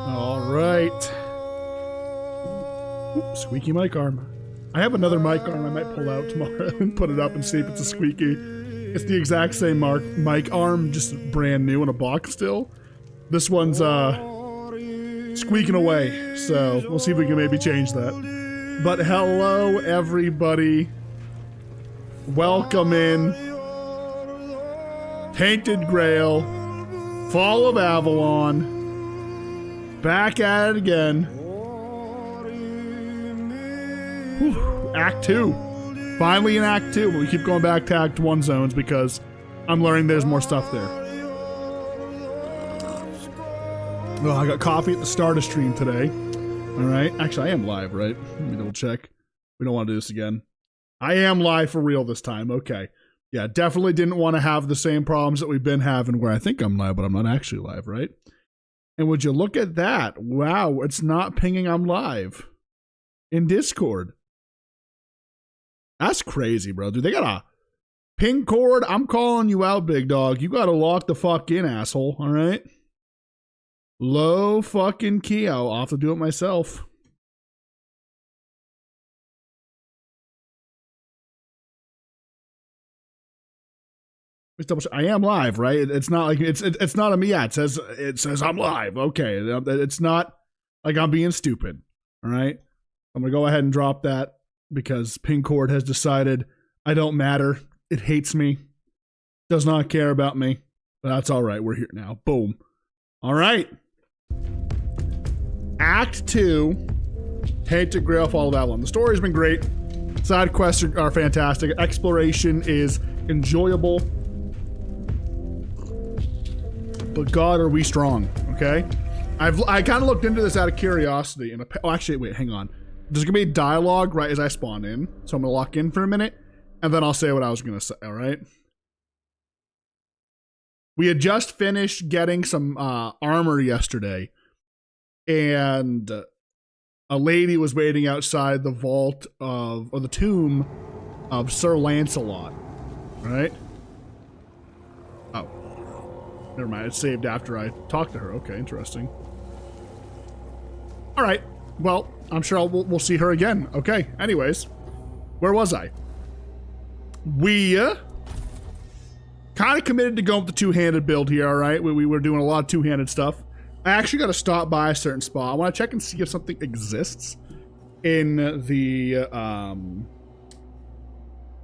All right. Ooh, squeaky mic arm. I have another mic arm I might pull out tomorrow and put it up and see if it's a squeaky. It's the exact same mic arm, just brand new in a box still. This one's squeaking away, so we'll see if we can maybe change that. But hello, everybody. Welcome in. Tainted Grail. Fall of Avalon. Back at it again. Whew. Act 2. Finally in Act 2, but we keep going back to Act 1 zones because I'm learning there's more stuff there. Well, I got coffee at the start of stream today. Alright. Actually, I am live, right? Let me double check. We don't want to do this again. I am live for real this time. Okay. Yeah, definitely didn't want to have the same problems that we've been having where I think I'm live, but I'm not actually live, right? And would you look at that? Wow, it's not pinging I'm live in Discord. That's crazy, bro. Dude, they got a ping cord. I'm calling you out, big dog. You got to lock the fuck in, asshole. All right? Low fucking key. I'll have to do it myself. I am live, right? It's not like it's not a me. Yeah, it says I'm live. Okay, it's not like I'm being stupid. All right, I'm gonna go ahead and drop that because Pingcord has decided I don't matter. It hates me, does not care about me. But that's all right. We're here now. Boom. All right. Act 2. Tainted Grail, Fall of Avalon. The story's been great. Side quests are fantastic. Exploration is enjoyable. But God, are we strong, okay? I kind of looked into this out of curiosity. And actually, wait, hang on. There's going to be a dialogue right as I spawn in. So I'm going to lock in for a minute. And then I'll say what I was going to say, all right? We had just finished getting some armor yesterday. And a lady was waiting outside the vault of, or the tomb of Sir Lancelot, right? Oh. Never mind, it's saved after I talked to her. Okay, interesting. All right, well, I'm sure we'll see her again. Okay, anyways, where was I? We kind of committed to going with the two-handed build here, all right? We were doing a lot of two-handed stuff. I actually got to stop by a certain spot. I want to check and see if something exists in the,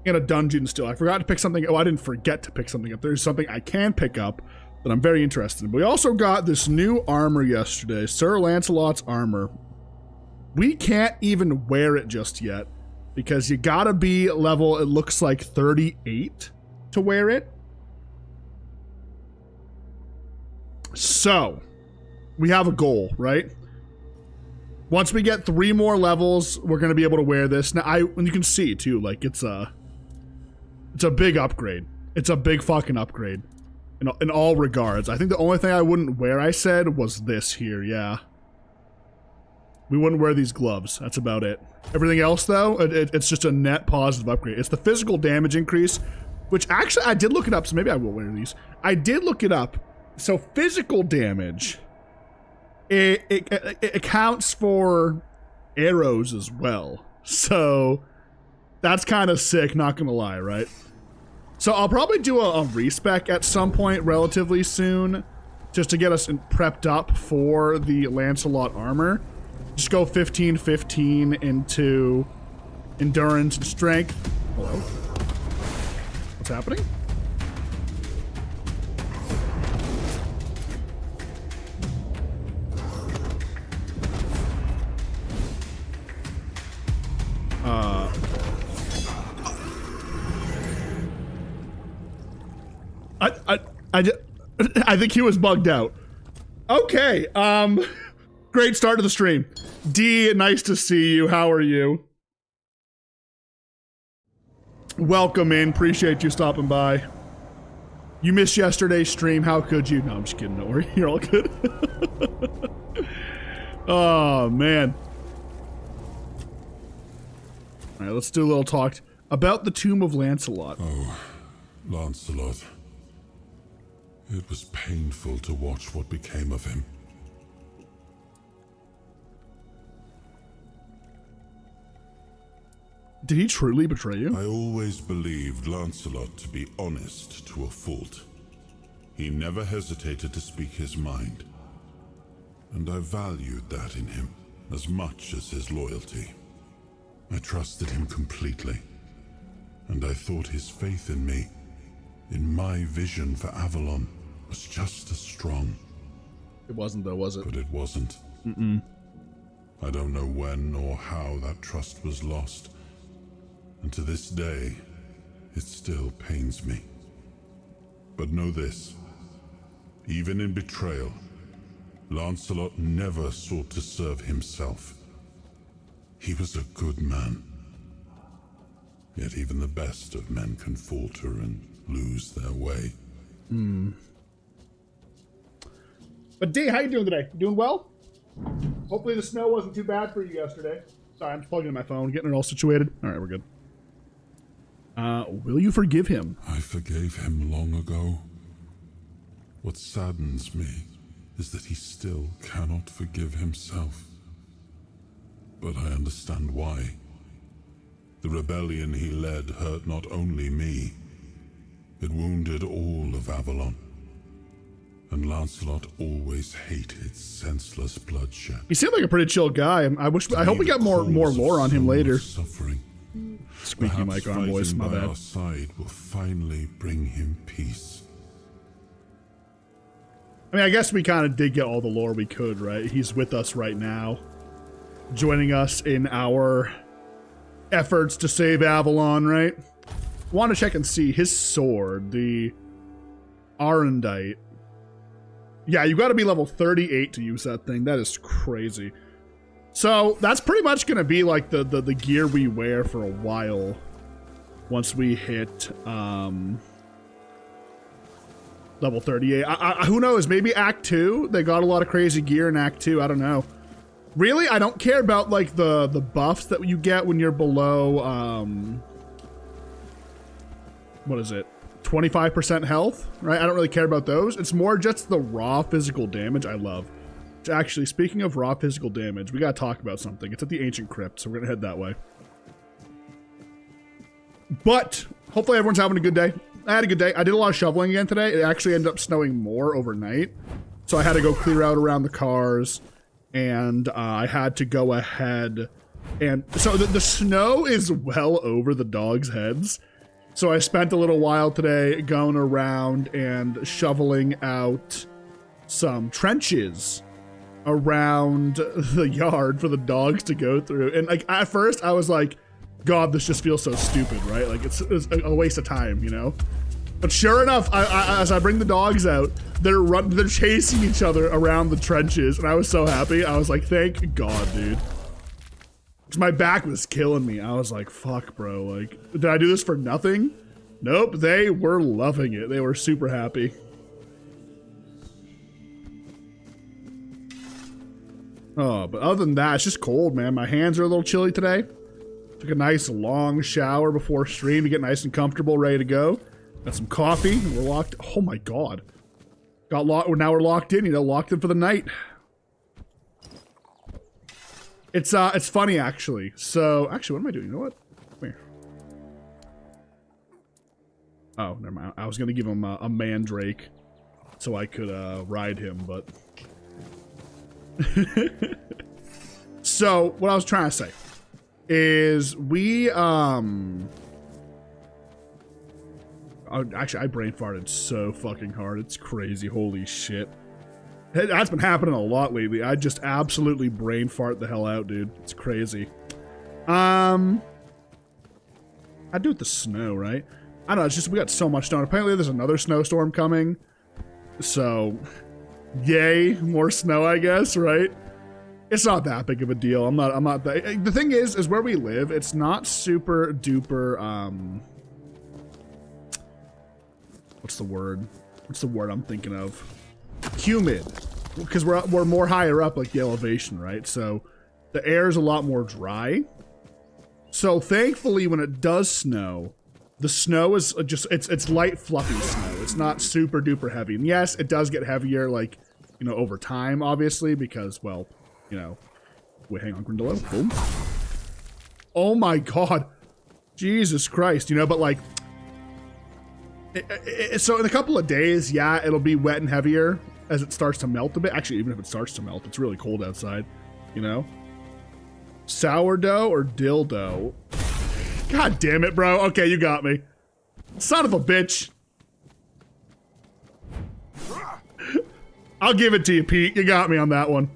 in a dungeon still. I forgot to pick something. Oh, I didn't forget to pick something up. There's something I can pick up that I'm very interested in. But we also got this new armor yesterday, Sir Lancelot's armor. We can't even wear it just yet because you gotta be level, it looks like 38 to wear it. So, we have a goal, right? Once we get 3 more levels, we're gonna be able to wear this. Now, and you can see too, like it's a big upgrade. It's a big fucking upgrade. In all regards. I think the only thing I wouldn't wear, I said, was this here, yeah. We wouldn't wear these gloves. That's about it. Everything else, though, it's just a net positive upgrade. It's the physical damage increase, which actually, I did look it up, so maybe I will wear these. I did look it up. So physical damage, it accounts for arrows as well. So that's kind of sick, not gonna lie, right? So I'll probably do a respec at some point relatively soon, just to get us prepped up for the Lancelot armor. Just go 15-15 into endurance and strength. Hello? What's happening? I think he was bugged out. Okay, great start to the stream. D, nice to see you. How are you? Welcome in. Appreciate you stopping by. You missed yesterday's stream. How could you? No, I'm just kidding. Don't worry. You're all good. Oh, man. All right, let's do a little talk about the Tomb of Lancelot. Oh, Lancelot. It was painful to watch what became of him. Did he truly betray you? I always believed Lancelot to be honest to a fault. He never hesitated to speak his mind. And I valued that in him as much as his loyalty. I trusted him completely. And I thought his faith in me, in my vision for Avalon, was just as strong. It wasn't though, was it? But it wasn't. I don't know when or how that trust was lost. And to this day, it still pains me. But know this, even in betrayal, Lancelot never sought to serve himself. He was a good man. Yet even the best of men can falter and lose their way. But D, how you doing today? Doing well? Hopefully the snow wasn't too bad for you yesterday. Sorry, I'm just plugging in my phone, getting it all situated. All right, we're good. Will you forgive him? I forgave him long ago. What saddens me is that he still cannot forgive himself. But I understand why. The rebellion he led hurt not only me, it wounded all of Avalon. And Lancelot always hated senseless bloodshed. He seemed like a pretty chill guy. I hope we got more lore on him later. Suffering. Squeaky mic on, boys. My bad. Our side will finally bring him peace. I mean, I guess we kind of did get all the lore we could, right? He's with us right now, joining us in our efforts to save Avalon, right? Want to check and see his sword, the Arendite. Yeah, you got to be level 38 to use that thing. That is crazy. So that's pretty much going to be like the gear we wear for a while once we hit level 38. Who knows? Maybe Act 2? They got a lot of crazy gear in Act 2. I don't know. Really? I don't care about like the buffs that you get when you're below what is it? 25% health, right? I don't really care about those. It's more just the raw physical damage I love. Actually, speaking of raw physical damage, we gotta talk about something. It's at the Ancient Crypt, so we're gonna head that way. But hopefully everyone's having a good day. I had a good day. I did a lot of shoveling again today. It actually ended up snowing more overnight. So I had to go clear out around the cars, and I had to go ahead. And so the snow is well over the dogs' heads. So I spent a little while today going around and shoveling out some trenches around the yard for the dogs to go through. And like at first I was like, God, this just feels so stupid, right? Like it's a waste of time, you know? But sure enough, as I bring the dogs out, they're chasing each other around the trenches, and I was so happy. I was like, thank God, dude. Because my back was killing me. I was like, fuck, bro. Like, did I do this for nothing? Nope, they were loving it. They were super happy. Oh, but other than that, it's just cold, man. My hands are a little chilly today. Took a nice long shower before stream to get nice and comfortable, ready to go. Got some coffee, and we're locked. Oh my God. Got locked. Now we're locked in, you know, locked in for the night. It's funny actually. So actually, what am I doing? You know what? Come here. Oh, never mind. I was gonna give him a mandrake so I could ride him, but so what I was trying to say is we actually I brain farted so fucking hard. It's crazy. Holy shit. That's been happening a lot lately. I just absolutely brain fart the hell out, dude. It's crazy. I do with the snow, right? I don't know, it's just we got so much snow. Apparently there's another snowstorm coming. So, yay, more snow, I guess, right? It's not that big of a deal. I'm not that. The thing is where we live, it's not super duper, what's the word? What's the word I'm thinking of? Humid, because we're more higher up, like the elevation, right? So the air is a lot more dry. So thankfully, when it does snow, the snow is just it's light, fluffy snow. It's not super duper heavy. And yes, it does get heavier, like, you know, over time, obviously, because, well, you know. Wait, hang on, Grindello. Boom. Oh my God, Jesus Christ, you know, but like, so in a couple of days, yeah, it'll be wet and heavier as it starts to melt a bit. Actually, even if it starts to melt, it's really cold outside, you know? Sourdough or dildo? God damn it, bro. Okay, you got me. Son of a bitch. I'll give it to you, Pete. You got me on that one.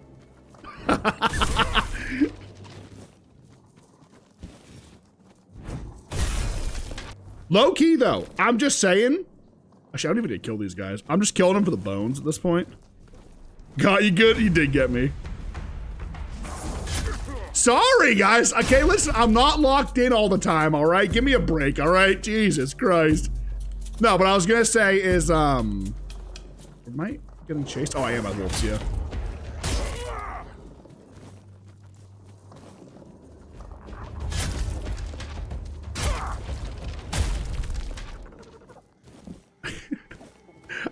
Low key, though. I'm just saying. Actually, I don't even need to kill these guys. I'm just killing them for the bones at this point. Got you good? You did get me. Sorry, guys. Okay, listen. I'm not locked in all the time, all right? Give me a break, all right? Jesus Christ. No, what I was going to say is, am I getting chased? Oh, I am by wolves, yeah.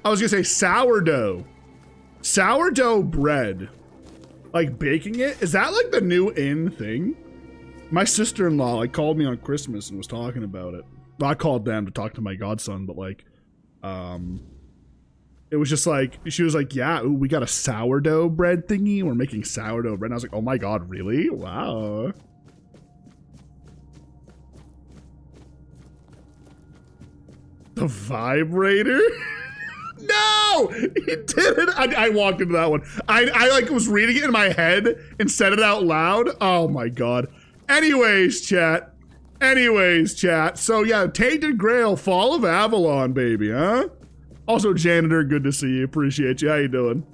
I was gonna say sourdough. Sourdough bread. Like baking it? Is that like the new in thing? My sister-in-law like called me on Christmas and was talking about it. Well, I called them to talk to my godson, but like, it was just like, she was like, yeah, ooh, we got a sourdough bread thingy. We're making sourdough bread. And I was like, oh my God, really? Wow. The vibrator? No! He didn't! I walked into that one. I like was reading it in my head and said it out loud. Oh my God. Anyways, chat. So yeah, Tainted Grail, Fall of Avalon, baby, huh? Also, Janitor, good to see you. Appreciate you. How you doing?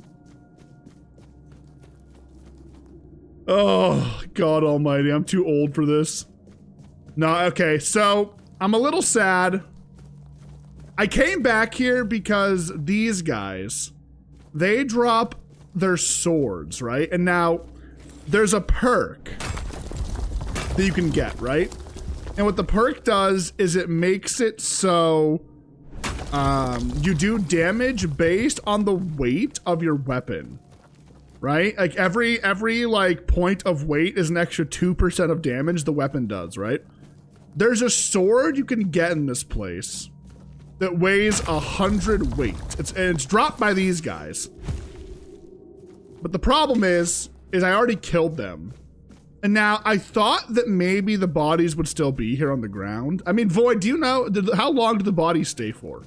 Oh, God almighty. I'm too old for this. No, okay, so I'm a little sad. I came back here because these guys, they drop their swords, right? And now there's a perk that you can get, right? And what the perk does is it makes it so you do damage based on the weight of your weapon, right? Like every like point of weight is an extra 2% of damage the weapon does, right? There's a sword you can get in this place that weighs 100 weight. It's dropped by these guys. But the problem is I already killed them. And now I thought that maybe the bodies would still be here on the ground. I mean, Void, do you know, how long did the bodies stay for?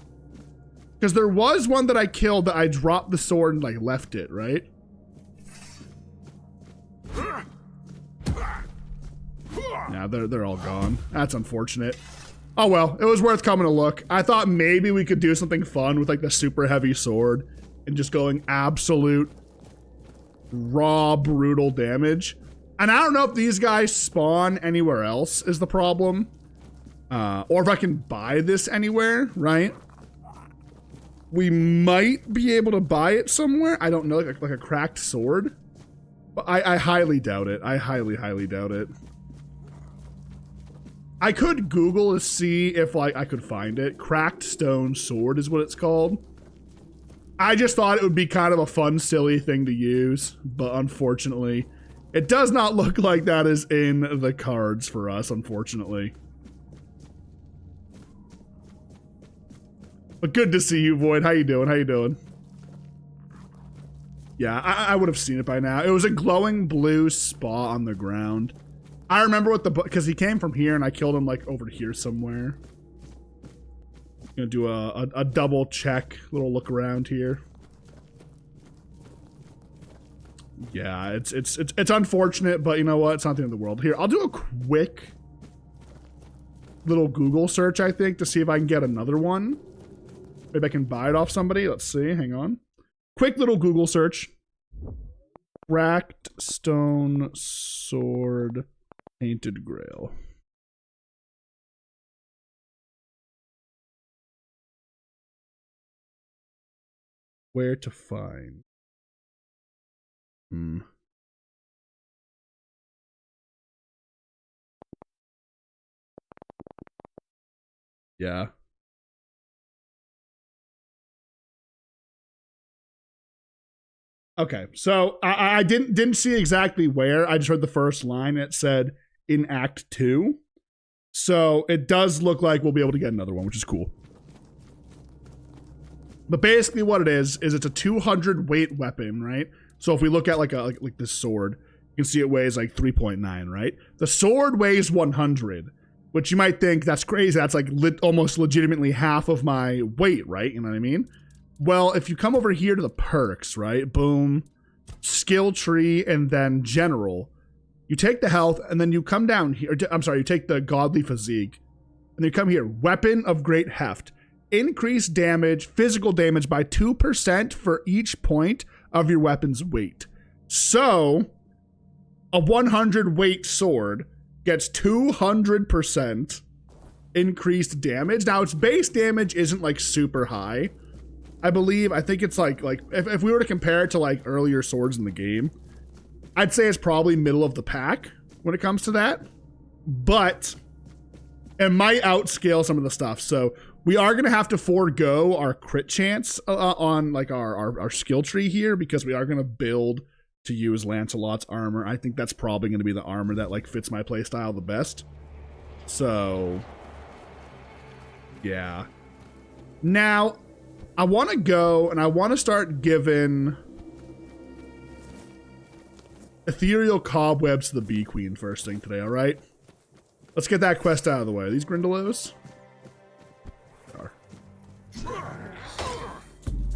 Because there was one that I killed that I dropped the sword and like left it, right? Yeah, they're all gone. That's unfortunate. Oh well, it was worth coming to look. I thought maybe we could do something fun with like the super heavy sword and just going absolute raw, brutal damage. And I don't know if these guys spawn anywhere else is the problem. Or if I can buy this anywhere, right? We might be able to buy it somewhere. I don't know, like a cracked sword. But I highly doubt it. I highly, highly doubt it. I could Google to see if like I could find it. Cracked stone sword is what it's called. I just thought it would be kind of a fun, silly thing to use, but unfortunately, it does not look like that is in the cards for us, unfortunately. But good to see you, Void. How you doing? How you doing? Yeah, I would have seen it by now. It was a glowing blue spot on the ground. I remember what because he came from here and I killed him like over here somewhere. Gonna do a double check, little look around here. Yeah, it's unfortunate, but you know what? It's not the end of the world. Here, I'll do a quick little Google search, I think, to see if I can get another one. Maybe I can buy it off somebody. Let's see. Hang on. Quick little Google search. Cracked stone sword. Tainted Grail. Where to find? Yeah. Okay, so I didn't see exactly where. I just heard the first line. It said in Act 2. So it does look like we'll be able to get another one, which is cool. But basically what it is it's a 200 weight weapon, right? So if we look at like this sword, you can see it weighs like 3.9, right? The sword weighs 100, which you might think that's crazy. That's like almost legitimately half of my weight, right? You know what I mean? Well, if you come over here to the perks, right? Boom, skill tree, and then general. You take the health, and then you come down here. I'm sorry, you take the godly physique, and then you come here. Weapon of great heft. Increase damage, physical damage by 2% for each point of your weapon's weight. So, a 100 weight sword gets 200% increased damage. Now, its base damage isn't like super high. I think it's like if we were to compare it to like earlier swords in the game, I'd say it's probably middle of the pack when it comes to that, but it might outscale some of the stuff. So we are going to have to forego our crit chance on like our skill tree here, because we are going to build to use Lancelot's armor. I think that's probably going to be the armor that like fits my playstyle the best. So yeah. Now I want to go and I want to start giving ethereal cobwebs to the Bee Queen first thing today, alright? Let's get that quest out of the way. Are these Grindylows?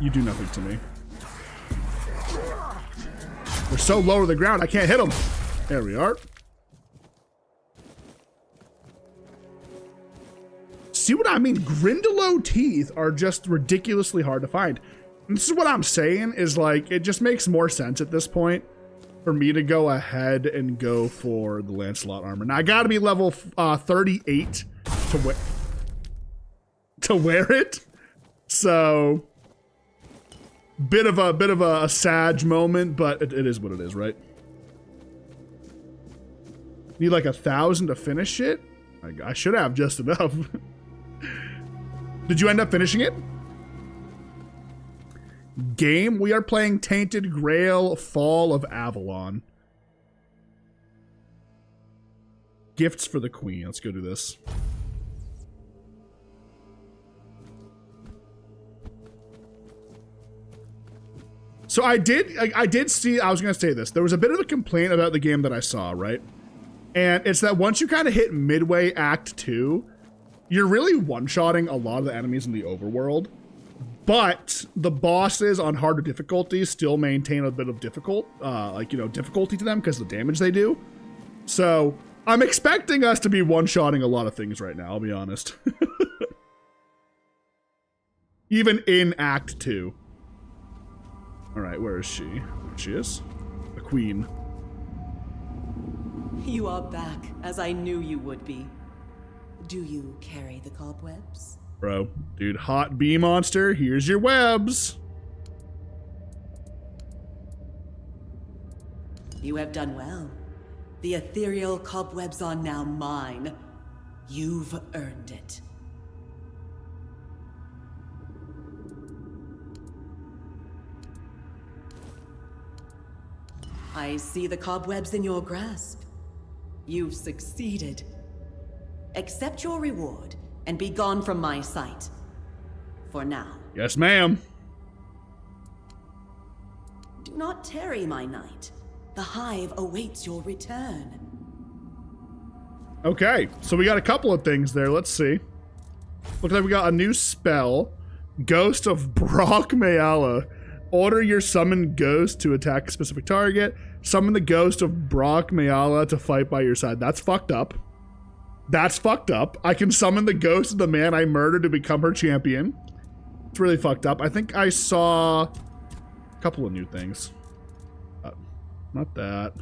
You do nothing to me. They're so low to the ground, I can't hit them. There we are. See what I mean? Grindylow teeth are just ridiculously hard to find. And this is what I'm saying, is like, it just makes more sense at this point for me to go ahead and go for the Lancelot armor. Now I gotta be level 38 to wear it. So bit of a sad moment, but it is what it is, right? Need like 1,000 to finish it. I should have just enough. Did you end up finishing it? Game, we are playing Tainted Grail, Fall of Avalon. Gifts for the Queen. Let's go do this. So I did see, I was going to say this. There was a bit of a complaint about the game that I saw, right? And it's that once you kind of hit midway Act 2, you're really one-shotting a lot of the enemies in the overworld. But the bosses on harder difficulties still maintain a bit of difficulty to them because of the damage they do. So I'm expecting us to be one-shotting a lot of things right now, I'll be honest. Even in Act 2. All right, where is she? There she is. The Queen. You are back, as I knew you would be. Do you carry the cobwebs? Bro, dude, hot bee monster, here's your webs. You have done well. The ethereal cobwebs are now mine. You've earned it. I see the cobwebs in your grasp. You've succeeded. Accept your reward and be gone from my sight. For now. Yes, ma'am. Do not tarry, my knight. The hive awaits your return. Okay, so we got a couple of things there. Let's see. Looks like we got a new spell. Ghost of Brock Mayala. Order your summoned ghost to attack a specific target. Summon the ghost of Brock Mayala to fight by your side. That's fucked up. That's fucked up. I can summon the ghost of the man I murdered to become her champion. It's really fucked up. I think I saw a couple of new things. Not that.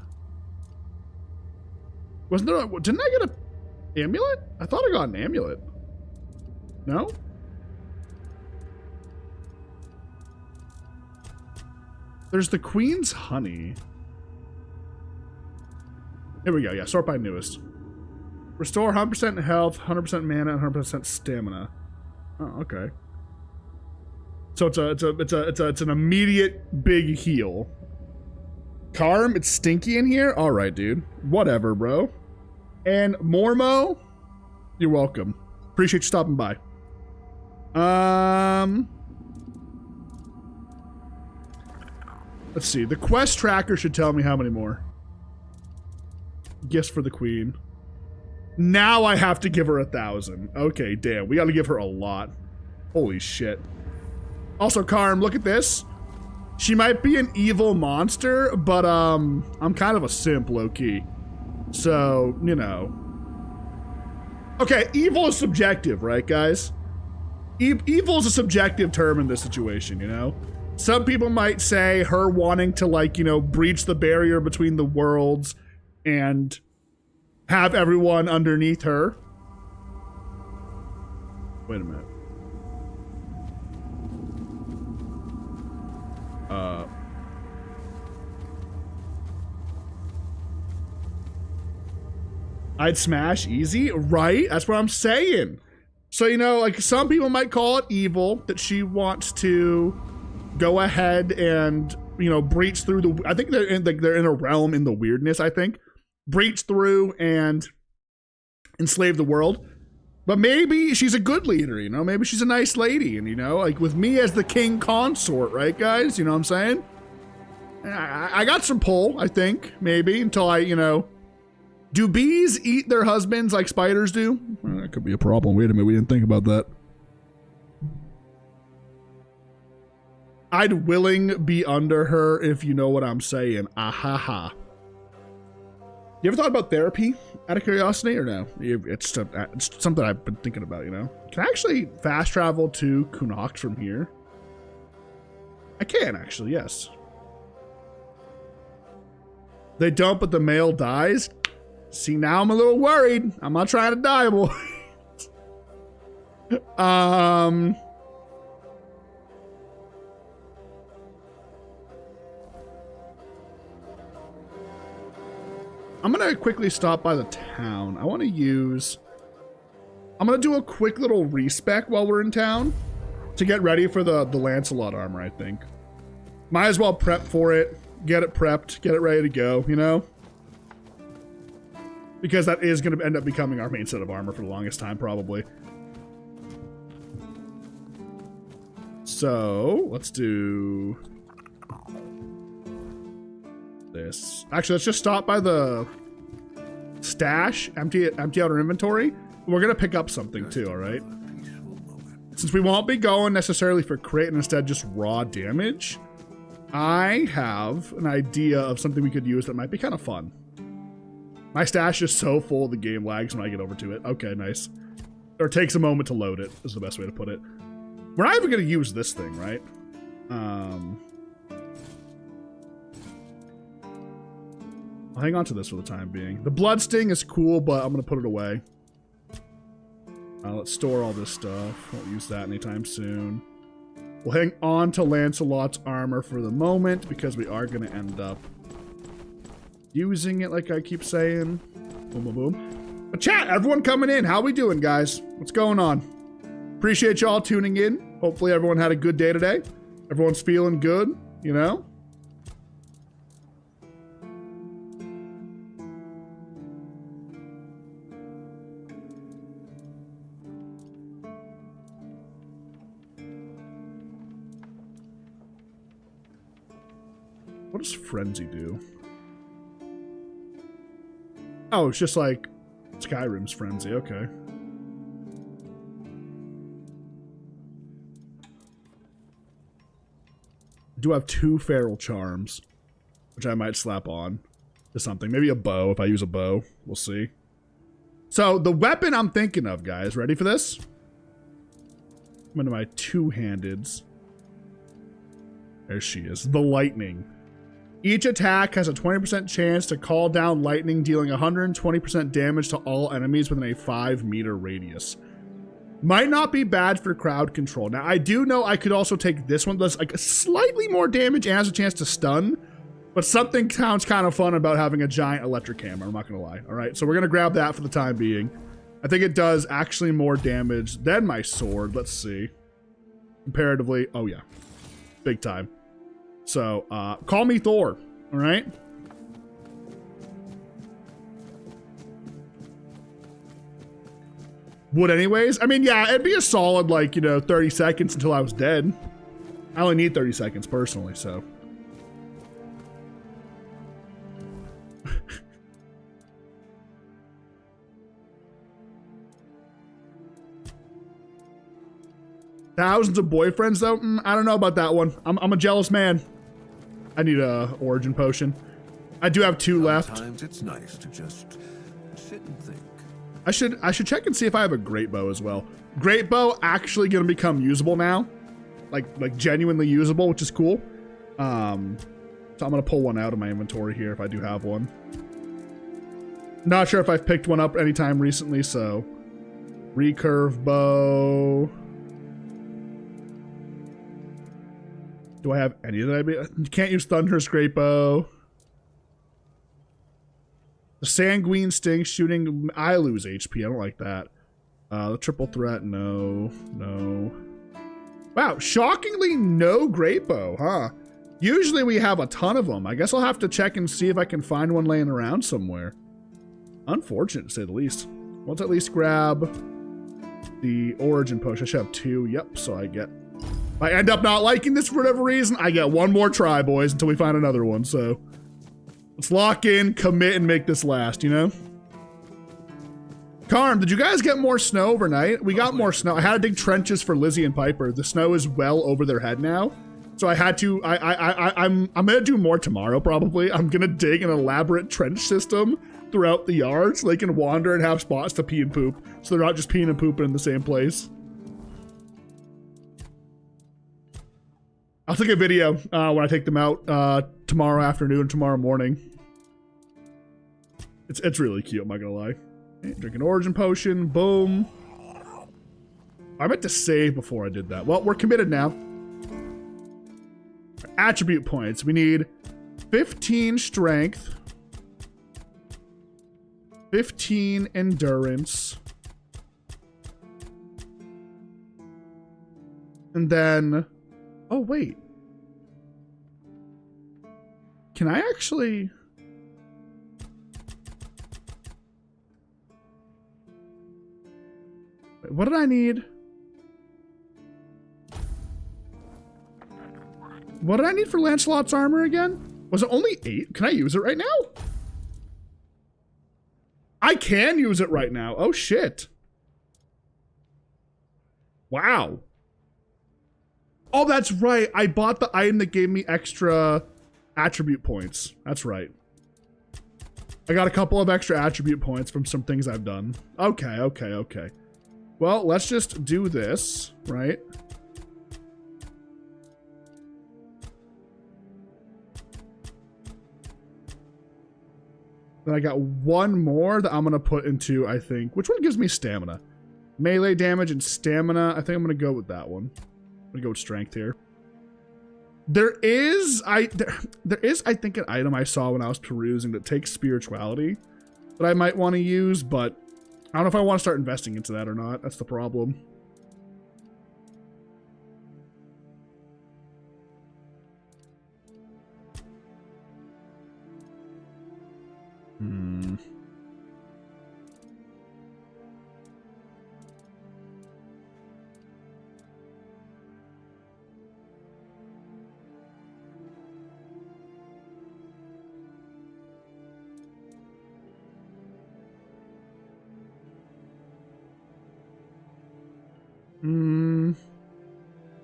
Wasn't there didn't I get a amulet? I thought I got an amulet. No? There's the Queen's Honey. Here we go. Yeah, sort by newest. Restore 100% health, 100% mana, and 100% stamina. Oh, okay. So it's an immediate big heal. Karm, it's stinky in here? Alright, dude. Whatever, bro. And Mormo. You're welcome. Appreciate you stopping by. Let's see. The quest tracker should tell me how many more. Gifts for the queen. Now I have to give her 1,000. Okay, damn. We got to give her a lot. Holy shit. Also, Karm, look at this. She might be an evil monster, but I'm kind of a simp, low-key. So, you know. Okay, evil is subjective, right, guys? Evil is a subjective term in this situation, you know? Some people might say her wanting to, like, you know, breach the barrier between the worlds and have everyone underneath her. Wait a minute. I'd smash easy, right? That's what I'm saying. So, you know, like some people might call it evil that she wants to go ahead and, you know, breach through the, I think they're in a realm in the weirdness, I think. Breach through and enslave the world. But maybe she's a good leader, you know? Maybe she's a nice lady, and, you know, like with me as the king consort, right, guys? You know what I'm saying? I got some pull, I think, maybe, until I, you know... Do bees eat their husbands like spiders do? Well, that could be a problem. Wait a minute, we didn't think about that. I'd willing be under her if you know what I'm saying. Ahaha. You ever thought about therapy out of curiosity or no? It's something I've been thinking about, you know? Can I actually fast travel to Kunakt from here? I can actually, yes. They don't, but the male dies. See, now I'm a little worried. I'm not trying to die, boy. I'm gonna quickly stop by the town. I want to use... I'm gonna do a quick little respec while we're in town to get ready for the Lancelot armor, I think. Might as well prep for it, get it prepped, get it ready to go, you know? Because that is going to end up becoming our main set of armor for the longest time, probably. So, let's do this. Actually, let's just stop by the stash, empty out our inventory. We're going to pick up something too, all right? Since we won't be going necessarily for crit and instead just raw damage, I have an idea of something we could use that might be kind of fun. My stash is so full the game lags when I get over to it. Okay, nice. Or takes a moment to load it, is the best way to put it. We're not even going to use this thing, right? I'll hang on to this for the time being. The blood sting is cool, but I'm going to put it away. Let's store all this stuff. Won't use that anytime soon. We'll hang on to Lancelot's armor for the moment, because we are going to end up using it, like I keep saying. Boom, boom, boom. But chat, everyone coming in. How we doing, guys? What's going on? Appreciate y'all tuning in. Hopefully everyone had a good day today. Everyone's feeling good, you know? What does Frenzy do? Oh, it's just like Skyrim's Frenzy, okay. I do have 2 feral charms, which I might slap on to something. Maybe a bow, if I use a bow. We'll see. So, the weapon I'm thinking of, guys. Ready for this? I'm into my 2-handeds. There she is. The lightning. Each attack has a 20% chance to call down lightning, dealing 120% damage to all enemies within a 5-meter radius. Might not be bad for crowd control. Now, I do know I could also take this one that's like slightly more damage and has a chance to stun, but something sounds kind of fun about having a giant electric hammer, I'm not going to lie. All right, so we're going to grab that for the time being. I think it does actually more damage than my sword. Let's see. Comparatively, oh yeah, big time. So, call me Thor, all right? Would anyways. I mean, yeah, it'd be a solid, like, 30 seconds until I was dead. I only need 30 seconds personally, so. Thousands of boyfriends, though? I don't know about that one. I'm a jealous man. I need a origin potion. I do have 2 left. Sometimes it's nice to just sit and think. I should check and see if I have a great bow as well. Great bow actually gonna become usable now. Like genuinely usable, which is cool. So I'm gonna pull one out of my inventory here if I do have one. Not sure if I've picked one up anytime recently, so. Recurve bow. Do I have any that you can't use Thunder's Great Bow. The Sanguine Sting shooting, I lose HP. I don't like that. The triple threat, no. Wow, shockingly no Great Bow, huh? Usually we have a ton of them. I guess I'll have to check and see if I can find one laying around somewhere. Unfortunate, to say the least. Let's at least grab the origin potion. I should have 2. Yep, so I get... If I end up not liking this for whatever reason, I get one more try, boys, until we find another one, so. Let's lock in, commit, and make this last, Karm, did you guys get more snow overnight? We got more snow. I had to dig trenches for Lizzie and Piper. The snow is well over their head now. So I had to, I'm gonna do more tomorrow, probably. I'm gonna dig an elaborate trench system throughout the yard so they can wander and have spots to pee and poop. So they're not just peeing and pooping in the same place. I'll take a video when I take them out tomorrow afternoon, tomorrow morning. It's really cute, I'm not gonna lie. Okay, drink an origin potion, boom. I meant to save before I did that. Well, we're committed now. Attribute points. We need 15 strength, 15 endurance, and then... Oh, wait. Can I actually... Wait, what did I need? What did I need for Lancelot's armor again? Was it only 8? Can I use it right now? I can use it right now. Oh, shit. Wow. Oh, that's right. I bought the item that gave me extra attribute points. That's right. I got a couple of extra attribute points from some things I've done. Okay. Well, let's just do this, right? Then I got one more that I'm going to put into, I think. Which one gives me stamina? Melee damage and stamina. I think I'm going to go with that one. I'm gonna go with strength here. There is, I think, an item I saw when I was perusing that takes spirituality that I might want to use, but I don't know if I want to start investing into that or not. That's the problem.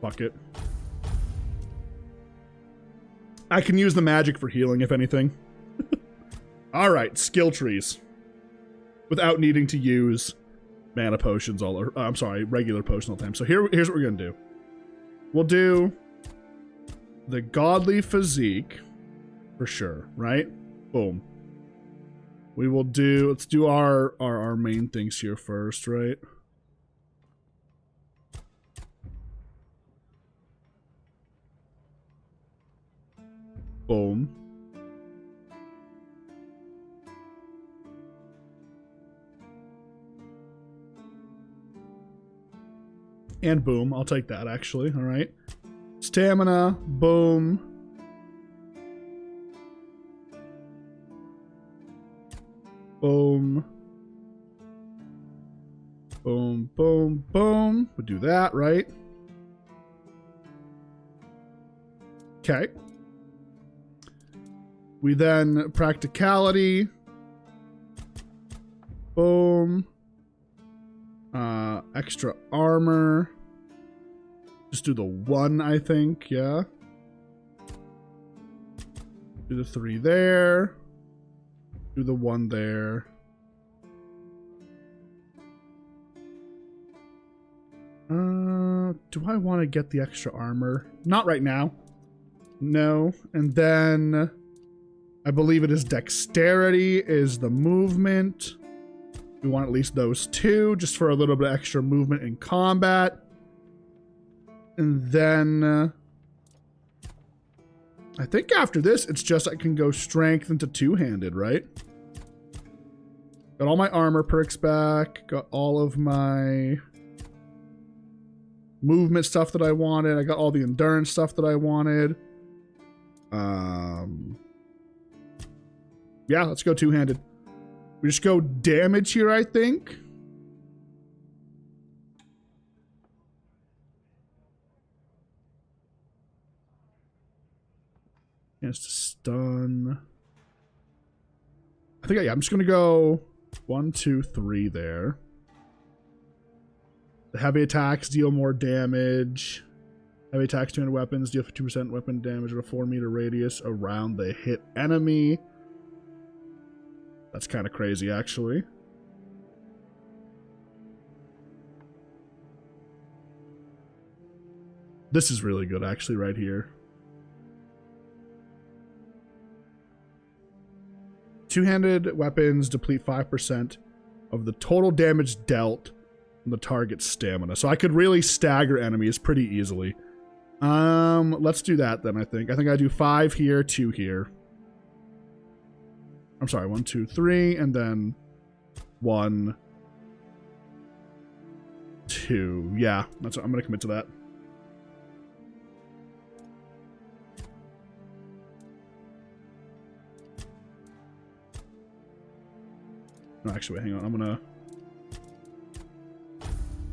Fuck it. I can use the magic for healing, if anything. Alright, skill trees. Without needing to use mana potions I'm sorry, regular potions all the time. So here's what we're gonna do. We'll do the godly physique, for sure, right? Boom. We will do, let's do our main things here first, right? Boom. And boom. I'll take that, actually. All right. Stamina. Boom. Boom. Boom, boom, boom. We'll do that, right? Okay. We then practicality. Boom. Extra armor. Just do the 1, I think. Yeah. Do the 3 there. Do the 1 there. Do I want to get the extra armor? Not right now. No. And then I believe it is dexterity is the movement. We want at least those 2 just for a little bit extra movement in combat. And then I think after this, it's just I can go strength into 2-handed, right? Got all my armor perks back. Got all of my movement stuff that I wanted. I got all the endurance stuff that I wanted. Yeah, let's go 2-handed. We just go damage here, I think. Chance to stun. I think, yeah, I'm just going to go 1, 2, 3 there. The heavy attacks deal more damage. Heavy attacks 200 weapons deal 2% weapon damage at a 4-meter radius around the hit enemy. That's kind of crazy, actually. This is really good, actually, right here. 2-handed weapons deplete 5% of the total damage dealt from the target's stamina. So I could really stagger enemies pretty easily. Let's do that then, I think. I think I do 5 here, 2 here. I'm sorry, 1, 2, 3, and then 1, 2. Yeah, that's what I'm gonna commit to that. No, actually, wait, hang on. I'm gonna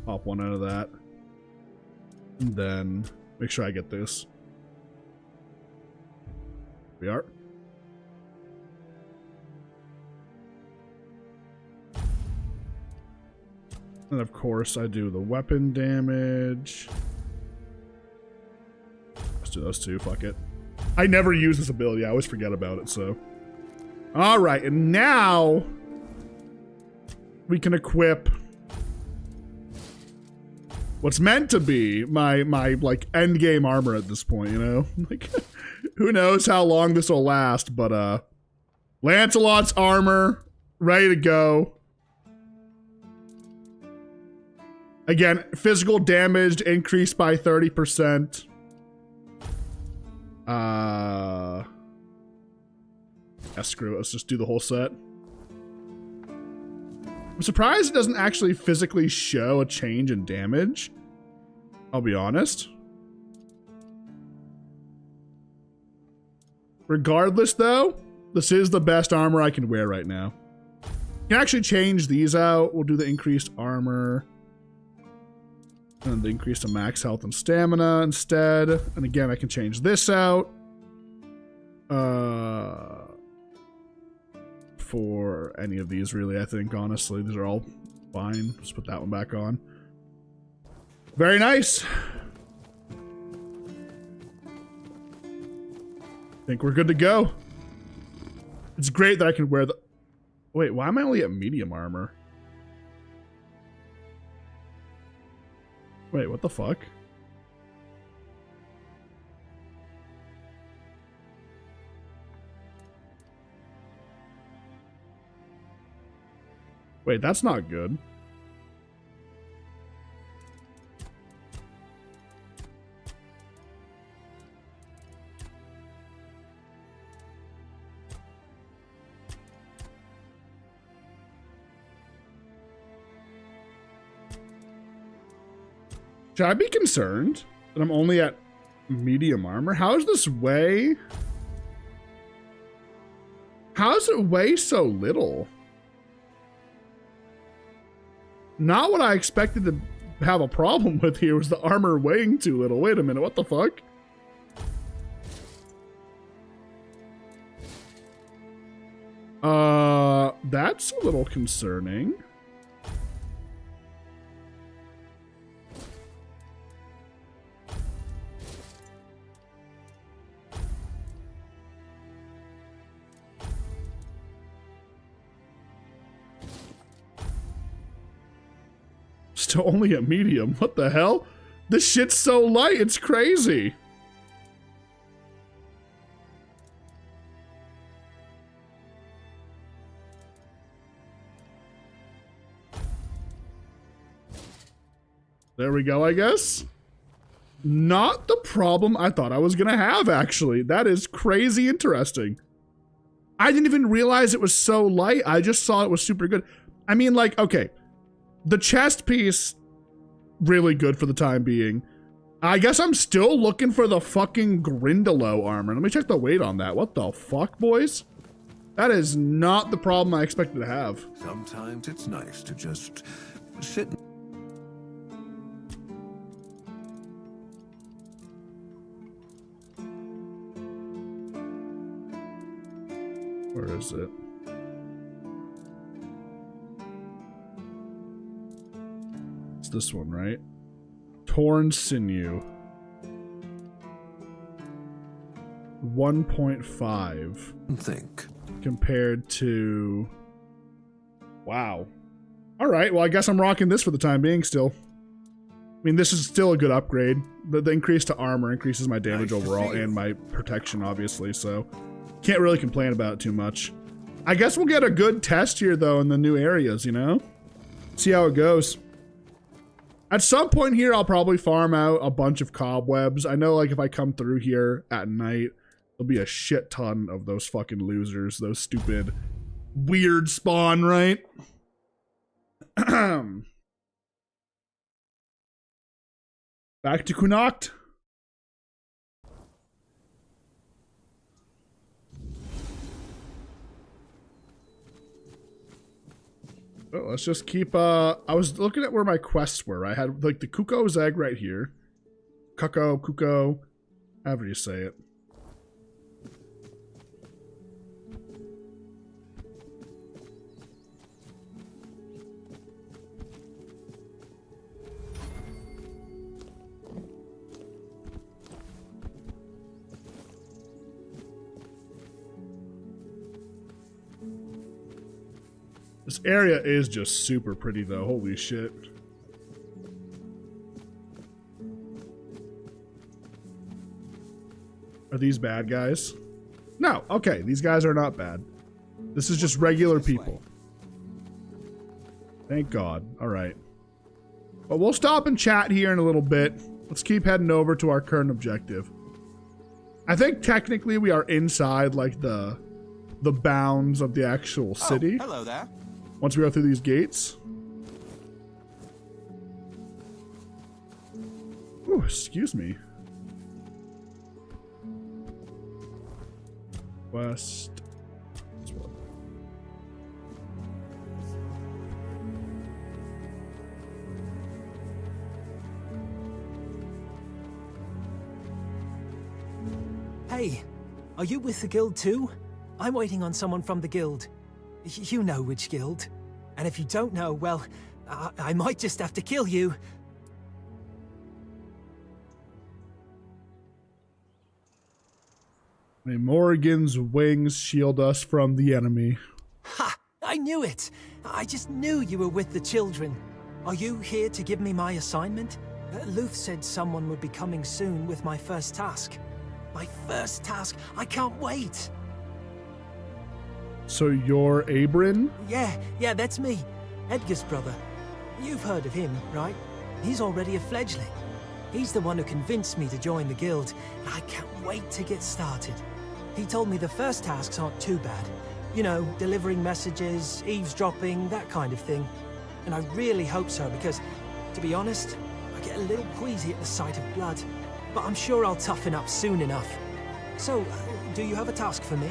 pop 1 out of that, and then make sure I get this. We are. And of course, I do the weapon damage. Let's do those 2. Fuck it. I never use this ability. I always forget about it. So, all right, and now we can equip what's meant to be my like end game armor at this point. You know, like who knows how long this will last? But Lancelot's armor ready to go. Again, physical damage increased by 30%. Yeah, screw it. Let's just do the whole set. I'm surprised it doesn't actually physically show a change in damage. I'll be honest. Regardless, though, this is the best armor I can wear right now. You can actually change these out. We'll do the increased armor. And the increase to max health and stamina instead. And again, I can change this out. For any of these, really, I think, honestly. These are all fine. Just put that one back on. Very nice. I think we're good to go. It's great that I can wear the... Wait, why am I only at medium armor? Wait, what the fuck? Wait, that's not good. Should I be concerned that I'm only at medium armor? How is this weigh? How does it weigh so little? Not what I expected to have a problem with here was the armor weighing too little. Wait a minute, what the fuck? That's a little concerning. Still only a medium. What the hell? This shit's so light, it's crazy. There we go, I guess. Not the problem I thought I was gonna have, actually. That is crazy interesting. I didn't even realize it was so light. I just saw it was super good. I mean, like, okay. The chest piece, really good for the time being. I guess I'm still looking for the fucking Grindalo armor. Let me check the weight on that. What the fuck, boys? That is not the problem I expected to have. Sometimes it's nice to just sit. Where is it? It's this one, right? Torn sinew. 1.5. Think. Compared to... Wow. Alright, well I guess I'm rocking this for the time being still. I mean, this is still a good upgrade. The increase to armor increases my damage overall and my protection, obviously, so... Can't really complain about it too much. I guess we'll get a good test here, though, in the new areas, you know? See how it goes. At some point here, I'll probably farm out a bunch of cobwebs. I know, like, if I come through here at night, there'll be a shit ton of those fucking losers. Those stupid, weird spawn, right? Back to Connacht. Oh, let's just keep, I was looking at where my quests were. I had, like, the Kuko's egg right here. Kuko, however you say it. This area is just super pretty, though. Holy shit. Are these bad guys? No. Okay, these guys are not bad. This is just regular people. Thank God. All right. But we'll stop and chat here in a little bit. Let's keep heading over to our current objective. I think technically we are inside, like, the bounds of the actual city. Oh, hello there. Once we go through these gates. Ooh, excuse me. West. Hey, are you with the guild too? I'm waiting on someone from the guild. You know which guild. And if you don't know, well, I might just have to kill you. May Morrigan's wings shield us from the enemy. Ha! I knew it! I just knew you were with the children. Are you here to give me my assignment? Luth said someone would be coming soon with my first task. My first task! I can't wait! So you're Abrin? Yeah, that's me. Edgar's brother. You've heard of him, right? He's already a fledgling. He's the one who convinced me to join the guild, and I can't wait to get started. He told me the first tasks aren't too bad. You know, delivering messages, eavesdropping, that kind of thing. And I really hope so, because, to be honest, I get a little queasy at the sight of blood. But I'm sure I'll toughen up soon enough. So, do you have a task for me?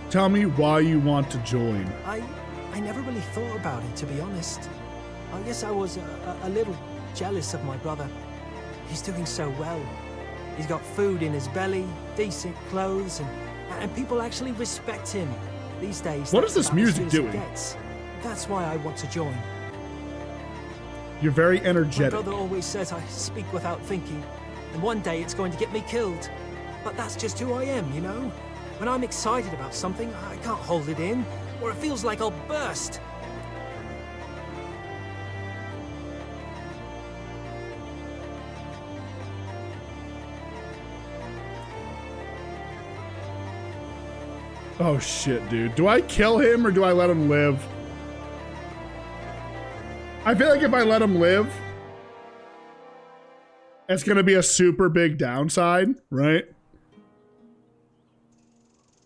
Tell me why you want to join. I I never really thought about it, to be honest. I guess I was a little jealous of my brother. He's doing so well. He's got food in his belly, decent clothes, and people actually respect him. These days, What is this that's about as music good as it doing? gets. That's why I want to join. You're very My energetic. brother always says I speak without thinking, and one day it's going to get me killed. But that's just who I am, you know? When I'm excited about something, I can't hold it in, or it feels like I'll burst. Oh shit, dude. Do I kill him or do I let him live? I feel like if I let him live, it's gonna be a super big downside, right?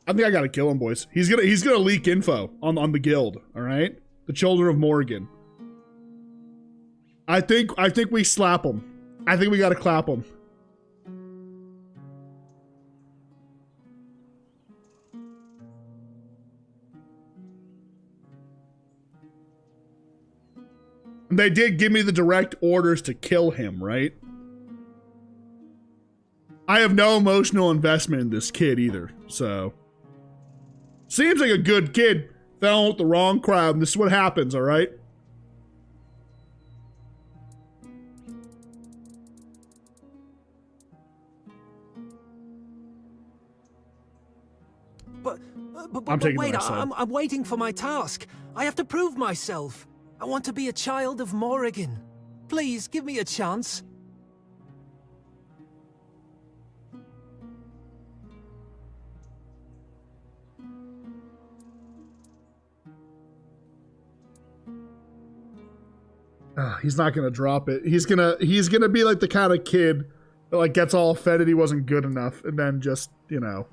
I think I gotta kill him, boys. He's gonna leak info on the guild, all right? The Children of Morrigan. I think we slap him. I think we gotta clap him. They did give me the direct orders to kill him, right? I have no emotional investment in this kid either, so. Seems like a good kid. Fell with the wrong crowd, and this is what happens, all right? But I'm taking wait, my side. I'm waiting for my task. I have to prove myself. I want to be a child of Morrigan. Please, give me a chance. He's not gonna drop it. He's gonna be like the kind of kid that like gets all offended he wasn't good enough, and then just, you know.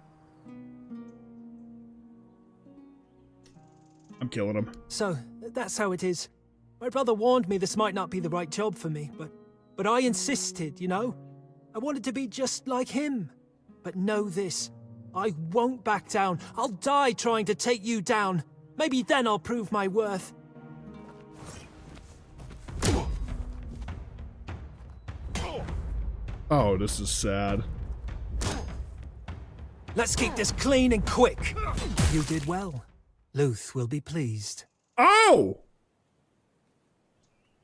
I'm killing him. So, that's how it is. My brother warned me this might not be the right job for me, but I insisted, you know? I wanted to be just like him. But know this, I won't back down. I'll die trying to take you down. Maybe then I'll prove my worth. Oh, this is sad. Let's keep this clean and quick. You did well. Luth will be pleased. Oh!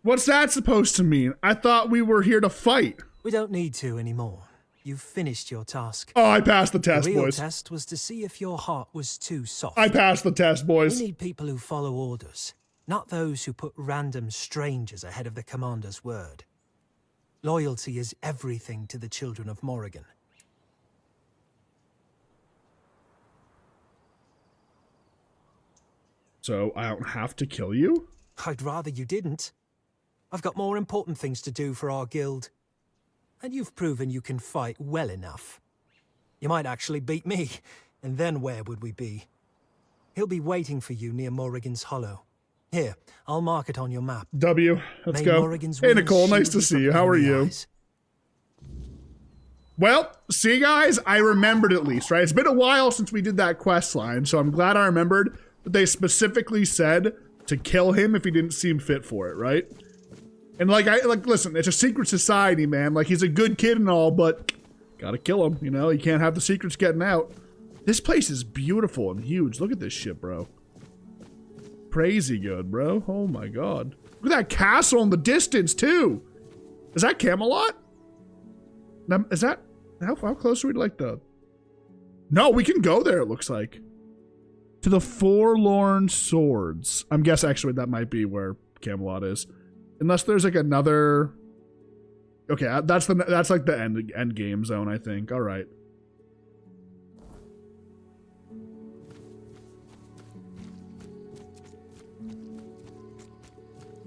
What's that supposed to mean? I thought we were here to fight. We don't need to anymore. You've finished your task. Oh, I passed the test, The real boys. test was to see if your heart was too soft. I passed the test, boys. We need people who follow orders, not those who put random strangers ahead of the commander's word. Loyalty is everything to the Children of Morrigan. So I don't have to kill you? I'd rather you didn't. I've got more important things to do for our guild. And you've proven you can fight well enough. You might actually beat me, and then where would we be? He'll be waiting for you near Morrigan's Hollow. Here, I'll mark it on your map. W, let's May go. Morrigan's Hey, wings Nicole, nice shield to you see from you. How are enemy you? eyes. Well, see, guys, I remembered at least, right? It's been a while since we did that quest line, so I'm glad I remembered that they specifically said to kill him if he didn't seem fit for it, right? And listen, it's a secret society, man. Like, he's a good kid and all, but gotta kill him, you know? You can't have the secrets getting out. This place is beautiful and huge. Look at this shit, bro. Crazy good, bro. Oh my god. Look at that castle in the distance, too. Is that Camelot? Is that... How close are we to, like, the... No, we can go there, it looks like. To the Forlorn Swords. I'm guessing, actually, that might be where Camelot is. Unless there's, like, another... Okay, that's like the end game zone, I think. All right.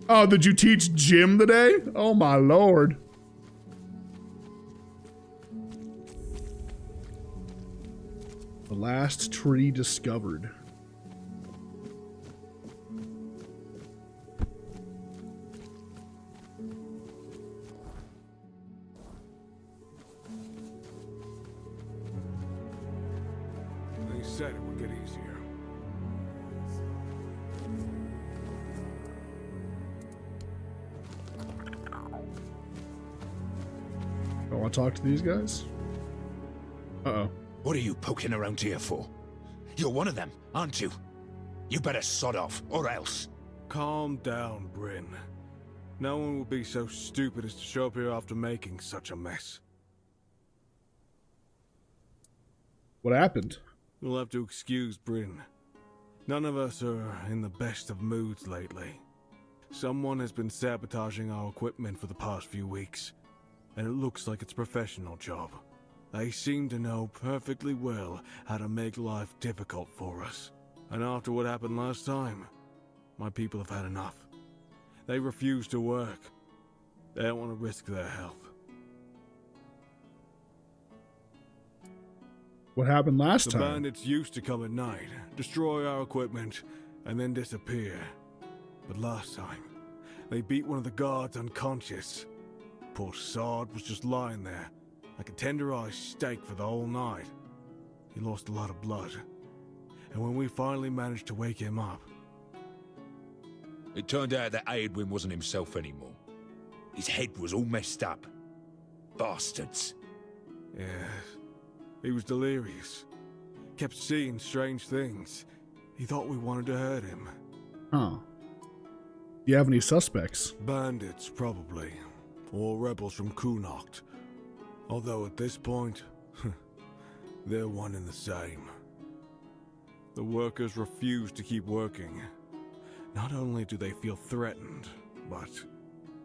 Oh, did you teach gym today? Oh, my lord. The last tree discovered. They said it would get easier. I want to talk to these guys. Uh-oh. What are you poking around here for? You're one of them, aren't you? You better sod off, or else. Calm down, Bryn. No one would be so stupid as to show up here after making such a mess. What happened? You'll have to excuse Bryn. None of us are in the best of moods lately. Someone has been sabotaging our equipment for the past few weeks, and it looks like it's a professional job. They seem to know perfectly well how to make life difficult for us. And after what happened last time, my people have had enough. They refuse to work. They don't want to risk their health. What happened last The time? bandits used to come at night, destroy our equipment, and then disappear. But last time, they beat one of the guards unconscious. Poor sod was just lying there, like a tenderized steak for the whole night. He lost a lot of blood. And when we finally managed to wake him up... It turned out that Aedwin wasn't himself anymore. His head was all messed up. Bastards. Yes, he was delirious. Kept seeing strange things. He thought we wanted to hurt him. Huh. Do you have any suspects? Bandits, probably. Or rebels from Kunokt. Although at this point, they're one and the same. The workers refuse to keep working. Not only do they feel threatened, but...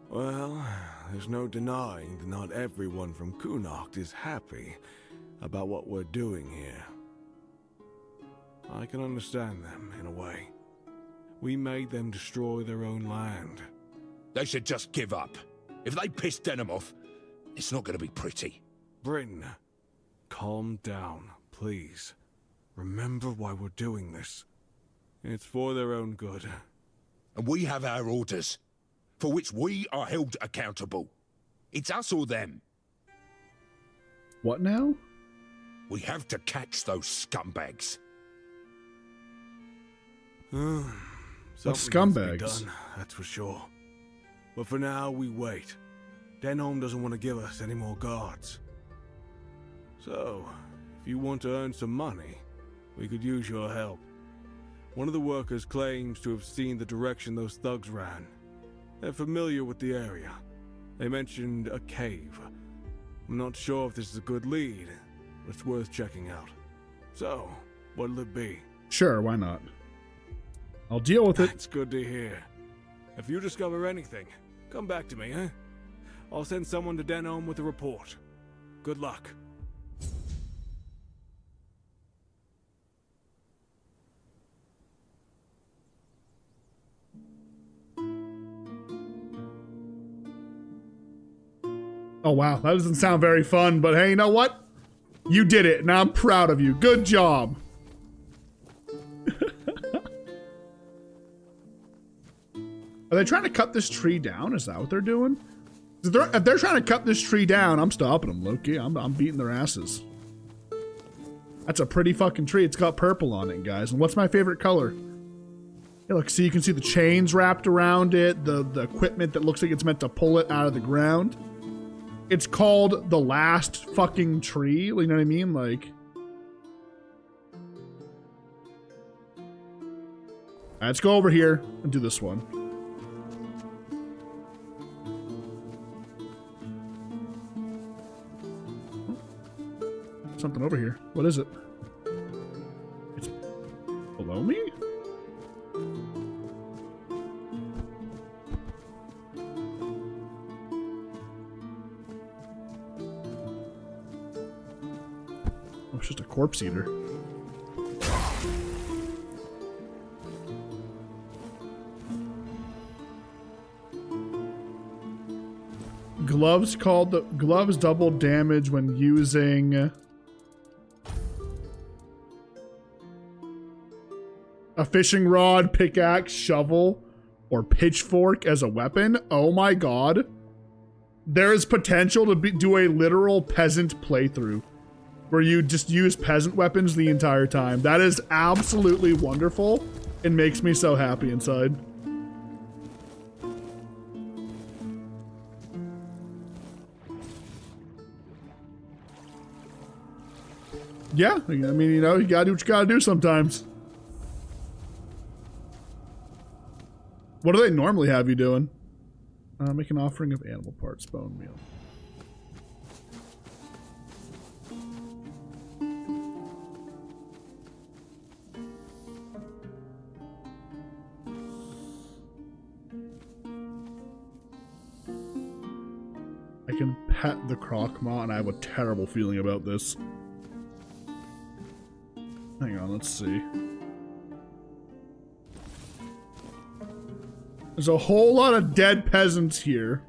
well, there's no denying that not everyone from Kunokt is happy about what we're doing here. I can understand them, in a way. We made them destroy their own land. They should just give up. If they piss Denham off, it's not going to be pretty. Bryn, calm down, please. Remember why we're doing this. It's for their own good. And we have our orders, for which we are held accountable. It's us or them. What now? We have to catch those scumbags. What Something has to be scumbags? done, that's for sure. But for now, we wait. Denholm doesn't want to give us any more guards. So, if you want to earn some money, we could use your help. One of the workers claims to have seen the direction those thugs ran. They're familiar with the area. They mentioned a cave. I'm not sure if this is a good lead, but it's worth checking out. So, what'll it be? Sure, why not? I'll deal with it. That's good to hear. If you discover anything, come back to me, eh? I'll send someone to Denholm with a report. Good luck. Oh wow, that doesn't sound very fun, but hey, you know what? You did it, and I'm proud of you. Good job. Are they trying to cut this tree down? Is that what they're doing? If they're trying to cut this tree down, I'm stopping them, Loki. I'm beating their asses. That's a pretty fucking tree. It's got purple on it, guys. And what's my favorite color? Yeah, look, see, you can see the chains wrapped around it, the equipment that looks like it's meant to pull it out of the ground. It's called the last fucking tree. You know what I mean? Like... let's go over here and do this one. Something over here. What is it? It's below me? Oh, it's just a corpse eater. Gloves double damage when using a fishing rod, pickaxe, shovel, or pitchfork as a weapon. Oh my god. There is potential to do a literal peasant playthrough where you just use peasant weapons the entire time. That is absolutely wonderful. It makes me so happy inside. Yeah, I mean, you know, you gotta do what you gotta do sometimes. What do they normally have you doing? Make an offering of animal parts, bone meal. I can pet the Croc-Maw, and I have a terrible feeling about this. Hang on, let's see. There's a whole lot of dead peasants here.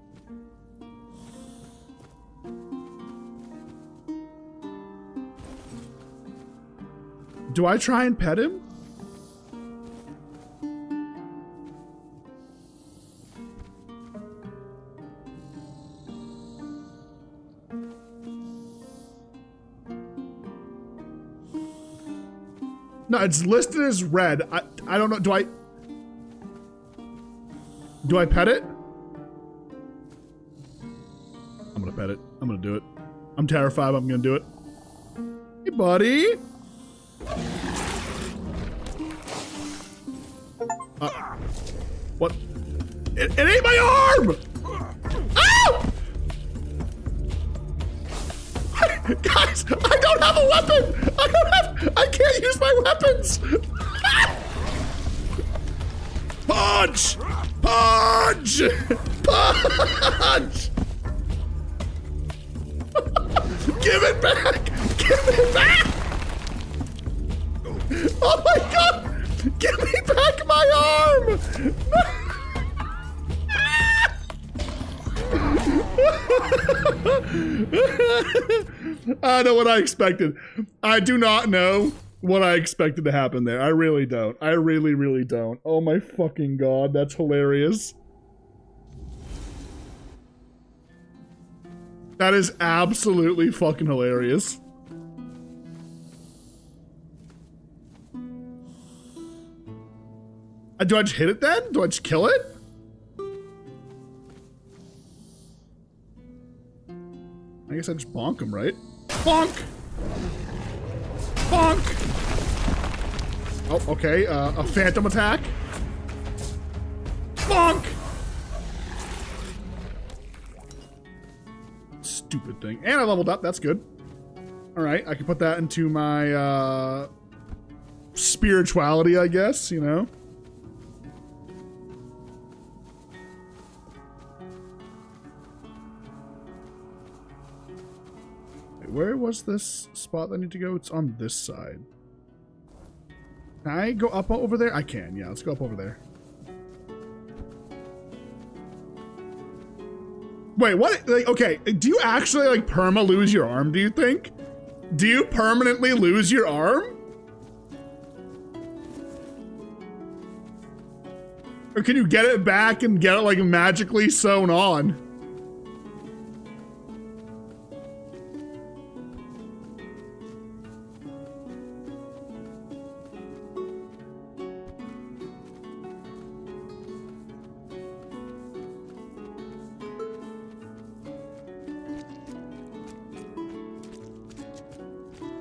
Do I try and pet him? No, it's listed as red. I don't know. Do I pet it? I'm gonna pet it. I'm gonna do it. I'm terrified, but I'm gonna do it. Hey, buddy. What? It ate my arm! Ow! Guys, I don't have a weapon! I can't use my weapons! Punch! Punch! Punch! Give it back! Give it back! Oh my god! Give me back my arm! I know what I expected. I do not know what I expected to happen there. I really don't. I really, really don't. Oh my fucking god, that's hilarious. That is absolutely fucking hilarious. Do I just hit it then? Do I just kill it? I guess I just bonk him, right? Bonk! Bonk! Oh, okay. A phantom attack. Bonk! Stupid thing. And I leveled up. That's good. Alright, I can put that into my, spirituality, I guess, you know? Where was this spot that I need to go? It's on this side. Can I go up over there? I can, yeah. Let's go up over there. Wait, what? Like, okay, do you actually, like, perma lose your arm, do you think? Do you permanently lose your arm? Or can you get it back and get it, like, magically sewn on?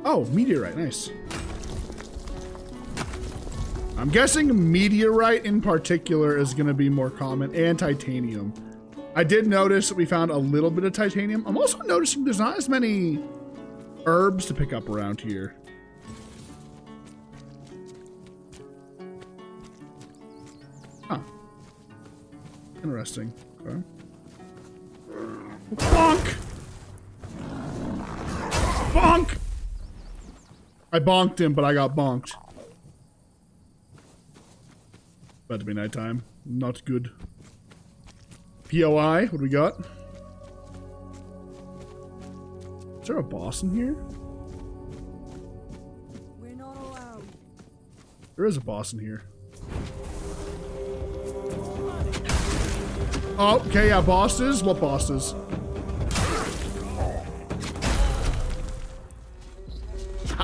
Oh, meteorite, nice. I'm guessing meteorite in particular is going to be more common, and titanium. I did notice that we found a little bit of titanium. I'm also noticing there's not as many herbs to pick up around here. Huh. Interesting. Okay. Bonk! Bonk! I bonked him, but I got bonked. About to be nighttime. Not good. POI, what do we got? Is there a boss in here? We're not allowed. There is a boss in here. Oh, okay, yeah, bosses? What bosses?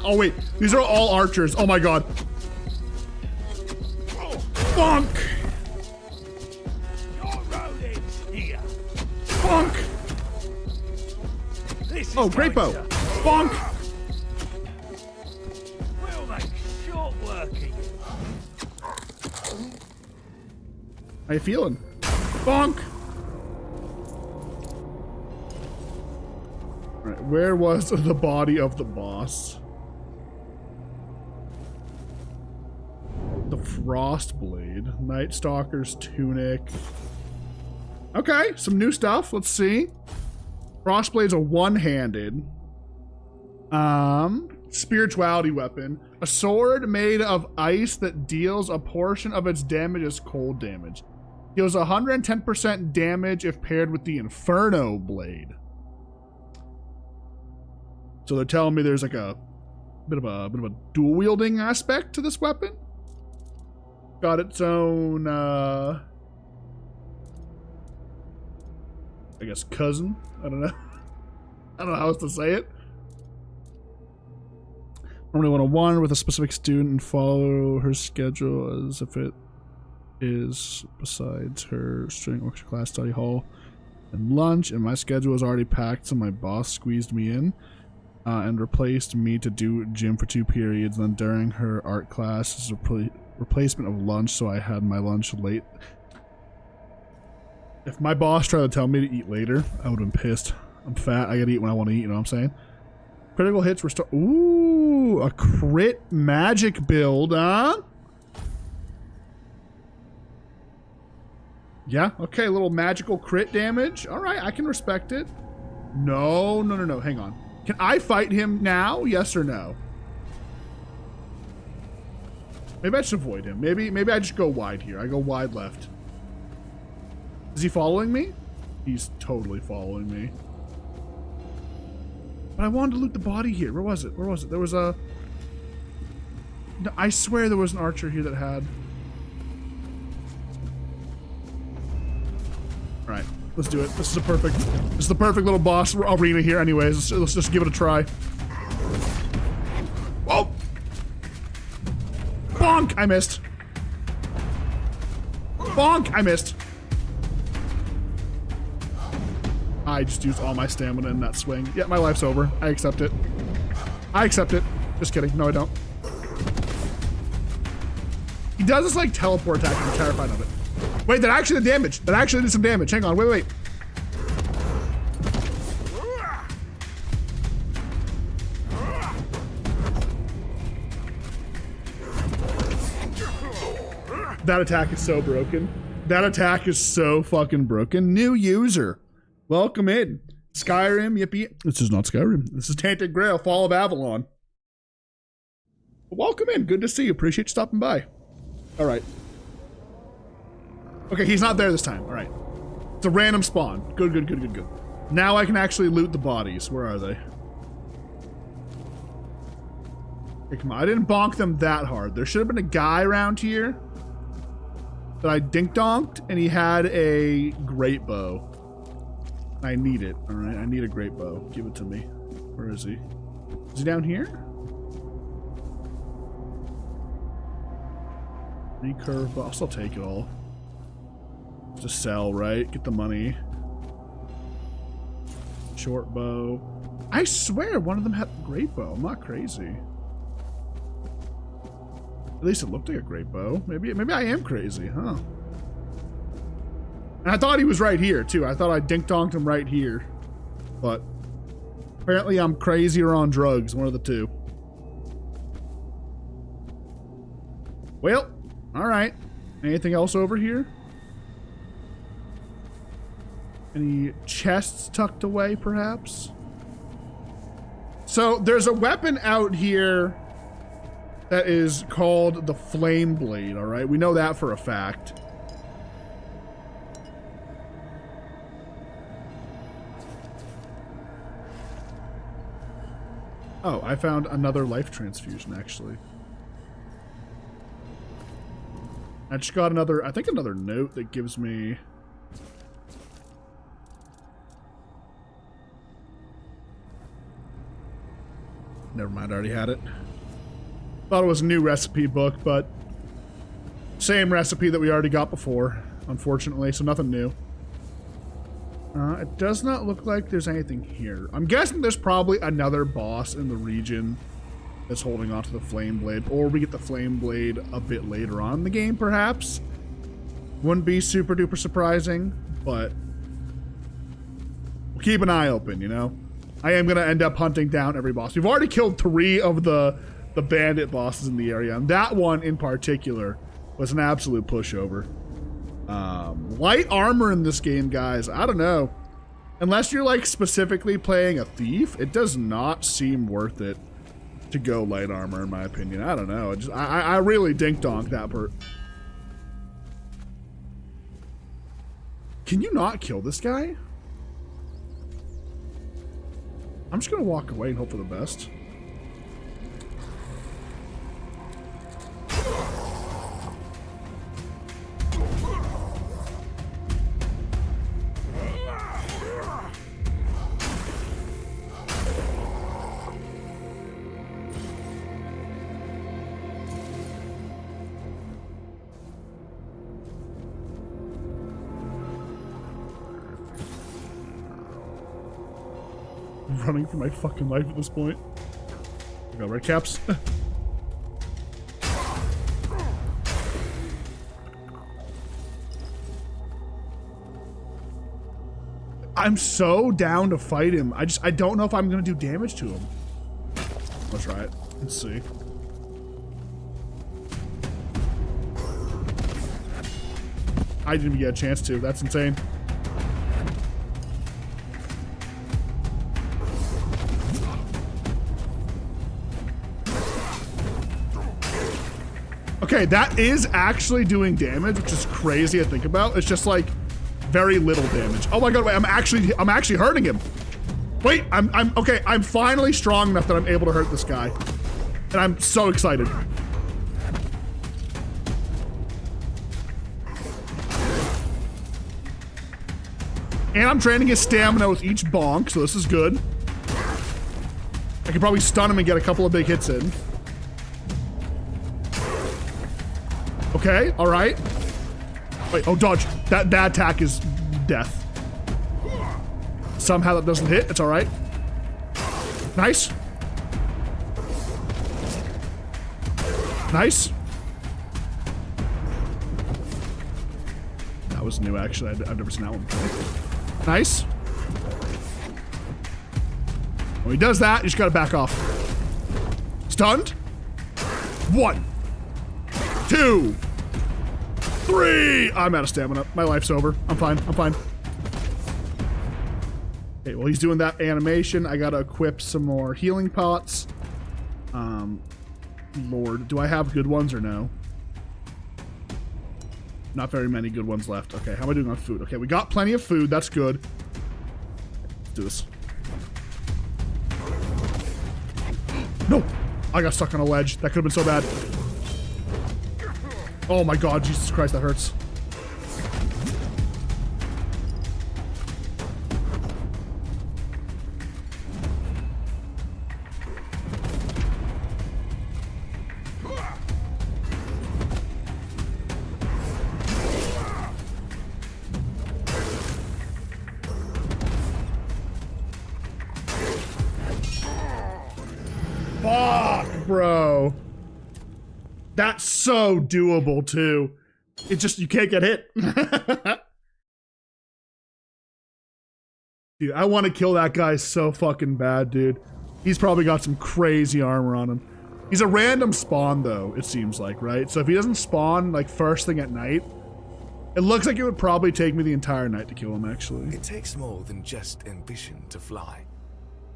Oh wait, these are all archers. Oh my god. Bonk! Bonk! Oh, great bow. Bonk! How you feeling? Bonk! Alright, where was the body of the boss? The Frostblade. Night Stalker's tunic. Okay, some new stuff. Let's see. Frostblade's a one-handed. Spirituality weapon. A sword made of ice that deals a portion of its damage as cold damage. Deals 110% damage if paired with the Inferno Blade. So they're telling me there's like a bit of a dual wielding aspect to this weapon. Got its own I guess cousin. I don't know. I don't know how else to say it. Normally 101 with a specific student and follow her schedule as if it is besides her string orchestra class, study hall, and lunch. And my schedule is already packed, so my boss squeezed me in and replaced me to do gym for 2 periods. Then during her art class is a replacement of lunch, so I had my lunch late. If my boss tried to tell me to eat later, I would have been pissed. I'm fat. I gotta eat when I want to eat. You know what I'm saying? Critical hits restore. Ooh, a crit magic build, huh? Yeah, okay, a little magical crit damage. All right, I can respect it. No. Hang on. Can I fight him now? Yes or no? Maybe I should avoid him. Maybe I just go wide here. I go wide left. Is he following me? He's totally following me. But I wanted to loot the body here. Where was it? There was a... No, I swear there was an archer here that had... Alright, let's do it. This is the perfect little boss arena here anyways. Let's just give it a try. Whoa! Bonk! I missed. Bonk! I missed. I just used all my stamina in that swing. Yeah, my life's over. I accept it. Just kidding. No, I don't. He does this like teleport attack. I'm terrified of it. Wait, that actually did damage. That actually did some damage. Hang on. Wait. That attack is so broken. That attack is so fucking broken. New user. Welcome in. Skyrim, yippee. This is not Skyrim. This is Tainted Grail, Fall of Avalon. Welcome in. Good to see you. Appreciate you stopping by. All right. Okay, he's not there this time. All right. It's a random spawn. Good. Now I can actually loot the bodies. Where are they? Okay, come on. I didn't bonk them that hard. There should have been a guy around here that I dink-donked, and he had a great bow. I need it. All right, I need a great bow. Give it to me. Where is he? Is he down here? Recurve bow. I'll still take it all. Just sell, right? Get the money. Short bow. I swear one of them had a great bow. I'm not crazy. At least it looked like a great bow. Maybe I am crazy, huh? And I thought he was right here, too. I thought I dink-donked him right here. But apparently I'm crazy or on drugs. One of the two. Well, all right. Anything else over here? Any chests tucked away, perhaps? So there's a weapon out here that is called the Flame Blade, all right? We know that for a fact. Oh, I found another life transfusion, actually. I just got another, I think another note that gives me... Never mind, I already had it. Thought it was a new recipe book, but same recipe that we already got before, unfortunately, so nothing new. It does not look like there's anything here. I'm guessing there's probably another boss in the region that's holding onto the flame blade, or we get the flame blade a bit later on in the game, perhaps. Wouldn't be super duper surprising, but we'll keep an eye open, you know? I am going to end up hunting down every boss. We've already killed 3 of the bandit bosses in the area, and that one in particular was an absolute pushover. Light armor in this game, guys, I don't know. Unless you're like specifically playing a thief, it does not seem worth it to go light armor, in my opinion. I don't know. I really dink-donk that part. Can you not kill this guy? I'm just gonna walk away and hope for the best. I'm running for my fucking life at this point. I got red caps. I'm so down to fight him. I don't know if I'm gonna do damage to him. Let's try it. Let's see. I didn't even get a chance to. That's insane. Okay, that is actually doing damage, which is crazy to think about. It's just like very little damage. Oh my god, wait, I'm actually hurting him. Wait, I'm okay, I'm finally strong enough that I'm able to hurt this guy. And I'm so excited. And I'm draining his stamina with each bonk, so this is good. I could probably stun him and get a couple of big hits in. Okay, all right. Wait, oh, dodge. That attack is death. Somehow that doesn't hit. It's all right. Nice. Nice. That was new, actually. I've never seen that one before. Nice. When he does that, you just gotta back off. Stunned. 1, 2, 3. I'm out of stamina. My life's over. I'm fine. I'm fine. Okay, well, he's doing that animation. I gotta equip some more healing pots. Lord, do I have good ones or no? Not very many good ones left. Okay, how am I doing on food? Okay, we got plenty of food. That's good. Let's do this. No! I got stuck on a ledge. That could have been so bad. Oh my god, Jesus Christ, that hurts. Fuck, bro. That's so doable, too. It just, you can't get hit. Dude, I want to kill that guy so fucking bad, dude. He's probably got some crazy armor on him. He's a random spawn, though, it seems like, right? So if he doesn't spawn, like, first thing at night, it looks like it would probably take me the entire night to kill him, actually. It takes more than just ambition to fly.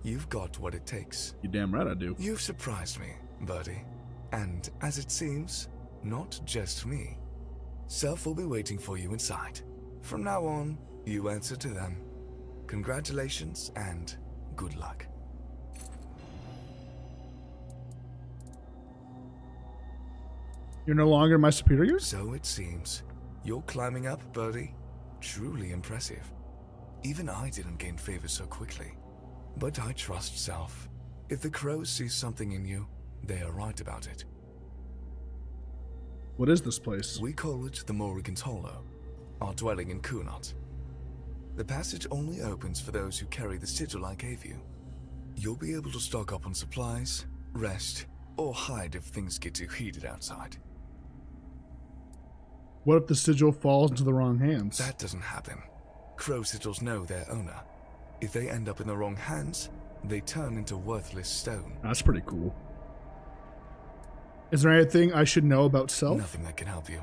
You've got what it takes. You damn right I do. You've surprised me, Birdie. And as it seems, not just me. Self will be waiting for you inside. From now on, you answer to them. Congratulations and good luck. You're no longer my superior? So it seems. You're climbing up, Birdie. Truly impressive. Even I didn't gain favor so quickly. But I trust Self. If the crows see something in you, they are right about it. What is this place? We call it the Morrigan's Hollow, our dwelling in Kunot. The passage only opens for those who carry the sigil I gave you. You'll be able to stock up on supplies, rest, or hide if things get too heated outside. What if the sigil falls into the wrong hands? That doesn't happen. Crow sigils know their owner. If they end up in the wrong hands, they turn into worthless stone. That's pretty cool. Is there anything I should know about Self? Nothing that can help you.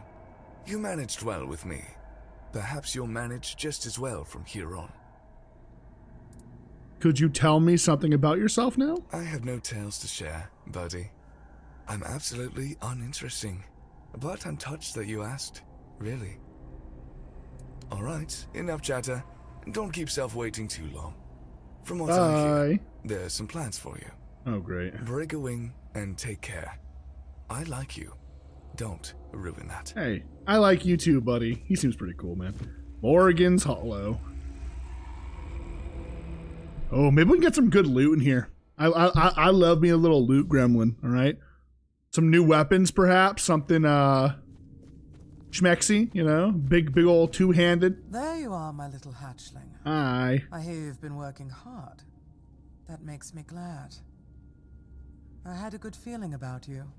You managed well with me. Perhaps you'll manage just as well from here on. Could you tell me something about yourself now? I have no tales to share, buddy. I'm absolutely uninteresting. But I'm touched that you asked. Really. Alright, enough chatter. Don't keep Self waiting too long. From what I hear, there's some plans for you. Oh, great. Break a wing and take care. I like you. Don't ruin that. Hey, I like you too, buddy. He seems pretty cool, man. Morrigan's Hollow. Oh, maybe we can get some good loot in here. I love being a little loot gremlin, all right? Some new weapons, perhaps. Something, schmexy, you know? Big old two-handed. There you are, my little hatchling. Aye. I hear you've been working hard. That makes me glad. I had a good feeling about you,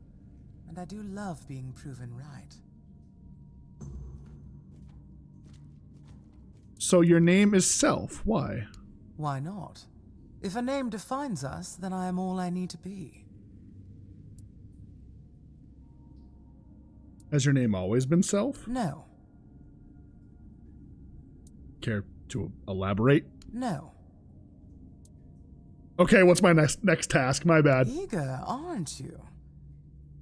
and I do love being proven right. So your name is Self. Why? Why not? If a name defines us, then I am all I need to be. Has your name always been Self? No. Care to elaborate? No. Okay, what's my next task? My bad. Eager, aren't you?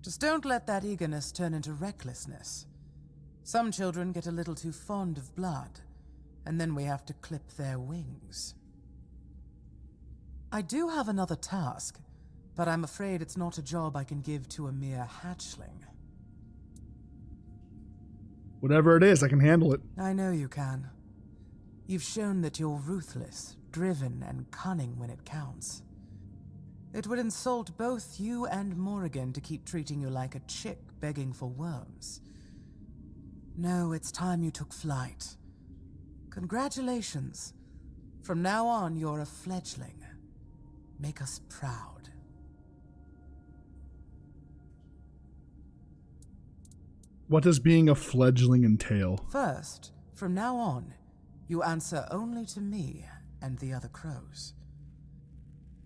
Just don't let that eagerness turn into recklessness. Some children get a little too fond of blood, and then we have to clip their wings. I do have another task, but I'm afraid it's not a job I can give to a mere hatchling. Whatever it is, I can handle it. I know you can. You've shown that you're ruthless, driven, and cunning when it counts. It would insult both you and Morrigan to keep treating you like a chick begging for worms. No, it's time you took flight. Congratulations. From now on, you're a fledgling. Make us proud. What does being a fledgling entail? First, from now on, you answer only to me and the other crows.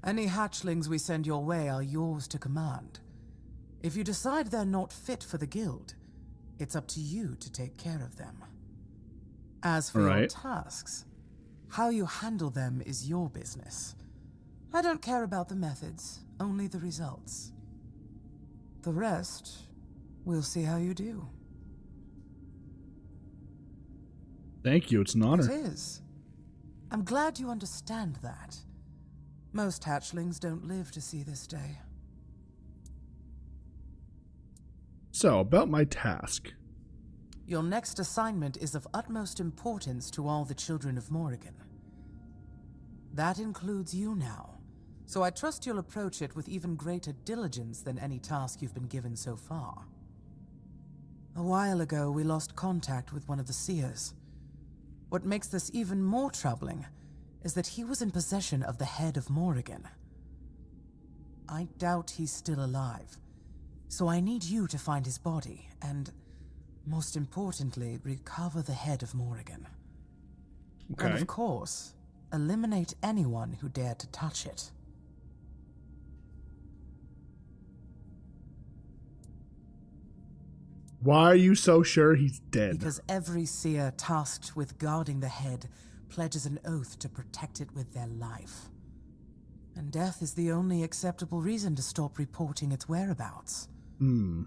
Any hatchlings we send your way are yours to command. If you decide they're not fit for the guild, it's up to you to take care of them. As for your tasks, how you handle them is your business. I don't care about the methods, only the results. The rest, we'll see how you do. Thank you, it's an honor. It is. I'm glad you understand that. Most hatchlings don't live to see this day. So, about my task. Your next assignment is of utmost importance to all the children of Morrigan. That includes you now, so I trust you'll approach it with even greater diligence than any task you've been given so far. A while ago, we lost contact with one of the seers. What makes this even more troubling is that he was in possession of the head of Morrigan. I doubt he's still alive, so I need you to find his body and, most importantly, recover the head of Morrigan. Okay. And of course, eliminate anyone who dared to touch it. Why are you so sure he's dead? Because every seer tasked with guarding the head pledges an oath to protect it with their life. And death is the only acceptable reason to stop reporting its whereabouts. When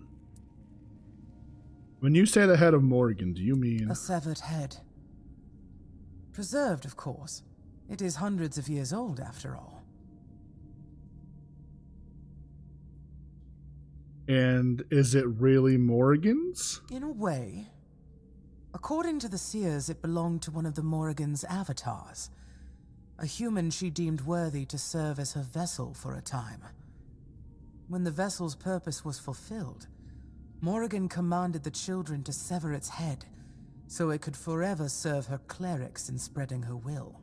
you say the head of Morrigan, do you mean... A severed head. Preserved, of course. It is hundreds of years old, after all. And is it really Morrigan's? In a way. According to the seers, it belonged to one of the Morrigan's avatars. A human she deemed worthy to serve as her vessel for a time. When the vessel's purpose was fulfilled, Morrigan commanded the children to sever its head, so it could forever serve her clerics in spreading her will.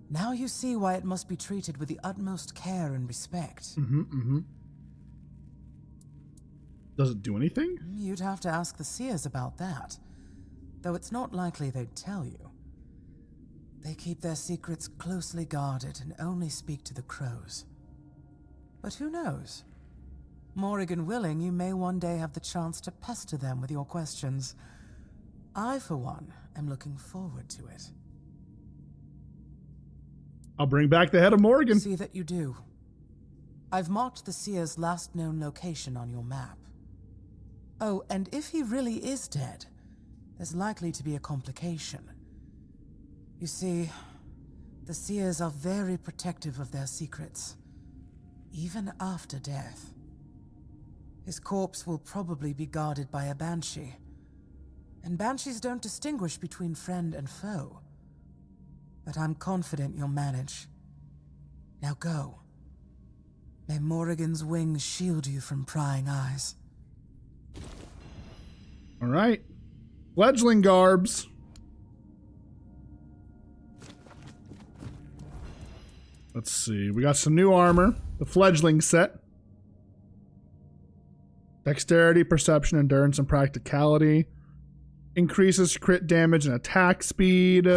Now you see why it must be treated with the utmost care and respect. Does it do anything? You'd have to ask the seers about that, though it's not likely they'd tell you. They keep their secrets closely guarded and only speak to the crows. But who knows? Morrigan willing, you may one day have the chance to pester them with your questions. I, for one, am looking forward to it. I'll bring back the head of Morrigan. See that you do. I've marked the seer's last known location on your map. Oh, and if he really is dead, there's likely to be a complication. You see, the seers are very protective of their secrets, even after death. His corpse will probably be guarded by a banshee, and banshees don't distinguish between friend and foe. But I'm confident you'll manage. Now go. May Morrigan's wings shield you from prying eyes. All right. Fledgling garbs. Let's see. We got some new armor. The fledgling set. Dexterity, perception, endurance, and practicality. Increases crit damage and attack speed.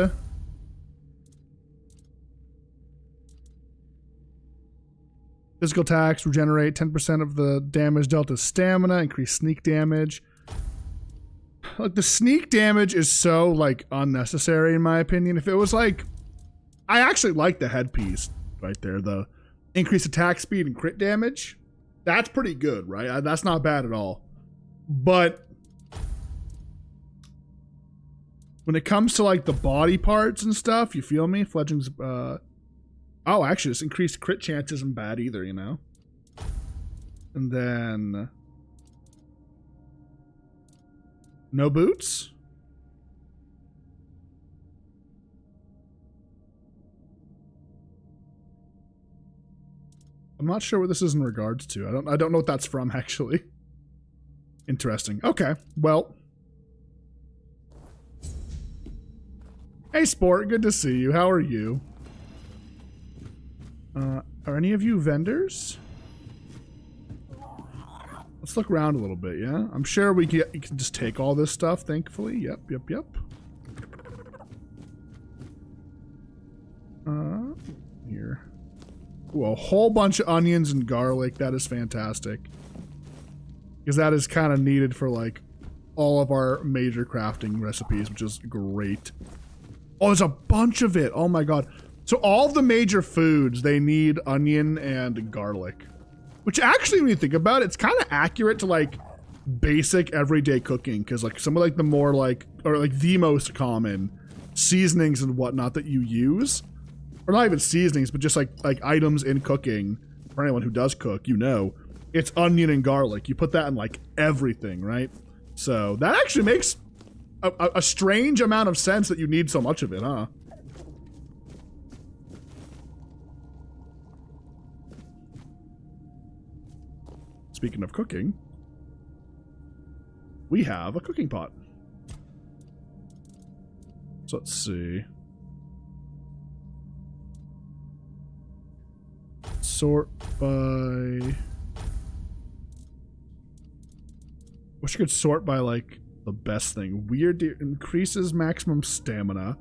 Physical attacks regenerate 10% of the damage dealt as stamina. Increase sneak damage. Like, the sneak damage is so, like, unnecessary in my opinion. If it was like, I actually like the headpiece right there. The increased attack speed and crit damage. That's pretty good, right? That's not bad at all. But when it comes to like the body parts and stuff, you feel me? Fledgling's, oh, actually, this increased crit chance isn't bad either, you know? And then no boots? I'm not sure what this is in regards to. I don't know what that's from, actually. Interesting. Okay, well. Hey, Sport, good to see you. How are you? Are any of you vendors? Let's look around a little bit, yeah? I'm sure you can just take all this stuff, thankfully. Yep. Here. Ooh, a whole bunch of onions and garlic. That is fantastic. Because that is kind of needed for, like, all of our major crafting recipes, which is great. Oh, there's a bunch of it. Oh my god. So all of the major foods, they need onion and garlic. Which actually, when you think about it, it's kind of accurate to, like, basic everyday cooking. Because, like, some of, like, the more, like, or, like, the most common seasonings and whatnot that you use, or not even seasonings, but just, like items in cooking, for anyone who does cook, you know, it's onion and garlic. You put that in, like, everything, right? So that actually makes a strange amount of sense that you need so much of it, huh? Speaking of cooking, we have a cooking pot. So let's see. Sort by... Wish you could sort by, like, the best thing. Weird increases maximum stamina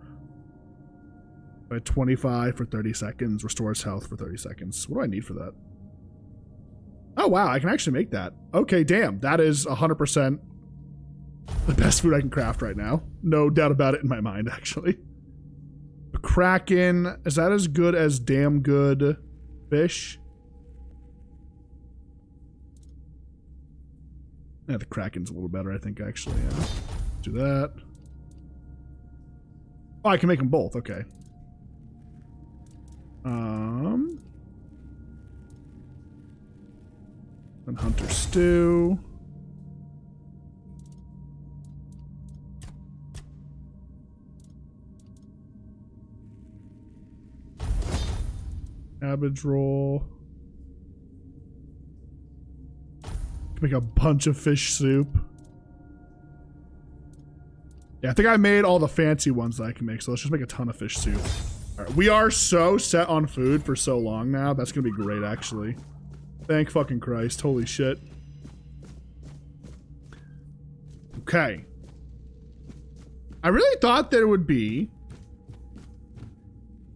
by 25 for 30 seconds. Restores health for 30 seconds. What do I need for that? Oh, wow. I can actually make that. Okay, damn. That is 100% the best food I can craft right now. No doubt about it in my mind, actually. The Kraken. Is that as good as damn good fish? Yeah, the Kraken's a little better, I think, actually. Yeah. Do that. Oh, I can make them both. Okay. And Hunter Stew. Cabbage roll. Make a bunch of fish soup. Yeah, I think I made all the fancy ones that I can make, so let's just make a ton of fish soup. All right, we are so set on food for so long now. That's gonna be great, actually. Thank fucking Christ. Holy shit. Okay. I really thought there would be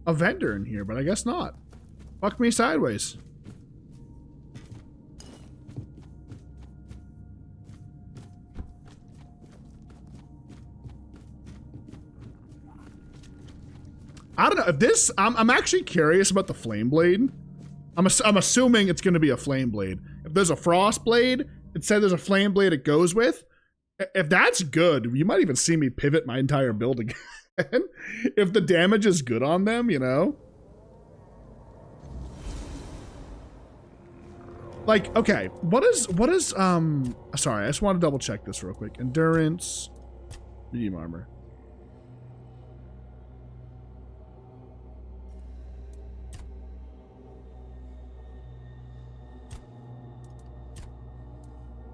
a vendor in here, but I guess not. Fuck me sideways. I don't know if this. I'm actually curious about the flame blade. I'm assuming it's going to be a flame blade. If there's a frost blade, it said there's a flame blade it goes with. If that's good, you might even see me pivot my entire build again. If the damage is good on them, you know. Like, okay, what is sorry, I just want to double check this real quick. Endurance, medium armor.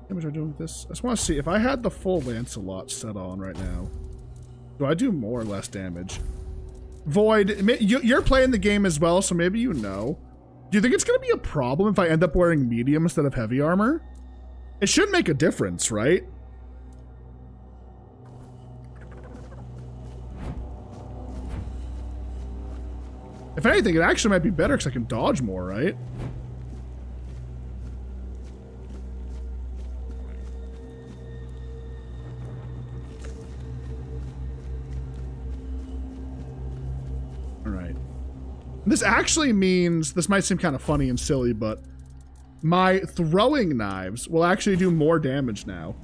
Damage are doing with this. I just want to see if I had the full Lancelot set on right now. Do I do more or less damage? Void, you're playing the game as well, so maybe you know. Do you think it's going to be a problem if I end up wearing medium instead of heavy armor? It should make a difference, right? If anything, it actually might be better because I can dodge more, right? This actually means, this might seem kind of funny and silly, but my throwing knives will actually do more damage now.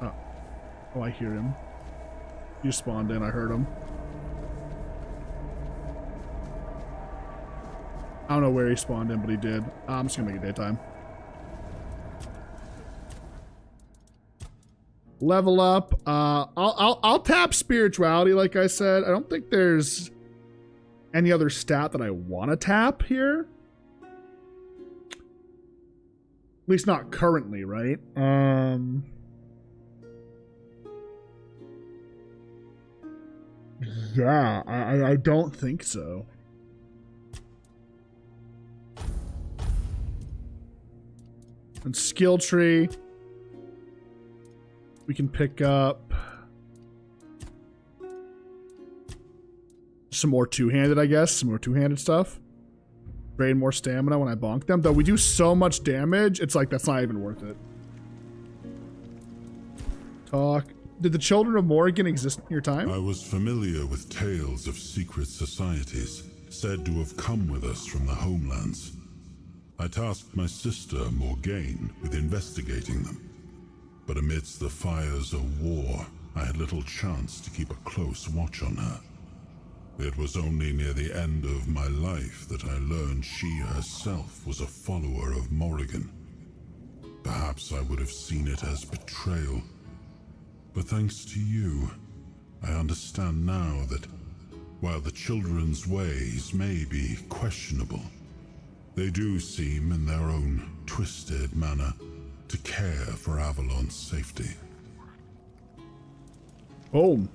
Oh, I hear him. You spawned in, I heard him. I don't know where he spawned in, but he did. I'm just gonna make it daytime. Level up. I'll tap spirituality, like I said. I don't think there's any other stat that I want to tap here. At least not currently, right? Yeah, I don't think so. And skill tree. We can pick up some more two-handed, I guess. Some more two-handed stuff. Drain more stamina when I bonk them. Though we do so much damage, it's like, that's not even worth it. Talk. Did the Children of Morrigan exist in your time? I was familiar with tales of secret societies, said to have come with us from the homelands. I tasked my sister, Morgaine, with investigating them. But amidst the fires of war, I had little chance to keep a close watch on her. It was only near the end of my life that I learned she herself was a follower of Morrigan. Perhaps I would have seen it as betrayal. But thanks to you, I understand now that while the children's ways may be questionable, they do seem, in their own twisted manner, to care for Avalon's safety. Boom.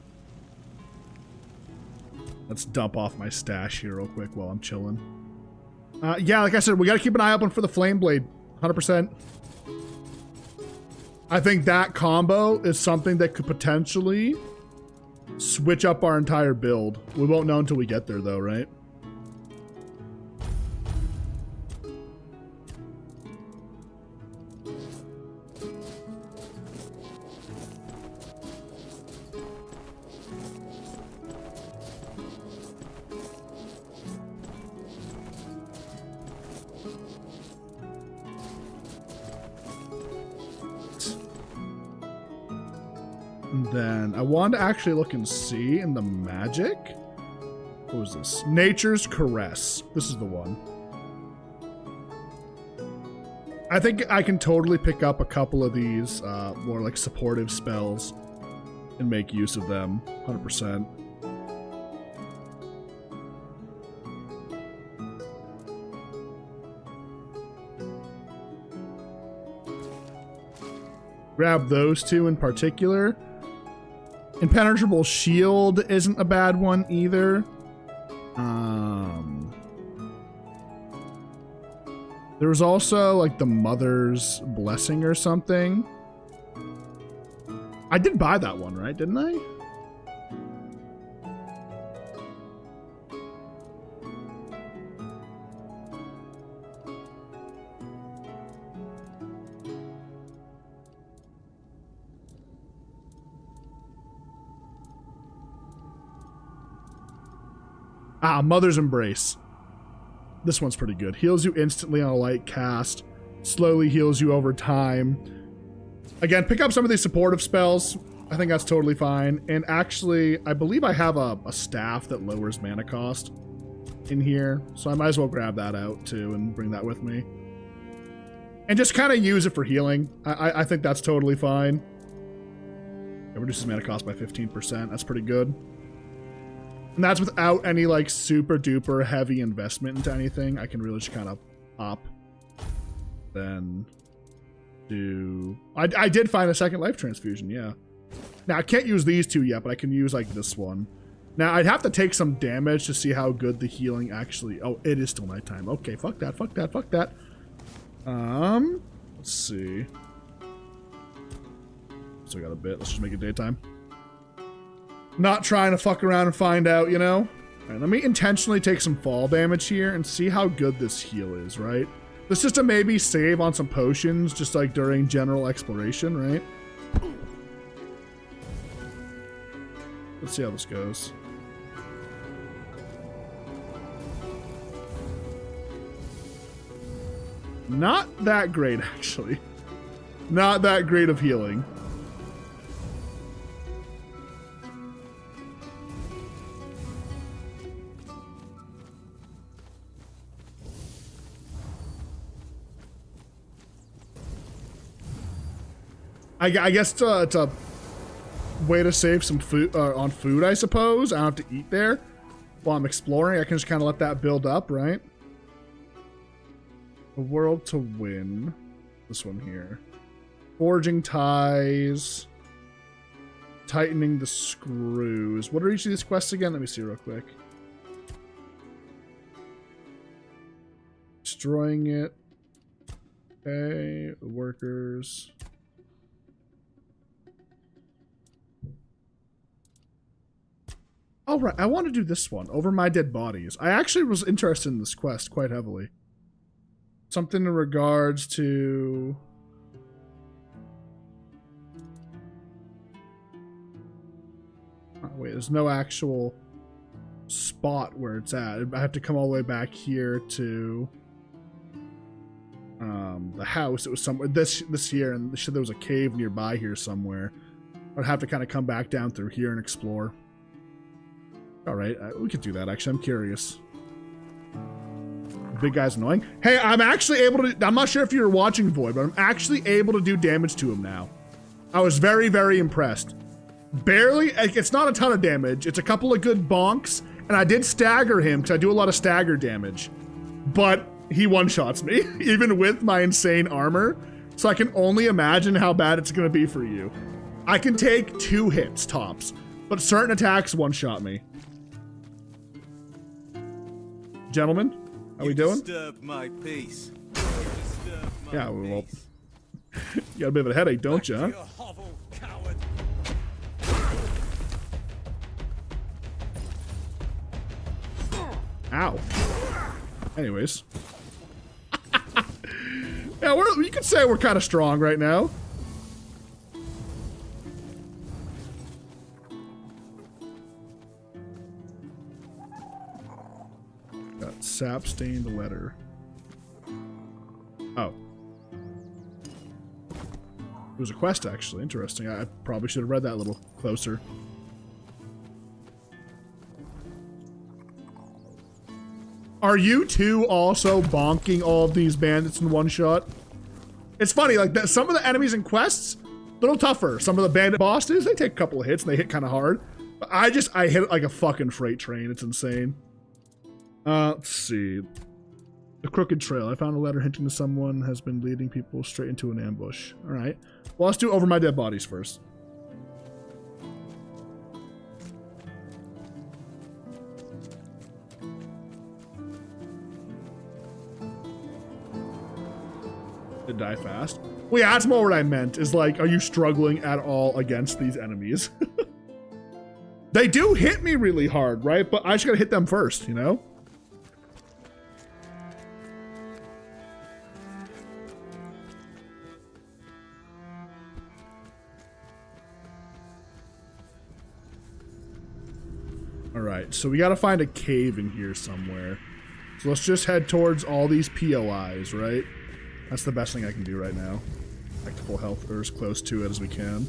Let's dump off my stash here real quick while I'm chilling. Yeah, like I said, we got to keep an eye open for the Flame Blade. 100%. I think that combo is something that could potentially switch up our entire build. We won't know until we get there, though, right? Then I wanted to actually look and see in the magic. What was this? Nature's Caress. This is the one. I think I can totally pick up a couple of these more like supportive spells and make use of them. 100%. Grab those two in particular. Impenetrable Shield isn't a bad one There was also like the mother's blessing or something. I did buy that one, right? Didn't I? Ah, Mother's Embrace. This one's pretty good. Heals you instantly on a light cast. Slowly heals you over time. Again, pick up some of these supportive spells. I think that's totally fine. And actually, I believe I have a staff that lowers mana cost in here. So I might as well grab that out too and bring that with me. And just kind of use it for healing. I think that's totally fine. It reduces mana cost by 15%. That's pretty good. And that's without any like super duper heavy investment into anything. I can really just kind of up. Then do... I did find a second life transfusion, yeah. Now I can't use these two yet, but I can use like this one. Now I'd have to take some damage to see how good the healing actually... Oh, it is still nighttime. Okay, fuck that, fuck that, fuck that. Let's see. Still got a bit. Let's just make it daytime. Not trying to fuck around and find out, you know? Alright, let me intentionally take some fall damage here and see how good this heal is, right? This is just to maybe save on some potions, just like during general exploration, right? Let's see how this goes. Not that great, actually. Not that great of healing. I guess it's a way to save some food on food, I suppose. I don't have to eat there while I'm exploring. I can just kind of let that build up, right? A world to win. This one here. Forging ties. Tightening the screws. What are each of these quests again? Let me see real quick. Destroying it. Okay. The workers. All right, I want to do this one, Over My Dead Bodies. I actually was interested in this quest quite heavily. Something in regards to... Oh, wait, there's no actual spot where it's at. I have to come all the way back here to the house. It was somewhere this here, and there was a cave nearby here somewhere. I'd have to kind of come back down through here and explore. All right, we could do that, actually. I'm curious. Big guy's annoying. Hey, I'm actually able to... I'm not sure if you're watching Void, but I'm actually able to do damage to him now. I was very, very impressed. Barely... It's not a ton of damage. It's a couple of good bonks, and I did stagger him, because I do a lot of stagger damage. But he one-shots me, even with my insane armor. So I can only imagine how bad it's going to be for you. I can take 2 hits, tops. But certain attacks one-shot me. Gentlemen, how we doing? My peace. Yeah, well, you got a bit of a headache, don't you, huh? Ow. Anyways. Yeah, you could say we're kind of strong right now. Got sap stained letter. Oh. It was a quest, actually. Interesting. I probably should have read that a little closer. Are you two also bonking all of these bandits in one shot? It's funny, like that. Some of the enemies in quests, a little tougher. Some of the bandit bosses, they take a couple of hits and they hit kind of hard. But I hit it like a fucking freight train. It's insane. Let's see. The Crooked Trail. I found a letter hinting to someone has been leading people straight into an ambush. All right. Well, let's do Over My Dead Bodies first. die fast. Well, yeah, that's more what I meant, is like, are you struggling at all against these enemies? They do hit me really hard, right? But I just gotta hit them first, you know? Alright, so we gotta find a cave in here somewhere. So let's just head towards all these POIs, right? That's the best thing I can do right now. Back to full health, or as close to it as we can.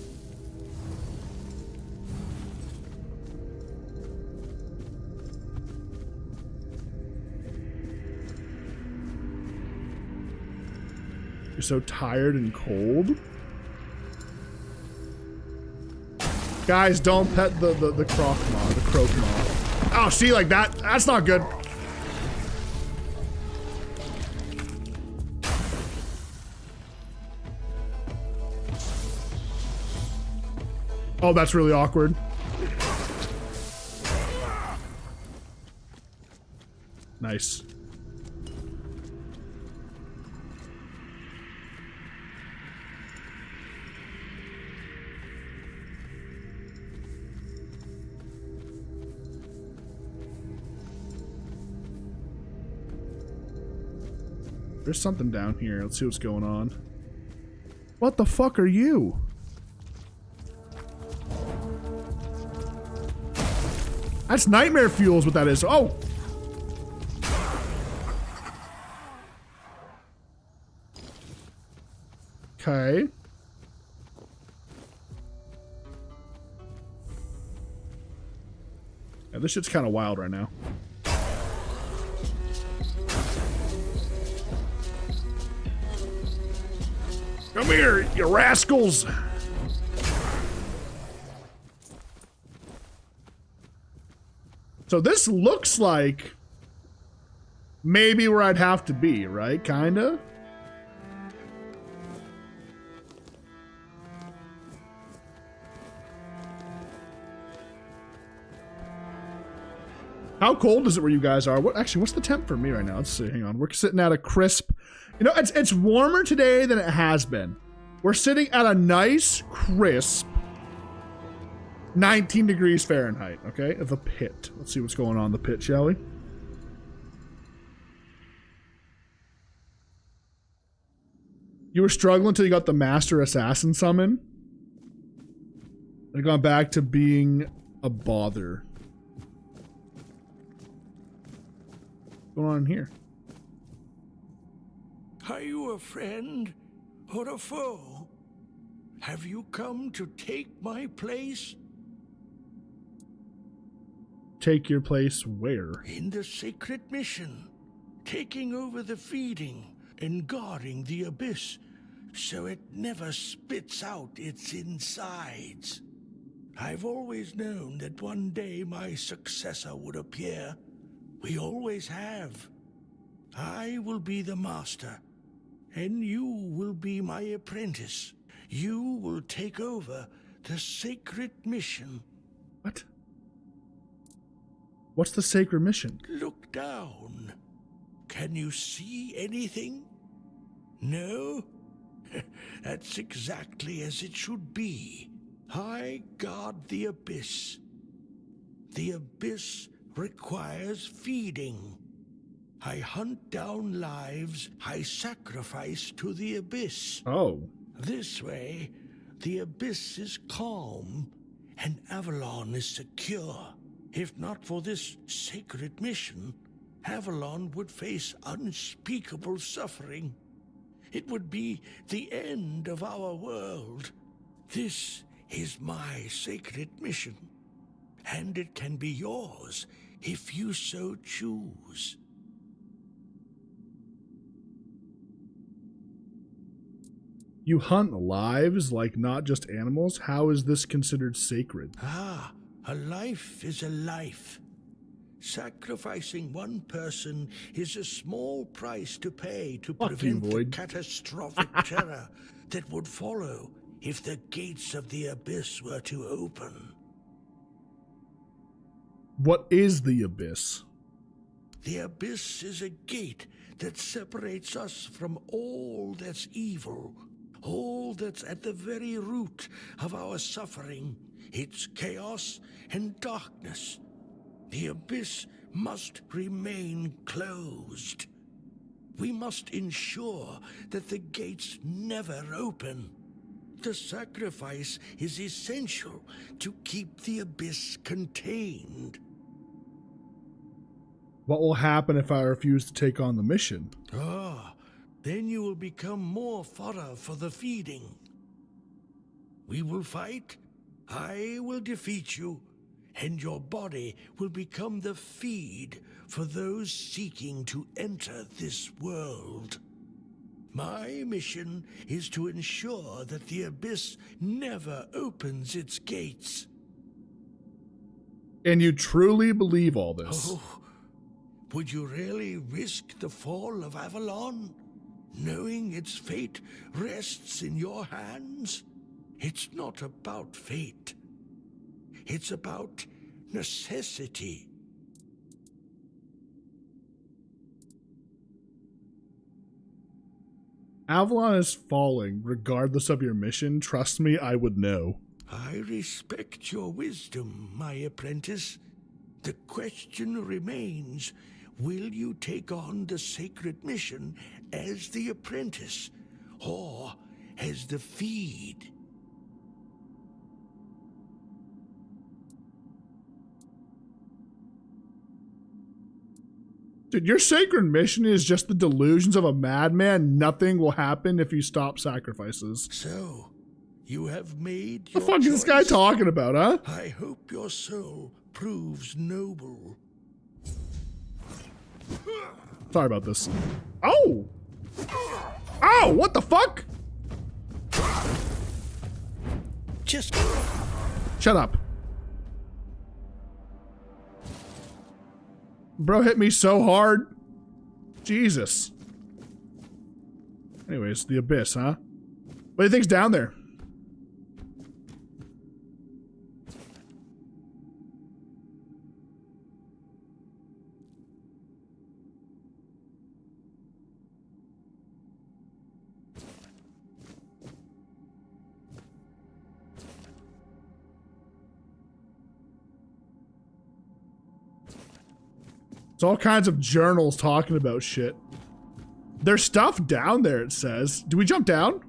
You're so tired and cold. Guys, don't pet the croc maw, the croak maw. Oh, see, like that, that's not good. Oh, that's really awkward. Nice. There's something down here. Let's see what's going on. What the fuck are you? That's nightmare fuel is what that is. Oh! Okay. Yeah, this shit's kind of wild right now. Come here, you rascals! So this looks like maybe where I'd have to be, right? Kinda? How cold is it where you guys are? Actually, what's the temp for me right now? Let's see, hang on. We're sitting at a crisp... You know, it's warmer today than it has been. We're sitting at a nice, crisp 19 degrees Fahrenheit, okay? Of the pit. Let's see what's going on in the pit, shall we? You were struggling until you got the Master Assassin summon? And gone back to being a bother. What's going on here? Are you a friend or a foe? Have you come to take my place? Take your place where? In the sacred mission, taking over the feeding and guarding the abyss so it never spits out its insides. I've always known that one day my successor would appear. We always have. I will be the master, and you will be my apprentice. You will take over the sacred mission. What? What's the sacred mission? Look down. Can you see anything? No? That's exactly as it should be. I guard the abyss. The abyss requires feeding. I hunt down lives I sacrifice to the abyss. Oh. This way, the abyss is calm and Avalon is secure. If not for this sacred mission, Avalon would face unspeakable suffering. It would be the end of our world. This is my sacred mission, and it can be yours if you so choose. You hunt lives, like not just animals? How is this considered sacred? Ah, a life is a life. Sacrificing one person is a small price to pay to prevent the catastrophic terror that would follow if the gates of the abyss were to open. What is the abyss? The Abyss is a gate that separates us from all that's evil, all that's at the very root of our suffering. It's chaos and darkness. The Abyss must remain closed. We must ensure that the gates never open. The sacrifice is essential to keep the Abyss contained. What will happen if I refuse to take on the mission? Then you will become more fodder for the feeding. We will fight, I will defeat you, and your body will become the feed for those seeking to enter this world. My mission is to ensure that the Abyss never opens its gates. And you truly believe all this? Oh, would you really risk the fall of Avalon, knowing its fate rests in your hands? It's not about fate. It's about necessity. Avalon is falling, regardless of your mission. Trust me, I would know. I respect your wisdom, my apprentice. The question remains, will you take on the sacred mission as the apprentice, or as the feed? Dude, your sacred mission is just the delusions of a madman. Nothing will happen if you stop sacrifices. So, you have made The your fuck is this guy choice. talking about, huh? I hope your soul proves noble. Sorry about this. Oh! Oh, what the fuck? Just Shut up. Bro hit me so hard. Jesus. Anyways, the Abyss, huh? What do you think's down there? It's all kinds of journals talking about shit. There's stuff down there, it says. Do we jump down?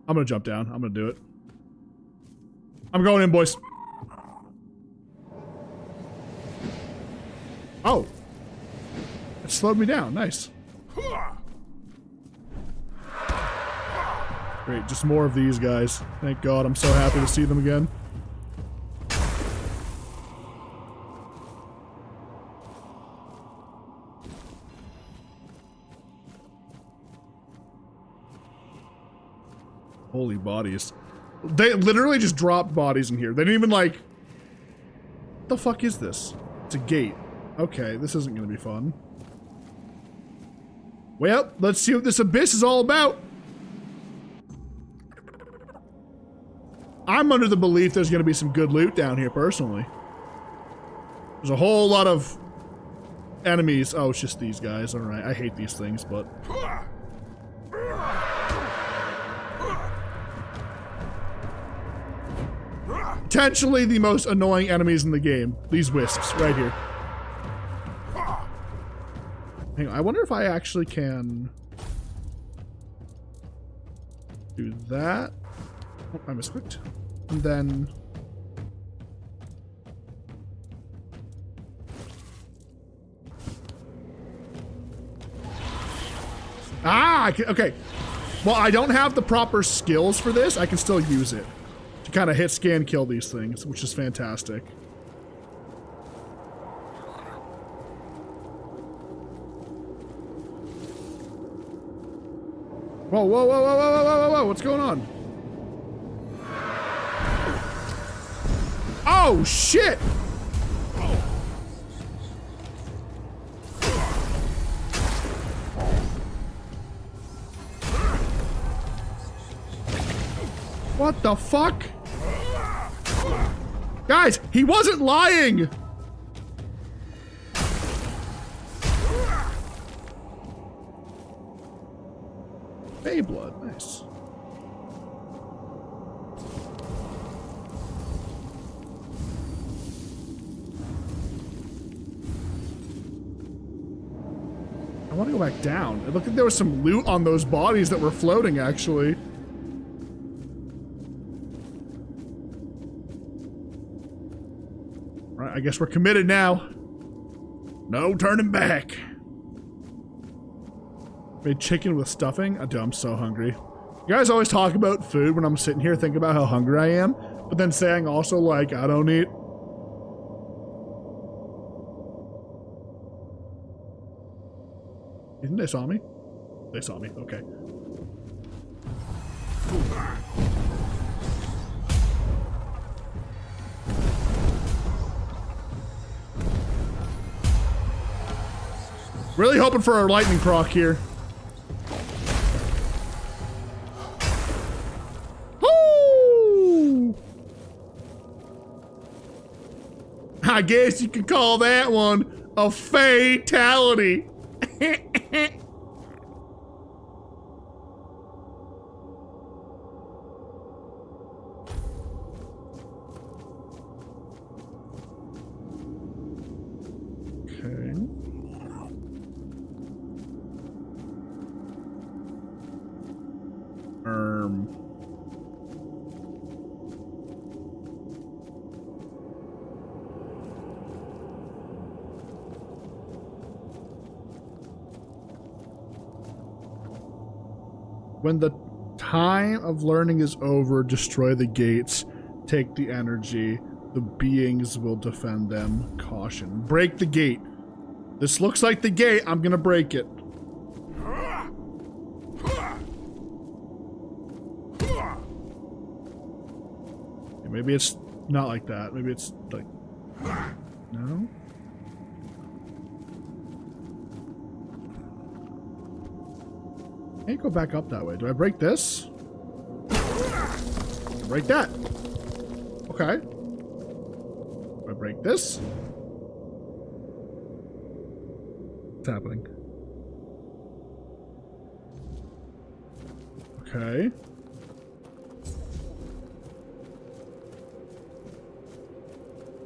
I'm gonna jump down. I'm gonna do it. I'm going in, boys. Oh. It slowed me down. Nice. Great, just more of these guys. Thank God, I'm so happy to see them again. Holy bodies. They literally just dropped bodies in here. They didn't even like... What the fuck is this? It's a gate. Okay, this isn't gonna be fun. Well, let's see what this abyss is all about. I'm under the belief there's gonna be some good loot down here, personally. There's a whole lot of enemies. Oh, it's just these guys. Alright, I hate these things, but... Potentially the most annoying enemies in the game. These wisps right here. Hang on, I wonder if I actually can do that. Oh, I misclicked. And then okay. Well, I don't have the proper skills for this. I can still use it to kind of hit, scan, kill these things, which is fantastic. Whoa, whoa, whoa, whoa, whoa, whoa, whoa, whoa, what's going on? Oh, shit! What the fuck? Guys, he wasn't lying! Fey blood. Nice. I want to go back down. It looked like there was some loot on those bodies that were floating, actually. Right, I guess we're committed now. No turning back. Made chicken with stuffing? Oh, dude, I'm so hungry. You guys always talk about food when I'm sitting here thinking about how hungry I am, but then saying also, like, I don't eat. You think they saw me? They saw me, okay. Really hoping for a lightning proc here. Woo! I guess you could call that one a fatality. When the time of learning is over, destroy the gates, take the energy. The beings will defend them. Caution. Break the gate. This looks like the gate. I'm gonna break it. Maybe it's not like that. Maybe it's like... No? I can't go back up that way. Do I break this? Break that. Okay. Do I break this? What's happening? Okay.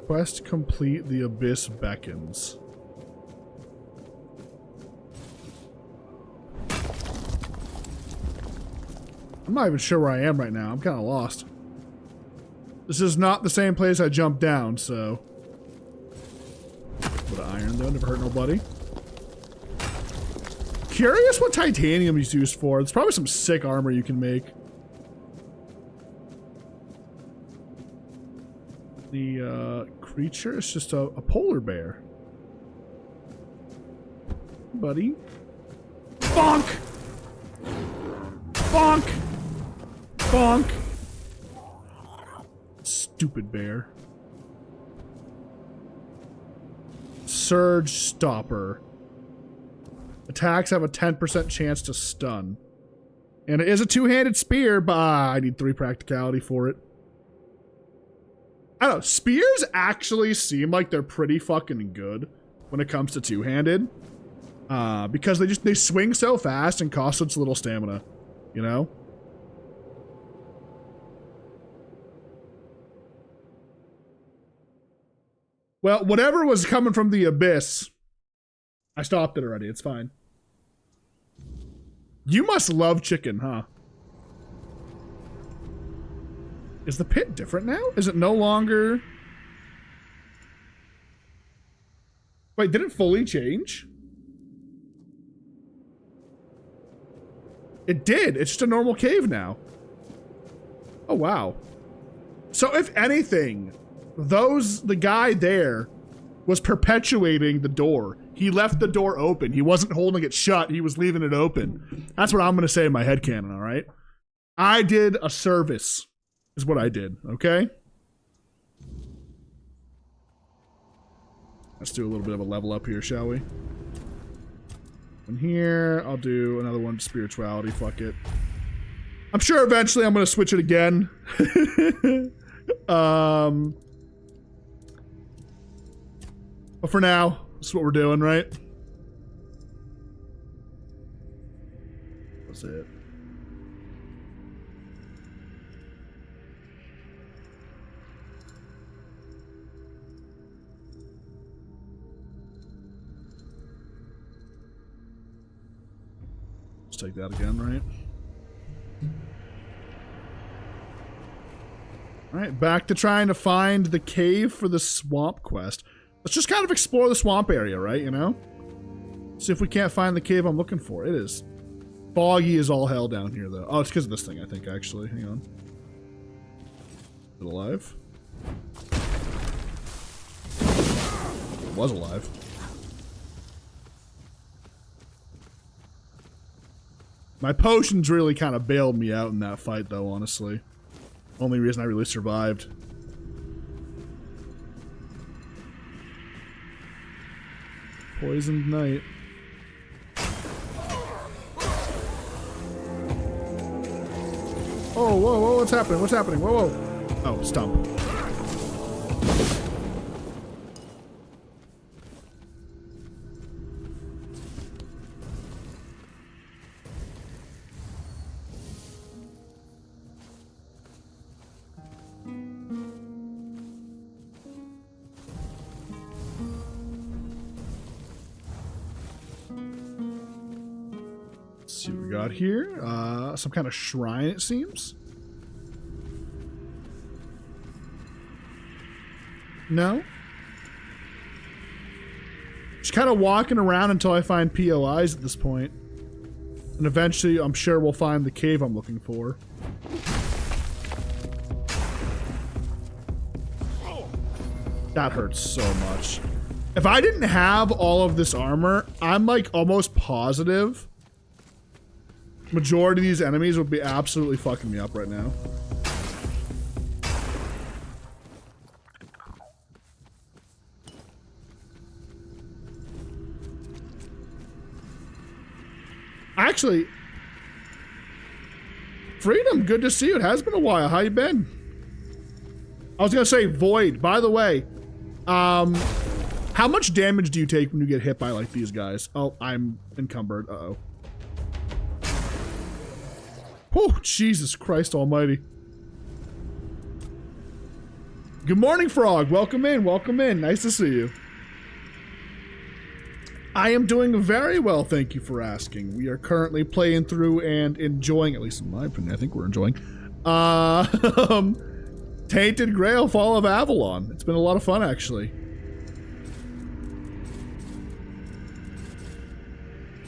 Quest complete. The abyss beckons. I'm not even sure where I am right now. I'm kind of lost. This is not the same place I jumped down, so... Bit of iron, though. Never hurt nobody. Curious what titanium is used for. It's probably some sick armor you can make. The, creature is just a polar bear. Buddy. Bonk! Bonk! Bonk! Stupid bear. Surge Stopper. Attacks have a 10% chance to stun. And it is a two-handed spear, but I need 3 practicality for it. I don't know. Spears actually seem like they're pretty fucking good when it comes to two-handed. Because they swing so fast and cost such little stamina. You know? Well, whatever was coming from the abyss, I stopped it already. It's fine. You must love chicken, huh? Is the pit different now? Is it no longer... Wait, did it fully change? It did. It's just a normal cave now. Oh, wow. So if anything, the guy there was perpetuating the door. He left the door open. He wasn't holding it shut. He was leaving it open. That's what I'm going to say in my headcanon, all right? I did a service, is what I did, okay? Let's do a little bit of a level up here, shall we? And here, I'll do another one, spirituality, fuck it. I'm sure eventually I'm going to switch it again. But for now, this is what we're doing, right? That's it. take that again, right? Alright, back to trying to find the cave for the swamp quest. Let's just kind of explore the swamp area, right, you know? See if we can't find the cave I'm looking for. It is foggy as all hell down here, though. Oh, it's because of this thing, I think, actually. Hang on. Is it alive? It was alive. My potions really kind of bailed me out in that fight, though, honestly. Only reason I really survived. Poisoned Knight. Oh, whoa, whoa, what's happening? What's happening? Whoa, whoa. Oh, stump. See what we got here. Some kind of shrine, it seems. No? Just kind of walking around until I find POIs at this point. And eventually, I'm sure we'll find the cave I'm looking for. That hurts so much. If I didn't have all of this armor, I'm like almost positive majority of these enemies would be absolutely fucking me up right now. Actually, Freedom, good to see you. It has been a while. How you been? I was gonna say, Void, by the way, how much damage do you take when you get hit by like these guys? Oh, I'm encumbered. Uh-oh. Oh, Jesus Christ almighty. Good morning, Frog. Welcome in. Welcome in. Nice to see you. I am doing very well, thank you for asking. We are currently playing through and enjoying, at least in my opinion, I think we're enjoying, Tainted Grail, Fall of Avalon. It's been a lot of fun, actually.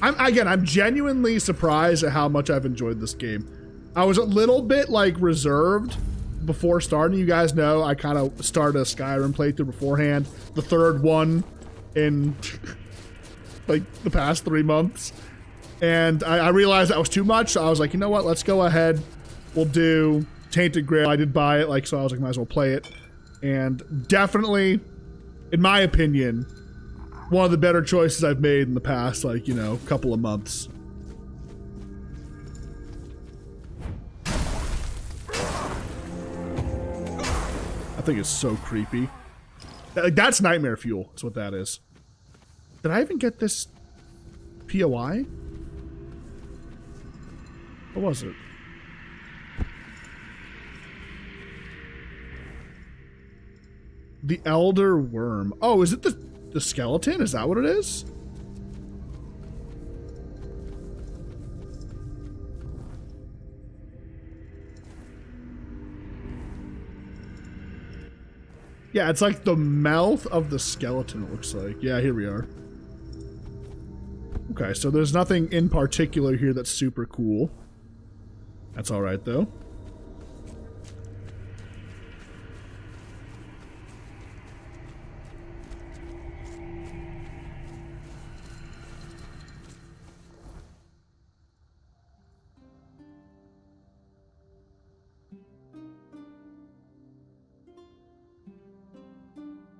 I'm genuinely surprised at how much I've enjoyed this game. I was a little bit, like, reserved before starting. You guys know I kind of started a Skyrim playthrough beforehand. The third one in, like, the past 3 months. And I realized that was too much, so I was like, you know what? Let's go ahead. We'll do Tainted Grail. I did buy it, like, so I was like, might as well play it. And definitely, in my opinion, one of the better choices I've made in the past, like, you know, couple of months. I think it's so creepy. That's nightmare fuel. That's what that is. Did I even get this POI? What was it? The Elder Worm. Oh, is it the skeleton? Is that what it is? Yeah, it's like the mouth of the skeleton, it looks like. Yeah, here we are. Okay, so there's nothing in particular here that's super cool. That's alright, though.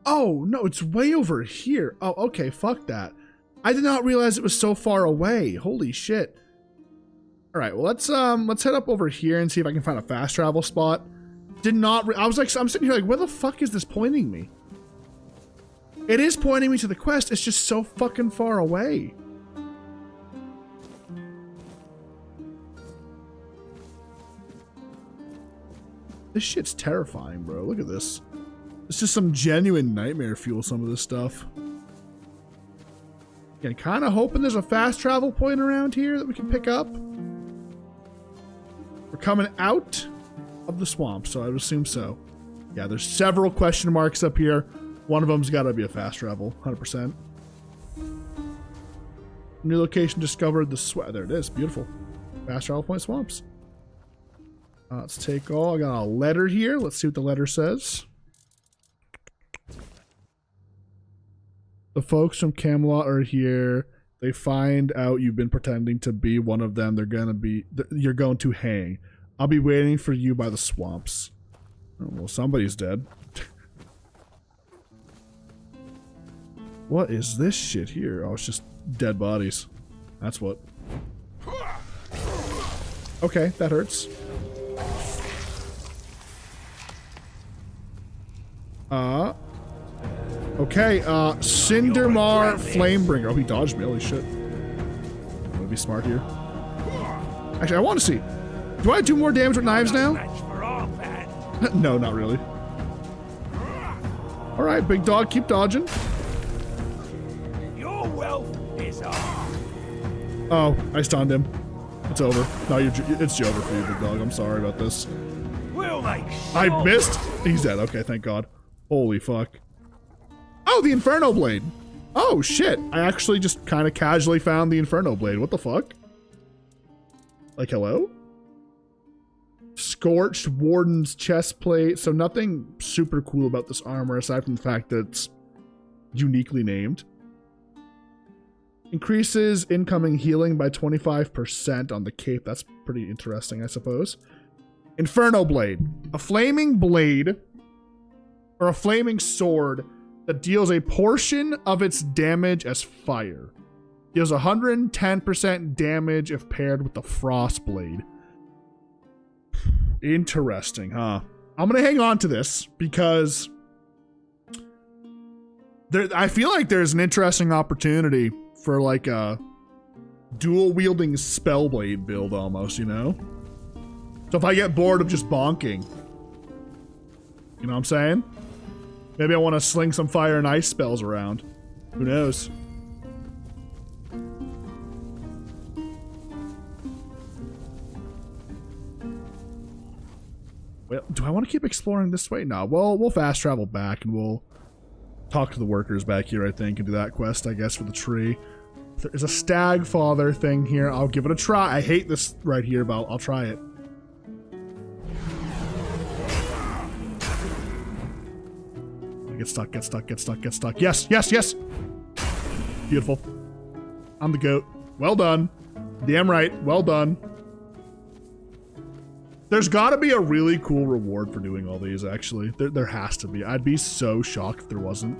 Oh, no, it's way over here. Oh, okay, fuck that. I did not realize it was so far away. Holy shit. All right, well, let's head up over here and see if I can find a fast travel spot. Did not, I was like, I'm sitting here like, where the fuck is this pointing me? It is pointing me to the quest. It's just so fucking far away. This shit's terrifying, bro. Look at this. It's just some genuine nightmare fuel, some of this stuff. Again, kind of hoping there's a fast travel point around here that we can pick up. We're coming out of the swamp, so I would assume so. Yeah, there's several question marks up here. One of them's got to be a fast travel, 100%. New location discovered. There it is. Beautiful. Fast travel point swamps. Let's take all. I got a letter here. Let's see what the letter says. The folks from Camelot are here. They find out you've been pretending to be one of them. You're going to hang. I'll be waiting for you by the swamps. Oh, well, somebody's dead. What is this shit here? Oh, it's just dead bodies. That's what. Okay, that hurts. Okay, Cindermar Flamebringer. Oh, he dodged me. Holy shit. I'm gonna be smart here. Actually, I want to see. Do I do more damage with knives now? No, not really. Alright, big dog, keep dodging. Your wealth is ours. Oh, I stunned him. It's over. No, it's over for you, big dog. I'm sorry about this. We'll make sure. I missed. He's dead. Okay, thank God. Holy fuck. Oh, the Inferno Blade. Oh, shit. I actually just kind of casually found the Inferno Blade. What the fuck? Like, hello? Scorched Warden's chest plate. So nothing super cool about this armor aside from the fact that it's uniquely named. Increases incoming healing by 25% on the cape. That's pretty interesting, I suppose. Inferno Blade. A flaming blade or a flaming sword that deals a portion of its damage as fire. Deals 110% damage if paired with the Frost Blade. Interesting, huh? I'm gonna hang on to this because I feel like there's an interesting opportunity for like a dual wielding spellblade build almost, you know? So if I get bored of just bonking, you know what I'm saying? Maybe I want to sling some fire and ice spells around. Who knows? Well, do I want to keep exploring this way? No. Well, we'll fast travel back and we'll talk to the workers back here, I think, and do that quest, I guess, for the tree. There's a stag father thing here. I'll give it a try. I hate this right here, but I'll try it. Get stuck, get stuck, get stuck, get stuck. Yes, yes, yes! Beautiful. I'm the goat. Well done. Damn right. Well done. There's gotta be a really cool reward for doing all these, actually. There has to be. I'd be so shocked if there wasn't.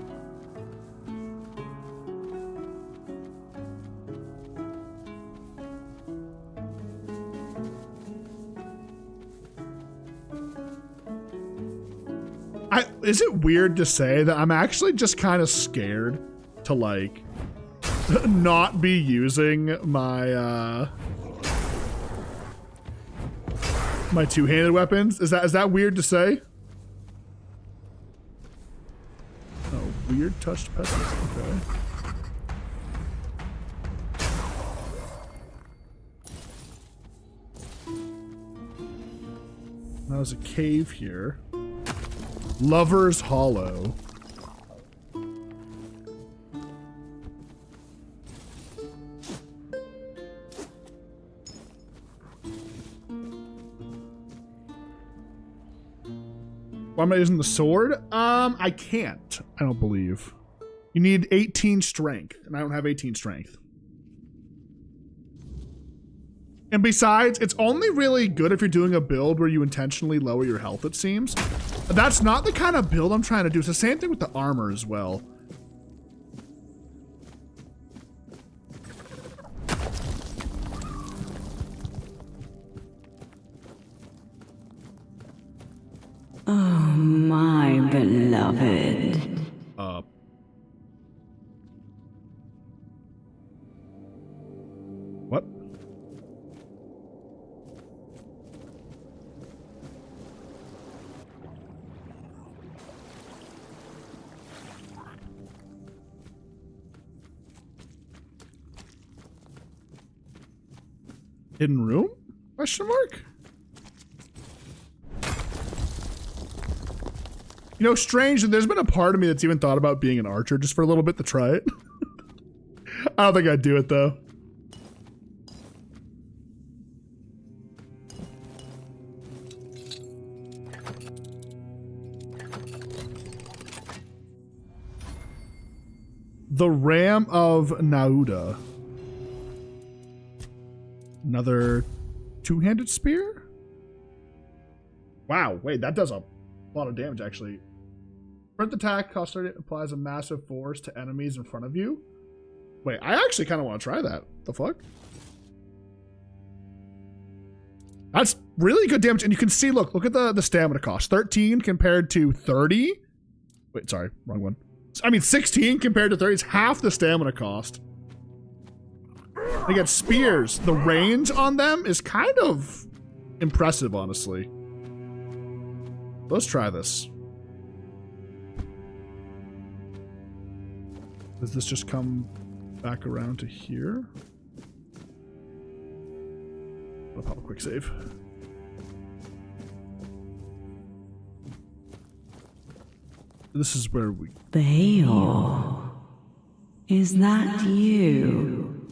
Is it weird to say that I'm actually just kind of scared to, like, not be using my, my two-handed weapons? Is that weird to say? Oh, weird touched pestilence. Okay. Now there's a cave here. Lover's Hollow. Why am I using the sword? I can't. I don't believe. You need 18 strength, and I don't have 18 strength. And besides, it's only really good if you're doing a build where you intentionally lower your health, it seems. That's not the kind of build I'm trying to do. It's the same thing with the armor as well. Oh, my beloved. What? Hidden room? Question mark? You know, strange, there's been a part of me that's even thought about being an archer just for a little bit to try it. I don't think I'd do it though. The Ram of Nauda. Another two-handed spear? Wow, wait, that does a lot of damage actually. Sprint attack cost 30, applies a massive force to enemies in front of you. Wait, I actually kind of want to try that. The fuck? That's really good damage. And you can see, look at the stamina cost. 13 compared to 30. Wait, sorry, wrong one. I mean, 16 compared to 30 is half the stamina cost. They get spears. The range on them is kind of impressive, honestly. Let's try this. Does this just come back around to here? I'll pop a quick save. This is where we... Bayor. Is that you?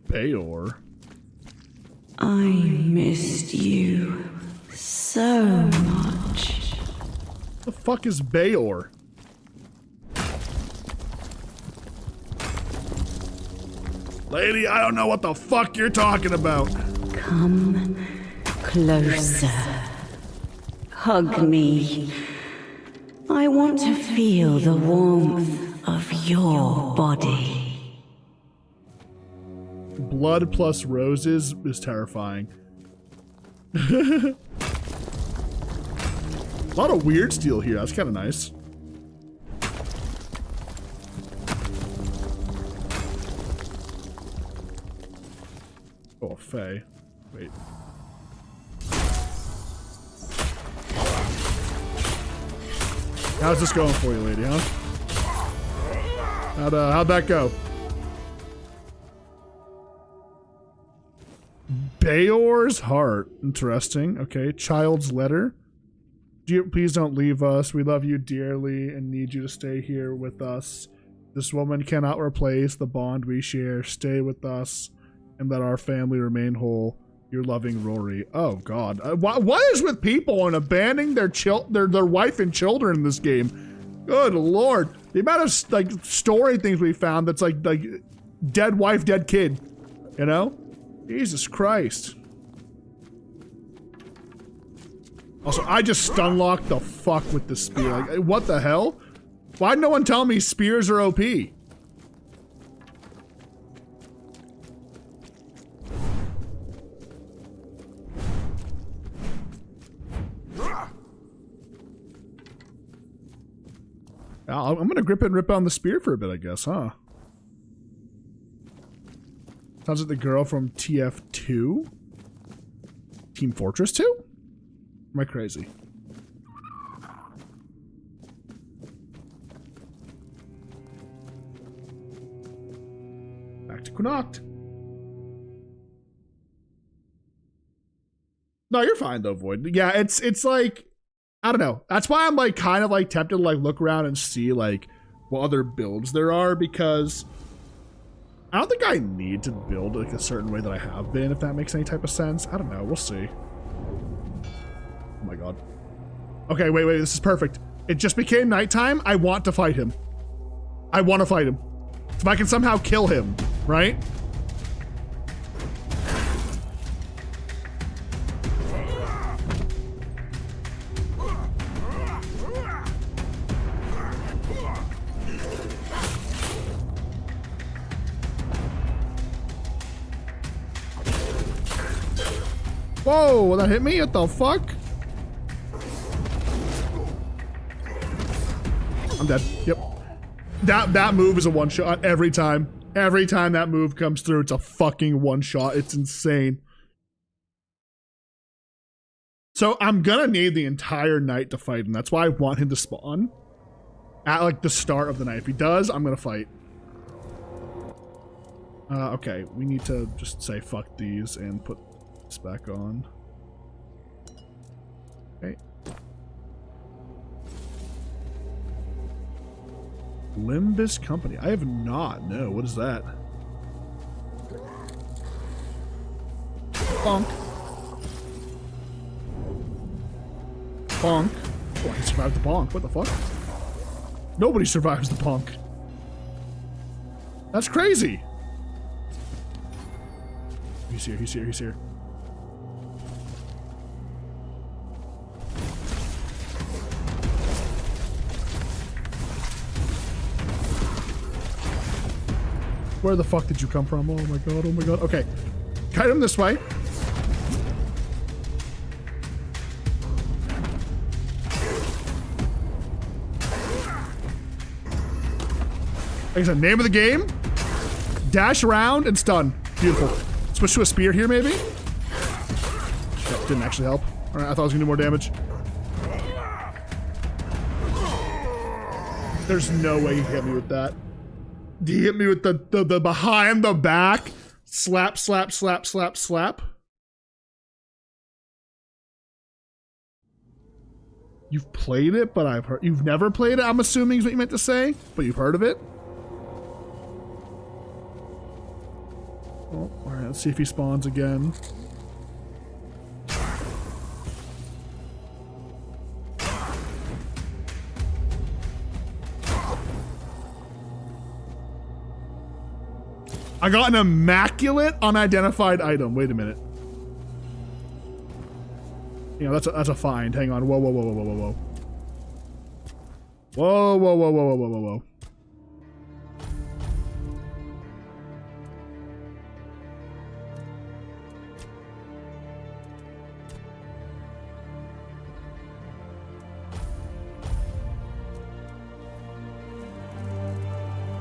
Bayor? I missed you so much. The fuck is Bayor? Lady, I don't know what the fuck you're talking about. Come closer. Hug me. I want to feel the warmth of your body. Blood plus roses is terrifying. A lot of weird steel here. That's kind of nice. Oh, Faye. Wait. How's this going for you, lady, huh? How'd that go? Bayor's heart. Interesting. Okay. Child's letter. Please don't leave us. We love you dearly and need you to stay here with us. This woman cannot replace the bond we share. Stay with us and let our family remain whole. Your loving Rory. Oh God, what is with people and abandoning their wife and children in this game? Good Lord, the amount of like story things we found that's like dead wife, dead kid. You know, Jesus Christ. Also, I just stun locked the fuck with the spear. Like, what the hell? Why'd no one tell me spears are OP? I'm gonna grip it and rip on the spear for a bit, I guess, huh? Sounds like the girl from TF2? Team Fortress 2? Am I crazy? Back to Connacht. No, you're fine though, Void. Yeah, it's like, I don't know. That's why I'm like kind of like tempted to like look around and see like what other builds there are, because I don't think I need to build like a certain way that I have been, if that makes any type of sense. I don't know. We'll see. Oh my God. Okay, wait. This is perfect. It just became nighttime. I want to fight him. I want to fight him. If I can somehow kill him, right? Whoa, that hit me? What the fuck? I'm dead. Yep. That move is a one shot every time. Every time that move comes through, it's a fucking one shot. It's insane. So I'm gonna need the entire night to fight him. That's why I want him to spawn at like the start of the night. If he does, I'm gonna fight. Okay, we need to just say fuck these and put It's back on. Okay. Limbus Company. I have not. No, what is that? Bonk. Bonk. Oh, I survived the bonk. What the fuck? Nobody survives the bonk. That's crazy. He's here, he's here, he's here. Where the fuck did you come from? Oh my god, oh my god. Okay. Kite him this way. Like I said, name of the game. Dash around and stun. Beautiful. Switch to a spear here, maybe? That didn't actually help. Alright, I thought I was gonna do more damage. There's no way he hit me with that. He hit me with the behind the back. Slap, slap, slap, slap, slap. You've played it, but I've heard... You've never played it, I'm assuming is what you meant to say. But you've heard of it? Oh, alright, let's see if he spawns again. I got an immaculate unidentified item. Wait a minute. You know, that's a find. Hang on. Whoa, whoa, whoa, whoa, whoa, whoa, whoa. Whoa, whoa, whoa, whoa, whoa, whoa, whoa.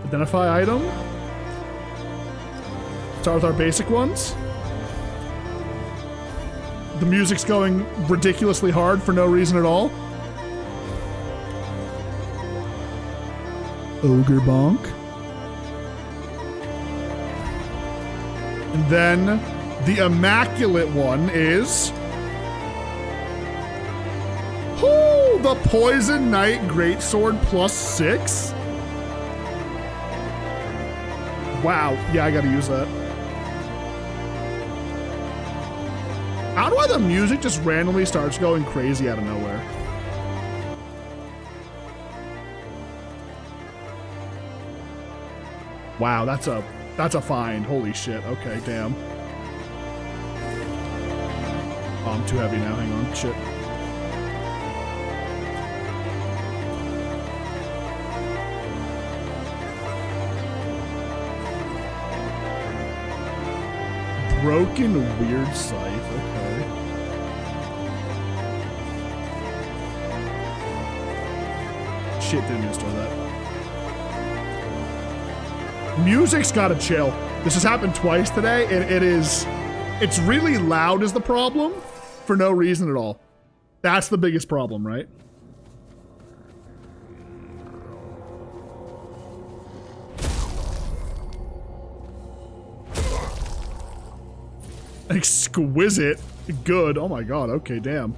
Identify item. Start with our basic ones. The music's going ridiculously hard for no reason at all. Ogre Bonk. And then the immaculate one is... Oh, the Poison Knight Greatsword +6? Wow. Yeah, I gotta use that. How do the music just randomly starts going crazy out of nowhere? Wow, that's a find. Holy shit. Okay, damn. Oh, I'm too heavy now. Hang on. Shit. Broken weird scythe, okay. Shit, didn't install that. Music's gotta chill. This has happened twice today, and it's really loud is the problem, for no reason at all. That's the biggest problem, right? Exquisite. Good. Oh my god. Okay, damn.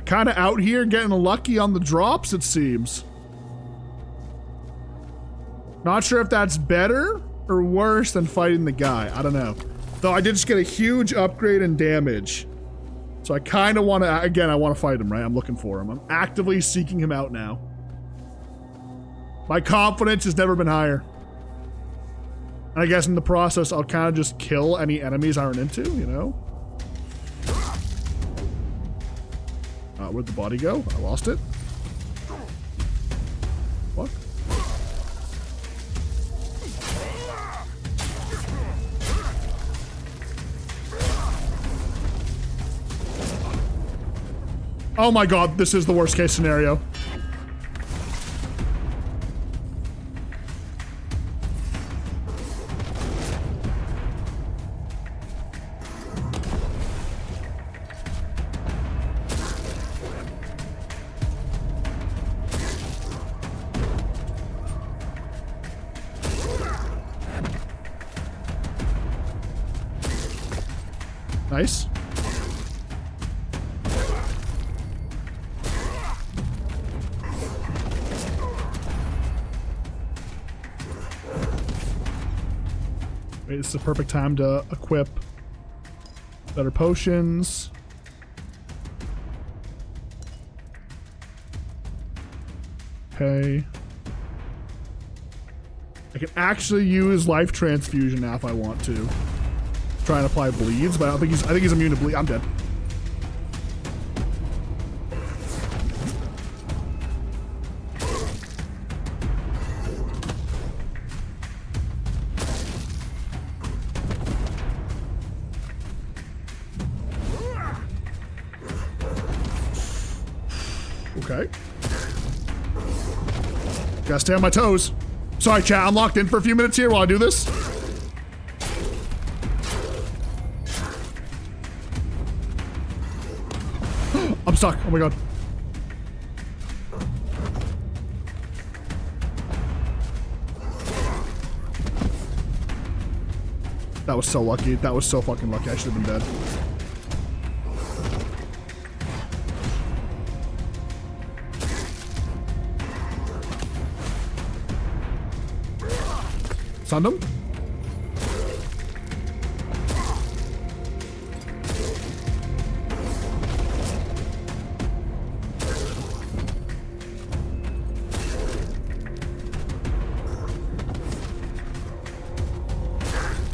Kind of out here getting lucky on the drops, it seems. Not sure if that's better or worse than fighting the guy. I don't know. Though I did just get a huge upgrade in damage. So I kind of want to... Again, I want to fight him, right? I'm looking for him. I'm actively seeking him out now. My confidence has never been higher. And I guess in the process, I'll kind of just kill any enemies I run into, you know? Where'd the body go? I lost it. What? Oh my god, this is the worst case scenario. Nice. Wait, this is the perfect time to equip better potions. Okay. I can actually use life transfusion now if I want to. Try and apply bleeds, but I think he's immune to bleed. I'm dead. Okay. Gotta stay on my toes. Sorry, chat. I'm locked in for a few minutes here while I do this. I'm stuck. Oh my god. That was so lucky. That was so fucking lucky. I should have been dead. Stunned him.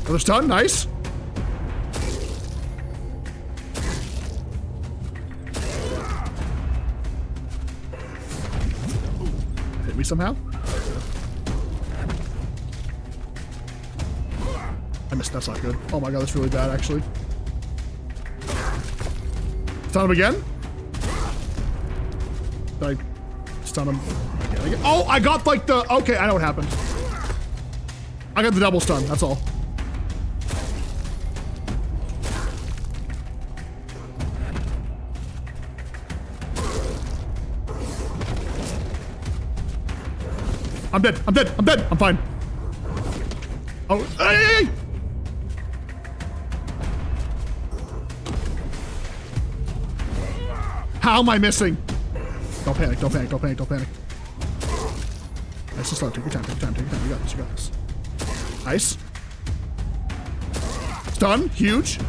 Another stun, nice. Hit me somehow. I missed, that's not good. Oh my god, that's really bad actually. Stun him again? Did I stun him again? Oh, I got like the, okay, I know what happened. I got the double stun, that's all. I'm dead, I'm dead, I'm dead, I'm fine. Oh, hey, hey! How am I missing? Don't panic, don't panic, don't panic, don't panic. Nice, just slow, take your time, take your time, take your time. You got this, you got this. Nice. Stun, huge.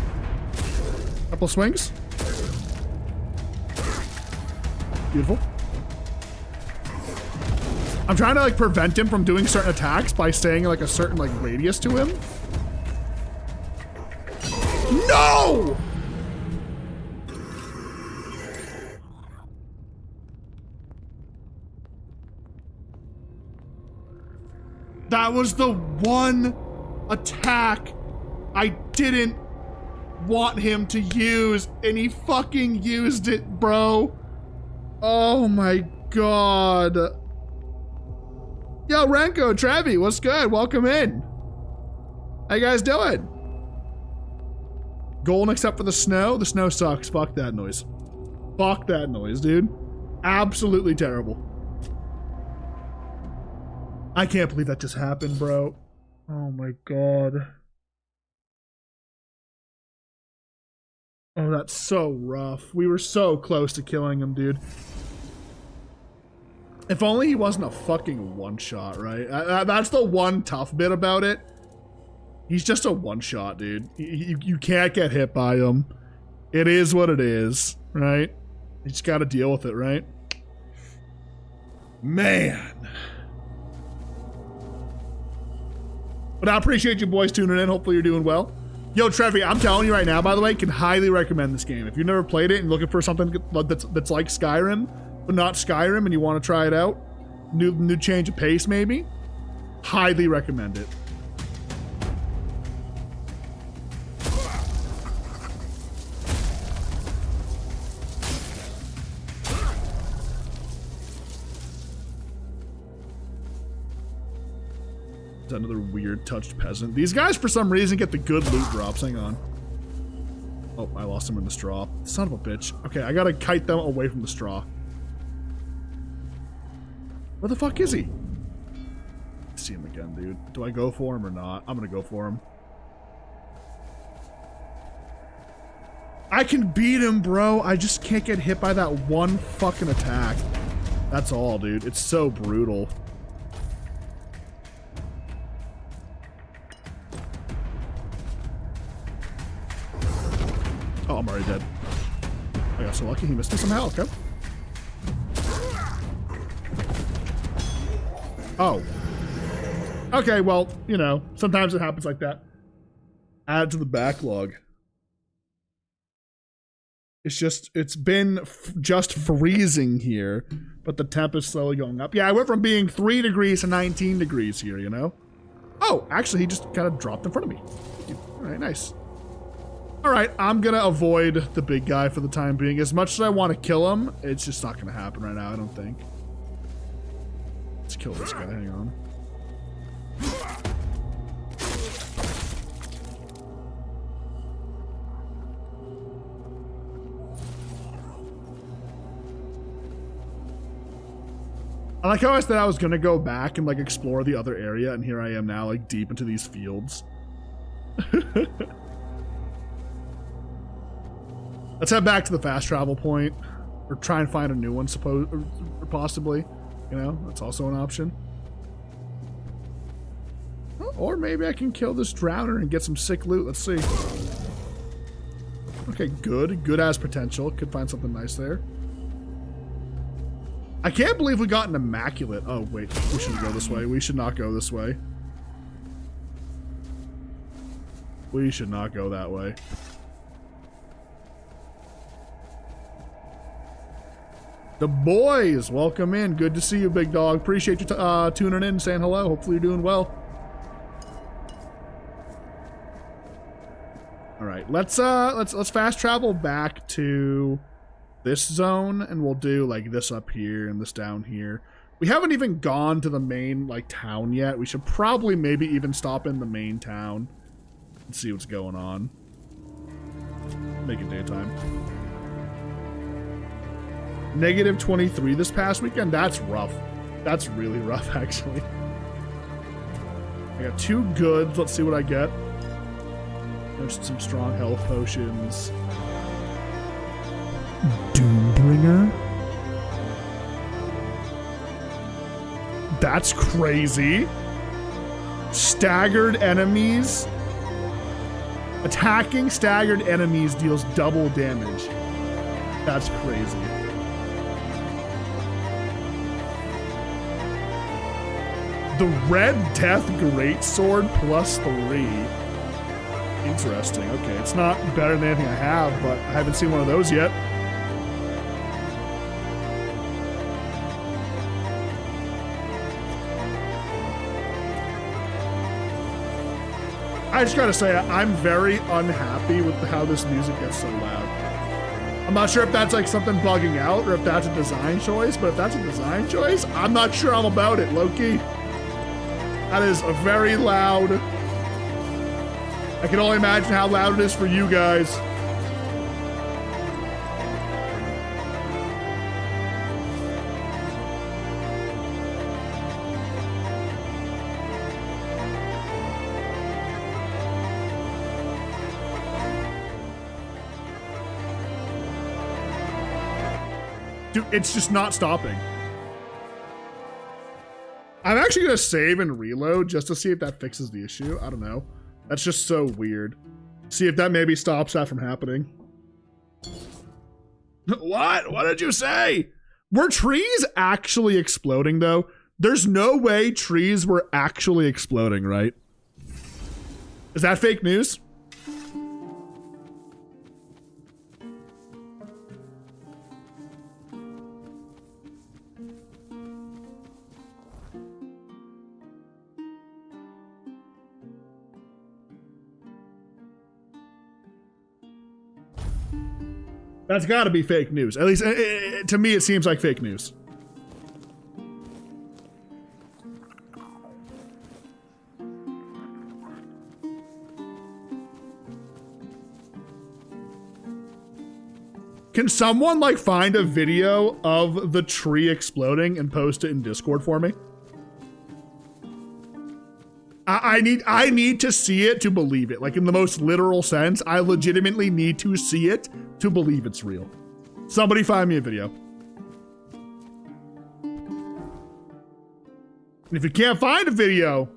Couple swings. Beautiful. I'm trying to like prevent him from doing certain attacks by staying like a certain like radius to him. No! That was the one attack I didn't want him to use, and he fucking used it, bro. Oh my god. Yo, Renko, Travi, what's good? Welcome in. How you guys doing? Golden except for the snow? The snow sucks. Fuck that noise. Fuck that noise, dude. Absolutely terrible. I can't believe that just happened, bro. Oh my god. Oh, that's so rough. We were so close to killing him, dude. If only he wasn't a fucking one-shot, right? That's the one tough bit about it. He's just a one-shot, dude. You can't get hit by him. It is what it is, right? You just gotta deal with it, right? Man. But I appreciate you boys tuning in. Hopefully you're doing well. Yo, Trevi, I'm telling you right now, by the way, can highly recommend this game. If you've never played it and looking for something that's like Skyrim, but not Skyrim, and you want to try it out, new change of pace maybe, highly recommend it. Another weird touched peasant. These guys for some reason get the good loot drops. Hang on. Oh, I lost him in the straw. Son of a bitch. Okay, I gotta kite them away from the straw. Where the fuck is he? I see him again, dude. Do I go for him or not? I'm gonna go for him. I can beat him, bro. I just can't get hit by that one fucking attack. That's all, dude. It's so brutal. Oh, I'm already dead. I got so lucky he missed me somehow. Okay. Oh. Okay, well, you know, sometimes it happens like that. Add to the backlog. It's been just freezing here, but the temp is slowly going up. Yeah, I went from being 3 degrees to 19 degrees here, you know? Oh, actually, he just kind of dropped in front of me. All right, nice. All right, I'm going to avoid the big guy for the time being. As much as I want to kill him, it's just not going to happen right now, I don't think. Let's kill this guy, hang on. I like how I said I was gonna go back and like explore the other area, and here I am now, like deep into these fields. Let's head back to the fast travel point, or try and find a new one, or possibly. You know, that's also an option. Or maybe I can kill this drowner and get some sick loot. Let's see. Okay, good. Good as potential. Could find something nice there. I can't believe we got an immaculate. Oh, wait. We shouldn't go this way. We should not go this way. We should not go that way. The boys, welcome in. Good to see you, big dog. Appreciate you tuning in, saying hello. Hopefully you're doing well. All right, let's fast travel back to this zone, and we'll do like this up here and this down here. We haven't even gone to the main like town yet. We should probably maybe even stop in the main town and see what's going on. Make it daytime. Negative 23 this past weekend. That's rough. That's really rough, actually. I got 2 goods. Let's see what I get. There's some strong health potions. Doombringer? That's crazy. Staggered enemies. Attacking staggered enemies deals double damage. That's crazy. The Red Death Greatsword +3. Interesting. Okay, it's not better than anything I have, but I haven't seen one of those yet. I just gotta say, I'm very unhappy with how this music gets so loud. I'm not sure if that's like something bugging out or if that's a design choice, but if that's a design choice, I'm not sure I'm about it, low-key. That is a very loud. I can only imagine how loud it is for you guys. Dude, it's just not stopping. I'm actually gonna save and reload just to see if that fixes the issue. I don't know. That's just so weird. See if that maybe stops that from happening. What? What did you say? Were trees actually exploding though? There's no way trees were actually exploding, right? Is that fake news? That's got to be fake news. At least to me, it seems like fake news. Can someone like find a video of the tree exploding and post it in Discord for me? I need to see it to believe it. Like in the most literal sense, I legitimately need to see it to believe it's real. Somebody find me a video. And if you can't find a video,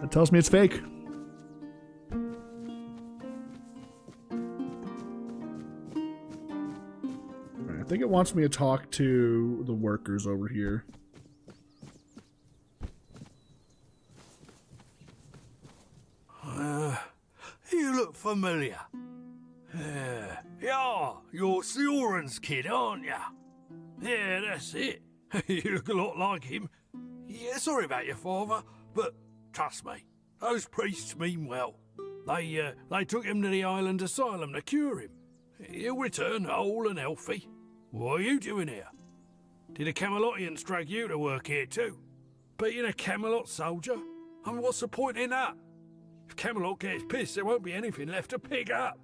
that tells me it's fake. All right, I think it wants me to talk to the workers over here. You look familiar. Yeah, you're Sioran's kid, aren't ya? Yeah, that's it. You look a lot like him. Yeah, sorry about your father, but trust me, those priests mean well. They took him to the island asylum to cure him. He'll return whole and healthy. What are you doing here? Did the Camelotians drag you to work here too? Being a Camelot soldier? I mean, what's the point in that? If Camelot gets pissed, there won't be anything left to pick up.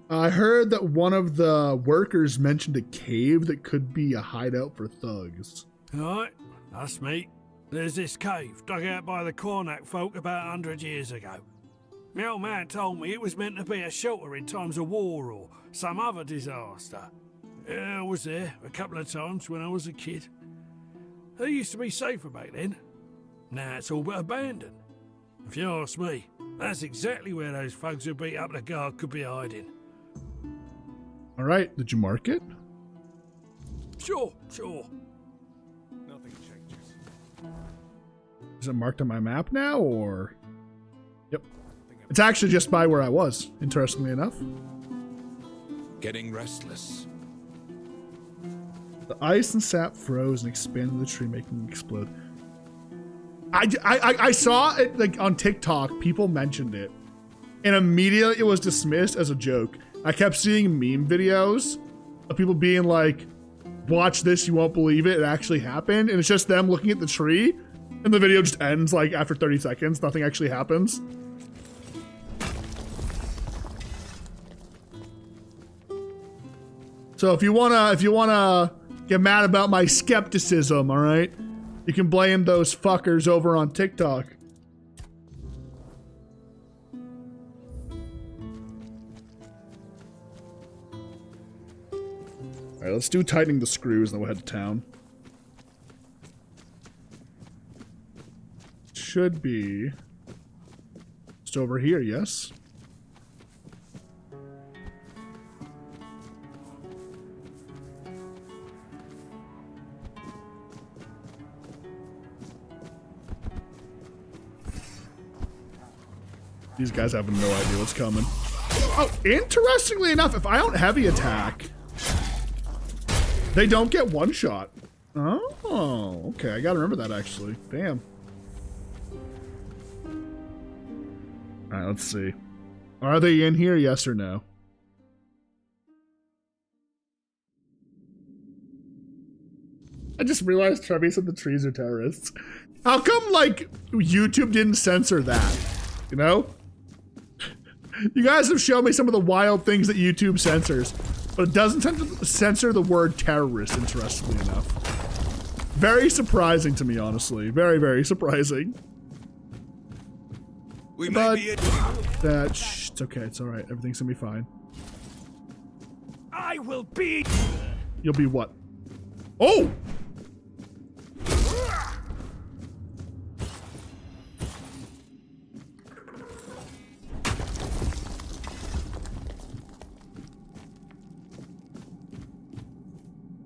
I heard that one of the workers mentioned a cave that could be a hideout for thugs. Right, that's me. There's this cave dug out by the Cornac folk about 100 years ago. My old man told me it was meant to be a shelter in times of war or some other disaster. I was there a couple of times when I was a kid. It used to be safer back then. Now it's all but abandoned. If you ask me, that's exactly where those thugs who beat up the guard could be hiding. All right, did you mark it? Sure. Nothing changes. Is it marked on my map now, or? Yep. It's actually just by where I was, interestingly enough. Getting restless. The ice and sap froze and expanded the tree, making it explode. I saw it like on TikTok, people mentioned it, and immediately it was dismissed as a joke. I kept seeing meme videos of people being like, watch this, you won't believe it, it actually happened, and it's just them looking at the tree, and the video just ends like after 30 seconds, nothing actually happens. So if you wanna get mad about my skepticism, all right, you can blame those fuckers over on TikTok. All right, let's do tightening the screws, then we'll head to town. Should be just over here, yes? These guys have no idea what's coming. Oh, interestingly enough, if I don't heavy attack, they don't get one shot. Oh, okay. I gotta remember that actually. Damn. All right, let's see. Are they in here? Yes or no? I just realized Trevi said the trees are terrorists. How come, like, YouTube didn't censor that? You know? You guys have shown me some of the wild things that YouTube censors, but it doesn't censor the word terrorist, interestingly enough. Very surprising to me, honestly. Very, very surprising. We But may be it's okay. It's all right. Everything's gonna be fine. I will be. You'll be what? Oh!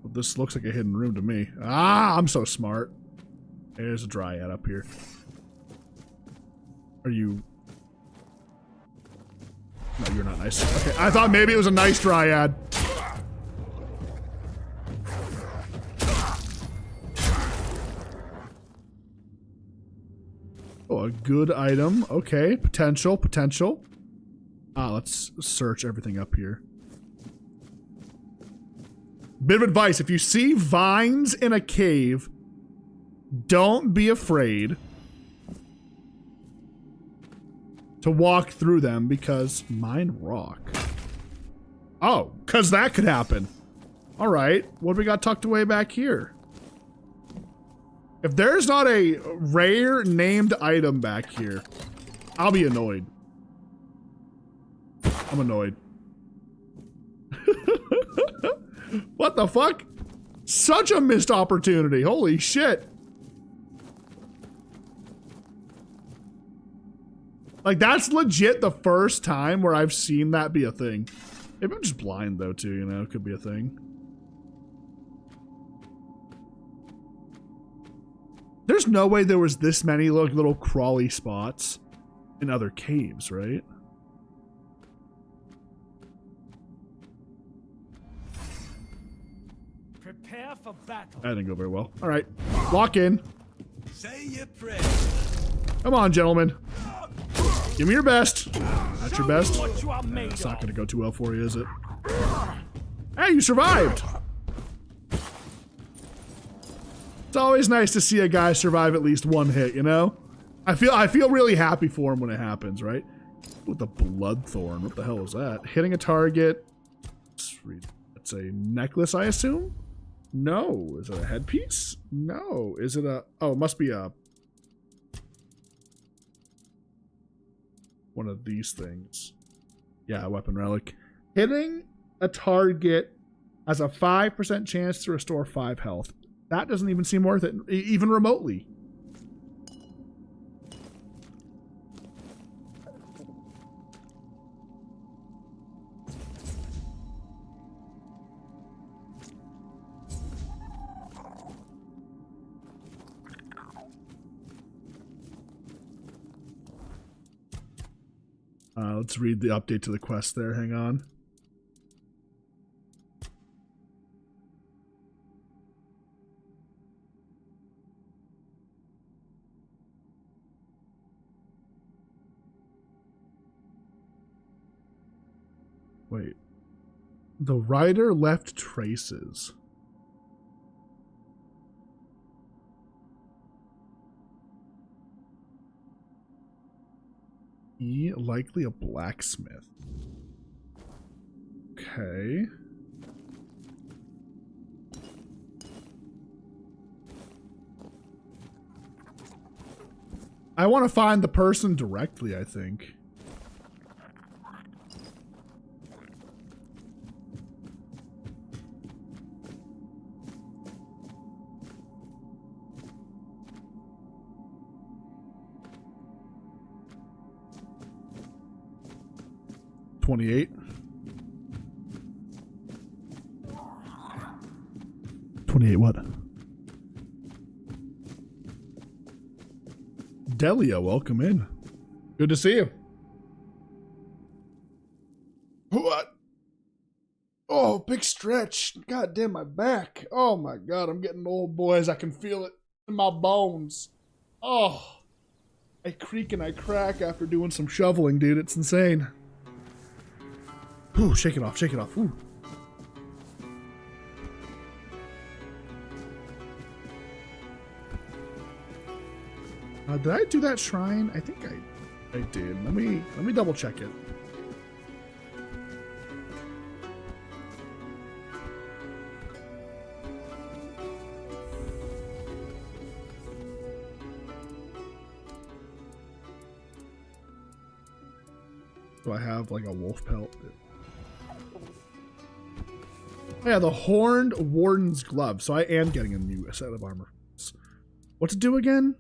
Well, this looks like a hidden room to me. Ah, I'm so smart. There's a dryad up here. Are you... No, you're not nice. Okay, I thought maybe it was a nice dryad. Oh, a good item. Okay, potential. Let's search everything up here. Bit of advice, if you see vines in a cave, don't be afraid to walk through them because mine rock. Oh, because that could happen. All right, what do we got tucked away back here? If there's not a rare named item back here, I'll be annoyed. I'm annoyed. What the fuck? Such a missed opportunity. Holy shit. Like, that's legit the first time where I've seen that be a thing. Maybe I'm just blind, though, too, you know? Could be a thing. There's no way there was this many little crawly spots in other caves, right? Prepare for battle. That didn't go very well. All right, lock in. Say your prayer. Come on, gentlemen. Give me your best. Not your best. What you are made It's not of. going to go too well for you, is it? Hey, you survived. It's always nice to see a guy survive at least one hit, you know? I feel really happy for him when it happens, right? With the Bloodthorn. What the hell is that? Hitting a target. It's a necklace, I assume? No. Is it a headpiece? No. Is it a... Oh, it must be a... one of these things. Yeah, a weapon relic. Hitting a target has a 5% chance to restore 5 health. That doesn't even seem worth it, even remotely. Let's read the update to the quest there. Hang on. Wait. The rider left traces. He likely a blacksmith. Okay. I want to find the person directly, I think. $28. 28 what? Delia, welcome in. Good to see you. What? Oh, big stretch. God damn my back. Oh my god, I'm getting old, boys. I can feel it in my bones. Oh. I creak and I crack after doing some shoveling, dude. It's insane. Ooh, shake it off, shake it off. Ooh. Did I do that shrine? I think I did. Let me double check it. Do I have like a wolf pelt? Yeah, the Horned Warden's Glove. So I am getting a new set of armor. What to do again?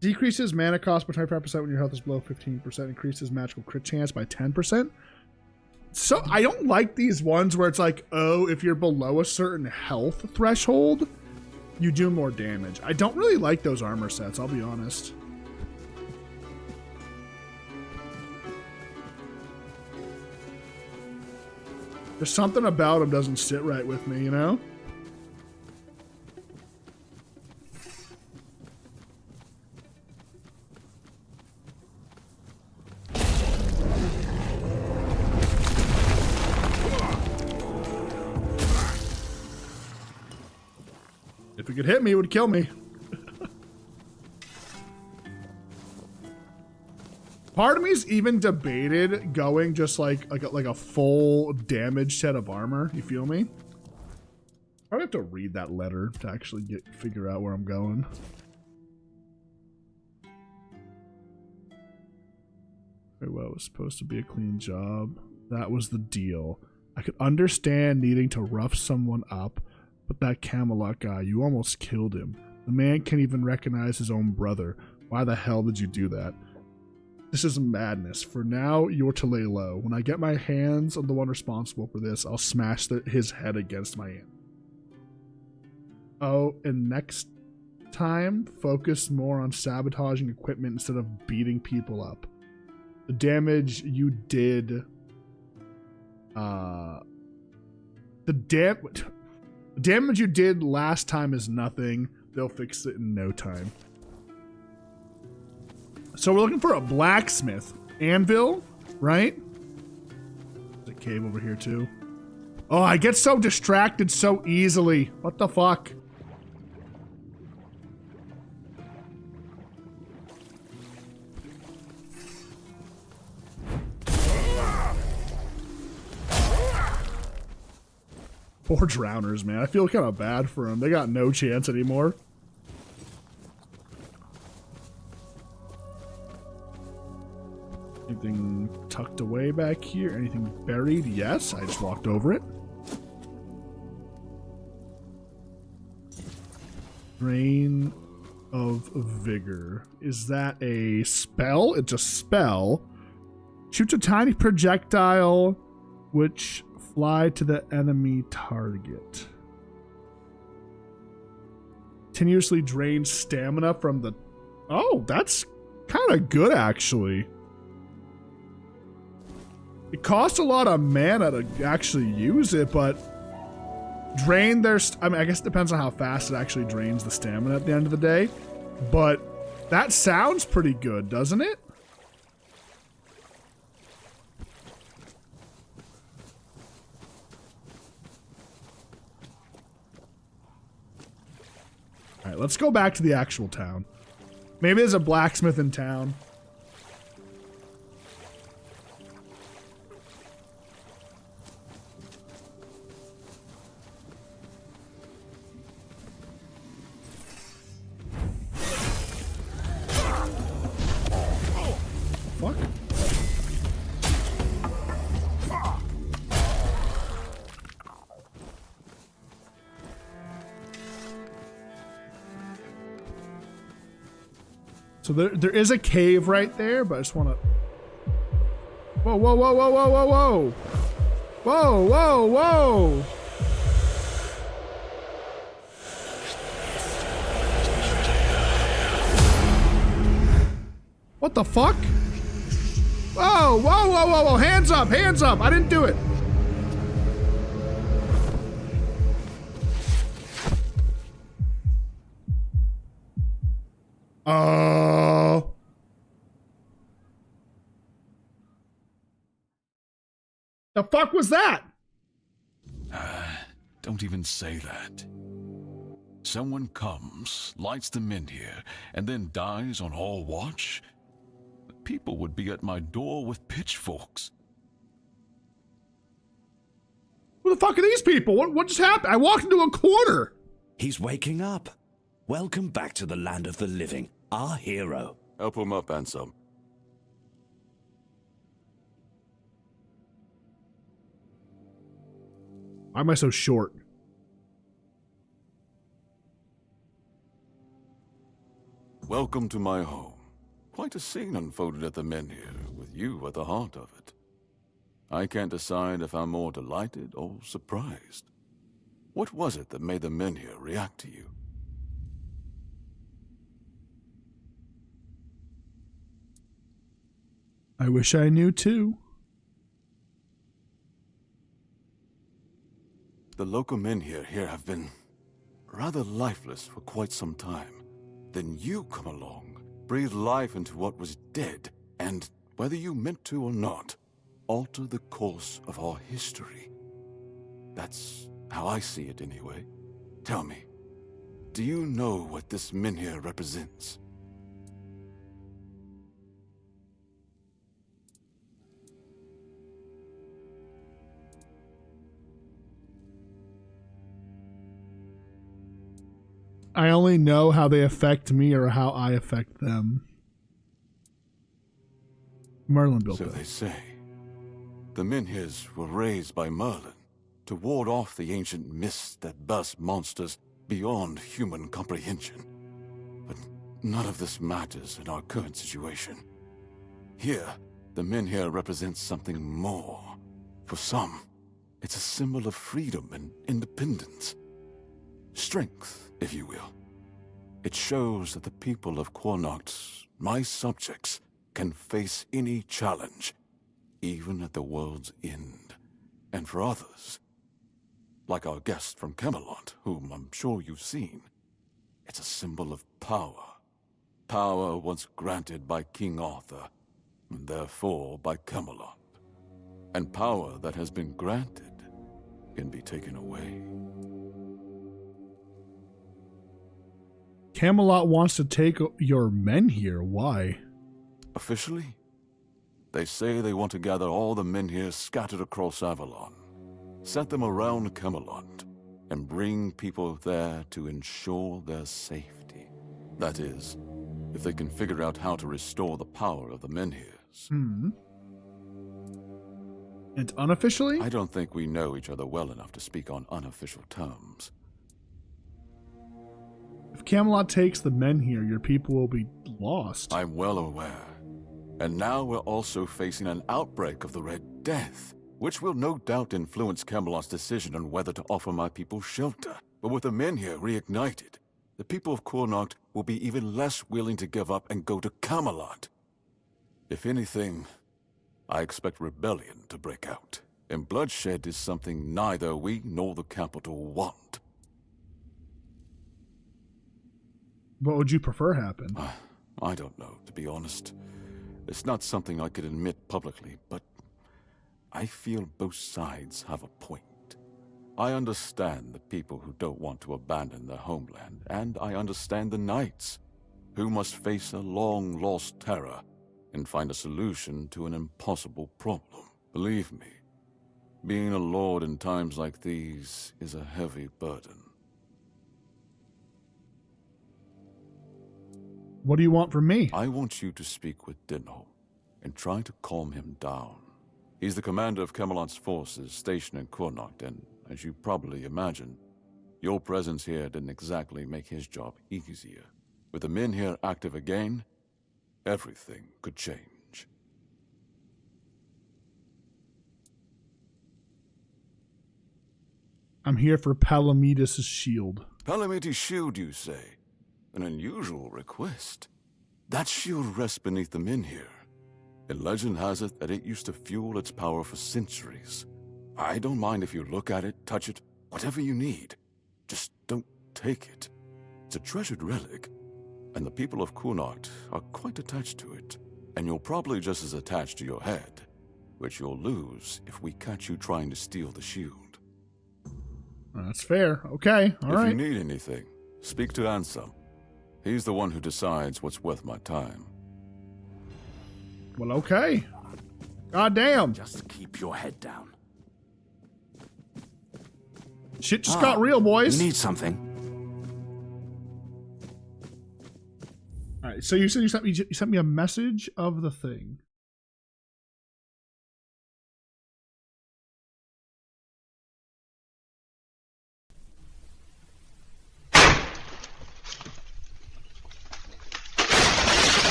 Decreases mana cost by 25% when your health is below 15%. Increases magical crit chance by 10%. So I don't like these ones where it's like, oh, if you're below a certain health threshold, you do more damage. I don't really like those armor sets, I'll be honest. There's something about them doesn't sit right with me, you know? If it could hit me, it would kill me. Part of me's even debated going just like a full damage set of armor. You feel me? I'd have to read that letter to actually figure out where I'm going. Very well, it was supposed to be a clean job. That was the deal. I could understand needing to rough someone up, but that Camelot guy, you almost killed him. The man can't even recognize his own brother. Why the hell did you do that? This is madness. For now, you're to lay low. When I get my hands on the one responsible for this, I'll smash his head against my hand. Oh, and next time, focus more on sabotaging equipment instead of beating people up. The damage you did... The damage you did last time is nothing. They'll fix it in no time. So we're looking for a blacksmith. Anvil, right? There's a cave over here too. Oh, I get so distracted so easily. What the fuck? Poor drowners, man. I feel kind of bad for them. They got no chance anymore. Anything tucked away back here? Anything buried? Yes, I just walked over it. Drain of Vigor. Is that a spell? It's a spell. Shoots a tiny projectile which fly to the enemy target. Continuously drains stamina from the... Oh, that's kind of good, actually. It costs a lot of mana to actually use it, but drain their... I mean, I guess it depends on how fast it actually drains the stamina at the end of the day, but that sounds pretty good, doesn't it? All right, let's go back to the actual town. Maybe there's a blacksmith in town. Fuck. So there is a cave right there, but I just want to... Whoa, whoa, whoa, whoa, whoa, whoa, whoa! Whoa, whoa, whoa! What the fuck? Whoa, whoa, whoa, whoa, whoa! Hands up, hands up! I didn't do it! The fuck was that? Don't even say that. Someone comes, lights them in here, and then dies on all watch? People would be at my door with pitchforks. Who the fuck are these people? What just happened? I walked into a corner. He's waking up. Welcome back to the land of the living, our hero. Help him up, Ansem. Why am I so short? Welcome to my home. Quite a scene unfolded at the Menhir, with you at the heart of it. I can't decide if I'm more delighted or surprised. What was it that made the Menhir react to you? I wish I knew too. The local Menhir here have been rather lifeless for quite some time. Then you come along, breathe life into what was dead, and, whether you meant to or not, alter the course of our history. That's how I see it anyway. Tell me, do you know what this Menhir represents? I only know how they affect me or how I affect them. Merlin built So it. they say. The Menhirs were raised by Merlin to ward off the ancient mists that burst monsters beyond human comprehension. But none of this matters in our current situation. Here, the Menhir represents something more. For some, it's a symbol of freedom and independence. Strength, if you will. It shows that the people of Connacht, my subjects, can face any challenge, even at the world's end. And for others, like our guest from Camelot, whom I'm sure you've seen, it's a symbol of power. Power once granted by King Arthur, and therefore by Camelot. And power that has been granted can be taken away. Camelot wants to take your Menhir. Why? Officially, they say they want to gather all the Menhir scattered across Avalon, set them around Camelot, and bring people there to ensure their safety. That is, if they can figure out how to restore the power of the Menhirs. And unofficially? I don't think we know each other well enough to speak on unofficial terms. If Camelot takes the Menhir, your people will be lost. I'm well aware. And now we're also facing an outbreak of the Red Death, which will no doubt influence Camelot's decision on whether to offer my people shelter. But with the Menhir reignited, the people of Connacht will be even less willing to give up and go to Camelot. If anything, I expect rebellion to break out. And bloodshed is something neither we nor the capital want. What would you prefer happen? I don't know, to be honest. It's not something I could admit publicly, but I feel both sides have a point. I understand the people who don't want to abandon their homeland, and I understand the knights who must face a long-lost terror and find a solution to an impossible problem. Believe me, being a lord in times like these is a heavy burden. What do you want from me? I want you to speak with Dinho and try to calm him down. He's the commander of Camelot's forces stationed in Connacht, and as you probably imagine, your presence here didn't exactly make his job easier. With the Menhir active again, everything could change. I'm here for Palamedes' shield. Palamedes' shield, you say? An unusual request. That shield rests beneath the Menhir, and legend has it that it used to fuel its power for centuries. I don't mind if you look at it, touch it, whatever you need. Just don't take it. It's a treasured relic, and the people of Connacht are quite attached to it. And you're probably just as attached to your head, which you'll lose if we catch you trying to steal the shield. That's fair. Okay, all right. If you need anything, speak to Ansem. He's the one who decides what's worth my time. Well, okay. God damn. Just keep your head down. Shit just got real, boys. You need something. All right, so you said you sent me a message of the thing.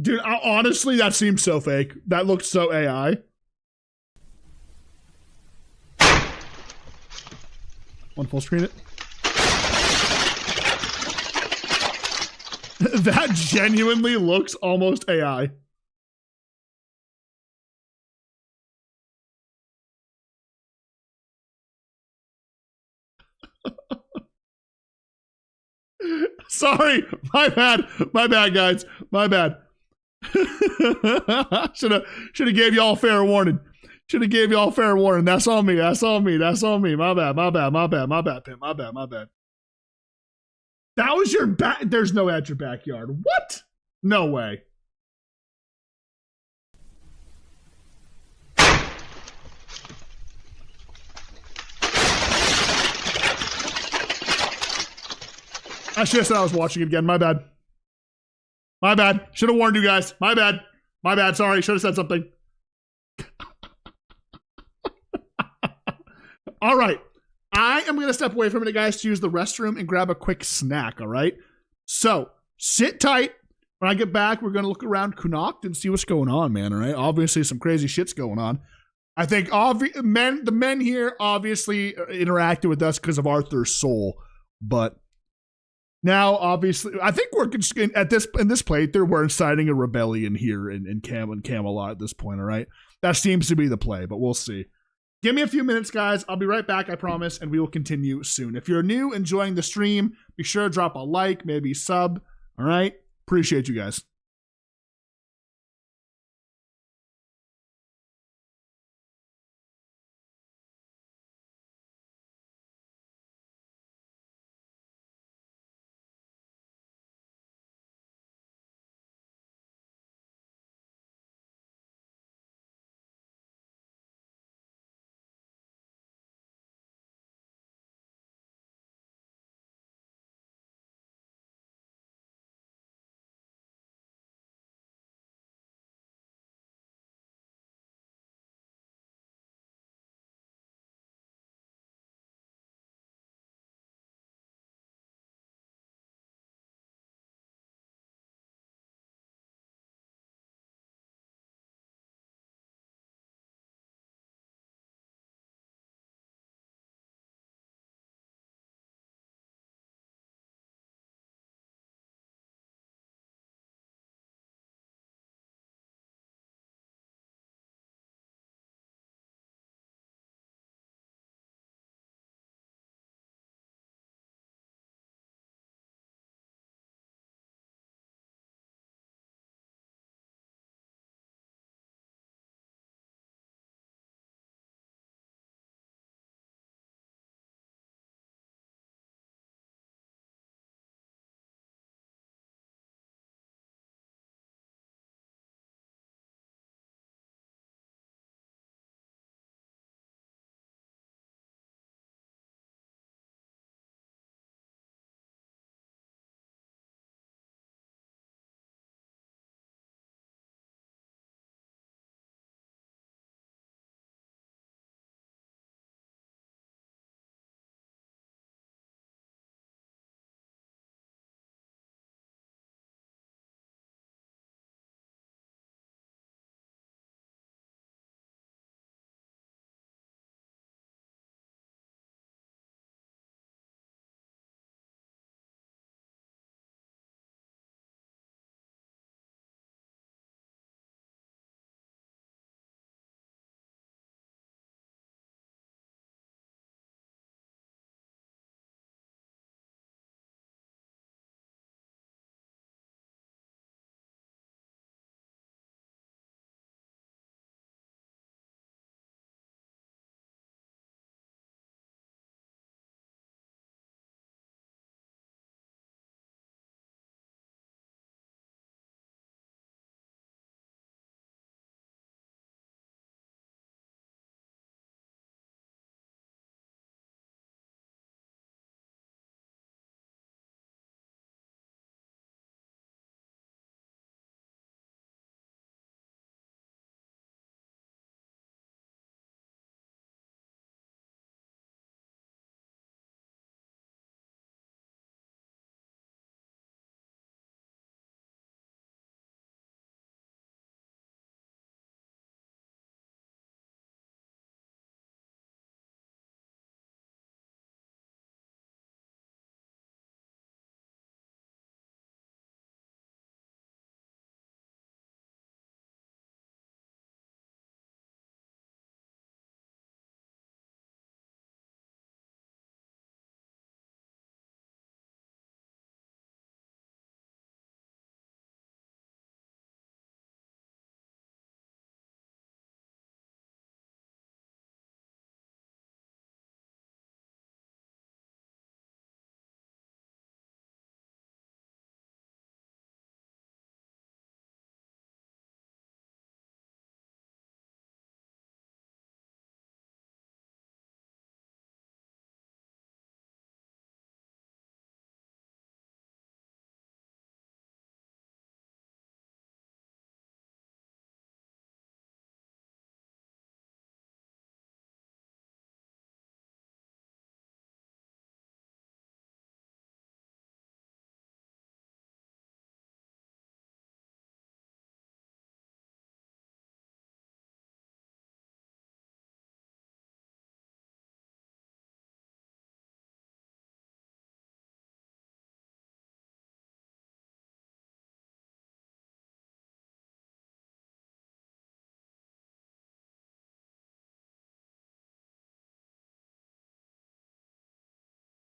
Dude, honestly, that seems so fake. That looked so AI. Want to full screen it? That genuinely looks almost AI. Sorry, my bad, guys, my bad. Should have gave y'all fair warning. Should have gave y'all fair warning. That's on me. That's on me. That's on me. My bad, Pim. My bad. That was your back. There's no at your backyard. What? No way. I should have said I was watching it again. My bad. My bad. Should have warned you guys. My bad. My bad. Sorry. Should have said something. All right. I am going to step away from it, guys, to use the restroom and grab a quick snack. All right. So sit tight. When I get back, we're going to look around Connacht and see what's going on, man. All right. Obviously, some crazy shit's going on. I think the men here obviously interacted with us because of Arthur's soul, but now obviously I think we're just in this playthrough we're inciting a rebellion here in Camelot at this point. All right, that seems to be the play, but we'll see. Give me a few minutes, guys. I'll be right back, I promise, and we will continue soon. If you're new, enjoying the stream, be sure to drop a like, maybe sub. All right, appreciate you guys.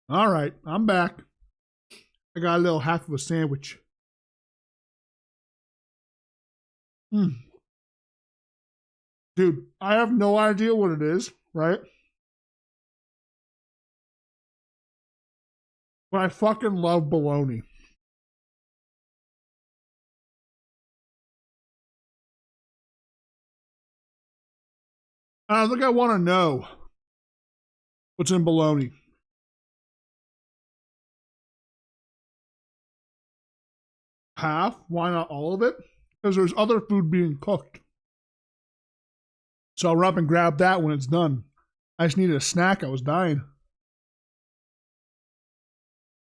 All right, I'm back. I got a little half of a sandwich. Dude, I have no idea what it is, right? But I fucking love bologna. I think I want to know what's in bologna. Half? Why not all of it? Because there's other food being cooked. So I'll run up and grab that when it's done. I just needed a snack. I was dying.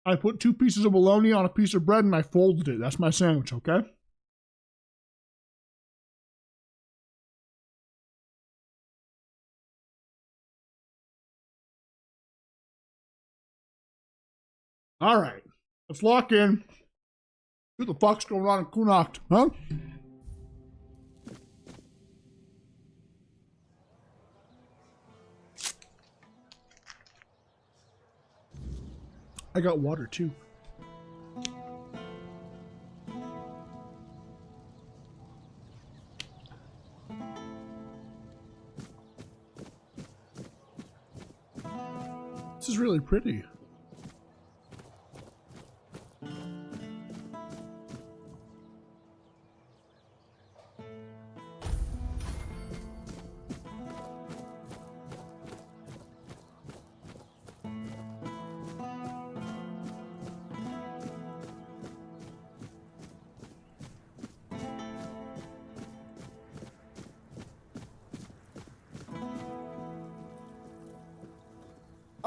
I put 2 pieces of bologna on a piece of bread and I folded it. That's my sandwich, okay? All right. Let's lock in. Who the fuck's going on in Connacht, huh? I got water too. This is really pretty.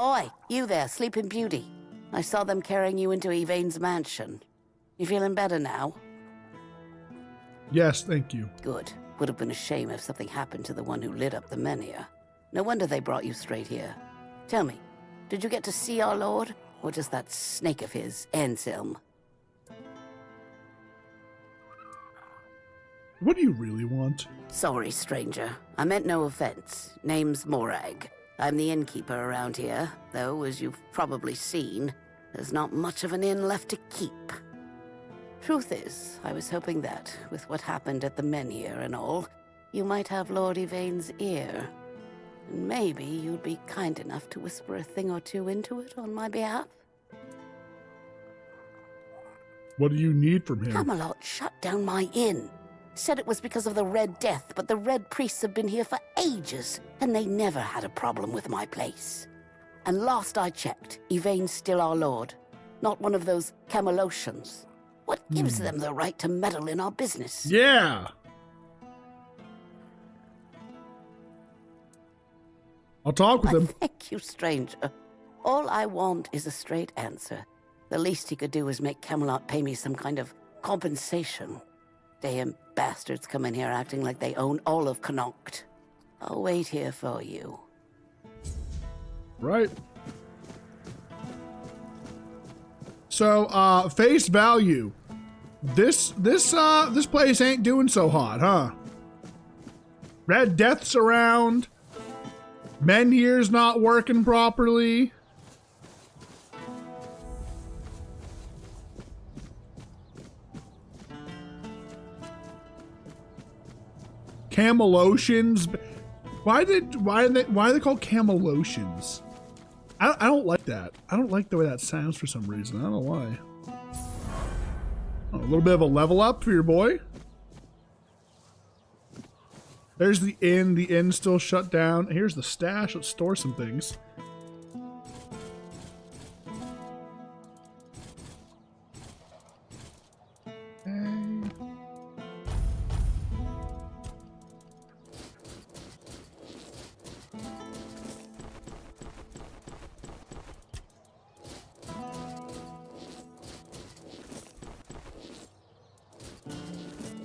Oi, you there, Sleeping Beauty. I saw them carrying you into Yvain's mansion. You feeling better now? Yes, thank you. Good. Would have been a shame if something happened to the one who lit up the Menhir. No wonder they brought you straight here. Tell me, did you get to see our lord? Or just that snake of his, Anselm? What do you really want? Sorry, stranger. I meant no offense. Name's Morag. I'm the innkeeper around here, though, as you've probably seen, there's not much of an inn left to keep. Truth is, I was hoping that, with what happened at the Menhir and all, you might have Lord Yvain's ear. And maybe you'd be kind enough to whisper a thing or two into it on my behalf? What do you need from him? Camelot shut down my inn. Said it was because of the Red Death, but the Red Priests have been here for ages, and they never had a problem with my place. And last I checked, Yvain's still our lord, not one of those Camelocians. What gives them the right to meddle in our business? Yeah! I'll talk with him. Thank you, stranger. All I want is a straight answer. The least he could do is make Camelot pay me some kind of compensation. Damn bastards come in here acting like they own all of Connacht. I'll wait here for you. Right. So, face value. This place ain't doing so hot, huh? Red Death's around. Menhir's not working properly. Camelocians. Why are they called Camelocians? I don't like that. I don't like the way that sounds for some reason. I don't know why. Oh, a little bit of a level up for your boy. There's the inn. The inn's still shut down. Here's the stash. Let's store some things.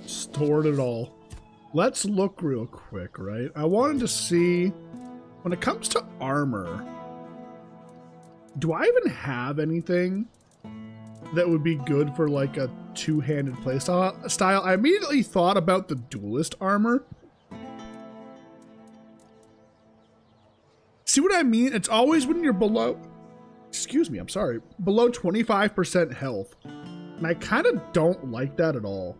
Stored it all. Let's look real quick, right? I wanted to see, when it comes to armor, do I even have anything that would be good for like a two-handed playstyle? I immediately thought about the duelist armor. See what I mean? It's always when you're below excuse me, I'm sorry, below 25% health. And I kind of don't like that at all.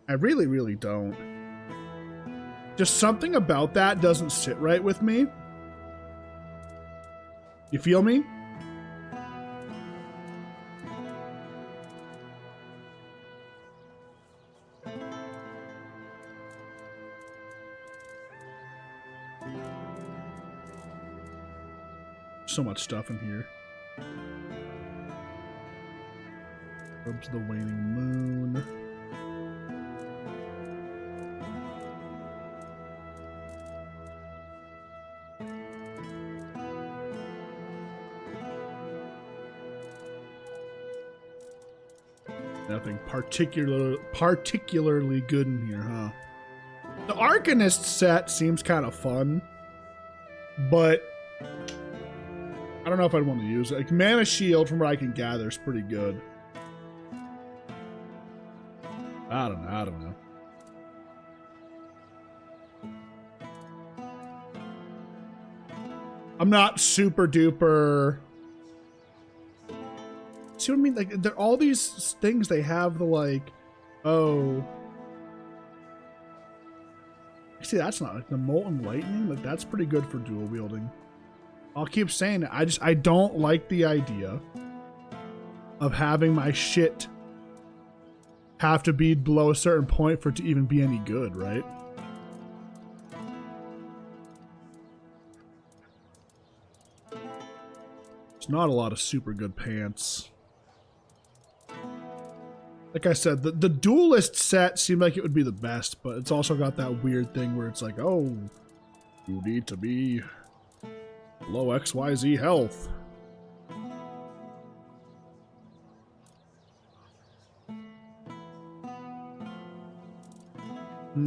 I really, really don't. Just something about that doesn't sit right with me. You feel me? So much stuff in here. Robes of the Waning Moon. Nothing particularly good in here, huh? The Arcanist set seems kind of fun, but I don't know if I'd want to use it. Like, Mana Shield, from what I can gather, is pretty good. I don't know. I'm not super duper. See what I mean? Like, they're all these things they have the, like, oh. See, that's not like the Molten Lightning. Like, that's pretty good for dual wielding. I'll keep saying it. I don't like the idea of having my shit have to be below a certain point for it to even be any good, right? There's not a lot of super good pants. Like I said, the duelist set seemed like it would be the best, but it's also got that weird thing where it's like, oh, you need to be below XYZ health. I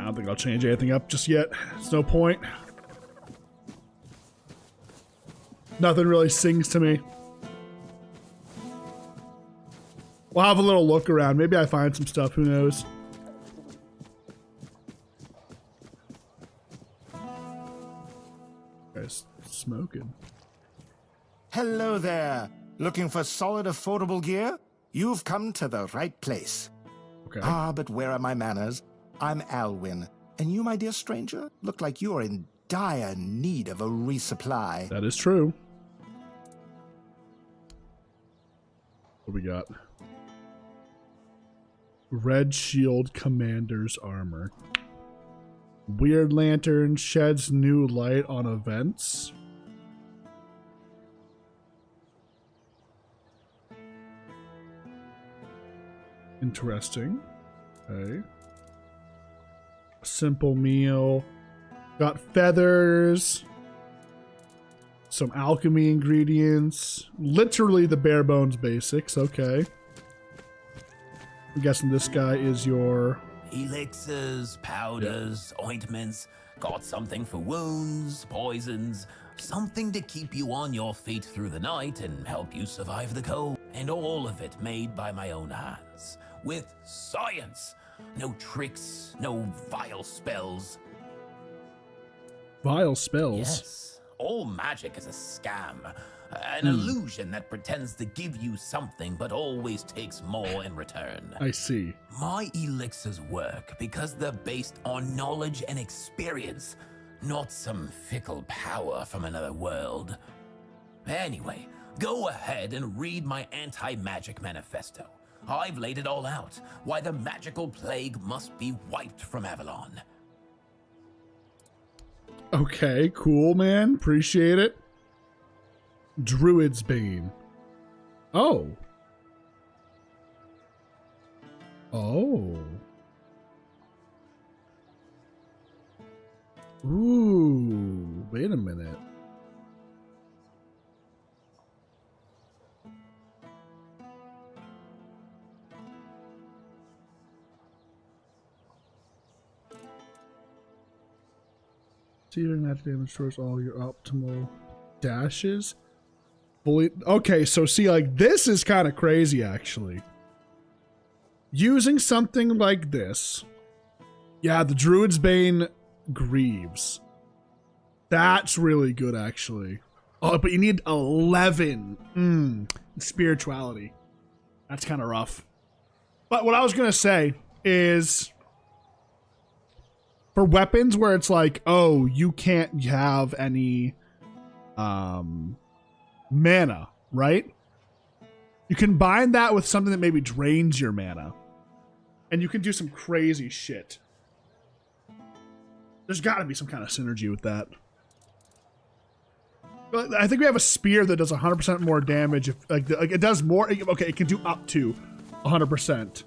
don't think I'll change anything up just yet. There's no point. Nothing really sings to me. We'll have a little look around. Maybe I find some stuff. Who knows? Guys, smoking. Hello there. Looking for solid, affordable gear? You've come to the right place. Okay. Ah, but where are my manners? I'm Alwyn. And you, my dear stranger, look like you are in dire need of a resupply. That is true. What do we got? Red Shield Commander's Armor. Weird Lantern sheds new light on events. Interesting. Okay. Simple meal. Got feathers. Some alchemy ingredients. Literally the bare bones basics. Okay. I'm guessing this guy is your... Elixirs, powders, ointments. Got something for wounds, poisons. Something to keep you on your feet through the night and help you survive the cold. And all of it made by my own hands. With science. No tricks, no vile spells. Vile spells? Yes. All magic is a scam. An illusion that pretends to give you something but always takes more in return. I see. My elixirs work because they're based on knowledge and experience, not some fickle power from another world. Anyway, go ahead and read my anti-magic manifesto. I've laid it all out, why the magical plague must be wiped from Avalon. Okay, cool, man. Appreciate it. Druid's Bane. Oh. Oh. Ooh, wait a minute. Receiving that damage restores all your optimal dashes. Fully. Okay, so see, like, this is kind of crazy, actually. Using something like this, Yeah, the Druid's Bane Greaves. That's really good, actually. Oh, but you need 11. Spirituality. That's kind of rough. But what I was going to say is, for weapons where it's like, oh, you can't have any mana, right? You combine that with something that maybe drains your mana, and you can do some crazy shit. There's got to be some kind of synergy with that. But I think we have a spear that does 100% more damage. If like it does more. Okay, it can do up to 100%.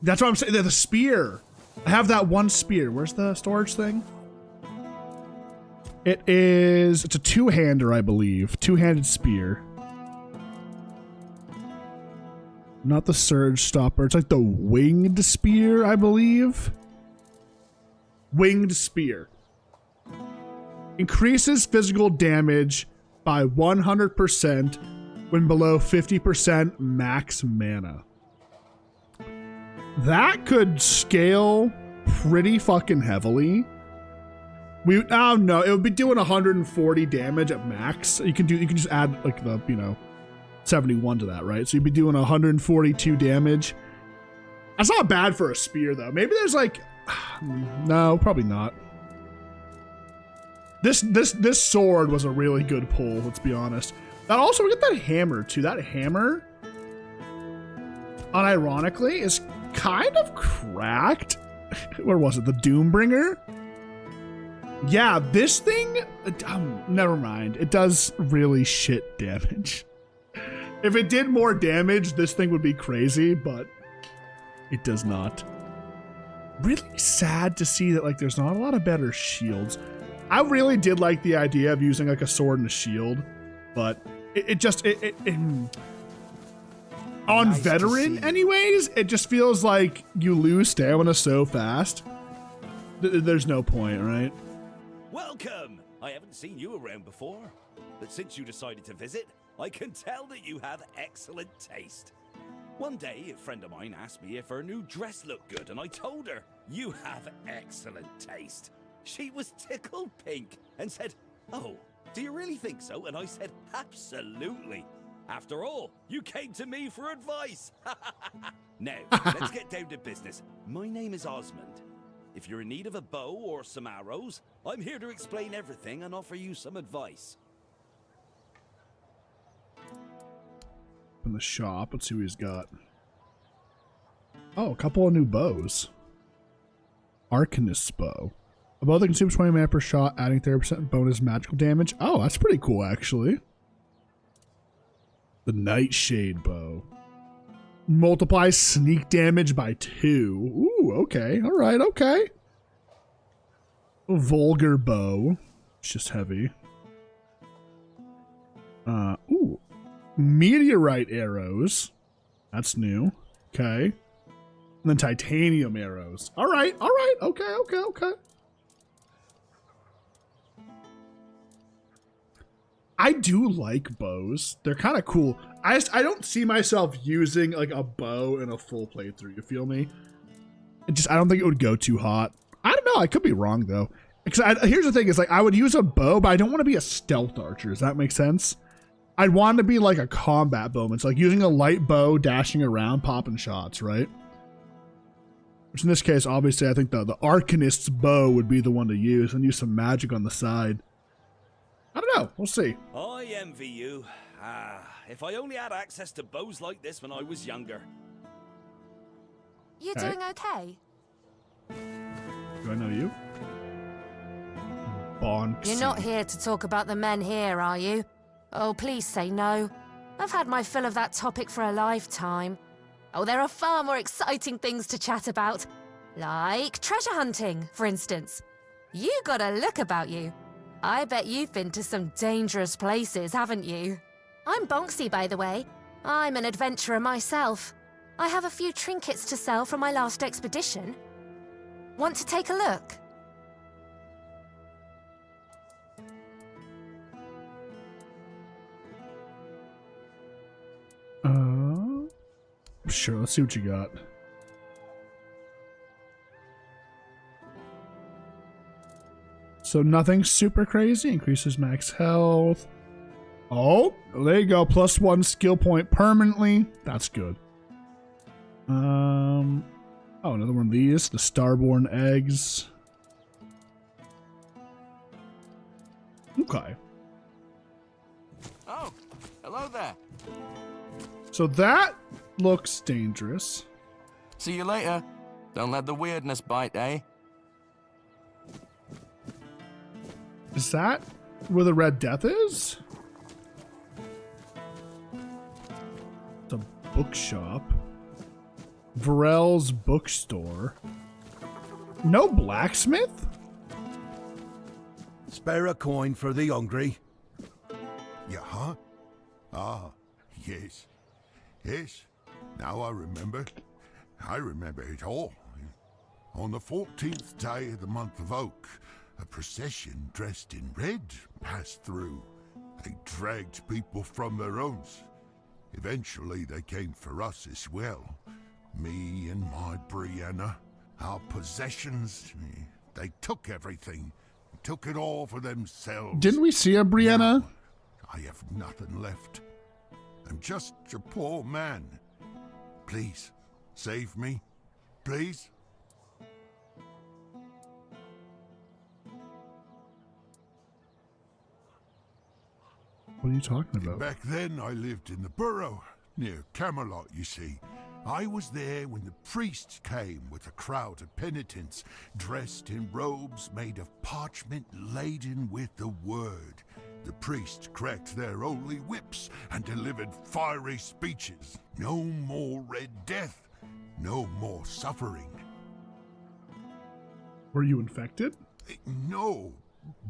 That's what I'm saying. The spear. I have that one spear. Where's the storage thing? It's a two-hander, I believe. Two-handed spear. Not the surge stopper. It's like the winged spear, I believe. Winged spear. Increases physical damage by 100% when below 50% max mana. That could scale pretty fucking heavily. No, it would be doing 140 damage at max. You can just add like the 71 to that, right? So you'd be doing 142 damage. That's not bad for a spear though. Maybe there's like no, probably not. This sword was a really good pull, let's be honest. That also, we get that hammer too. That hammer, unironically, is kind of cracked. Where was it? The Doombringer? Yeah, this thing, never mind. It does really shit damage. If it did more damage, this thing would be crazy, but it does not. Really sad to see that like there's not a lot of better shields. I really did like the idea of using like a sword and a shield, but on nice veteran anyways, it just feels like you lose stamina so fast. There's no point, right? Welcome! I haven't seen you around before, but since you decided to visit, I can tell that you have excellent taste. One day, a friend of mine asked me if her new dress looked good, and I told her, you have excellent taste. She was tickled pink and said, oh, do you really think so? And I said, absolutely. After all, you came to me for advice. Now, let's get down to business. My name is Osmond. If you're in need of a bow or some arrows, I'm here to explain everything and offer you some advice. In the shop, let's see what he's got. Oh, a couple of new bows. Arcanist's bow. A bow that consumes 20 mana per shot, adding 30% bonus magical damage. Oh, that's pretty cool, actually. The Nightshade bow. Multiplies sneak damage by 2. Ooh, okay. All right, okay. Vulgar bow. It's just heavy. Ooh. Meteorite arrows. That's new. Okay. And then titanium arrows. All right, all right. Okay, okay, okay. I do like bows. They're kind of cool. I don't see myself using like a bow in a full playthrough. You feel me? I don't think it would go too hot. I don't know. I could be wrong though. Because here's the thing: is like I would use a bow, but I don't want to be a stealth archer. Does that make sense? I'd want to be like a combat bowman. It's like using a light bow, dashing around, popping shots, right? Which in this case, obviously, I think the Arcanist's bow would be the one to use, and use some magic on the side. I don't know. We'll see. I envy you. If I only had access to bows like this when I was younger. You doing okay? Do I know you? Bonk. You're not here to talk about the men here, are you? Oh, please say no. I've had my fill of that topic for a lifetime. Oh, there are far more exciting things to chat about. Like treasure hunting, for instance. You got a look about you. I bet you've been to some dangerous places, haven't you? I'm Bonksy, by the way. I'm an adventurer myself. I have a few trinkets to sell from my last expedition. Want to take a look? Sure, let's see what you got. So nothing super crazy. Increases max health. Oh, there you go. +1 skill point permanently. That's good. Oh, another one of these. The Starborn eggs. Okay. Oh, hello there. So that looks dangerous. See you later. Don't let the weirdness bite, eh? Is that where the Red Death is? It's a bookshop. Varel's bookstore. No blacksmith? Spare a coin for the hungry. Yeah, huh? Ah, yes. Yes, now I remember. I remember it all. On the 14th day of the month of Oak, a procession dressed in red passed through. They dragged people from their homes. Eventually they came for us as well. Me and my Brianna, our possessions. They took everything. Took it all for themselves. Didn't we see a Brianna? Now, I have nothing left. I'm just a poor man. Please, save me. Please. What are you talking about? Back then, I lived in the borough, near Camelot, you see. I was there when the priests came with a crowd of penitents, dressed in robes made of parchment laden with the word. The priests cracked their holy whips and delivered fiery speeches. No more Red Death, no more suffering. Were you infected? No,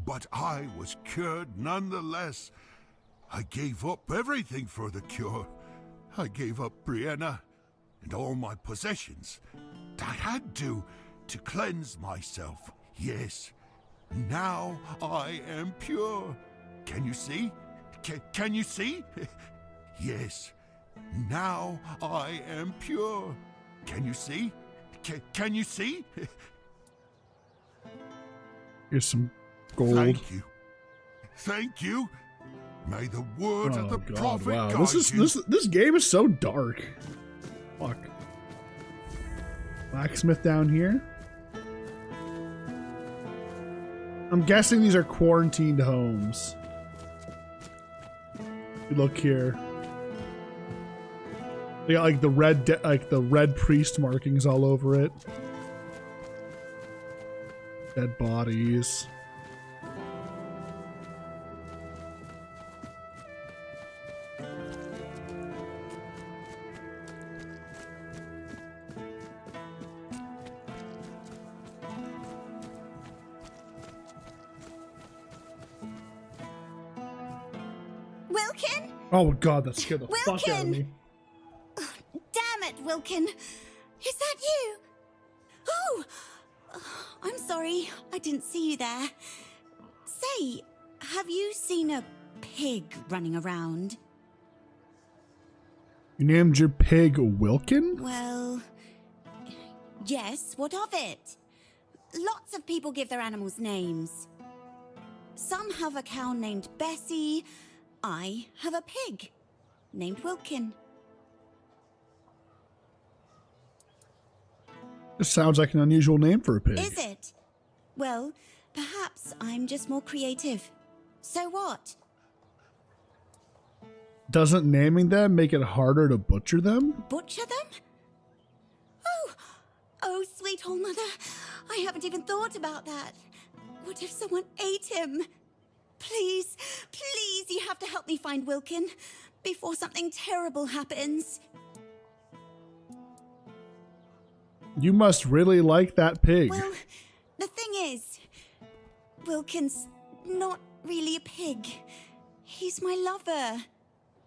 but I was cured nonetheless. I gave up everything for the cure. I gave up Brianna and all my possessions. I had to cleanse myself. Yes, now I am pure. Can you see? Can you see? Yes, now I am pure. Can you see? Can you see? Here's some gold. Thank you. Thank you. May the word of the prophet guide you. This game is so dark. Fuck. Blacksmith down here. I'm guessing these are quarantined homes. You look here. They got like the red priest markings all over it. Dead bodies. Wilkin? Oh god, that scared the fuck out of me. Damn it, Wilkin. Is that you? Oh! I'm sorry, I didn't see you there. Say, have you seen a pig running around? You named your pig Wilkin? Well, yes, what of it? Lots of people give their animals names. Some have a cow named Bessie. I have a pig named Wilkin. This sounds like an unusual name for a pig. Is it? Well, perhaps I'm just more creative. So what? Doesn't naming them make it harder to butcher them? Butcher them? Oh, sweet old mother. I haven't even thought about that. What if someone ate him? Please, please, you have to help me find Wilkin before something terrible happens. You must really like that pig. Well, the thing is, Wilkin's not really a pig. He's my lover.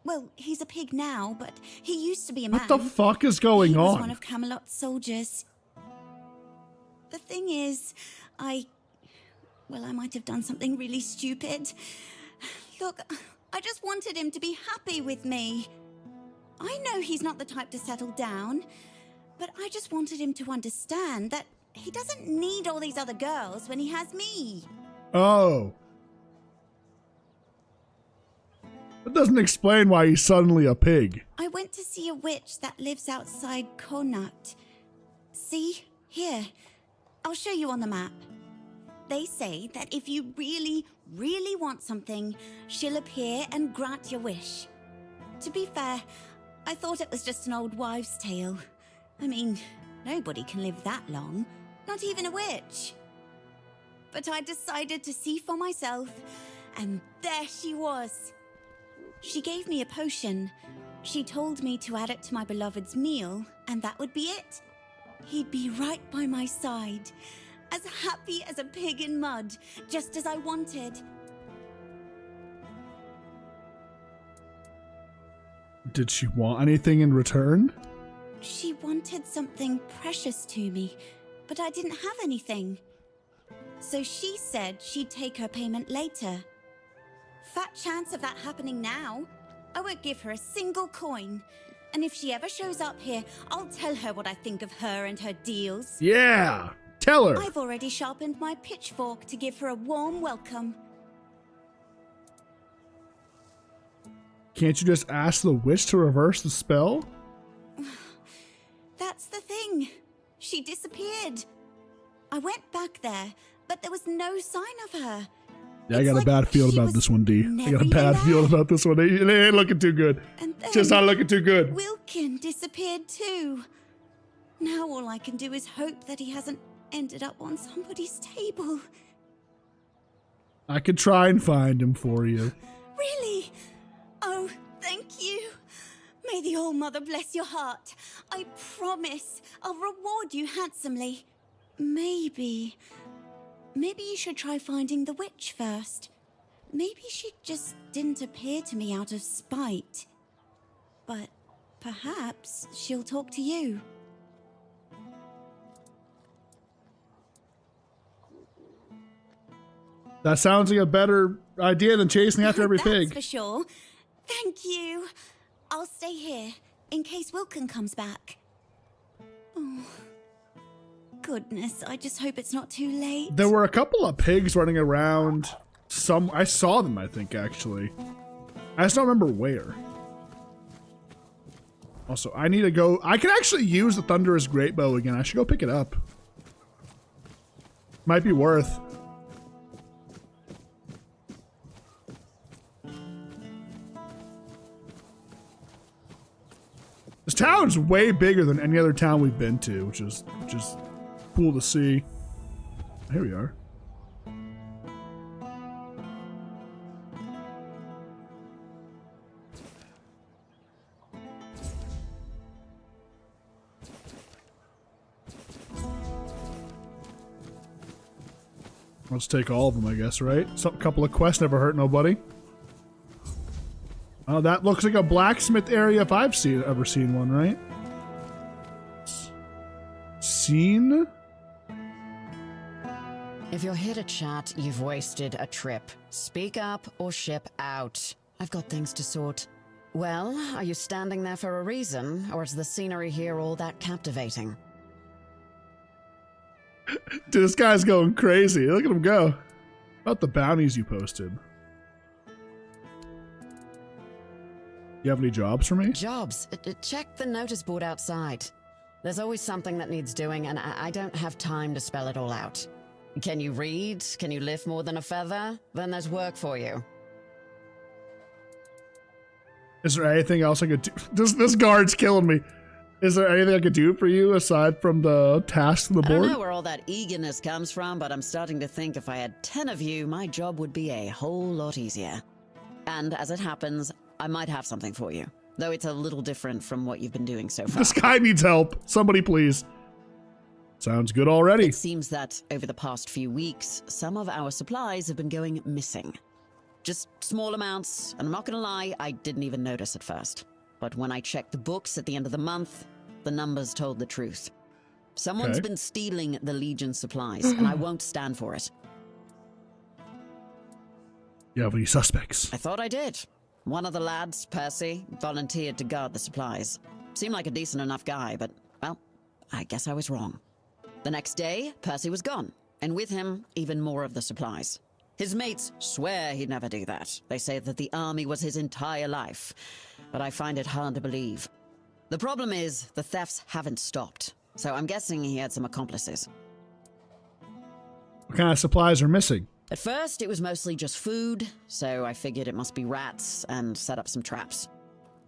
Well, he's a pig now, but he used to be a man. What the fuck is going He was on? one of Camelot's soldiers. The thing is, I might have done something really stupid. Look, I just wanted him to be happy with me. I know he's not the type to settle down, but I just wanted him to understand that he doesn't need all these other girls when he has me. Oh. That doesn't explain why he's suddenly a pig. I went to see a witch that lives outside Connacht. See? Here. I'll show you on the map. They say that if you really, really want something, she'll appear and grant your wish. To be fair, I thought it was just an old wives' tale. I mean, nobody can live that long, not even a witch. But I decided to see for myself, and there she was. She gave me a potion. She told me to add it to my beloved's meal, and that would be it. He'd be right by my side, as happy as a pig in mud, just as I wanted. Did she want anything in return? She wanted something precious to me, but I didn't have anything. So she said she'd take her payment later. Fat chance of that happening now. I won't give her a single coin. And if she ever shows up here, I'll tell her what I think of her and her deals. Yeah, tell her. I've already sharpened my pitchfork to give her a warm welcome. Can't you just ask the witch to reverse the spell? That's the thing. She disappeared. I went back there, but there was no sign of her. Yeah, I got a bad feeling about this one, D. I got a bad feeling about this one. It ain't looking too good. Just not looking too good. Wilkin disappeared too. Now all I can do is hope that he hasn't ended up on somebody's table. I could try and find him for you. Really? Oh, thank you. May the All-Mother bless your heart. I promise I'll reward you handsomely. Maybe you should try finding the witch first. Maybe she just didn't appear to me out of spite. But perhaps she'll talk to you. That sounds like a better idea than chasing after every pig. That's for sure. Thank you. I'll stay here in case Wilkin comes back. Oh, goodness, I just hope it's not too late. There were a couple of pigs running around. I saw them, I think, actually. I just don't remember where. Also, I need to go. I can actually use the Thunderous Greatbow again. I should go pick it up. Might be worth. This town's way bigger than any other town we've been to, which is cool to see. Here we are. Let's take all of them, I guess, right? A couple of quests never hurt nobody. Oh, that looks like a blacksmith area if I've ever seen one, right? Seen? If you're here to chat, you've wasted a trip. Speak up or ship out. I've got things to sort. Well, are you standing there for a reason, or is the scenery here all that captivating? Dude, this guy's going crazy. Look at him go. About the bounties you posted. You have any jobs for me? Jobs? Check the notice board outside. There's always something that needs doing, and I don't have time to spell it all out. Can you read? Can you lift more than a feather? Then there's work for you. Is there anything else I could do? This guard's killing me. Is there anything I could do for you aside from the tasks on the board? I don't know where all that eagerness comes from, but I'm starting to think if I had 10 of you, my job would be a whole lot easier. And as it happens, I might have something for you, though it's a little different from what you've been doing so far. This guy needs help. Somebody please. Sounds good already. It seems that over the past few weeks, some of our supplies have been going missing. Just small amounts, and I'm not gonna lie, I didn't even notice at first. But when I checked the books at the end of the month, the numbers told the truth. Someone's been stealing the Legion supplies, and I won't stand for it. You have any suspects? I thought I did. One of the lads, Percy, volunteered to guard the supplies. Seemed like a decent enough guy, but, well, I guess I was wrong. The next day, Percy was gone, and with him, even more of the supplies. His mates swear he'd never do that. They say that the army was his entire life, but I find it hard to believe. The problem is, the thefts haven't stopped, so I'm guessing he had some accomplices. What kind of supplies are missing? At first, it was mostly just food, so I figured it must be rats and set up some traps.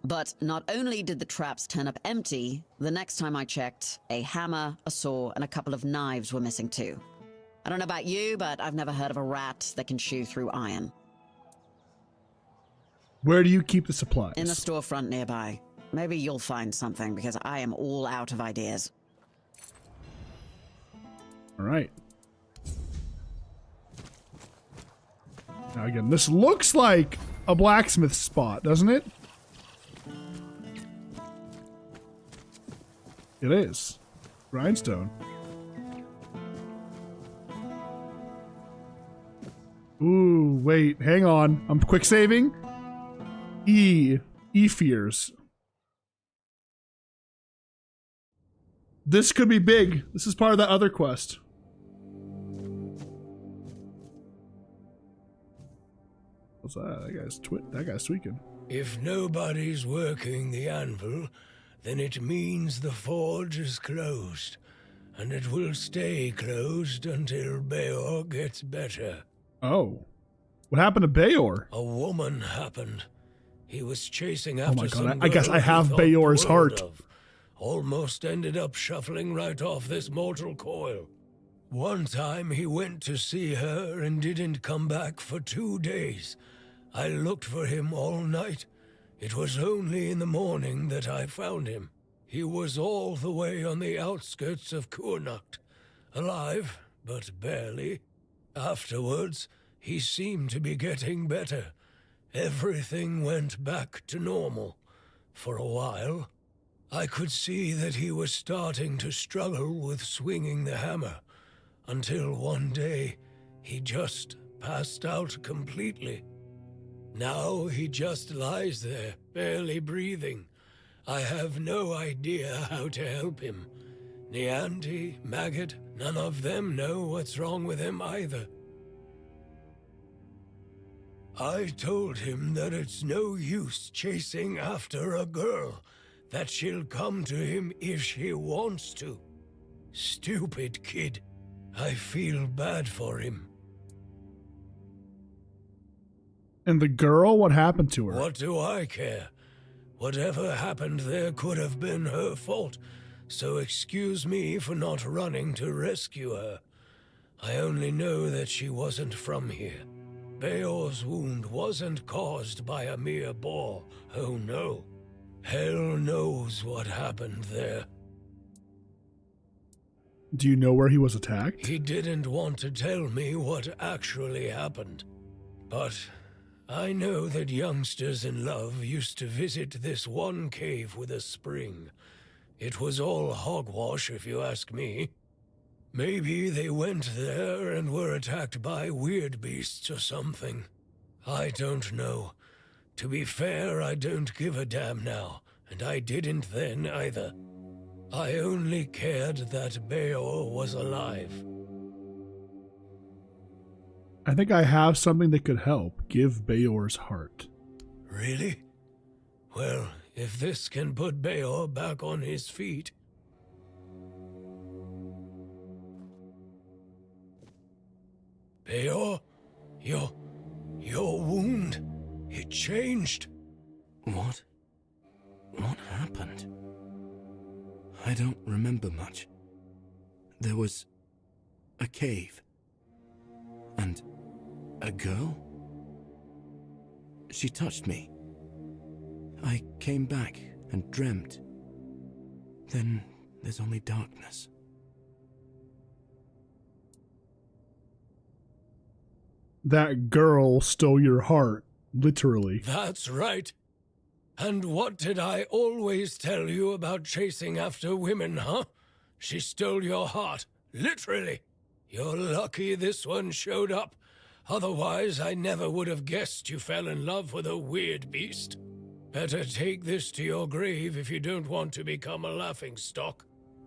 But not only did the traps turn up empty, the next time I checked, a hammer, a saw, and a couple of knives were missing too. I don't know about you, but I've never heard of a rat that can chew through iron. Where do you keep the supplies? In the storefront nearby. Maybe you'll find something, because I am all out of ideas. All right. Now again, this looks like a blacksmith spot, doesn't it? It is. Grindstone. Ooh, wait, hang on. I'm quick saving. E-fears. This could be big. This is part of that other quest. What's that? That guy's tweaking. If nobody's working the anvil, then it means the forge is closed, and it will stay closed until Beor gets better. Oh. What happened to Beor? A woman happened. He was chasing after some God, I guess I have girl he thought Beor's the world heart. of. Almost ended up shuffling right off this mortal coil. One time he went to see her and didn't come back for 2 days. I looked for him all night. It was only in the morning that I found him. He was all the way on the outskirts of Kurnacht. Alive, but barely. Afterwards, he seemed to be getting better. Everything went back to normal. For a while, I could see that he was starting to struggle with swinging the hammer, until one day, he just passed out completely. Now he just lies there, barely breathing. I have no idea how to help him. Nianti, Maggot, none of them know what's wrong with him either. I told him that it's no use chasing after a girl, that she'll come to him if she wants to. Stupid kid. I feel bad for him. And the girl, what happened to her? What do I care? Whatever happened there could have been her fault, so excuse me for not running to rescue her. I only know that she wasn't from here. Beor's wound wasn't caused by a mere boar, oh no. Hell knows what happened there. Do you know where he was attacked? He didn't want to tell me what actually happened. But I know that youngsters in love used to visit this one cave with a spring. It was all hogwash, if you ask me. Maybe they went there and were attacked by weird beasts or something. I don't know. To be fair, I don't give a damn now, and I didn't then either. I only cared that Beor was alive. I think I have something that could help. Give Beor's heart. Really? Well, if this can put Beor back on his feet... Beor, your wound, it changed. What? What happened? I don't remember much. There was a cave. And a girl? She touched me. I came back and dreamt. Then there's only darkness. That girl stole your heart, literally. That's right. And what did I always tell you about chasing after women, huh? She stole your heart, literally. You're lucky this one showed up. Otherwise, I never would have guessed you fell in love with a weird beast. Better take this to your grave if you don't want to become a laughingstock.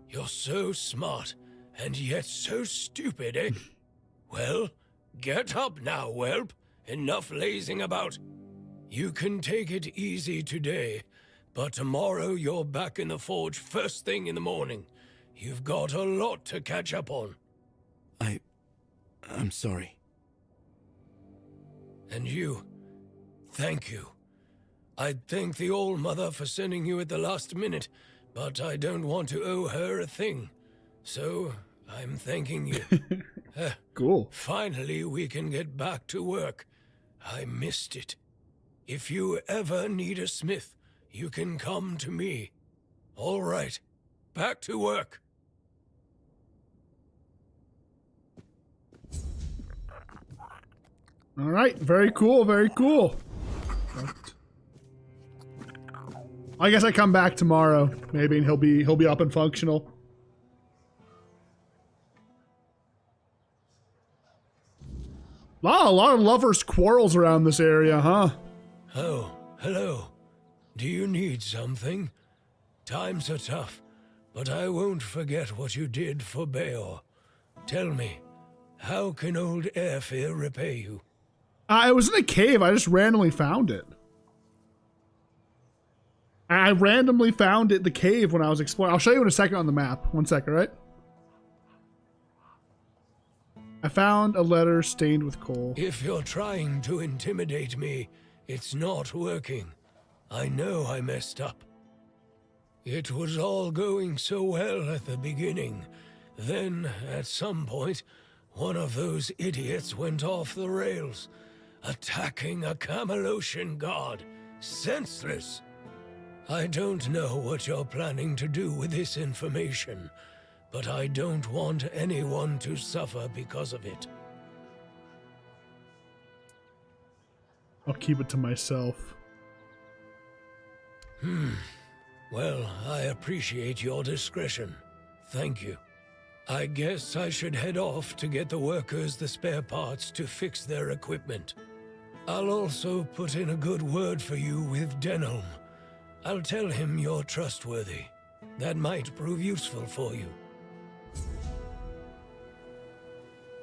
You're so smart, and yet so stupid, eh? Well, Get up now, whelp. Enough lazing about. You can take it easy today, but tomorrow you're back in the forge first thing in the morning. You've got a lot to catch up on. I'm sorry. And you, thank you. I'd thank the All-Mother for sending you at the last minute, but I don't want to owe her a thing. So, I'm thanking you. Cool. Finally, we can get back to work. I missed it. If you ever need a smith, you can come to me. All right, back to work. All right, very cool, very cool. I guess I come back tomorrow, maybe, and he'll be up and functional. Wow, a lot of lovers' quarrels around this area, huh? Oh, hello. Do you need something? Times are tough, but I won't forget what you did for Beor. Tell me, how can old Airfear repay you? It was in a cave. I just randomly found it. I randomly found it, the cave, when I was exploring. I'll show you in a second on the map. 1 second, right? I found a letter stained with coal. If you're trying to intimidate me, it's not working. I know I messed up. It was all going so well at the beginning. Then, at some point, one of those idiots went off the rails, attacking a Camelosian god. Senseless. I don't know what you're planning to do with this information, but I don't want anyone to suffer because of it. I'll keep it to myself. Well, I appreciate your discretion. Thank you. I guess I should head off to get the workers the spare parts to fix their equipment. I'll also put in a good word for you with Denholm. I'll tell him you're trustworthy. That might prove useful for you.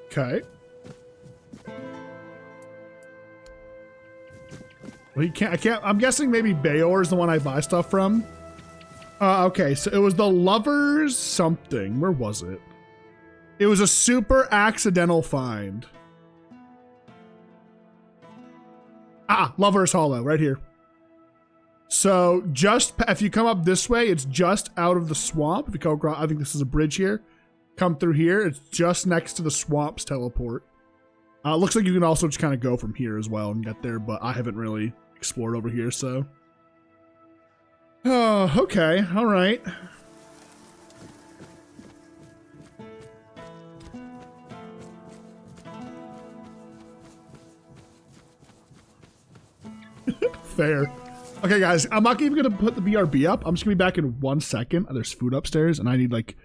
Okay. Well, I can't. I'm guessing maybe Beor is the one I buy stuff from. Okay, so it was the Lovers something. Where was it? It was a super accidental find. Lover's Hollow, right here. So just if you come up this way, it's just out of the swamp. If you go across, I think this is a bridge here. Come through here. It's just next to the swamp's teleport. Looks like you can also just kind of go from here as well and get there, but I haven't really explored over here, so. Oh, okay. All right. Fair. Okay, guys, I'm not even gonna put the BRB up. I'm just gonna be back in 1 second. There's food upstairs, and I need like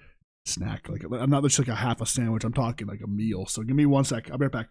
a snack. Like I'm not just like a half a sandwich. I'm talking like a meal. So give me 1 sec. I'll be right back.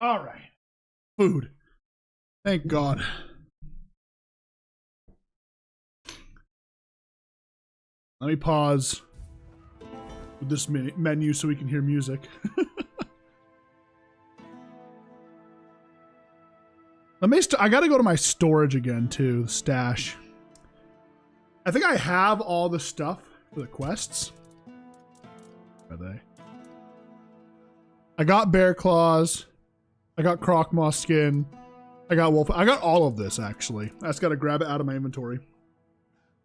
All right. Food. Thank God. Let me pause with this menu so we can hear music. I gotta go to my storage again too, stash. I think I have all the stuff for the quests. Are they? I got bear claws. I got crocmaw skin. I got wolf. I got all of this actually. I just gotta grab it out of my inventory.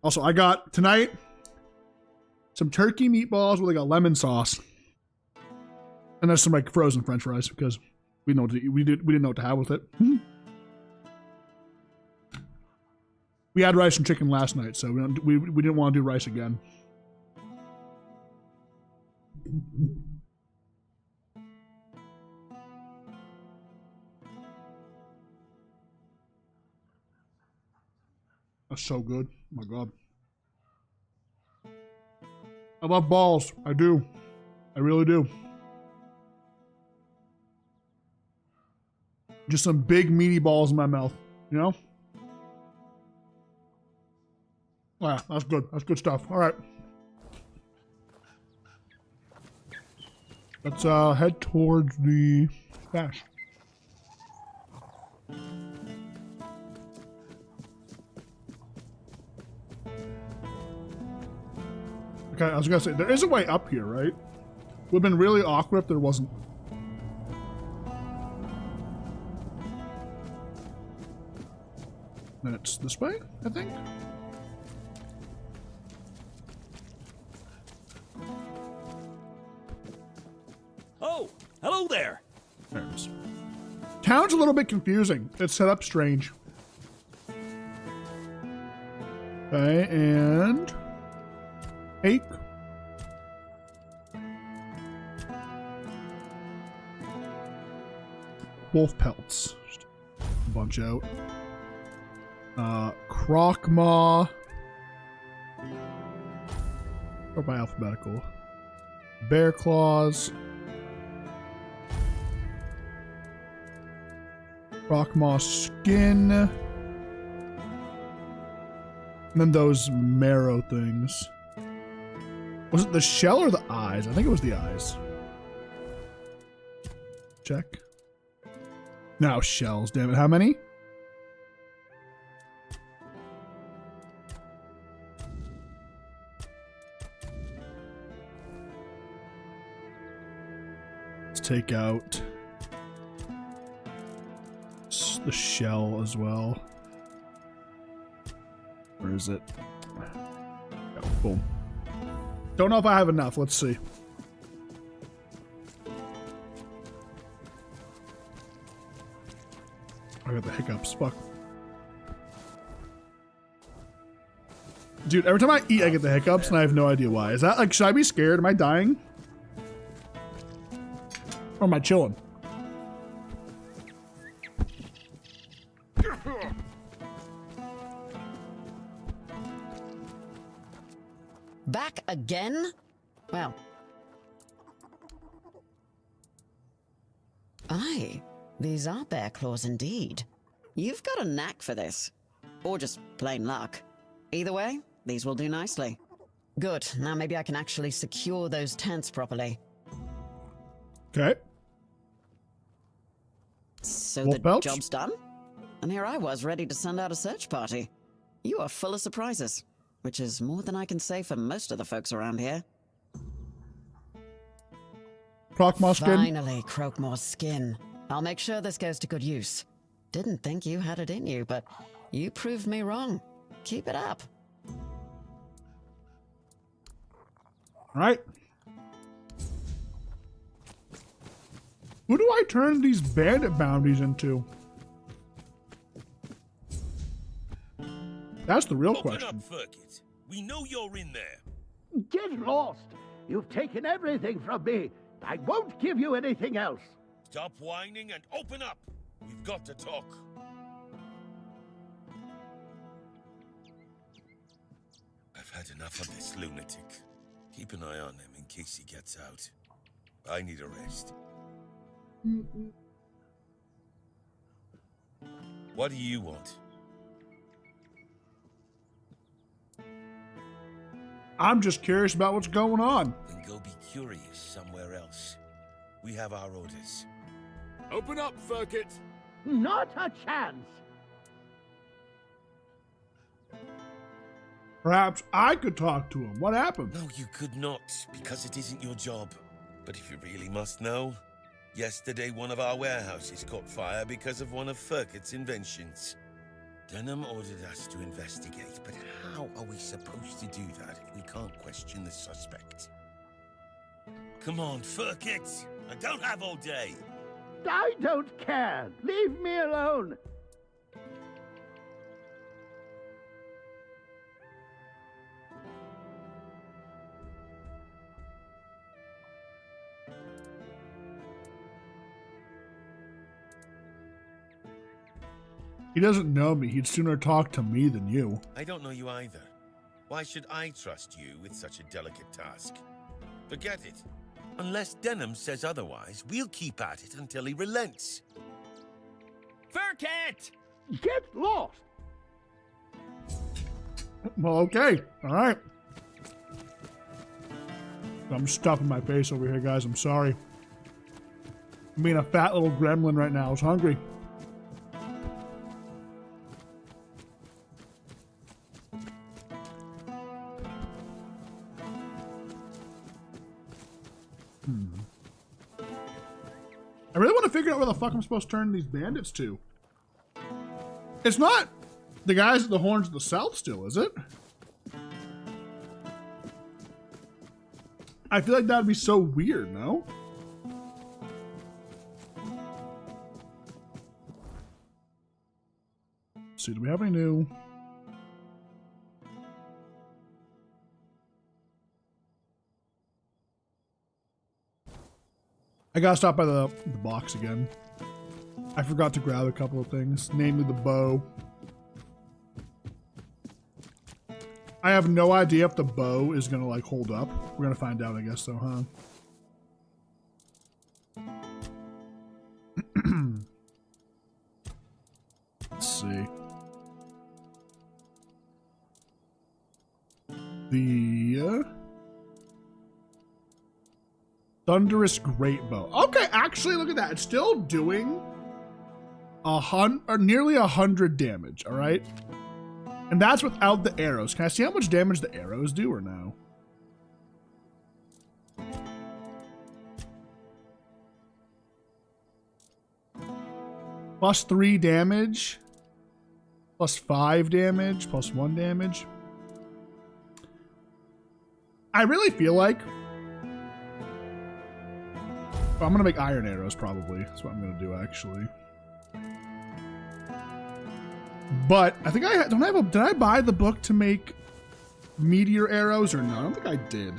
Also, I got tonight some turkey meatballs with like a lemon sauce, and there's some like frozen French fries because we didn't know what to have with it. We had rice and chicken last night, so we didn't want to do rice again. That's so good. Oh my God. I love balls. I do. I really do. Just some big meaty balls in my mouth, you know? Oh yeah, that's good. That's good stuff. All right. Let's head towards the stash. Okay, I was gonna say, there is a way up here, right? It would have been really awkward if there wasn't. Then it's this way, I think. Oh, hello there. There it is. Town's a little bit confusing. It's set up strange. Okay, and cake. Wolf pelts. Just a bunch out. Crocmaw. Or by alphabetical. Bear claws. Crocmaw skin. And then those marrow things. Was it the shell or the eyes? I think it was the eyes. Check. No, shells, damn it. How many? Let's take out the shell as well. Where is it? Oh, boom. Don't know if I have enough. Let's see. I got the hiccups. Fuck. Dude, every time I eat, I get the hiccups, and I have no idea why. Is that like, should I be scared? Am I dying? Or am I chilling? Back again? Well. Aye, these are bear claws indeed. You've got a knack for this. Or just plain luck. Either way, these will do nicely. Good, now maybe I can actually secure those tents properly. Okay. So Wolf the belch? job's done? And here I was, ready to send out a search party. You are full of surprises, which is more than I can say for most of the folks around here. Crocmaw skin? Finally, Croakmaw's skin. I'll make sure this goes to good use. Didn't think you had it in you, but you proved me wrong. Keep it up. All right. Who do I turn these bandit bounties into? That's the real question. Open up, Ferkit. We know you're in there. Get lost! You've taken everything from me. I won't give you anything else. Stop whining and open up. We've got to talk. I've had enough of this lunatic. Keep an eye on him in case he gets out. I need a rest. What do you want? I'm just curious about what's going on. Then go be curious somewhere else. We have our orders. Open up, Furkit! Not a chance! Perhaps I could talk to him. What happened? No, you could not, because it isn't your job. But if you really must know, yesterday one of our warehouses caught fire because of one of Furkit's inventions. Denham ordered us to investigate, but how are we supposed to do that if we can't question the suspect? Come on, Furkit! I don't have all day! I don't care! Leave me alone! He doesn't know me. He'd sooner talk to me than you. I don't know you either. Why should I trust you with such a delicate task? Forget it. Unless Denham says otherwise, we'll keep at it until he relents. Furkit! Get lost! Well, okay. All right. I'm stuffing my face over here, guys. I'm sorry. I'm being a fat little gremlin right now. I was hungry. I really want to figure out where the fuck I'm supposed to turn these bandits to. It's not the guys at the Horns of the South still, is it? I feel like that would be so weird, no? Let's see, do we have any new? I gotta stop by the box again. I forgot to grab a couple of things, namely the bow. I have no idea if the bow is gonna like hold up. We're gonna find out, I guess so, huh? Let's see. The Thunderous Great Bow. Okay, actually, look at that. It's still doing nearly 100 damage, all right? And that's without the arrows. Can I see how much damage the arrows do or no? Plus 3 damage. Plus 5 damage. Plus 1 damage. I really feel like I'm gonna make iron arrows, probably. That's what I'm gonna do, actually. But I think did I buy the book to make meteor arrows or no? I don't think I did.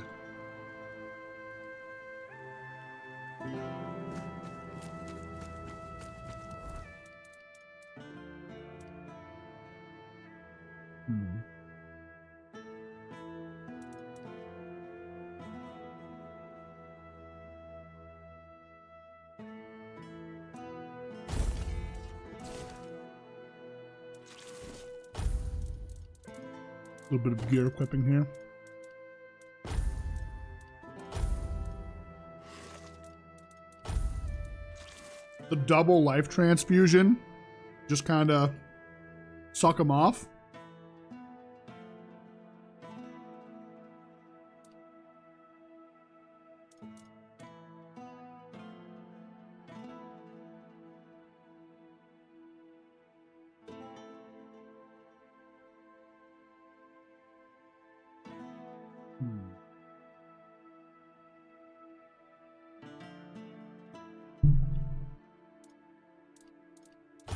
A little bit of gear equipping here. The double life transfusion. Just kind of suck them off.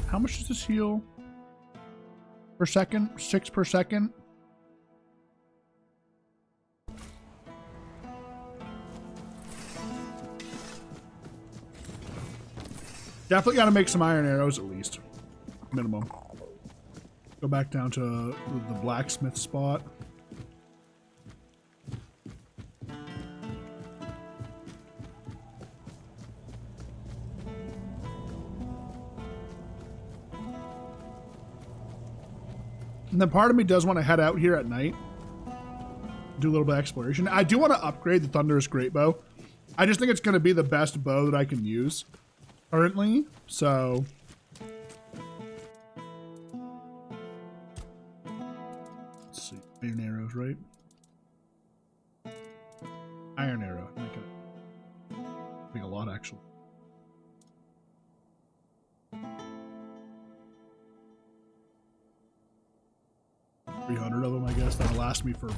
How much does this heal per second? 6 per second? Definitely got to make some iron arrows at least. Minimum. Go back down to the blacksmith spot. And then part of me does want to head out here at night. Do a little bit of exploration. I do want to upgrade the Thunderous Greatbow. I just think it's going to be the best bow that I can use currently. So... let's see. Iron arrows, right? Iron arrow. Make a lot, actually. 300 of them, I guess. That'll last me for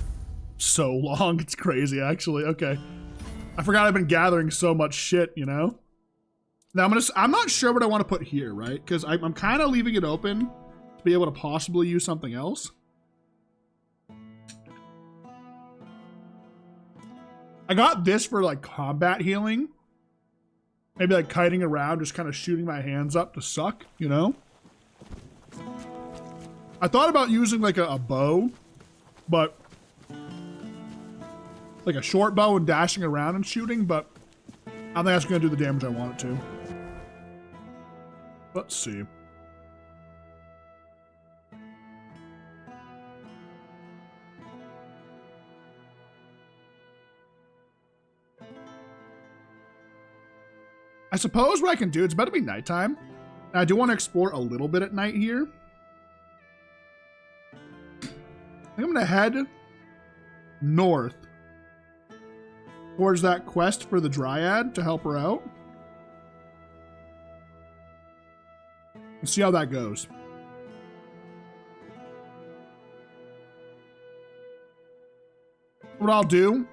so long. It's crazy, actually. Okay. I forgot I've been gathering so much shit, you know? Now I'm not sure what I want to put here, right? Because I'm kind of leaving it open to be able to possibly use something else. I got this for like combat healing. Maybe like kiting around, just kind of shooting my hands up to suck, you know? I thought about using like a bow, but like a short bow and dashing around and shooting, but I don't think that's going to do the damage I want it to. Let's see. I suppose what I can do, it's better be nighttime. And I do want to explore a little bit at night here. I think I'm going to head north towards that quest for the Dryad to help her out. And see how that goes. What I'll do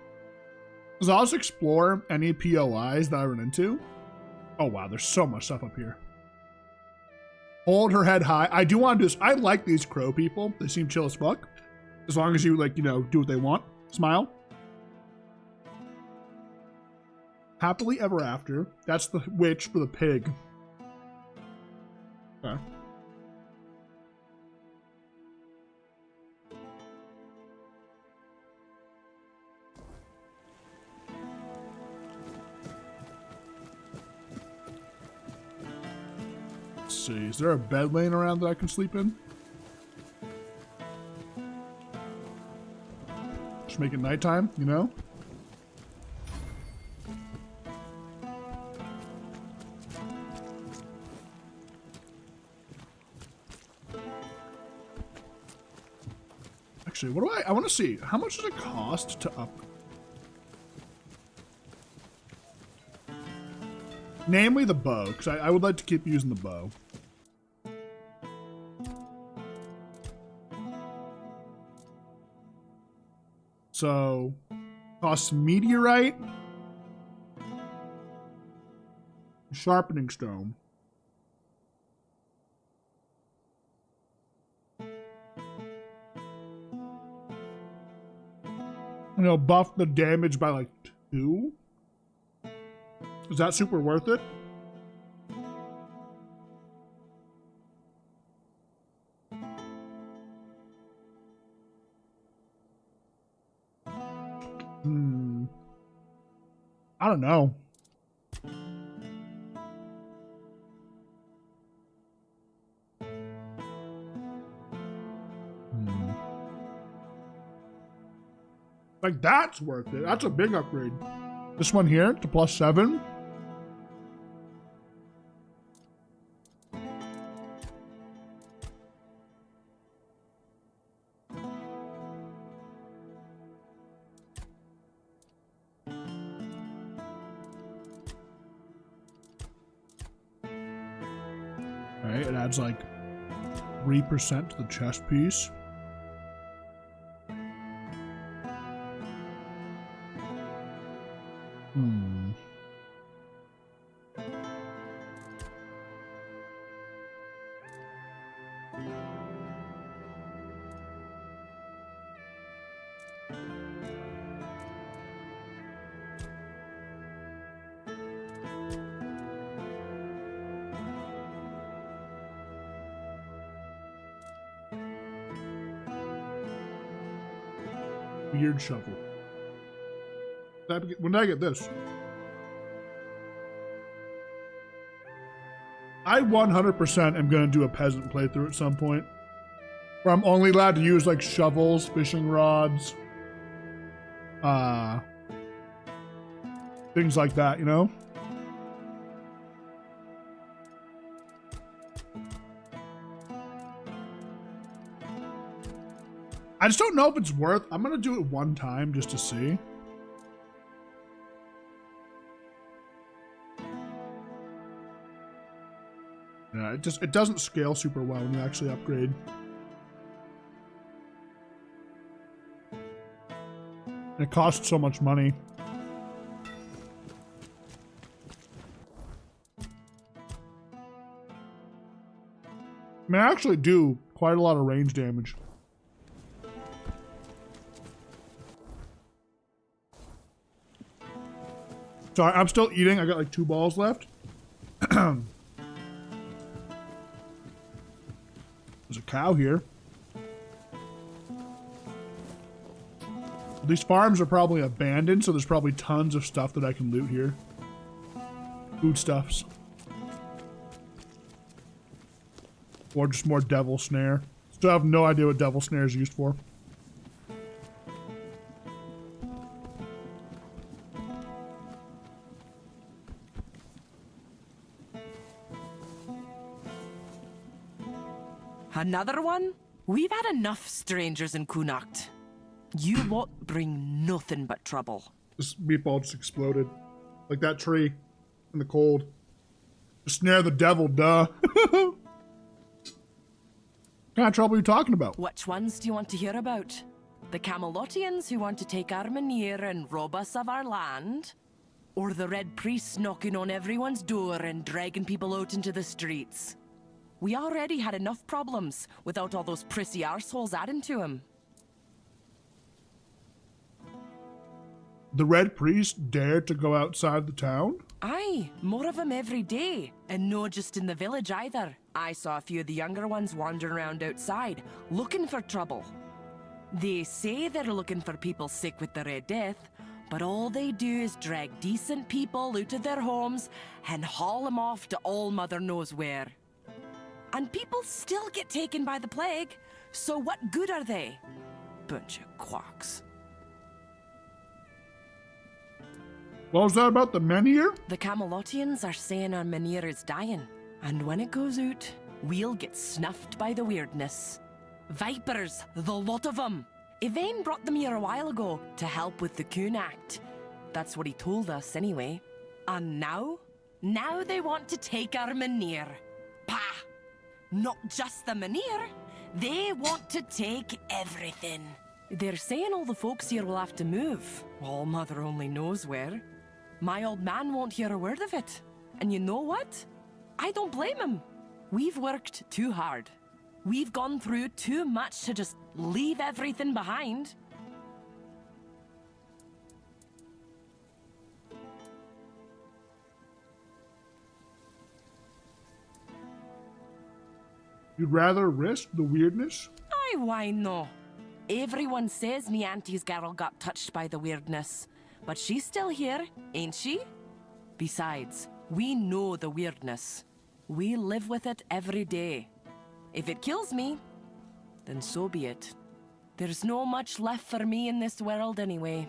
is I'll just explore any POIs that I run into. Oh wow, there's so much stuff up here. Hold her head high. I do want to do this. I like these crow people. They seem chill as fuck. As long as you, like, you know, do what they want. Smile. Happily ever after. That's the witch for the pig. Okay. Let's see. Is there a bed laying around that I can sleep in? Just make it nighttime, you know? Actually, what do I want to see. How much does it cost to up? Namely the bow, because I would like to keep using the bow. So, costs meteorite, sharpening stone. You know, buff the damage by like 2. Is that super worth it? I don't know. Like, that's worth it. That's a big upgrade. This one here to +7. Alright, it adds like 3% to the chest piece. Weird shovel. When did I get this? I 100% am going to do a peasant playthrough at some point. Where I'm only allowed to use like shovels, fishing rods, things like that, you know? I just don't know if it's worth. I'm gonna do it one time just to see. Yeah, it doesn't scale super well when you actually upgrade. It costs so much money. I mean, I actually do quite a lot of range damage. Sorry, I'm still eating. I got like 2 balls left. There's a cow here. These farms are probably abandoned, so there's probably tons of stuff that I can loot here. Foodstuffs. Or just more devil snare. Still have no idea what devil snare is used for. Another one? We've had enough strangers in Kunacht. You lot bring nothing but trouble. This meatball just exploded. Like that tree in the cold. Just snare the devil, duh. What kind of trouble are you talking about? Which ones do you want to hear about? The Camelotians who want to take Armenir and rob us of our land? Or the Red Priests knocking on everyone's door and dragging people out into the streets? We already had enough problems without all those prissy arseholes adding to them. The Red Priest dared to go outside the town? Aye, more of them every day. And no just in the village either. I saw a few of the younger ones wandering around outside, looking for trouble. They say they're looking for people sick with the Red Death, but all they do is drag decent people out of their homes and haul them off to all mother knows where. And people still get taken by the plague, so what good are they? Bunch of quacks. What was that about the Menhir? The Camelotians are saying Armenir is dying, and when it goes out, we'll get snuffed by the weirdness. Vipers, the lot of them. Yvain brought them here a while ago to help with the Kunacht. That's what he told us anyway. And now? Now they want to take Armenir. Pah! Not just the Menhir, they want to take everything. They're saying all the folks here will have to move. All mother only knows where. My old man won't hear a word of it. And you know what? I don't blame him. We've worked too hard. We've gone through too much to just leave everything behind. You'd rather risk the weirdness? Aye, why no? Everyone says me auntie's girl got touched by the weirdness. But she's still here, ain't she? Besides, we know the weirdness. We live with it every day. If it kills me, then so be it. There's no much left for me in this world anyway.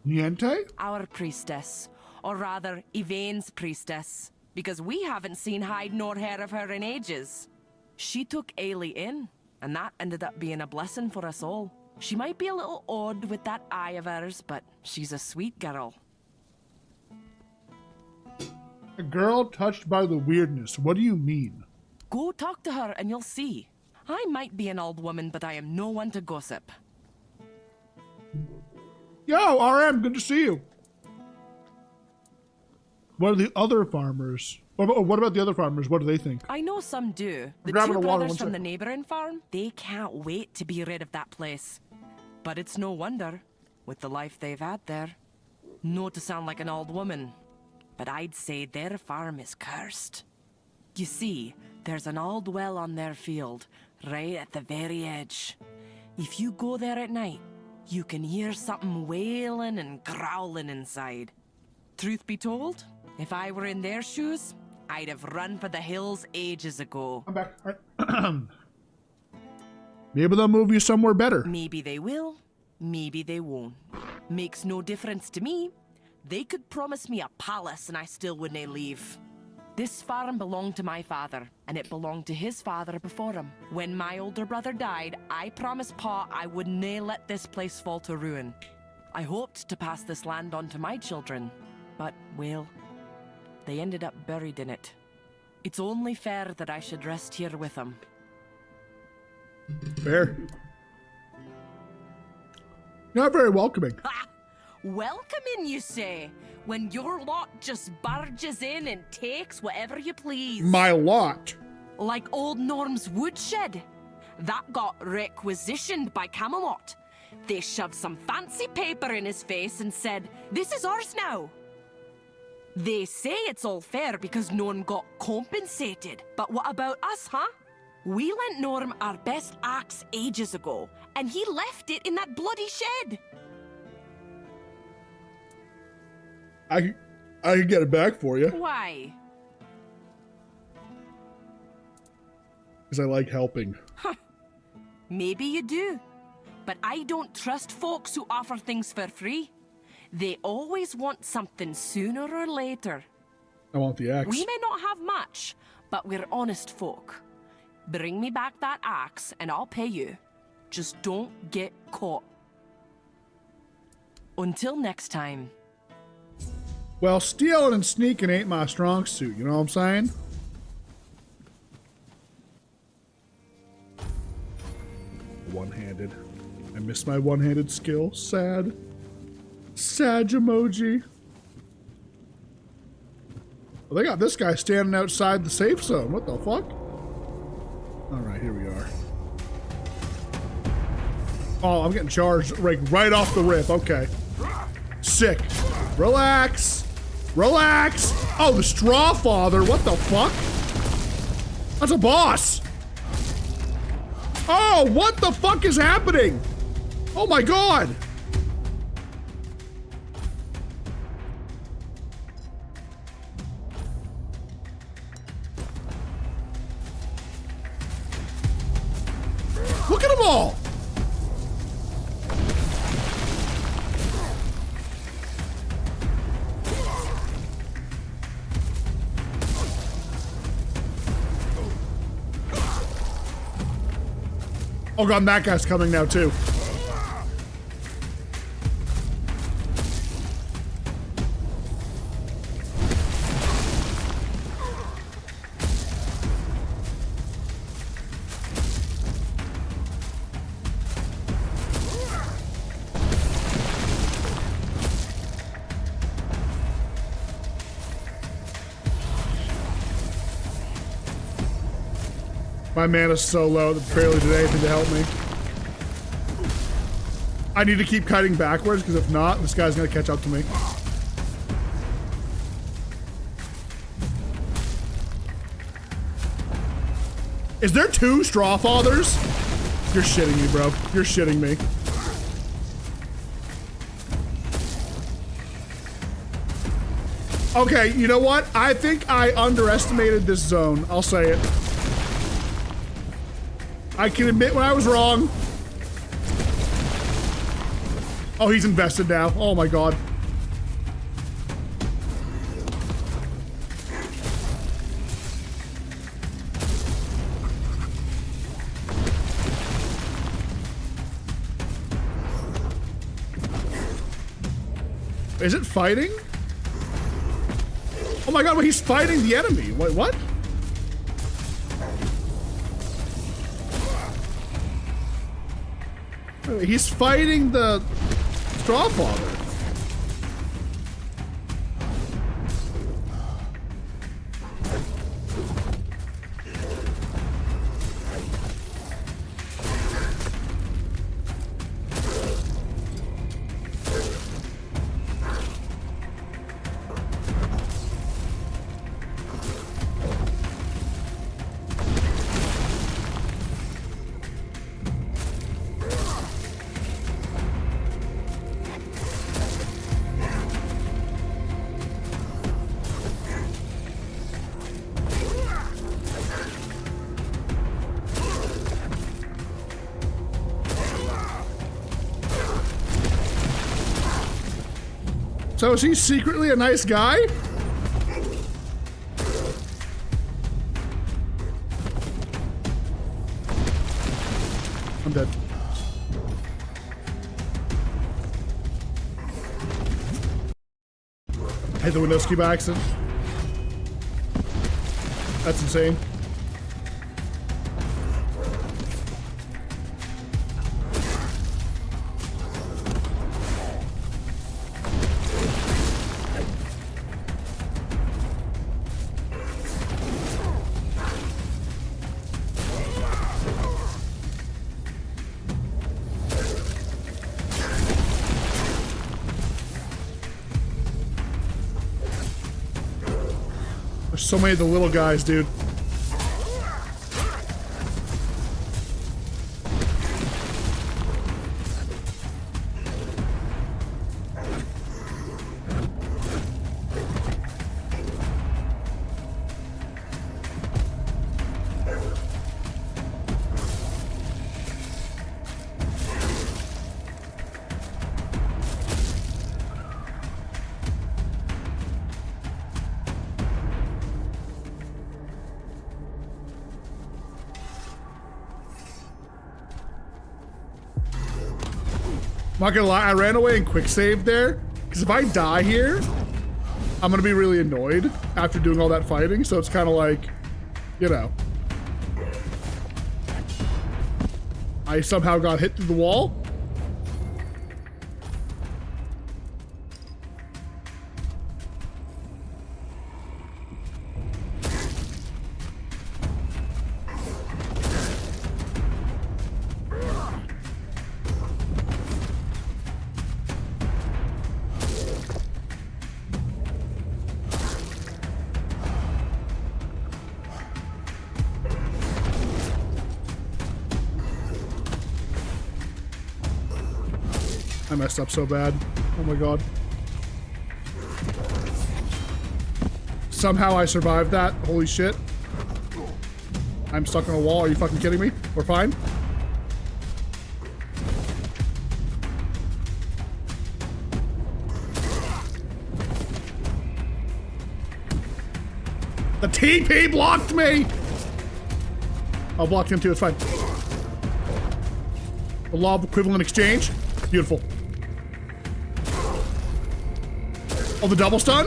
Niente? Our priestess. Or rather, Yvain's priestess. Because we haven't seen hide nor hair of her in ages. She took Ailey in, and that ended up being a blessing for us all. She might be a little odd with that eye of hers, but she's a sweet girl. A girl touched by the weirdness. What do you mean? Go talk to her and you'll see. I might be an old woman, but I am no one to gossip. Yo, RM, good to see you. What are the other farmers? What about the other farmers? What do they think? I know some do. The grabbing two a water, brothers one from the second. neighboring farm, they can't wait to be rid of that place. But it's no wonder, with the life they've had there. No to sound like an old woman, but I'd say their farm is cursed. You see, there's an old well on their field, right at the very edge. If you go there at night, you can hear something wailing and growling inside. Truth be told, if I were in their shoes, I'd have run for the hills ages ago. I'm back. Maybe they'll move you somewhere better. Maybe they will, maybe they won't. Makes no difference to me. They could promise me a palace and I still wouldn't leave. This farm belonged to my father, and it belonged to his father before him. When my older brother died, I promised Pa I would nae let this place fall to ruin. I hoped to pass this land on to my children, but, well, they ended up buried in it. It's only fair that I should rest here with them. Fair. Not very welcoming. Ha! Welcoming, you say? When your lot just barges in and takes whatever you please. My lot. Like old Norm's woodshed. That got requisitioned by Camelot. They shoved some fancy paper in his face and said, "This is ours now." They say it's all fair because Norm got compensated. But what about us, huh? We lent Norm our best axe ages ago, and he left it in that bloody shed. I can get it back for you. Why? Because I like helping. Huh. Maybe you do. But I don't trust folks who offer things for free. They always want something sooner or later. I want the axe. We may not have much, but we're honest folk. Bring me back that axe and I'll pay you. Just don't get caught. Until next time. Well, stealing and sneaking ain't my strong suit, you know what I'm saying? One-handed. I missed my one-handed skill. Sad. Sad emoji. Well, they got this guy standing outside the safe zone. What the fuck? Alright, here we are. Oh, I'm getting charged right off the rip. Okay. Sick. Relax. Relax! Oh, the Straw Father, what the fuck? That's a boss! Oh, what the fuck is happening? Oh my god! Look at them all! Oh god, that guy's coming now too. My mana's so low that barely did anything to help me. I need to keep kiting backwards because if not, this guy's gonna catch up to me. Is there two Straw Fathers? You're shitting me, bro. You're shitting me. Okay, you know what? I think I underestimated this zone. I'll say it. I can admit when I was wrong. Oh, he's invested now. Oh my god. Is it fighting? Oh my god, well, he's fighting the enemy. Wait, what? He's fighting the Straw Father. So is he secretly a nice guy? I'm dead. I hit the window ski by accident. That's insane. There's so many of the little guys, dude. I'm not gonna lie, I ran away and quick saved there, because if I die here, I'm gonna be really annoyed after doing all that fighting, so it's kind of like, you know. I somehow got hit through the wall. I messed up so bad. Oh my god. Somehow I survived that. Holy shit. I'm stuck on a wall. Are you fucking kidding me? We're fine? The TP blocked me! I'll block him too, it's fine. The law of equivalent exchange. Beautiful. Oh, the double stun?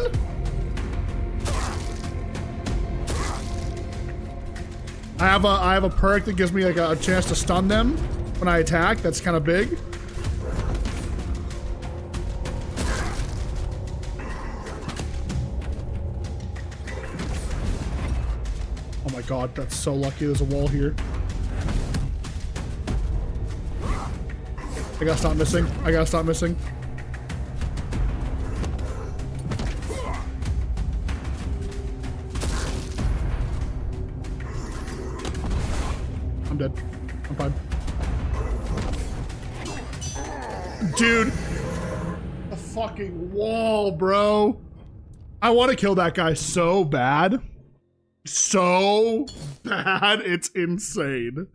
I have a perk that gives me like a chance to stun them when I attack. That's kind of big. Oh my god, that's so lucky there's a wall here. I gotta stop missing. I gotta stop missing. I'm dead. I'm fine. Dude. The fucking wall, bro. I want to kill that guy so bad. So bad. It's insane.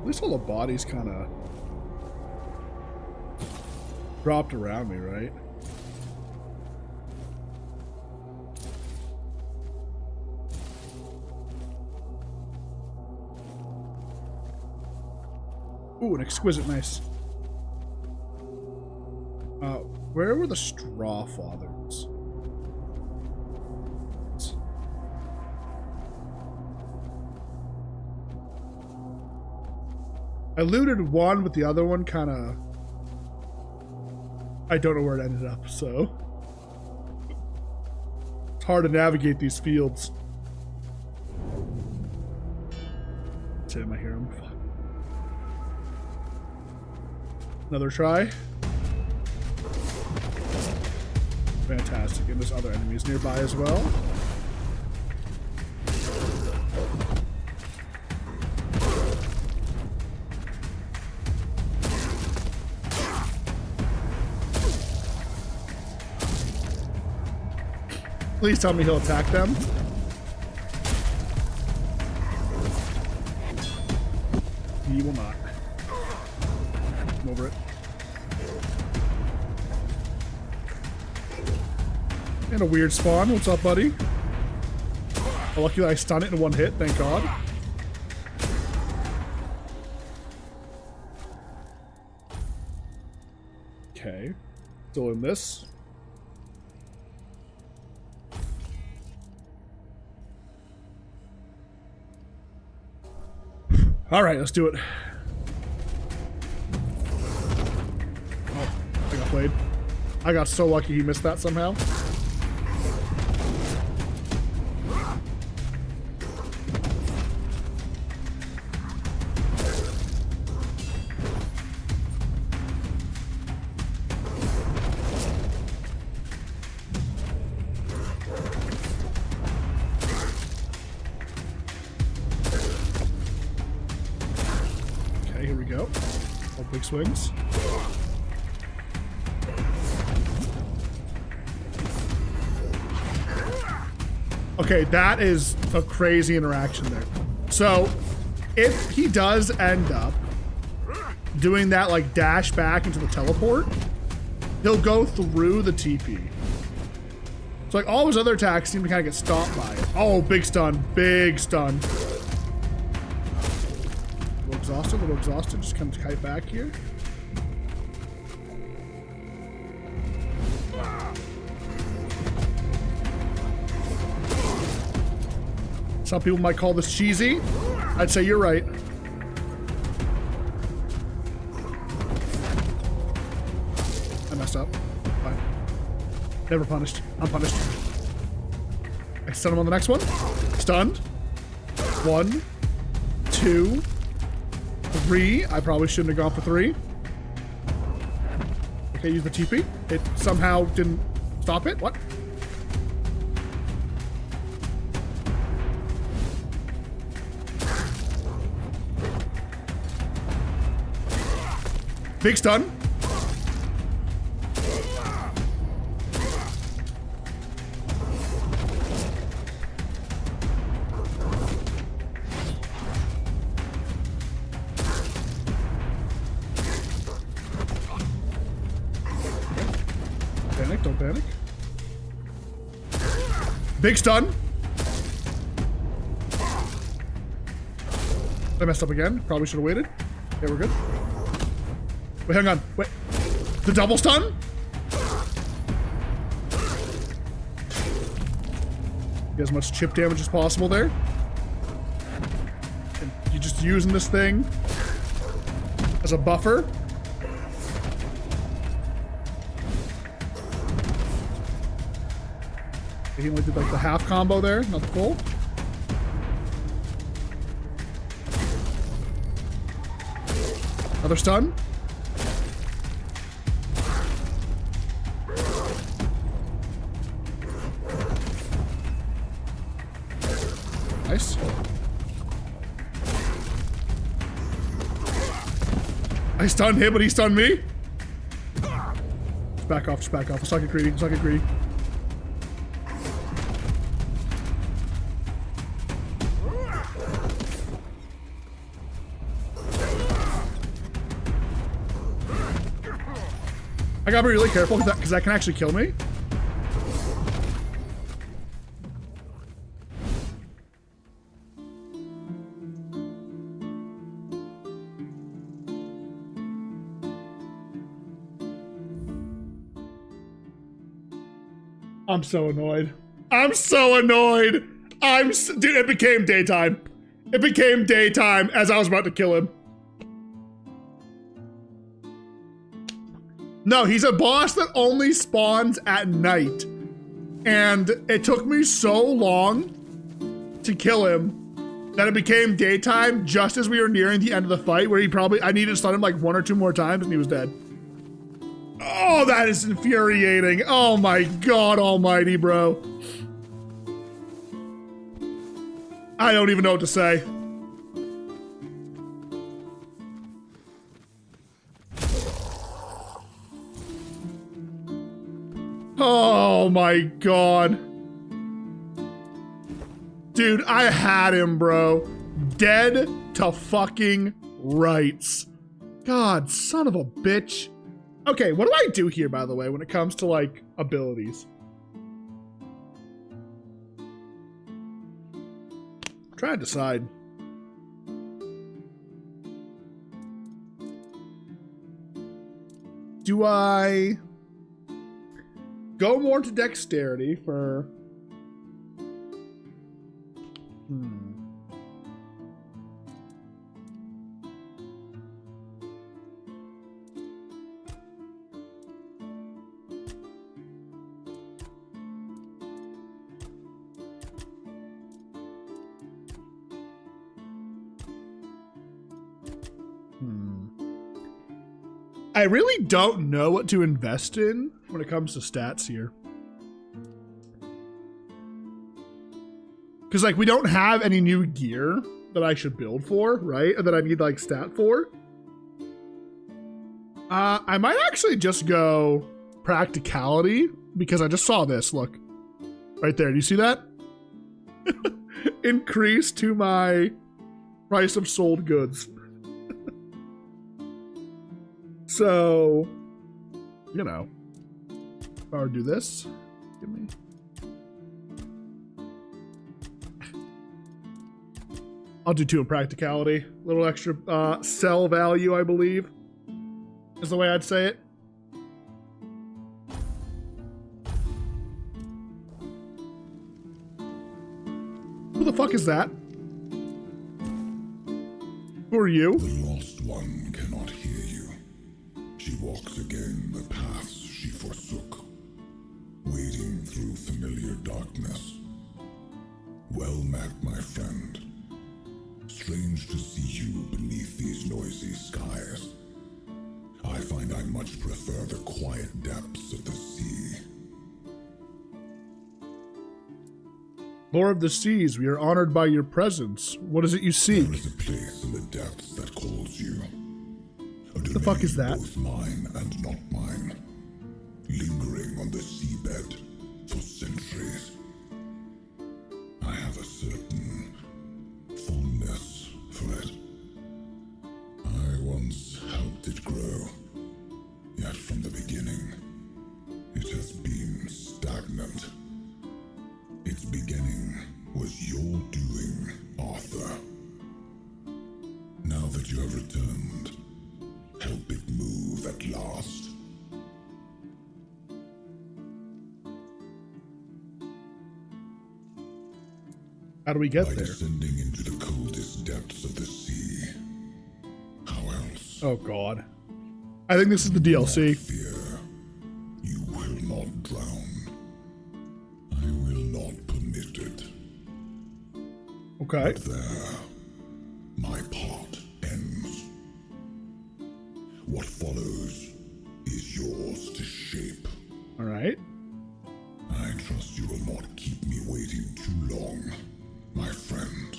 At least all the bodies kind of dropped around me, right? Ooh, an exquisite nice. Where were the Straw Fathers? I looted one, but the other one kind of... I don't know where it ended up, so... It's hard to navigate these fields. Tim, I hear him. Fuck. Another try. Fantastic. And there's other enemies nearby as well. Please tell me he'll attack them. He will not. I'm over it. And a weird spawn. What's up, buddy? Oh, lucky I stunned it in one hit. Thank God. Okay. Still in this. All right, let's do it. Oh, I got played. I got so lucky he missed that somehow. Here we go. Oh, big swings. Okay, that is a crazy interaction there. So, if he does end up doing that, like, dash back into the teleport, he'll go through the TP. So, like, all his other attacks seem to kind of get stopped by it. Oh, big stun. Big stun. A little exhausted, just kind of kite back here. Some people might call this cheesy. I'd say you're right. I messed up. Fine. Never punished. Unpunished. I stun him on the next one. Stunned. 1, 2, 3. I probably shouldn't have gone for 3. Okay, use the TP. It somehow didn't stop it. What? Big stun. Don't panic. Big stun. I messed up again. Probably should have waited. Yeah, we're good. Wait, hang on. Wait. The double stun? Get as much chip damage as possible there. And you're just using this thing as a buffer. He only did like the half combo there, not the full. Another stun. Nice. I stunned him, but he stunned me. Just back off, just back off. Let's not get greedy, let's not get greedy. I gotta be really careful because that can actually kill me. I'm so annoyed. I'm so annoyed. Dude, it became daytime. It became daytime as I was about to kill him. No, he's a boss that only spawns at night. And it took me so long to kill him that it became daytime just as we were nearing the end of the fight where I needed to stun him like 1 or 2 more times and he was dead. Oh, that is infuriating. Oh my God almighty, bro. I don't even know what to say. Oh my God. Dude, I had him, bro. Dead to fucking rights. God, son of a bitch. Okay, what do I do here, by the way, when it comes to, like, abilities? I'm trying to decide. Do I go more to dexterity for... I really don't know what to invest in when it comes to stats here. Because, like, we don't have any new gear that I should build for, right? Or that I need, like, stat for. I might actually just go practicality, because I just saw this, look. Right there, do you see that? Increase to my price of sold goods. So, you know, if I were to do this, give me. I'll do 2 in practicality. A little extra sell value, I believe, is the way I'd say it. Who the fuck is that? Who are you? The lost one cannot hear you. She walks again the paths she forsook, wading through familiar darkness. Well met, my friend. Strange to see you beneath these noisy skies. I find I much prefer the quiet depths of the sea. Lord of the Seas, we are honored by your presence. What is it you seek? There is a place in the depths that calls you. What the fuck is that? Both mine and not mine, lingering on the seabed for centuries. I have a certain fondness for it. I once helped it grow, yet from the beginning, it has been stagnant. Its beginning was your doing, Arthur. Now that you have returned, help it move at last. How do we get By there? descending into the coldest depths of the sea. How else? Oh god. I think this is the DLC. Fear. You will not drown. I will not permit it. Okay. But there, my part ends. What follows is yours to shape. All right. I trust you will not keep me waiting too long, my friend.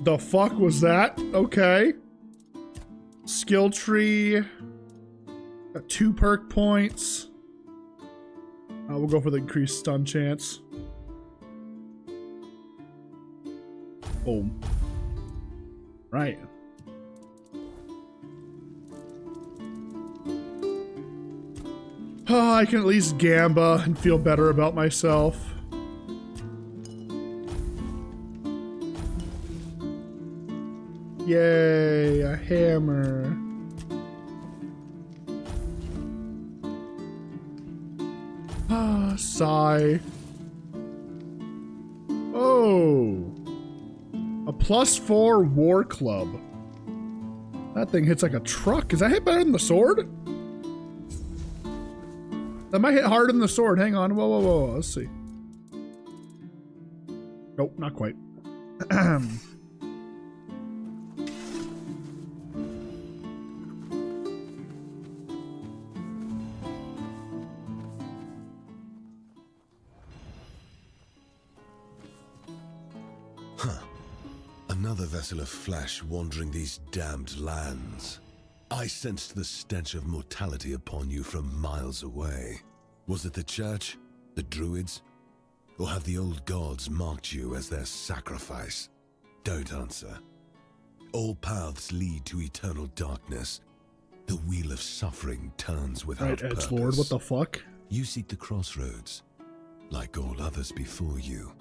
The fuck was that? Okay. Skill tree. Got 2 perk points. We'll go for the increased stun chance. Boom. Right. Oh, I can at least gamba and feel better about myself. Yay, a hammer. Ah, sigh. Oh. A +4 war club. That thing hits like a truck. Does that hit better than the sword? That might hit harder than the sword. Hang on. Whoa, whoa, whoa. Let's see. Nope, not quite. another vessel of flesh wandering these damned lands. I sensed the stench of mortality upon you from miles away. Was it the church? The druids? Or have the old gods marked you as their sacrifice? Don't answer. All paths lead to eternal darkness. The wheel of suffering turns without purpose. Edgelord, what the fuck? You seek the crossroads, like all others before you,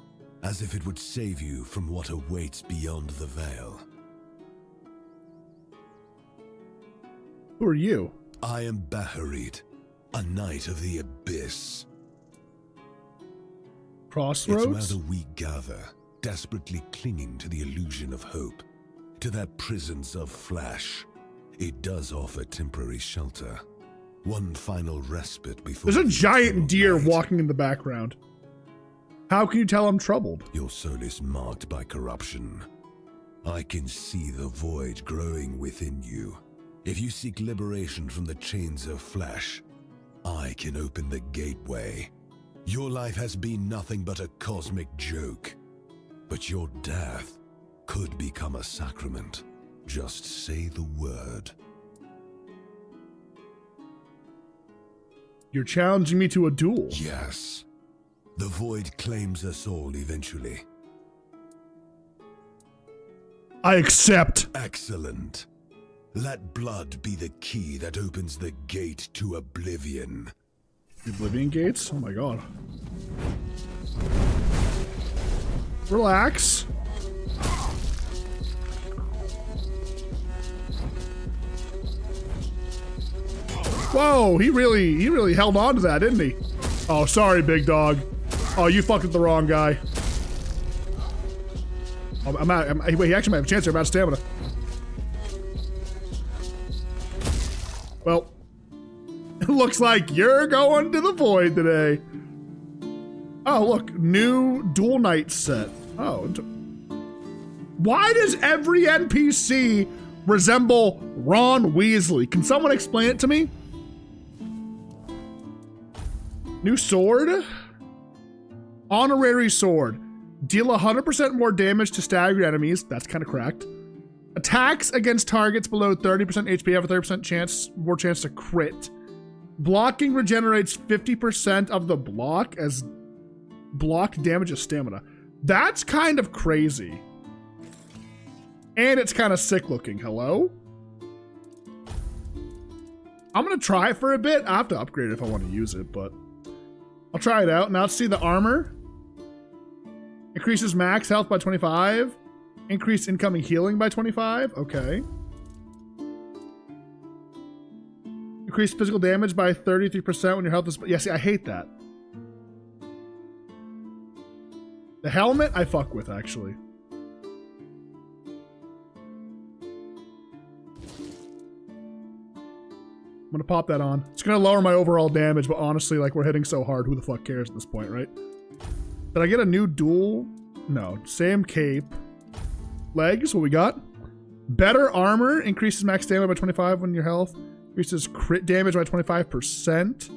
as if it would save you from what awaits beyond the veil. Who are you? I am Baharit, a knight of the abyss. Crossroads? It's where the weak gather, desperately clinging to the illusion of hope, to their prisons of flesh. It does offer temporary shelter. One final respite before... There's a giant deer walking in the background. How can you tell I'm troubled? Your soul is marked by corruption. I can see the void growing within you. If you seek liberation from the chains of flesh, I can open the gateway. Your life has been nothing but a cosmic joke. But your death could become a sacrament. Just say the word. You're challenging me to a duel. Yes. The void claims us all eventually. I accept. Excellent. Let blood be the key that opens the gate to oblivion. The oblivion gates? Oh my god. Relax. Whoa, he really held on to that, didn't he? Oh, sorry, big dog. Oh, you fucked with the wrong guy. Oh, wait, he actually might have a chance here. I'm out of stamina. Well, it looks like you're going to the void today. Oh, look, new Dual Knight set. Oh, why does every NPC resemble Ron Weasley? Can someone explain it to me? New sword. Honorary sword. Deal 100% more damage to staggered enemies. That's kind of cracked. Attacks against targets below 30% HP have a 30% more chance to crit. Blocking regenerates 50% of the block as block damages stamina. That's kind of crazy. And it's kind of sick looking. Hello? I'm going to try it for a bit. I have to upgrade it if I want to use it, but I'll try it out. Now let's see the armor. Increases max health by 25. Increased incoming healing by 25. Okay. Increased physical damage by 33% when your health is... Yeah, see, I hate that. The helmet, I fuck with, actually. I'm gonna pop that on. It's gonna lower my overall damage, but honestly, like, we're hitting so hard, who the fuck cares at this point, right? Did I get a new duel? No. Same cape. Legs, what we got? Better armor, increases max damage by 25 when your health. Increases crit damage by 25%.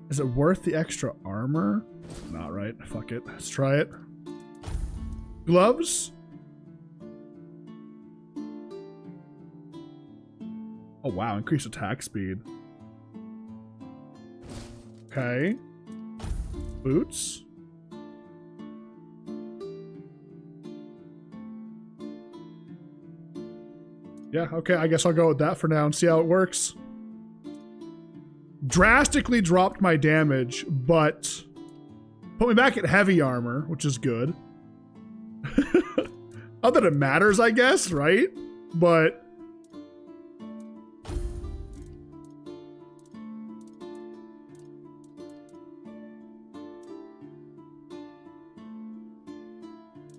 Is it worth the extra armor? Not right. Fuck it. Let's try it. Gloves. Oh wow, increased attack speed. Okay. Boots. Yeah, okay, I guess I'll go with that for now and see how it works. Drastically dropped my damage, but put me back at heavy armor, which is good. Not that it matters, I guess, right? But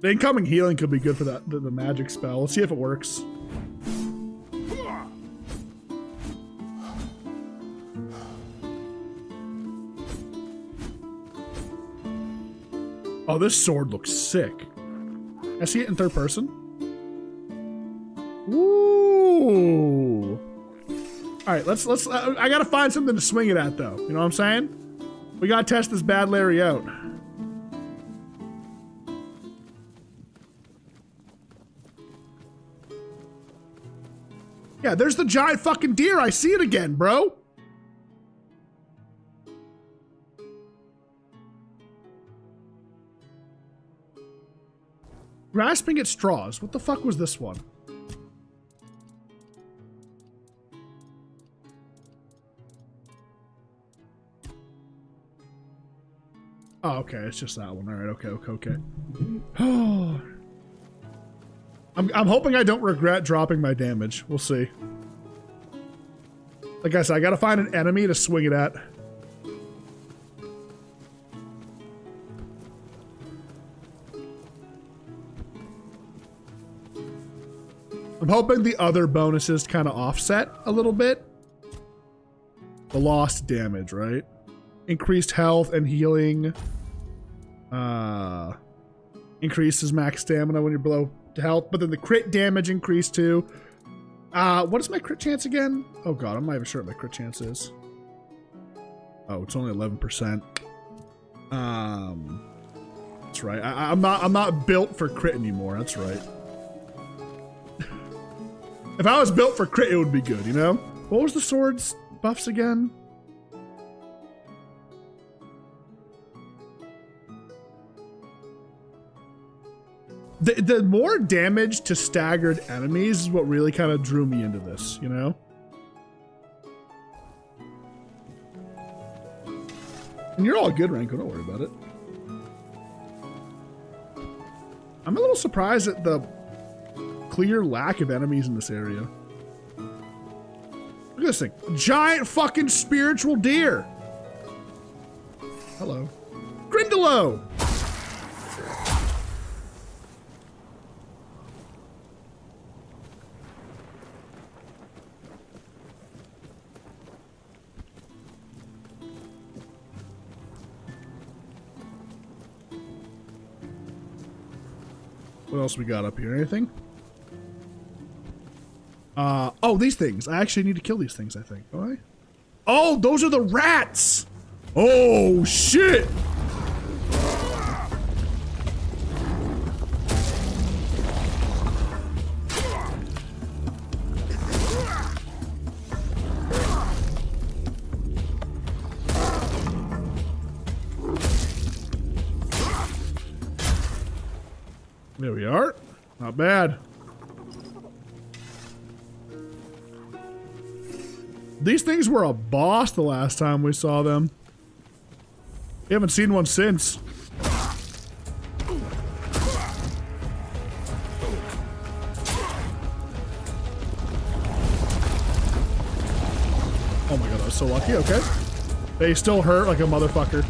the incoming healing could be good for that the magic spell. Let's see if it works. Oh, this sword looks sick. I see it in third person. Ooh. All right, let's. I gotta find something to swing it at, though. You know what I'm saying? We gotta test this bad Larry out. Yeah, there's the giant fucking deer. I see it again, bro. Grasping at straws. What the fuck was this one? Oh, okay. It's just that one. All right. Okay. Oh. I'm hoping I don't regret dropping my damage. We'll see. Like I said, I gotta find an enemy to swing it at. I'm hoping the other bonuses kind of offset a little bit. The lost damage, right? Increased health and healing. Increases max stamina when you're below health, but then the crit damage increased too. What is my crit chance again? Oh god, I'm not even sure what my crit chance is. Oh, it's only 11%. That's right. I'm not built for crit anymore. That's right. If I was built for crit, it would be good, you know? What was the sword's buffs again? The more damage to staggered enemies is what really kind of drew me into this, you know? And you're all good, Ranko. Don't worry about it. I'm a little surprised at the clear lack of enemies in this area. Look at this thing. Giant fucking spiritual deer. Hello. Grindalo. What else we got up here? Anything? Oh, these things. I actually need to kill these things, I think. Do I? Oh, those are the rats! Oh, shit! There we are. Not bad. These things were a boss the last time we saw them. We haven't seen one since. Oh my god, I was so lucky. Okay. They still hurt like a motherfucker.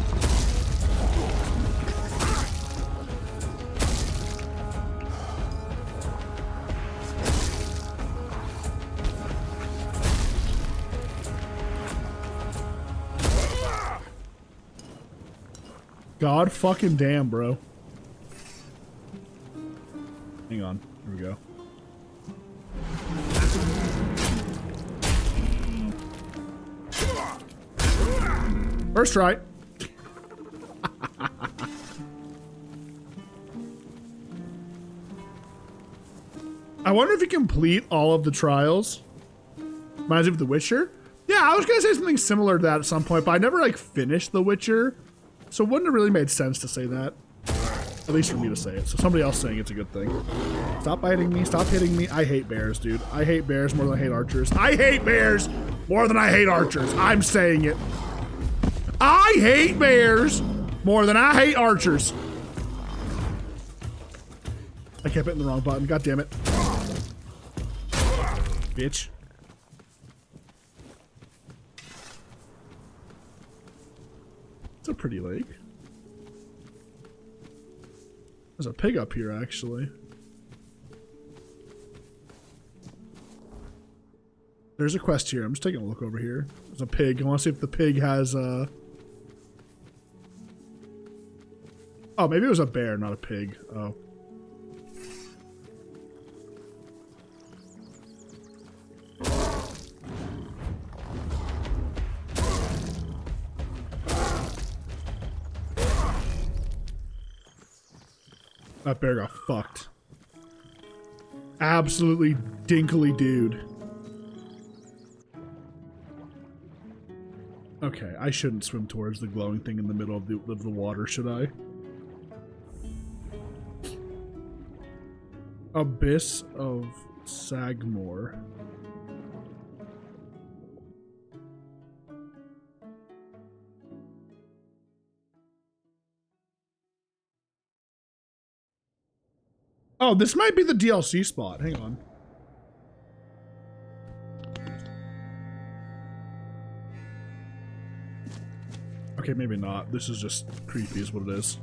God fucking damn, bro. Hang on. Here we go. First try. I wonder if you complete all of the trials. Reminds me of The Witcher. Yeah, I was gonna say something similar to that at some point, but I never like finished The Witcher. So it wouldn't have really made sense to say that. At least for me to say it. So somebody else saying it's a good thing. Stop biting me. Stop hitting me. I hate bears, dude. I hate bears more than I hate archers. I hate bears more than I hate archers. I'm saying it. I hate bears more than I hate archers. I kept hitting the wrong button. God damn it. Bitch. It's a pretty lake. There's a pig up here, actually. There's a quest here. I'm just taking a look over here. There's a pig. I want to see if the pig has Oh, maybe it was a bear, not a pig. Oh. That bear got fucked. Absolutely dinkly dude. Okay, I shouldn't swim towards the glowing thing in the middle of the water, should I? Abyss of Sagmore. Oh, this might be the DLC spot. Hang on. Okay, maybe not. This is just creepy is what it is.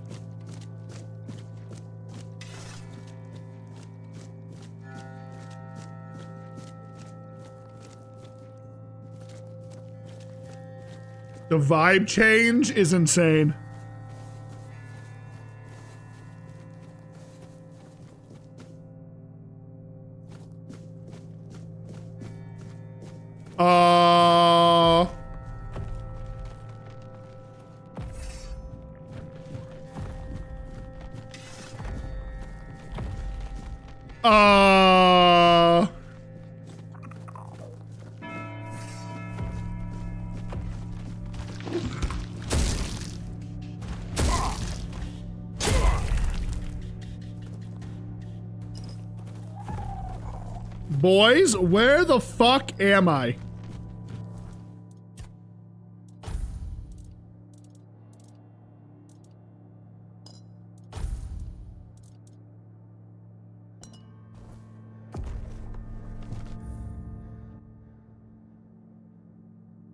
The vibe change is insane. Boys, where the fuck am I?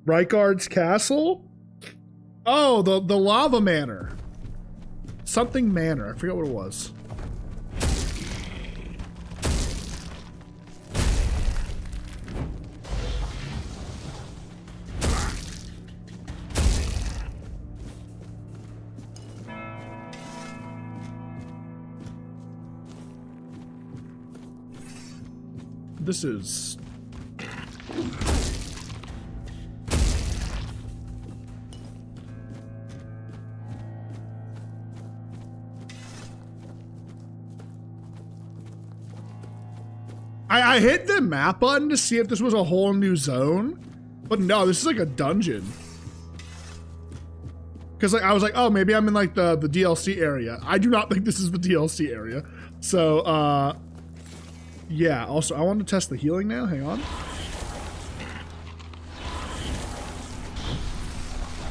Rykard's castle? Oh, the lava manor. Something manor. I forget what it was. This is... I hit the map button to see if this was a whole new zone, but no, this is like a dungeon. Because like, I was like, oh, maybe I'm in like the DLC area. I do not think this is the DLC area. So, yeah, also, I want to test the healing now. Hang on.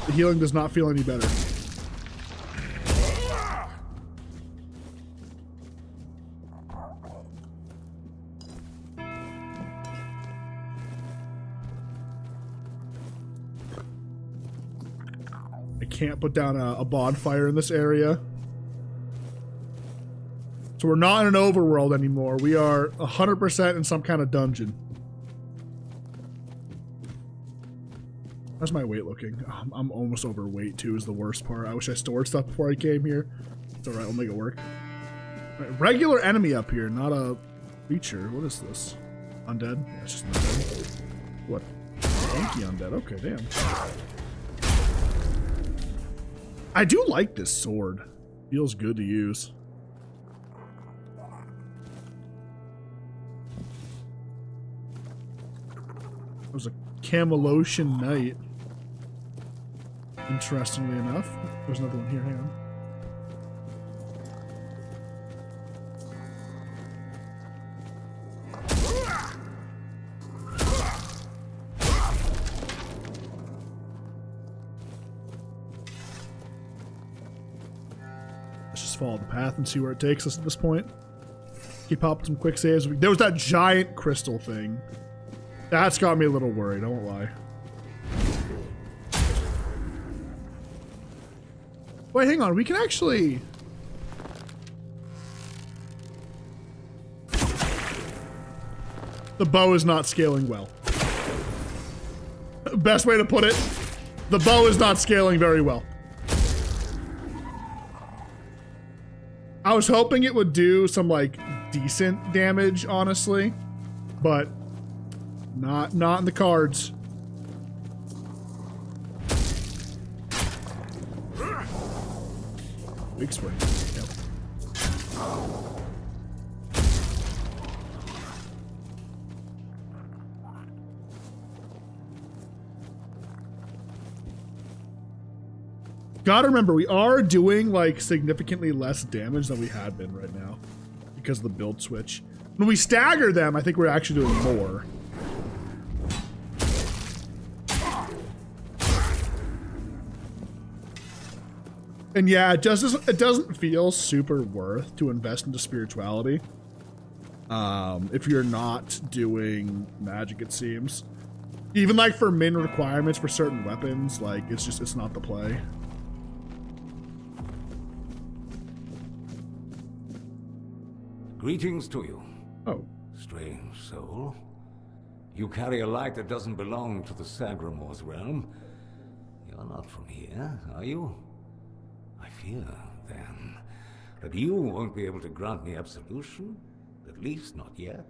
The healing does not feel any better. I can't put down a bonfire in this area. So we're not in an overworld anymore. We are 100% in some kind of dungeon. How's my weight looking? Oh, I'm almost overweight too is the worst part. I wish I stored stuff before I came here. It's alright, we'll make it work. Right, regular enemy up here, not a creature. What is this? Undead? Yeah, it's just an undead. What? Funky undead. Okay, damn. I do like this sword. Feels good to use. It was a Camelosian Knight. Interestingly enough. There's another one here, hang on. Let's just follow the path and see where it takes us at this point. Keep popping some quick saves. There was that giant crystal thing. That's got me a little worried, I won't lie. Wait, hang on, we can actually... The bow is not scaling well. Best way to put it, the bow is not scaling very well. I was hoping it would do some, like, decent damage, honestly, but not in the cards. Big swing. Yep. Gotta remember, we are doing like significantly less damage than we had been right now because of the build switch. When we stagger them, I think we're actually doing more. And yeah, it doesn't feel super worth to invest into spirituality. If you're not doing magic, it seems. Even like for min requirements for certain weapons, like it's not the play. Greetings to you. Oh. Strange soul. You carry a light that doesn't belong to the Sagramor's realm. You're not from here, are you? I fear, then, that you won't be able to grant me absolution. At least not yet.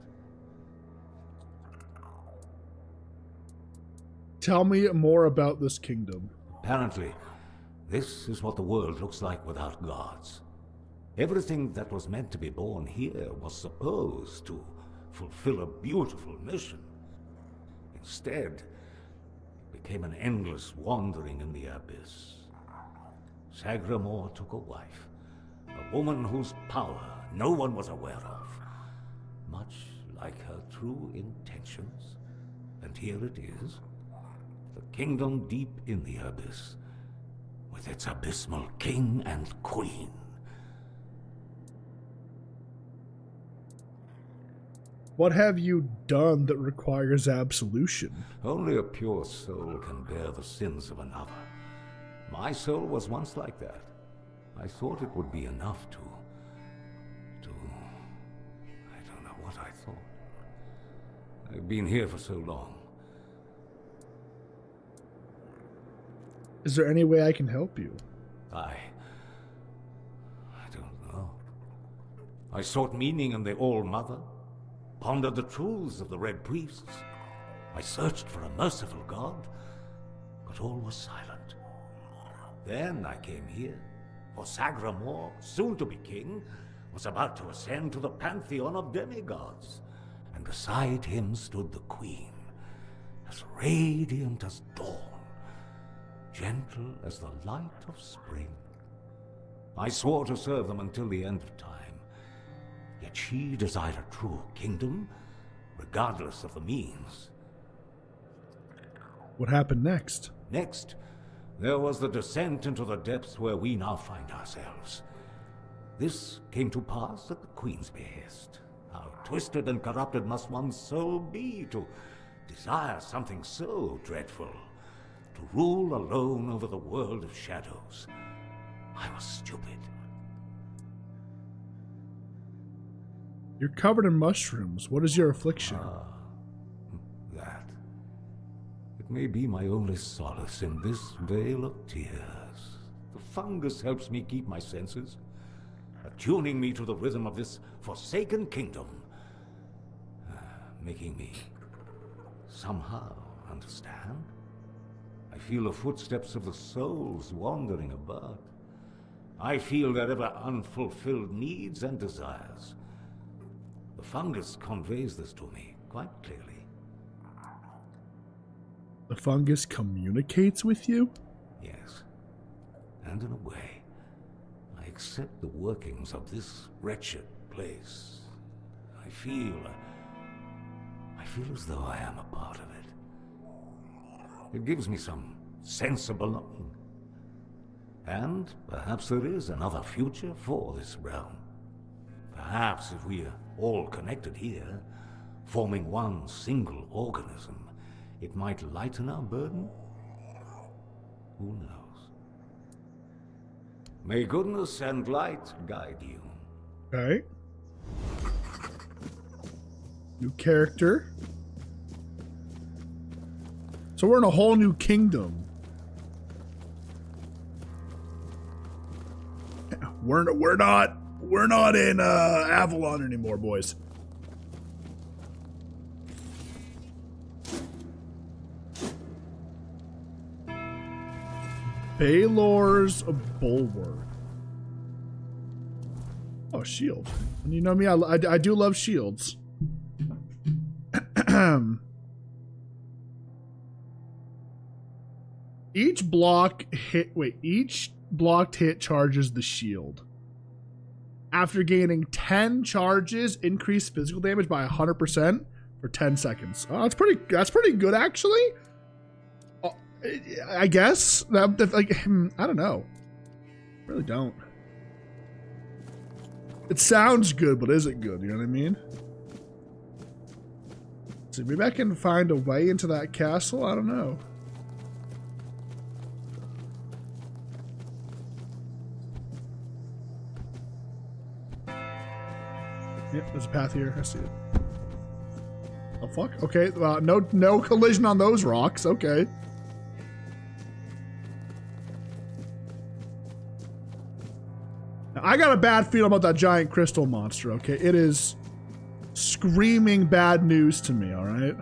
Tell me more about this kingdom. Apparently, this is what the world looks like without gods. Everything that was meant to be born here was supposed to fulfill a beautiful mission. Instead, it became an endless wandering in the abyss. Sagramor took a wife, a woman whose power no one was aware of, much like her true intentions. And here it is, the kingdom deep in the abyss, with its abysmal king and queen. What have you done that requires absolution? Only a pure soul can bear the sins of another. My soul was once like that. I thought it would be enough to... I don't know what I thought. I've been here for so long. Is there any way I can help you? I don't know. I sought meaning in the All-Mother, pondered the truths of the Red Priests. I searched for a merciful God, but all was silent. Then I came here, for Sagramor, soon to be king, was about to ascend to the pantheon of demigods, and beside him stood the queen, as radiant as dawn, gentle as the light of spring. I swore to serve them until the end of time, yet she desired a true kingdom, regardless of the means. What happened next? Next, there was the descent into the depths where we now find ourselves. This came to pass at the Queen's behest. How twisted and corrupted must one's soul be to desire something so dreadful, to rule alone over the world of shadows. I was stupid. You're covered in mushrooms. What is your affliction? That. It may be my only solace in this vale of tears. The fungus helps me keep my senses, attuning me to the rhythm of this forsaken kingdom, making me somehow understand. I feel the footsteps of the souls wandering about. I feel their ever unfulfilled needs and desires. The fungus conveys this to me quite clearly. The fungus communicates with you? Yes. And in a way, I accept the workings of this wretched place. I feel as though I am a part of it. It gives me some sense of belonging. And perhaps there is another future for this realm. Perhaps if we are all connected here, forming one single organism, it might lighten our burden? Who knows? May goodness and light guide you. Okay. New character. So we're in a whole new kingdom. We're not in Avalon anymore, boys. Baylor's Bulwark. Oh, shield. And you know me, I do love shields. Each block hit. Wait, each blocked hit charges the shield. After gaining 10 charges, increase physical damage by 100% for 10 seconds. Oh, that's pretty good, actually. Oh, I guess. Like, I don't know. I really don't. It sounds good, but is it good? You know what I mean? So maybe I can find a way into that castle? I don't know. Yep, there's a path here. I see it. Oh, fuck. Okay, no collision on those rocks. Okay. Now, I got a bad feeling about that giant crystal monster, okay? It is screaming bad news to me, alright?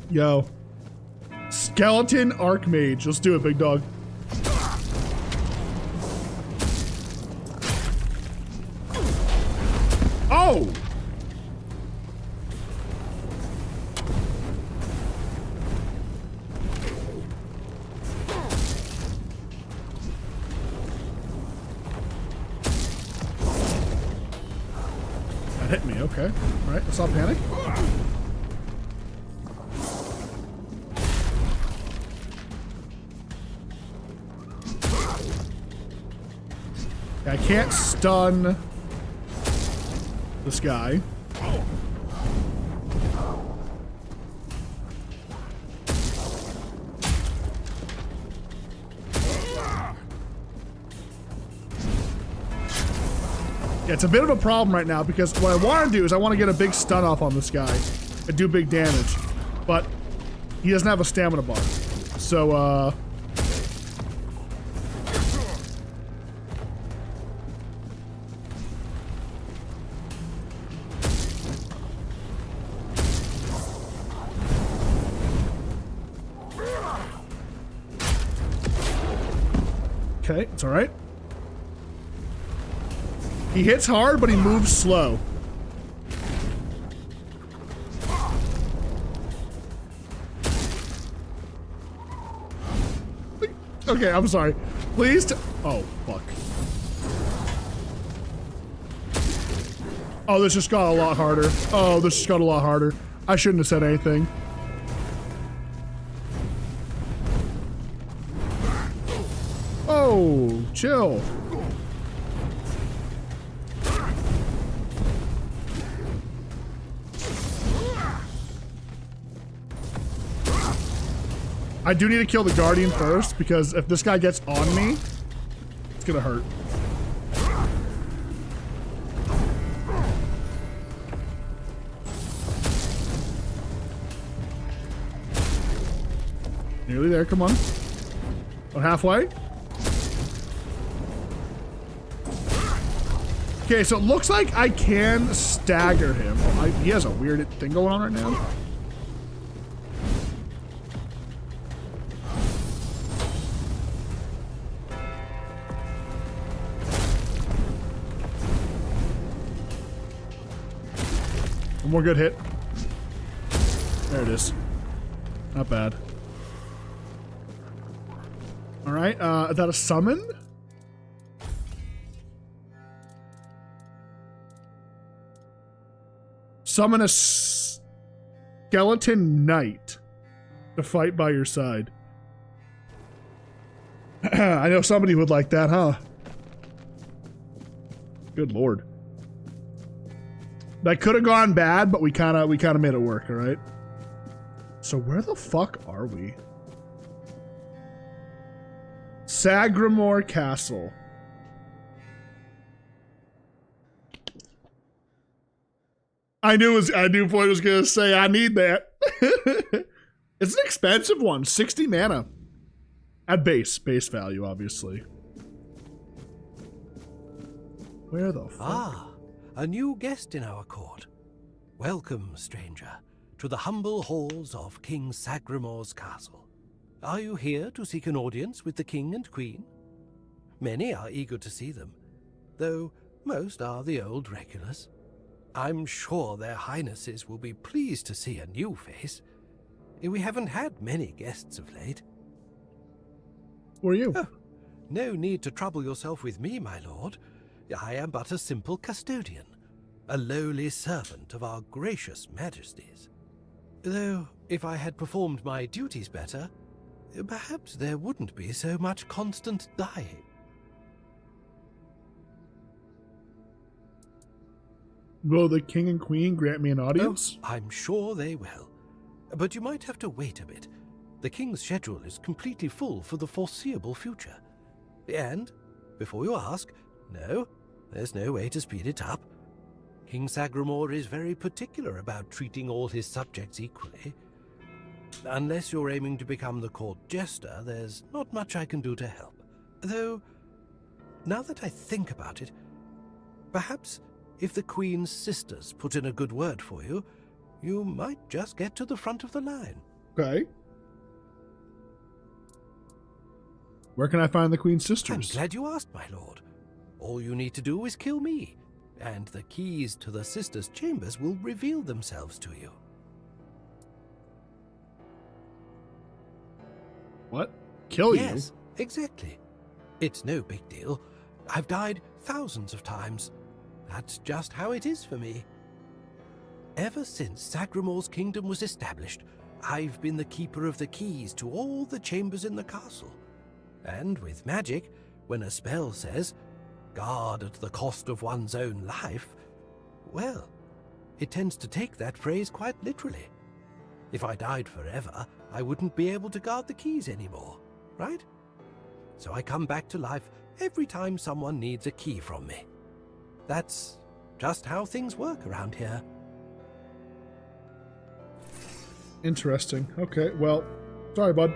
Yo. Skeleton Archmage. Let's do it, big dog. Oh! That hit me, okay. Alright, let's not panic. I can't stun this guy. Yeah, it's a bit of a problem right now because what I want to do is I want to get a big stun off on this guy and do big damage, but he doesn't have a stamina bar. So, okay, it's all right. He hits hard, but he moves slow. Okay, I'm sorry. Please. Oh, fuck. Oh, this just got a lot harder. Oh, this just got a lot harder. I shouldn't have said anything. Oh, chill. I do need to kill the Guardian first because if this guy gets on me, it's gonna hurt. Nearly there, come on. About halfway. Okay, so it looks like I can stagger him. Oh, he has a weird thing going on right now. One more good hit. There it is. Not bad. All right, is that a summon? Summon a skeleton knight to fight by your side. I know somebody would like that, huh? Good lord. That could have gone bad, but we kind of made it work, all right? So where the fuck are we? Sagramore Castle. I knew Floyd was gonna say I need that. It's an expensive one, 60 mana. At base value, obviously. Where the fuck? Ah, a new guest in our court. Welcome, stranger, to the humble halls of King Sagramor's castle. Are you here to seek an audience with the king and queen? Many are eager to see them, though most are the old regulars. I'm sure their highnesses will be pleased to see a new face. We haven't had many guests of late. Who are you? Oh, no need to trouble yourself with me, my lord. I am but a simple custodian, a lowly servant of our gracious majesties. Though, if I had performed my duties better, perhaps there wouldn't be so much constant dying. Will the king and queen grant me an audience? Oh, I'm sure they will. But you might have to wait a bit. The king's schedule is completely full for the foreseeable future. And, before you ask, no, there's no way to speed it up. King Sagramor is very particular about treating all his subjects equally. Unless you're aiming to become the court jester, there's not much I can do to help. Though, now that I think about it, perhaps if the Queen's sisters put in a good word for you, you might just get to the front of the line. Okay. Where can I find the Queen's sisters? I'm glad you asked, my lord. All you need to do is kill me, and the keys to the sisters' chambers will reveal themselves to you. What? Kill you? Yes, exactly. It's no big deal. I've died thousands of times. That's just how it is for me. Ever since Sagramor's kingdom was established, I've been the keeper of the keys to all the chambers in the castle. And with magic, when a spell says, guard at the cost of one's own life, well, it tends to take that phrase quite literally. If I died forever, I wouldn't be able to guard the keys anymore, right? So I come back to life every time someone needs a key from me. That's just how things work around here. Interesting. Okay, well, sorry, bud.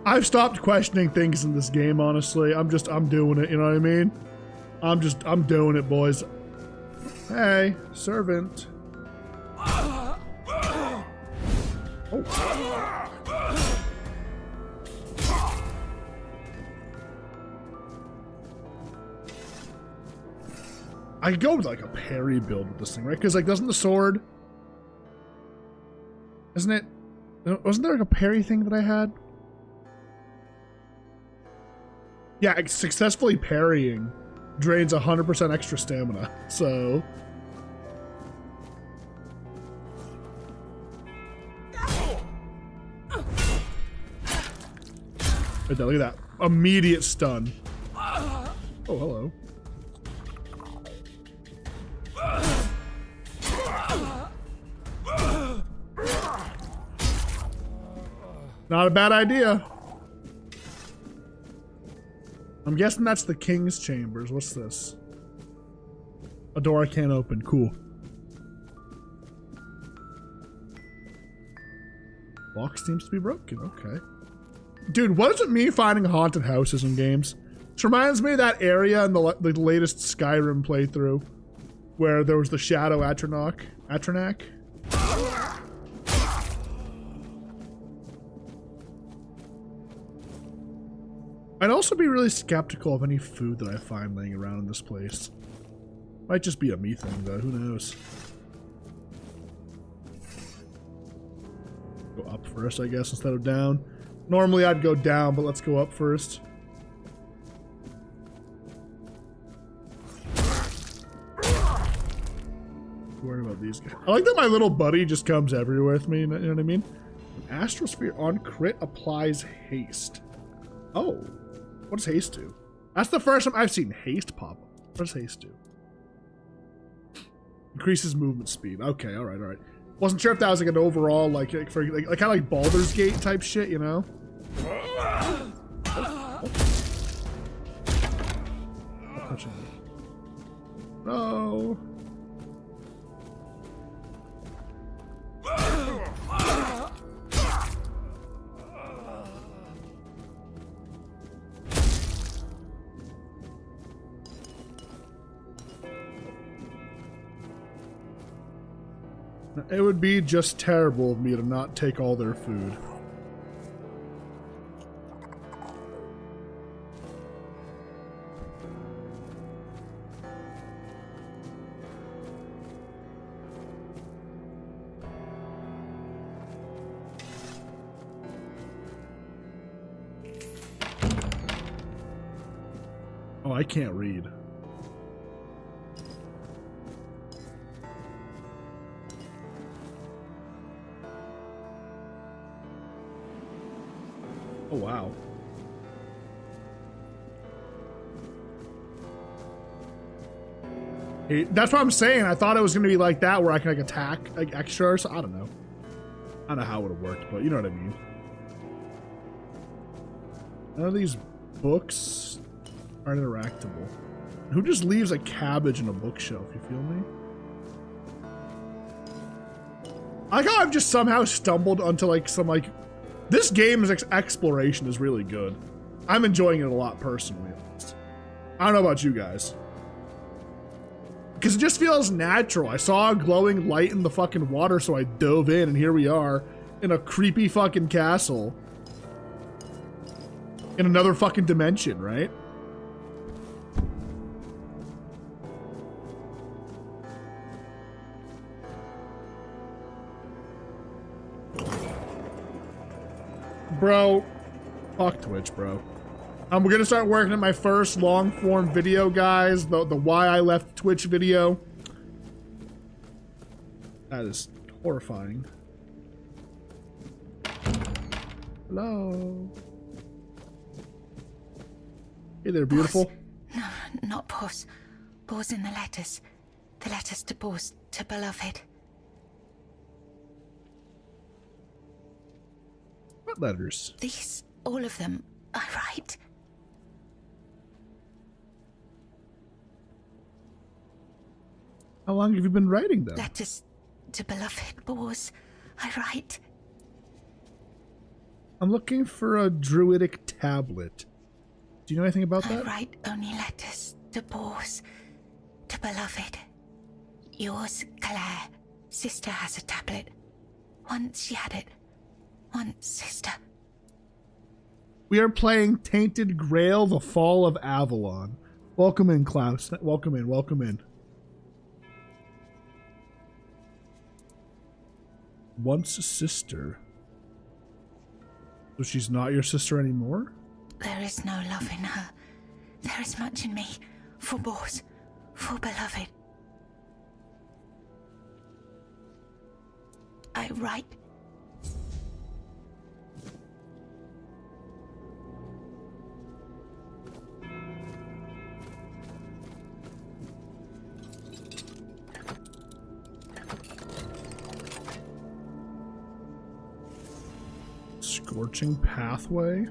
I've stopped questioning things in this game, honestly. I'm doing it, you know what I mean? I'm doing it, boys. Hey, servant. Oh. I could go with like a parry build with this thing, right? Because like, doesn't the sword, isn't it? Wasn't there like a parry thing that I had? Yeah, successfully parrying drains 100% extra stamina. So. Right there, look at that. Immediate stun. Oh, hello. Not a bad idea. I'm guessing that's the king's chambers. What's this? A door I can't open. Cool. Lock seems to be broken. Okay. Dude, what does it mean finding haunted houses in games? It reminds me of that area in the latest Skyrim playthrough where there was the Shadow Atronak. I'd also be really skeptical of any food that I find laying around in this place. Might just be a me thing, though. Who knows? Go up first, I guess, instead of down. Normally I'd go down, but let's go up first. Worry about these guys. I like that my little buddy just comes everywhere with me, you know what I mean? An astral spear on crit applies haste. Oh, what does haste do? That's the first time I've seen haste pop up. What does haste do? Increases movement speed. Okay, all right. Wasn't sure if that was like an overall, like kind of like Baldur's Gate type shit, you know? No. It would be just terrible of me to not take all their food. Oh, I can't read. Oh, wow. That's what I'm saying. I thought it was going to be like that where I can like attack like extra or so. I don't know. I don't know how it would have worked, but you know what I mean. None of these books are interactable. Who just leaves a cabbage in a bookshelf? You feel me? I like how I've just somehow stumbled onto like some like this game's exploration is really good. I'm enjoying it a lot personally. I don't know about you guys. Because it just feels natural. I saw a glowing light in the fucking water, so I dove in, and here we are in a creepy fucking castle. In another fucking dimension, right? Bro, fuck Twitch, bro. We're gonna start working on my first long form video, guys. The why I left Twitch video. That is horrifying. Hello. Hey there, beautiful. Boss. No, not Boss. Boss in the letters. The letters to Boss, to beloved. What letters? These, all of them, I write. How long have you been writing them? Letters to beloved Boss, I write. I'm looking for a druidic tablet. Do you know anything about that? I write only letters to Boss, to beloved. Yours, Claire. Sister has a tablet. Once she had it. Once, sister. We are playing Tainted Grail, The Fall of Avalon. Welcome in, Klaus. Welcome in, welcome in. Once a sister. So she's not your sister anymore? There is no love in her. There is much in me. For Boss. For beloved. I write. Scorching pathway.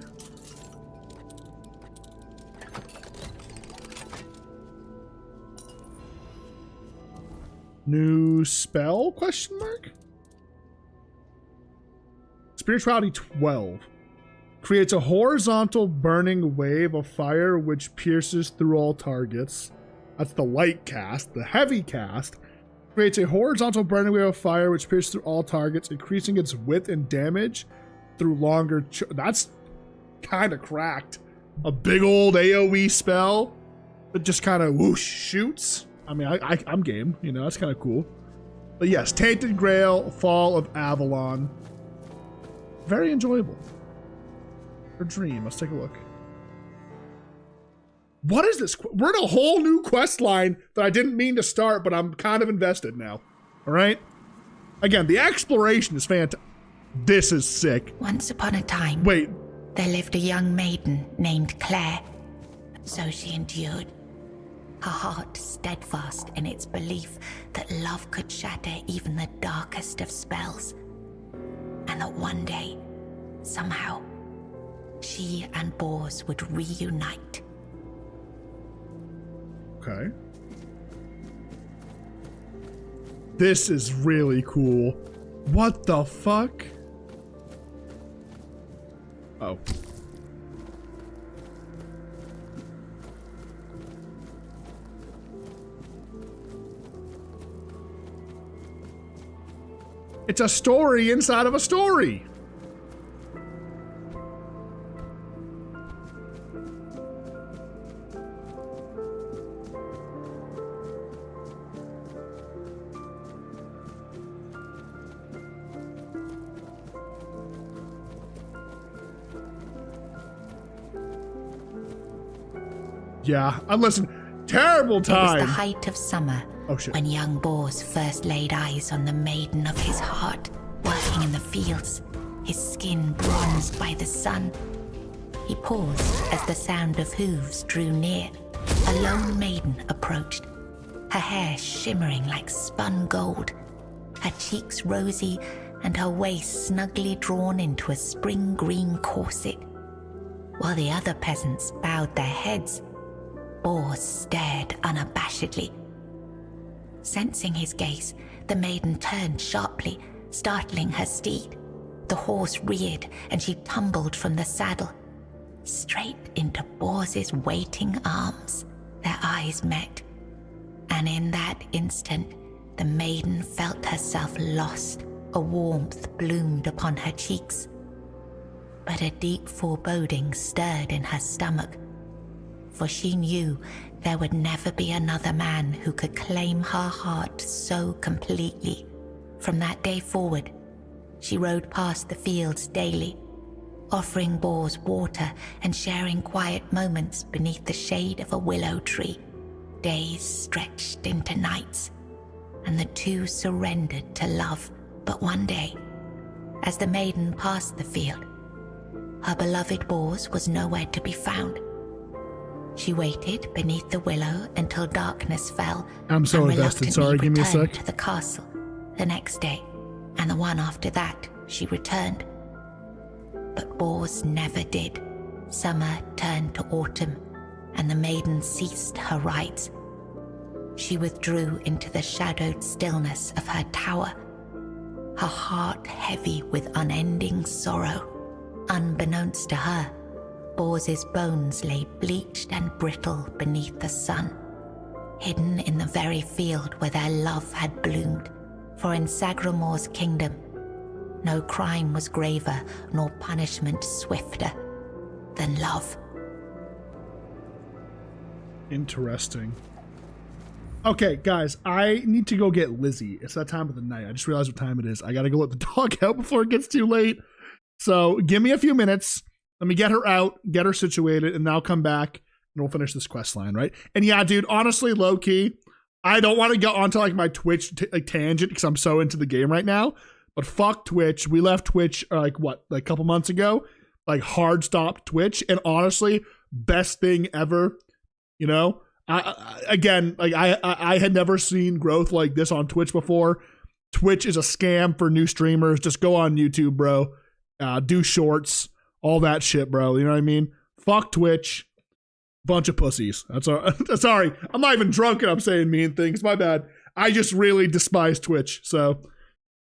New spell? Question mark. Spirituality 12 creates a horizontal burning wave of fire which pierces through all targets. That's the light cast. The heavy cast creates a horizontal burning wave of fire which pierces through all targets, increasing its width and damage through longer. That's kind of cracked. A big old AoE spell that just kind of whoosh shoots. I mean, I'm game. You know, that's kind of cool. But yes, Tainted Grail, Fall of Avalon. Very enjoyable. Or Dream. Let's take a look. What is this? We're in a whole new quest line that I didn't mean to start, but I'm kind of invested now. All right? Again, the exploration is fantastic. This is sick. Once upon a time. Wait. There lived a young maiden named Claire. So she endured. Her heart steadfast in its belief that love could shatter even the darkest of spells. And that one day, somehow, she and Bors would reunite. Okay. This is really cool. What the fuck? Oh. It's a story inside of a story. Yeah, listen, terrible time. It was the height of summer when young Bors first laid eyes on the maiden of his heart, working in the fields, his skin bronzed by the sun. He paused as the sound of hooves drew near. A lone maiden approached, her hair shimmering like spun gold, her cheeks rosy and her waist snugly drawn into a spring green corset. While the other peasants bowed their heads, Bors stared unabashedly. Sensing his gaze, the maiden turned sharply, startling her steed. The horse reared, and she tumbled from the saddle, straight into Bors's waiting arms. Their eyes met, and in that instant, the maiden felt herself lost. A warmth bloomed upon her cheeks, but a deep foreboding stirred in her stomach, for she knew there would never be another man who could claim her heart so completely. From that day forward, she rode past the fields daily, offering Bors water and sharing quiet moments beneath the shade of a willow tree. Days stretched into nights, and the two surrendered to love. But one day, as the maiden passed the field, her beloved Bors was nowhere to be found. She waited beneath the willow until darkness fell. I'm so invested. Sorry, give me a sec. To the castle the next day, and the one after that, she returned. But Bors never did. Summer turned to autumn, and the maiden ceased her rites. She withdrew into the shadowed stillness of her tower, her heart heavy with unending sorrow. Unbeknownst to her, Bors's bones lay bleached and brittle beneath the sun, hidden in the very field where their love had bloomed. For in Sagramor's kingdom, no crime was graver nor punishment swifter than love. Interesting. Okay, guys, I need to go get Lizzie. It's that time of the night. I just realized what time it is. I gotta go let the dog out before it gets too late. So give me a few minutes. Let me get her out, get her situated, and then I'll come back and we'll finish this quest line, right? And yeah, dude, honestly, low key, I don't want to go onto like my Twitch tangent because I'm so into the game right now. But fuck Twitch. We left Twitch like a couple months ago, like hard stopped Twitch, and honestly, best thing ever. You know, I had never seen growth like this on Twitch before. Twitch is a scam for new streamers. Just go on YouTube, bro. Do shorts. All that shit, bro. You know what I mean? Fuck Twitch. Bunch of pussies. That's all. Sorry. I'm not even drunk and I'm saying mean things. My bad. I just really despise Twitch. So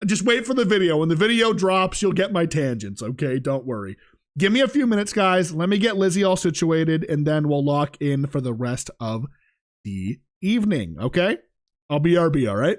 just wait for the video. When the video drops, you'll get my tangents. Okay? Don't worry. Give me a few minutes, guys. Let me get Lizzie all situated and then we'll lock in for the rest of the evening. Okay? I'll BRB, all right?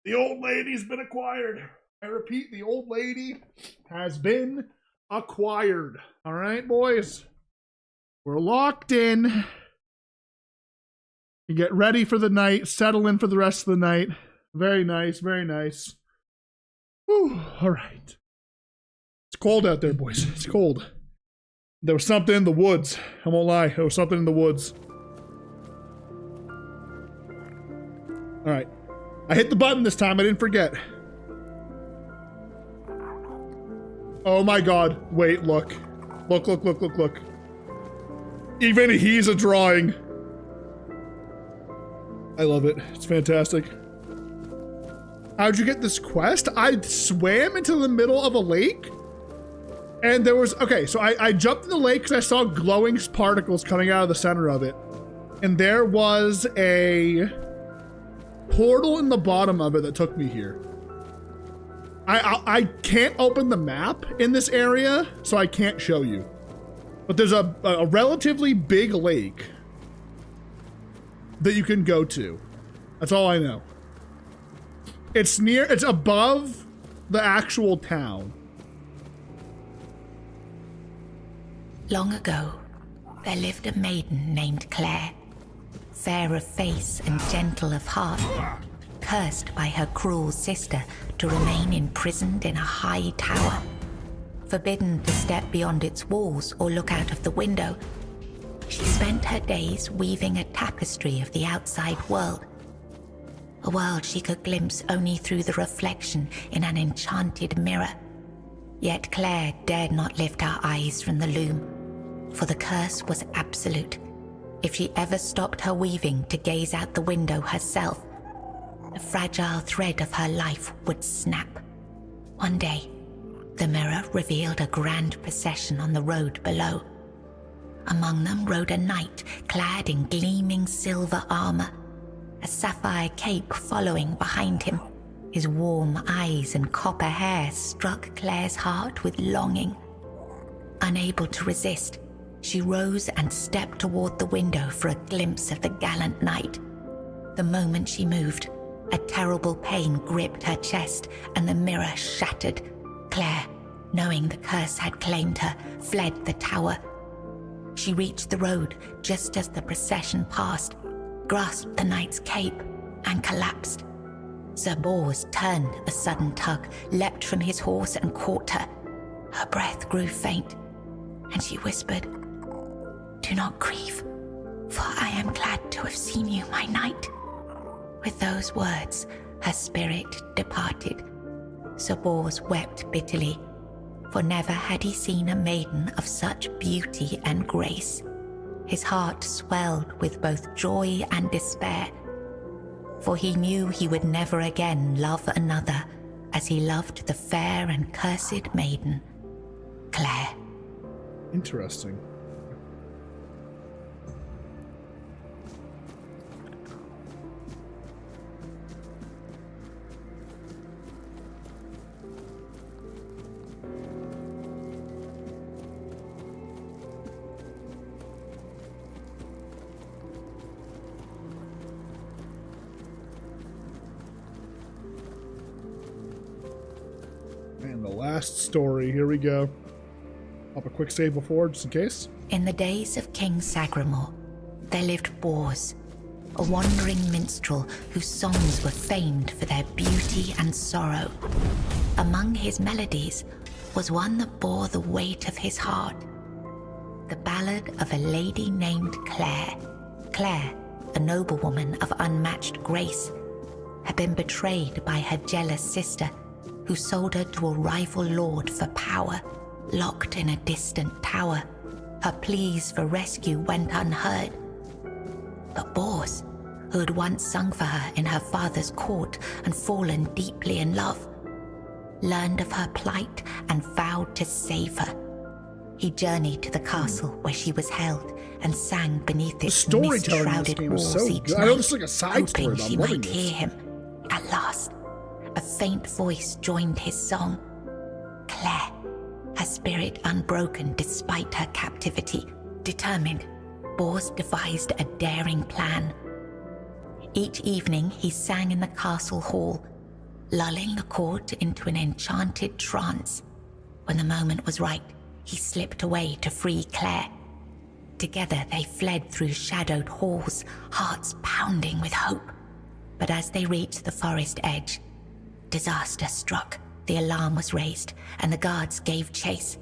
The old lady's been acquired. I repeat, the old lady has been acquired. All right, boys. We're locked in. You get ready for the night. Settle in for the rest of the night. Very nice, very nice. Whew, all right. It's cold out there, boys. It's cold. There was something in the woods. I won't lie. There was something in the woods. All right. I hit the button this time. I didn't forget. Oh my god. Wait, look. Look, look, look, look, look. Even he's a drawing. I love it. It's fantastic. How'd you get this quest? I swam into the middle of a lake. And there was... Okay, so I jumped in the lake because I saw glowing particles coming out of the center of it. And there was a portal in the bottom of it that took me here. I can't open the map in this area, so I can't show you. But there's a relatively big lake that you can go to. That's all I know. It's above the actual town. Long ago, there lived a maiden named Claire, fair of face and gentle of heart, cursed by her cruel sister to remain imprisoned in a high tower, forbidden to step beyond its walls or look out of the window. She spent her days weaving a tapestry of the outside world, a world she could glimpse only through the reflection in an enchanted mirror. Yet Claire dared not lift her eyes from the loom, for the curse was absolute. If she ever stopped her weaving to gaze out the window herself, the fragile thread of her life would snap. One day, the mirror revealed a grand procession on the road below. Among them rode a knight clad in gleaming silver armor, a sapphire cape following behind him. His warm eyes and copper hair struck Claire's heart with longing. Unable to resist, she rose and stepped toward the window for a glimpse of the gallant knight. The moment she moved, a terrible pain gripped her chest and the mirror shattered. Claire, knowing the curse had claimed her, fled the tower. She reached the road just as the procession passed, grasped the knight's cape, and collapsed. Sir Bors turned a sudden tug, leapt from his horse and caught her. Her breath grew faint, and she whispered, "Do not grieve, for I am glad to have seen you, my knight." With those words, her spirit departed. Sir Bors wept bitterly, for never had he seen a maiden of such beauty and grace. His heart swelled with both joy and despair, for he knew he would never again love another as he loved the fair and cursed maiden, Claire. Interesting. And the last story, here we go. Pop a quick save before, just in case. In the days of King Sagramore, there lived Bors, a wandering minstrel whose songs were famed for their beauty and sorrow. Among his melodies was one that bore the weight of his heart, the ballad of a lady named Claire. Claire, a noblewoman of unmatched grace, had been betrayed by her jealous sister, who sold her to a rival lord for power. Locked in a distant tower, her pleas for rescue went unheard. But Bors, who had once sung for her in her father's court and fallen deeply in love, learned of her plight and vowed to save her. He journeyed to the castle where she was held and sang beneath its mist-shrouded walls each night, I know this is like a side story, hoping but she I'm loving might hear him. At last, a faint voice joined his song. Claire, her spirit unbroken despite her captivity, determined, Bors devised a daring plan. Each evening he sang in the castle hall, lulling the court into an enchanted trance. When the moment was right, he slipped away to free Claire. Together they fled through shadowed halls, hearts pounding with hope. But as they reached the forest edge, disaster struck. The alarm was raised, and the guards gave chase.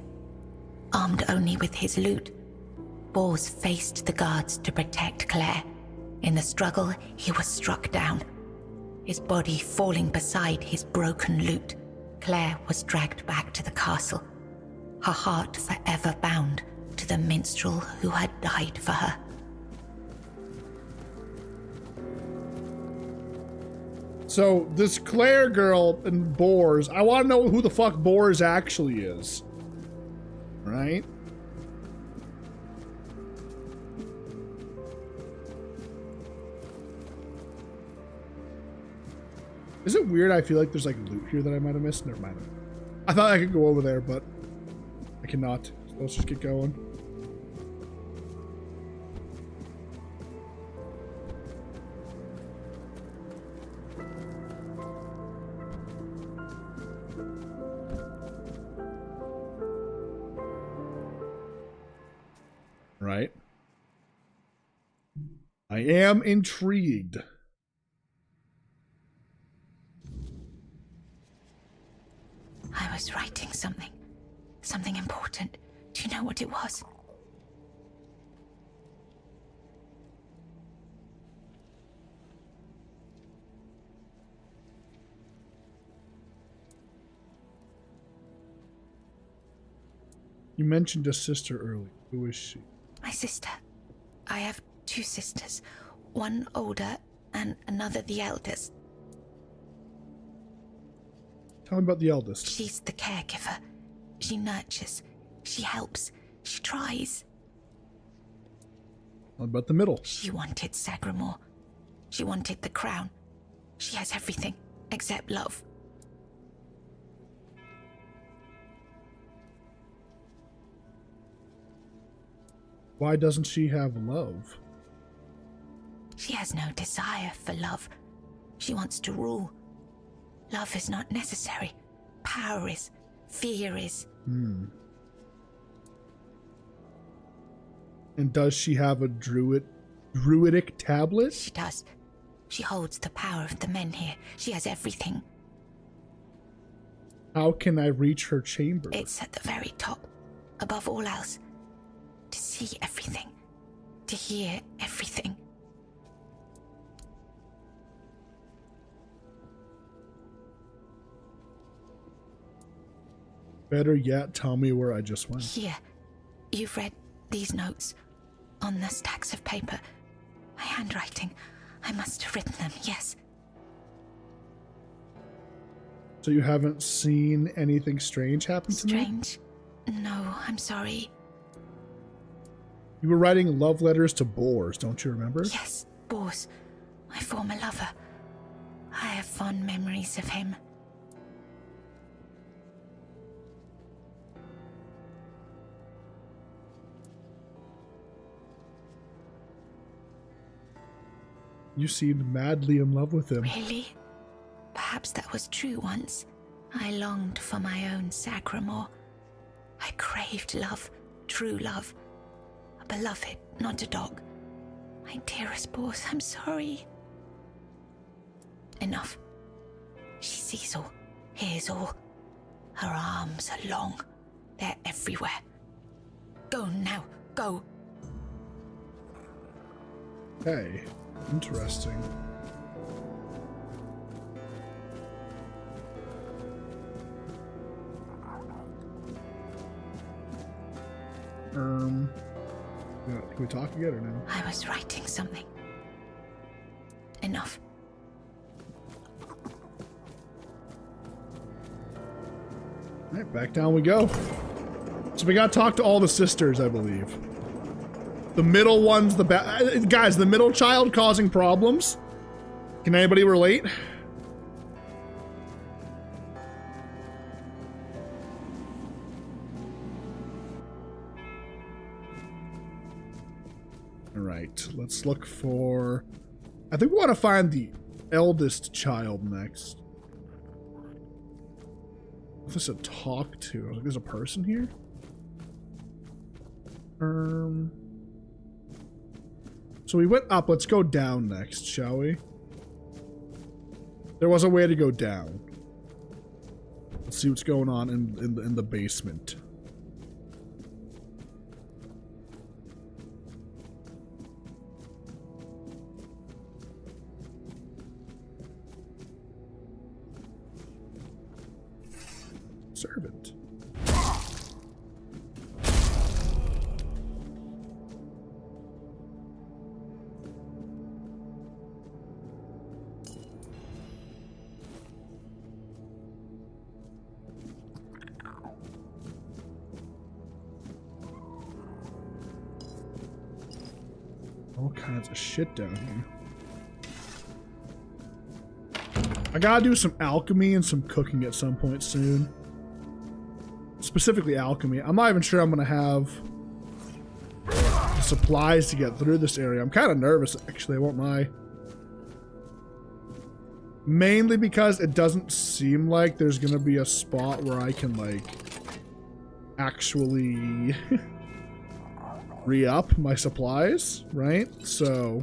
Armed only with his loot, Bors faced the guards to protect Claire. In the struggle, he was struck down, his body falling beside his broken loot. Claire was dragged back to the castle, her heart forever bound to the minstrel who had died for her. So this Claire girl and Bors, I want to know who the fuck Bors actually is. Right? Is it weird? I feel like there's like loot here that I might have missed. Never mind. I thought I could go over there, but I cannot. So let's just get going. Right. I am intrigued. I was writing something important. Do you know what it was? You mentioned a sister earlier. Who is she? My sister. I have 2 sisters. One older and another the eldest. Tell me about the eldest. She's the caregiver. She nurtures. She helps. She tries. What about the middle? She wanted Sagramore. She wanted the crown. She has everything except love. Why doesn't she have love? She has no desire for love. She wants to rule. Love is not necessary. Power is. Fear is. And does she have a druidic tablet? She does. She holds the power of the men here. She has everything. How can I reach her chamber? It's at the very top, above all else. To see everything. To hear everything. Better yet, tell me where I just went. Here. You've read these notes on the stacks of paper. My handwriting. I must have written them, yes. So you haven't seen anything strange happen to me? Strange? No, I'm sorry. You were writing love letters to Bors, don't you remember? Yes, Bors, my former lover. I have fond memories of him. You seemed madly in love with him. Really? Perhaps that was true once. I longed for my own Sagramore. I craved love, true love. A beloved, not a dog. My dearest Bors, I'm sorry. Enough. She sees all, hears all. Her arms are long. They're everywhere. Go now, go. Hey, interesting. Can we talk again or no? I was writing something. Enough. Alright, back down we go. So we gotta talk to all the sisters, I believe. The middle one's the guys, the middle child causing problems? Can anybody relate? Alright, let's look for... I think we want to find the eldest child next. What's this to talk to? I was like, there's a person here? So we went up. Let's go down next, shall we? There was a way to go down. Let's see what's going on in the basement. Servant. All kinds of shit down here. I gotta do some alchemy and some cooking at some point soon. Specifically alchemy. I'm not even sure I'm gonna have the supplies to get through this area. I'm kind of nervous, actually, I won't lie. Mainly because it doesn't seem like there's gonna be a spot where I can, like, actually re-up my supplies, right? So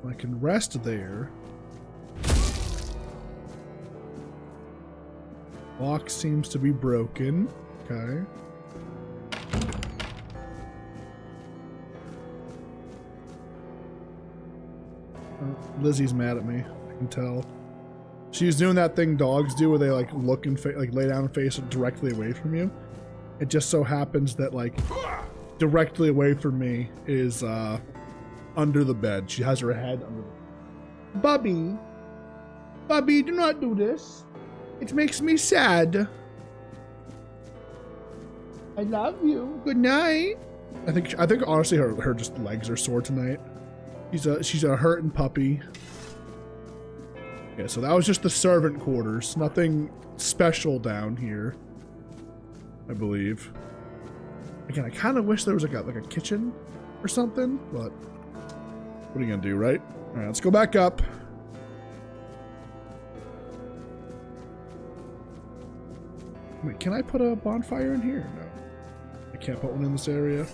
I can rest there. Lock seems to be broken. Okay. Lizzie's mad at me. I can tell. She's doing that thing dogs do where they like look and like lay down and face directly away from you. It just so happens that like directly away from me is under the bed. She has her head under the Bubby. Bubby, do not do this. It makes me sad. I love you. Good night. I think honestly her just legs are sore tonight. She's a hurting puppy. Yeah, so that was just the servant quarters. Nothing special down here, I believe. Again, I kind of wish there was like a kitchen or something, but what are you gonna do, right? All right, let's go back up. Wait, can I put a bonfire in here? No. I can't put one in this area.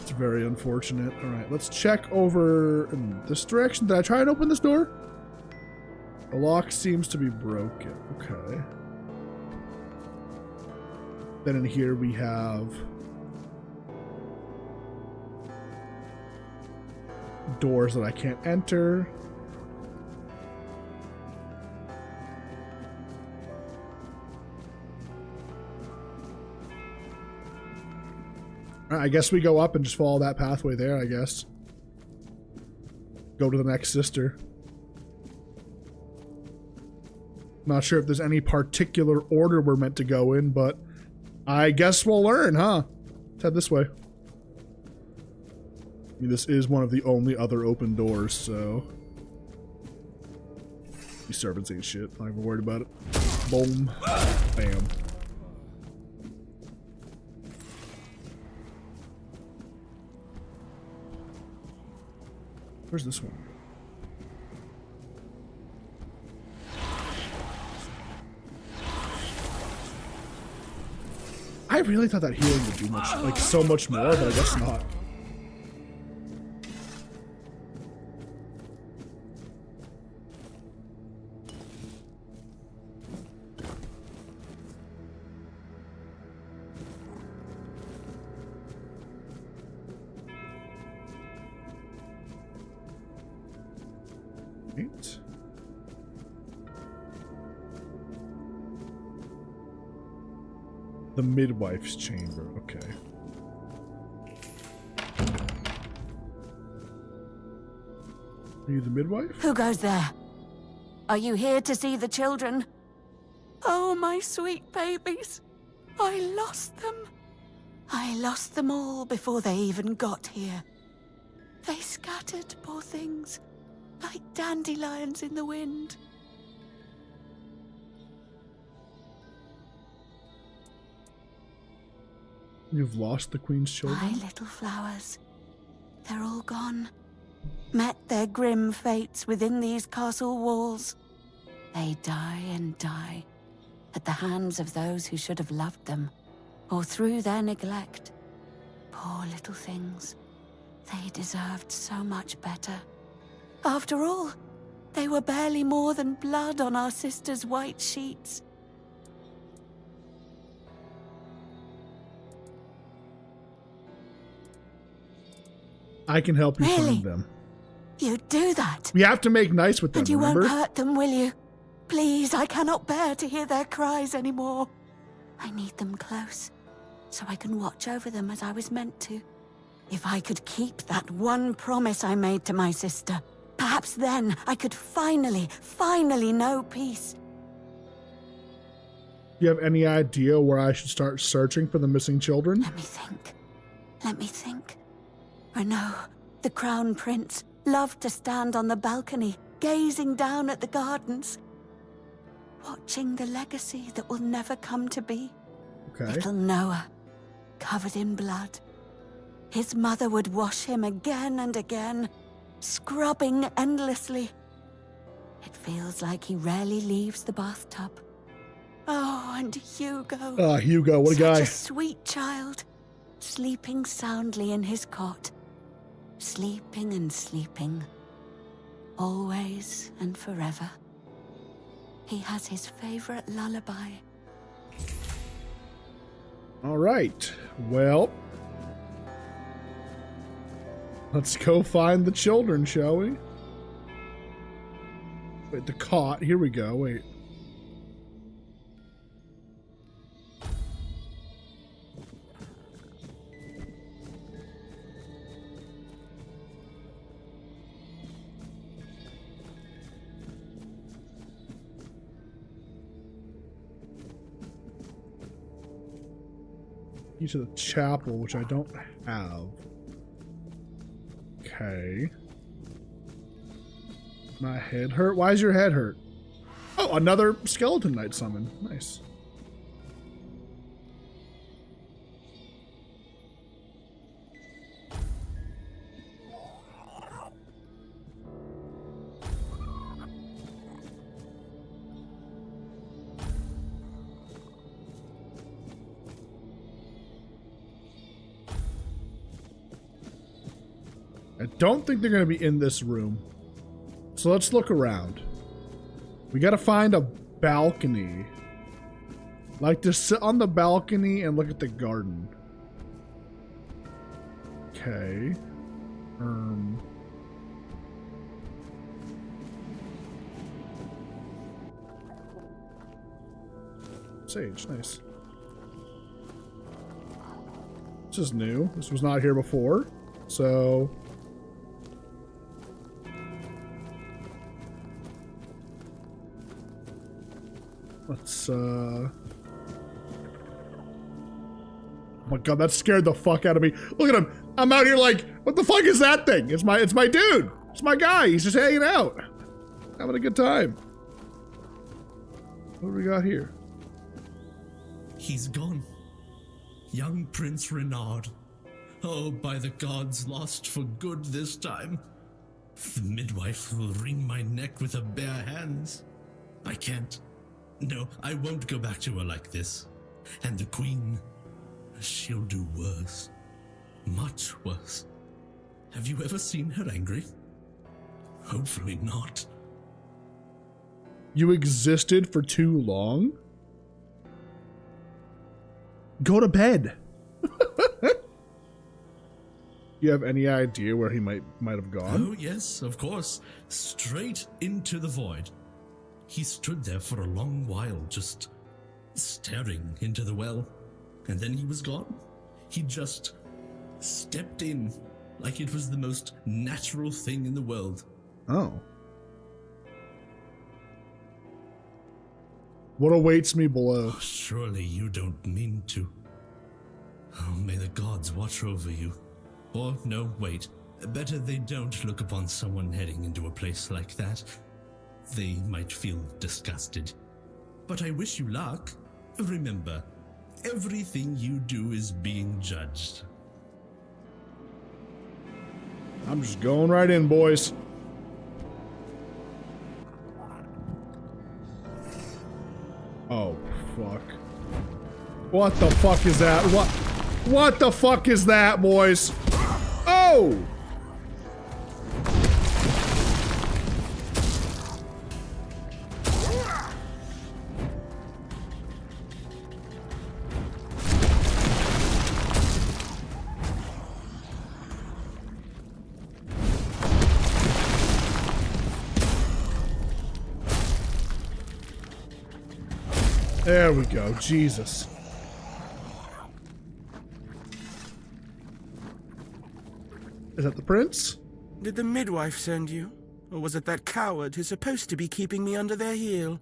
It's very unfortunate. All right, let's check over in this direction. Did I try and open this door? The lock seems to be broken. Okay. Then in here we have doors that I can't enter. I guess we go up and just follow that pathway there, I guess. Go to the next sister. Not sure if there's any particular order we're meant to go in, but I guess we'll learn, huh? Let's head this way. I mean, this is one of the only other open doors, so... These servants ain't shit. I'm not even worried about it. Boom. Bam. Where's this one? I really thought that healing would do much, like so much more, but I guess not. Right. The midwife's chamber, okay. Are you the midwife? Who goes there? Are you here to see the children? Oh, my sweet babies. I lost them. I lost them all before they even got here. They scattered, poor things, like dandelions in the wind. You've lost the Queen's children? My little flowers. They're all gone. Met their grim fates within these castle walls. They die and die at the hands of those who should have loved them, or through their neglect. Poor little things. They deserved so much better. After all, they were barely more than blood on our sister's white sheets. I can help you Really? find them. You'd do that? We have to make nice with them, And you remember? won't hurt them, will you? Please, I cannot bear to hear their cries anymore. I need them close, so I can watch over them as I was meant to. If I could keep that one promise I made to my sister, perhaps then I could finally know peace. Do you have any idea where I should start searching for the missing children? Let me think. Renaud, the crown prince, loved to stand on the balcony, gazing down at the gardens, watching the legacy that will never come to be. Okay. Little Noah, covered in blood. His mother would wash him again and again, scrubbing endlessly. It feels like he rarely leaves the bathtub. Oh, and Hugo. Ah, Hugo, what a guy. Such a sweet child, sleeping soundly in his cot. Sleeping and sleeping, always and forever. He has his favorite lullaby. All right. Well, let's go find the children, shall we? Wait, the cot. Here we go. Wait. Key to the chapel, which I don't have. Okay. My head hurt? Why is your head hurt? Oh, another skeleton knight summon. Nice. I don't think they're going to be in this room. So let's look around. We got to find a balcony. Like to sit on the balcony and look at the garden. Okay. Sage, nice. This is new. This was not here before. So let's oh my god, that scared the fuck out of me. Look at him. I'm out here like, what the fuck is that thing? It's my dude. It's my guy. He's just hanging out. Having a good time. What do we got here? He's gone. Young Prince Renaud. Oh, by the gods, lost for good this time. The midwife will wring my neck with her bare hands. I can't. No, I won't go back to her like this. And the queen, she'll do worse. Much worse. Have you ever seen her angry? Hopefully not. You existed for too long? Go to bed. You have any idea where he might have gone? Oh, yes, of course. Straight into the void. He stood there for a long while, just staring into the well. And then he was gone. He just stepped in like it was the most natural thing in the world. Oh. What awaits me below? Oh, surely you don't mean to. Oh, may the gods watch over you. Or, no, wait. Better they don't look upon someone heading into a place like that. They might feel disgusted. But I wish you luck. Remember, everything you do is being judged. I'm just going right in, boys. Oh, fuck. What the fuck is that? What the fuck is that, boys? Oh! There we go. Jesus. Is that the prince? Did the midwife send you? Or was it that coward who's supposed to be keeping me under their heel?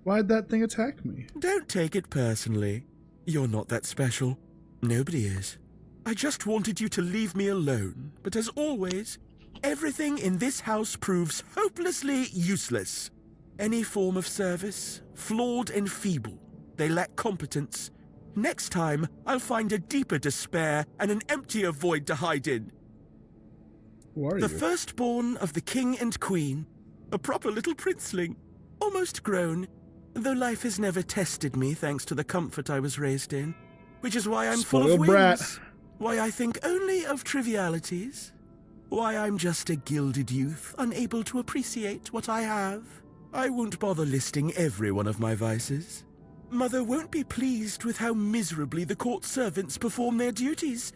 Why'd that thing attack me? Don't take it personally. You're not that special. Nobody is. I just wanted you to leave me alone. But as always, everything in this house proves hopelessly useless. Any form of service, flawed and feeble. They lack competence. Next time, I'll find a deeper despair and an emptier void to hide in. Who are the you? firstborn of the king and queen. A proper little princeling. Almost grown, though life has never tested me thanks to the comfort I was raised in. Which is why I'm full of Spoiled wings. brat. Why I think only of trivialities. Why I'm just a gilded youth, unable to appreciate what I have. I won't bother listing every one of my vices. Mother won't be pleased with how miserably the court servants perform their duties.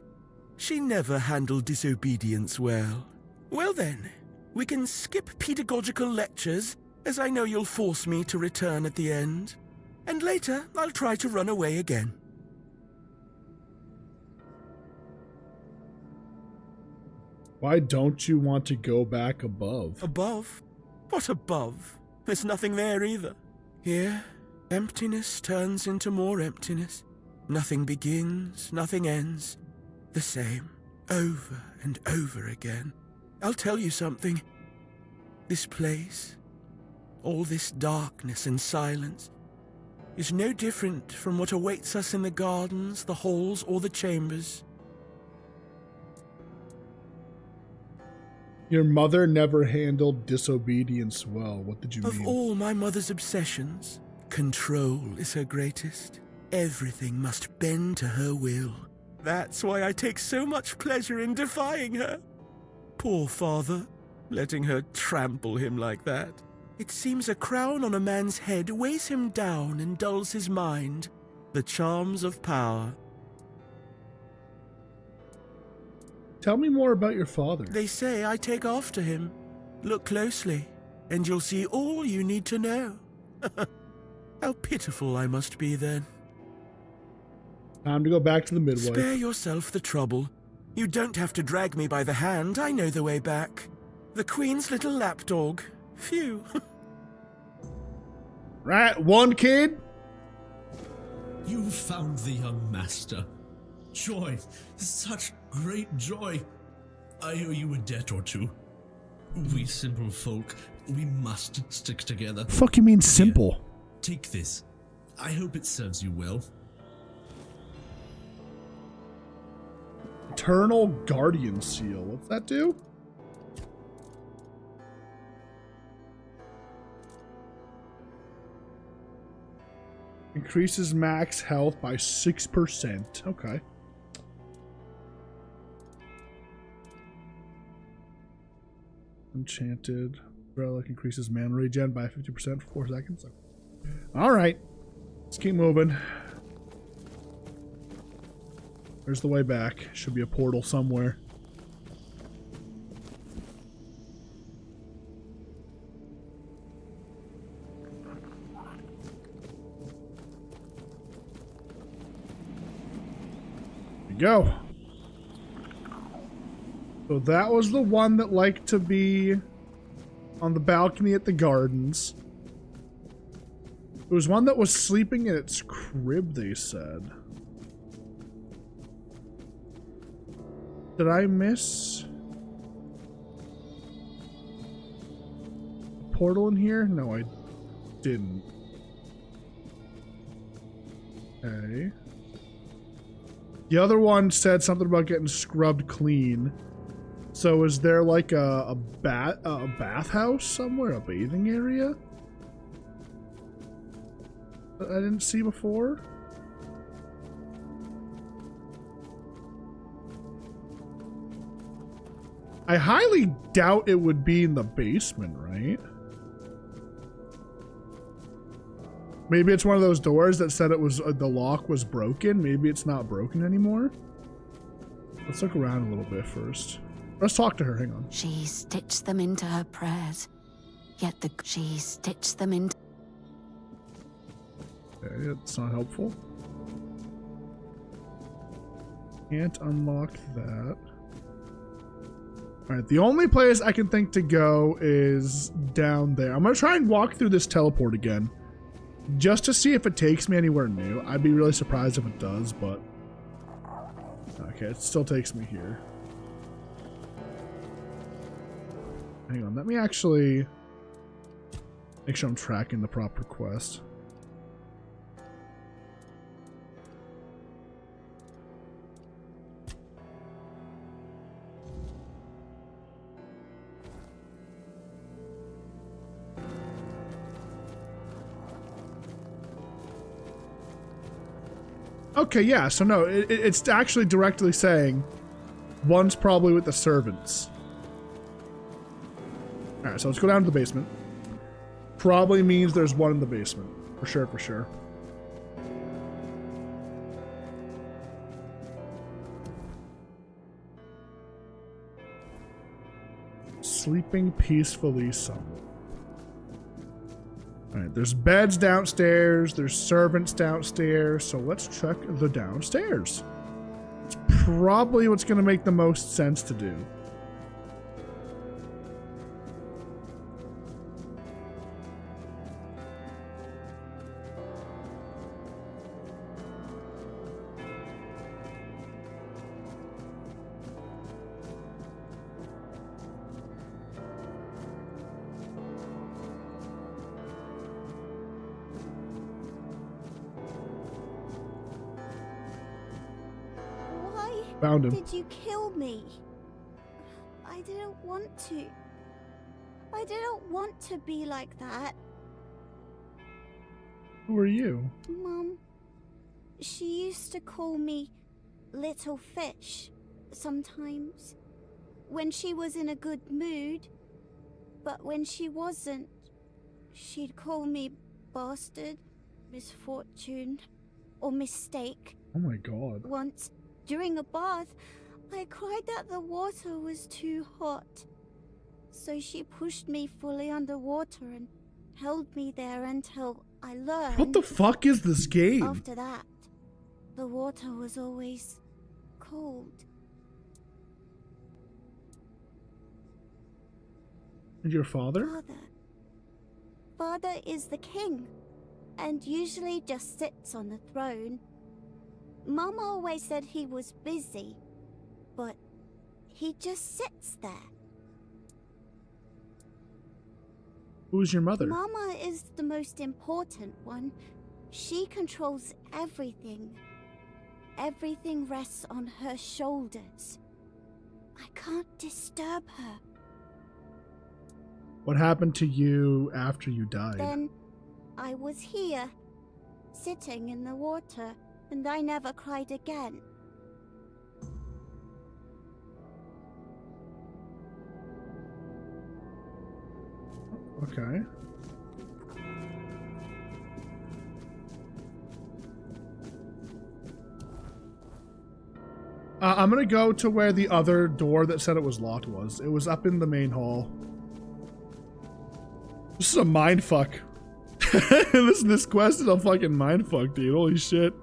She never handled disobedience well. Well then, we can skip pedagogical lectures, as I know you'll force me to return at the end. And later, I'll try to run away again. Why don't you want to go back above? Above? What above? There's nothing there either. Here, emptiness turns into more emptiness. Nothing begins, nothing ends. The same, over and over again. I'll tell you something. This place, all this darkness and silence, is no different from what awaits us in the gardens, the halls, or the chambers. Your mother never handled disobedience well. What did you mean? Of all my mother's obsessions, control is her greatest. Everything must bend to her will. That's why I take so much pleasure in defying her. Poor father, letting her trample him like that. It seems a crown on a man's head weighs him down and dulls his mind. The charms of power. Tell me more about your father. They say I take after him. Look closely, and you'll see all you need to know. How pitiful I must be then. Time to go back to the midwife. Spare yourself the trouble. You don't have to drag me by the hand. I know the way back. The Queen's little lapdog. Phew. Right, one kid? You found the young master. Joy, such great joy. I owe you a debt or two. We simple folk, we must stick together. Fuck you mean simple? Take this. I hope it serves you well. Eternal Guardian Seal. What's that do? Increases max health by 6%. Okay. Enchanted relic increases mana regen by 50% for 4 seconds. Alright. Let's keep moving. There's the way back. Should be a portal somewhere. There we go. So that was the one that liked to be on the balcony at the gardens. There was one that was sleeping in its crib, they said. Did I miss a portal in here? No, I didn't. Okay. The other one said something about getting scrubbed clean. So is there like a bathhouse somewhere, a bathing area that I didn't see before? I highly doubt it would be in the basement, right? Maybe it's one of those doors that said it was the lock was broken. Maybe it's not broken anymore. Let's look around a little bit first. Let's talk to her. Hang on. She stitched them into her prayers, yet she stitched them into... Okay, it's not helpful. Can't unlock that. Alright, the only place I can think to go is down there. I'm gonna try and walk through this teleport again, just to see if it takes me anywhere new. I'd be really surprised if it does, but... Okay, it still takes me here. Hang on, let me actually make sure I'm tracking the proper quest. Okay, yeah, so no, it's actually directly saying one's probably with the servants. Alright, so let's go down to the basement. Probably means there's one in the basement. For sure, for sure. Sleeping peacefully somewhere. Alright, there's beds downstairs, there's servants downstairs, so let's check the downstairs. It's probably what's going to make the most sense to do. Found him. Did you kill me? I didn't want to. I didn't want to be like that. Who are you? Mum, she used to call me Little Fish sometimes, when she was in a good mood. But when she wasn't, she'd call me Bastard, Misfortune, or Mistake. Oh my god. Once, during a bath, I cried that the water was too hot. So she pushed me fully underwater and held me there until I learned... What the fuck is this game? After that, the water was always cold. And your father? Father is the king, and usually just sits on the throne. Mum always said he was busy, but he just sits there. Who's your mother? Mama is the most important one. She controls everything. Everything rests on her shoulders. I can't disturb her. What happened to you after you died? Then I was here, sitting in the water, and I never cried again. Okay. I'm gonna go to where the other door that said it was locked was. It was up in the main hall. This is a mindfuck. This quest is a fucking mindfuck, dude. Holy shit.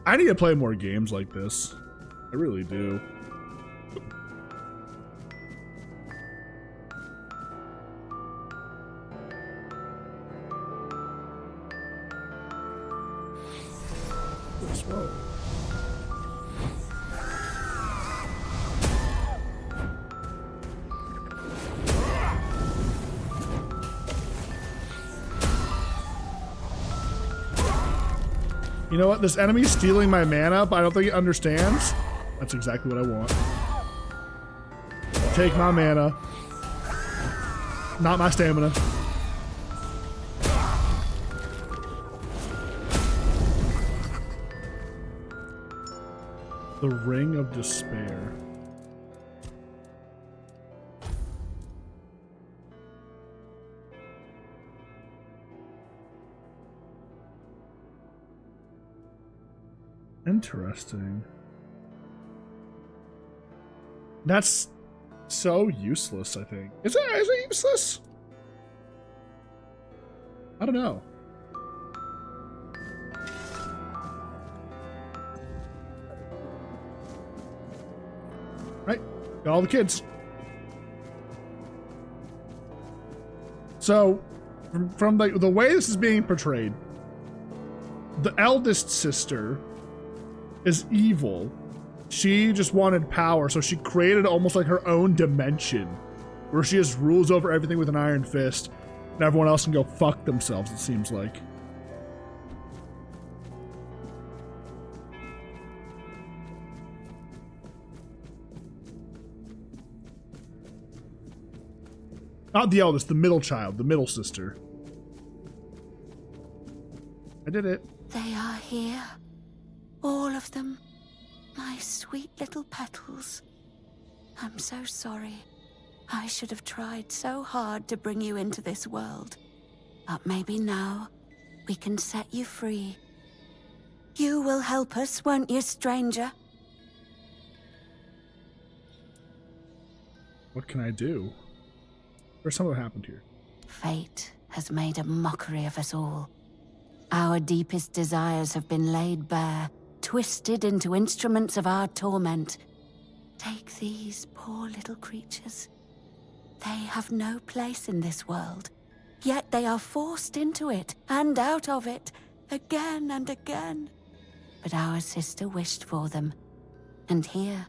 I need to play more games like this. I really do. this. Whoa. You know what? This enemy's stealing my mana, but I don't think it understands. That's exactly what I want. Take my mana. Not my stamina. The Ring of Despair. Interesting. That's so useless, I think. Is it useless? I don't know. Right, got all the kids. So, from the way this is being portrayed, the eldest sister is evil. She just wanted power, so she created almost like her own dimension where she just rules over everything with an iron fist, and everyone else can go fuck themselves, it seems like. Not the eldest, the middle child, the middle sister. I did it. They are here. All of them. My sweet little petals. I'm so sorry. I should have tried so hard to bring you into this world. But maybe now we can set you free. You will help us, won't you, stranger? What can I do? Or something happened here. Fate has made a mockery of us all. Our deepest desires have been laid bare, twisted into instruments of our torment. Take these poor little creatures. They have no place in this world, yet they are forced into it and out of it, again and again. But our sister wished for them, and here,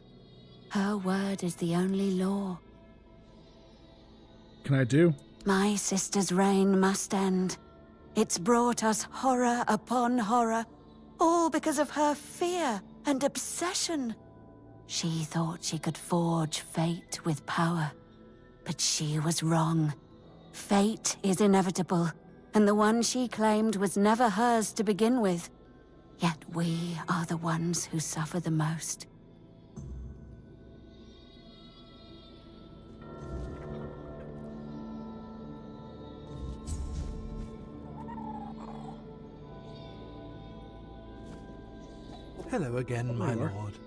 her word is the only law. Can I do? My sister's reign must end. It's brought us horror upon horror, all because of her fear and obsession. She thought she could forge fate with power, but she was wrong. Fate is inevitable, and the one she claimed was never hers to begin with. Yet we are the ones who suffer the most. Hello again, my lord.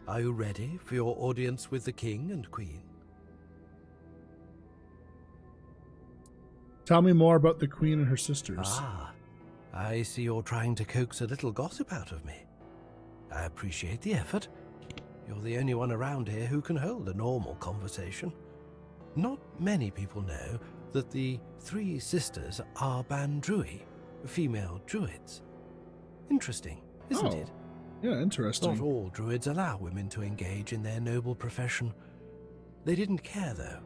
Are you ready for your audience with the king and queen? Tell me more about the queen and her sisters. Ah, I see you're trying to coax a little gossip out of me. I appreciate the effort. You're the only one around here who can hold a normal conversation. Not many people know that the three sisters are Bandrui, female druids. Interesting, isn't it? Yeah, interesting. Not all druids allow women to engage in their noble profession. They didn't care, though.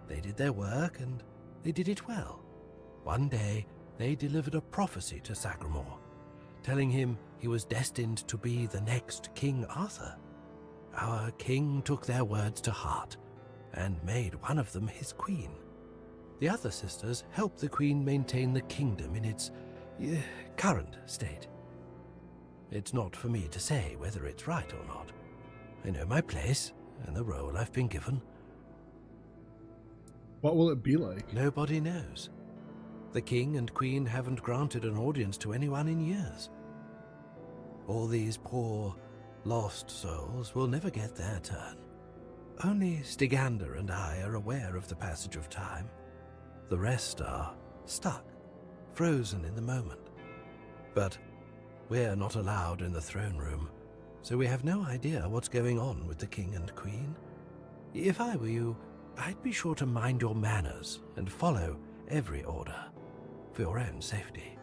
They did their work, and they did it well. One day, they delivered a prophecy to Sagramore, telling him he was destined to be the next King Arthur. Our king took their words to heart, and made one of them his queen. The other sisters helped the queen maintain the kingdom in its current state. It's not for me to say whether it's right or not. I know my place and the role I've been given. What will it be like? Nobody knows. The king and queen haven't granted an audience to anyone in years. All these poor, lost souls will never get their turn. Only Stygander and I are aware of the passage of time. The rest are stuck, frozen in the moment. But we're not allowed in the throne room, so we have no idea what's going on with the king and queen. If I were you, I'd be sure to mind your manners and follow every order, for your own safety.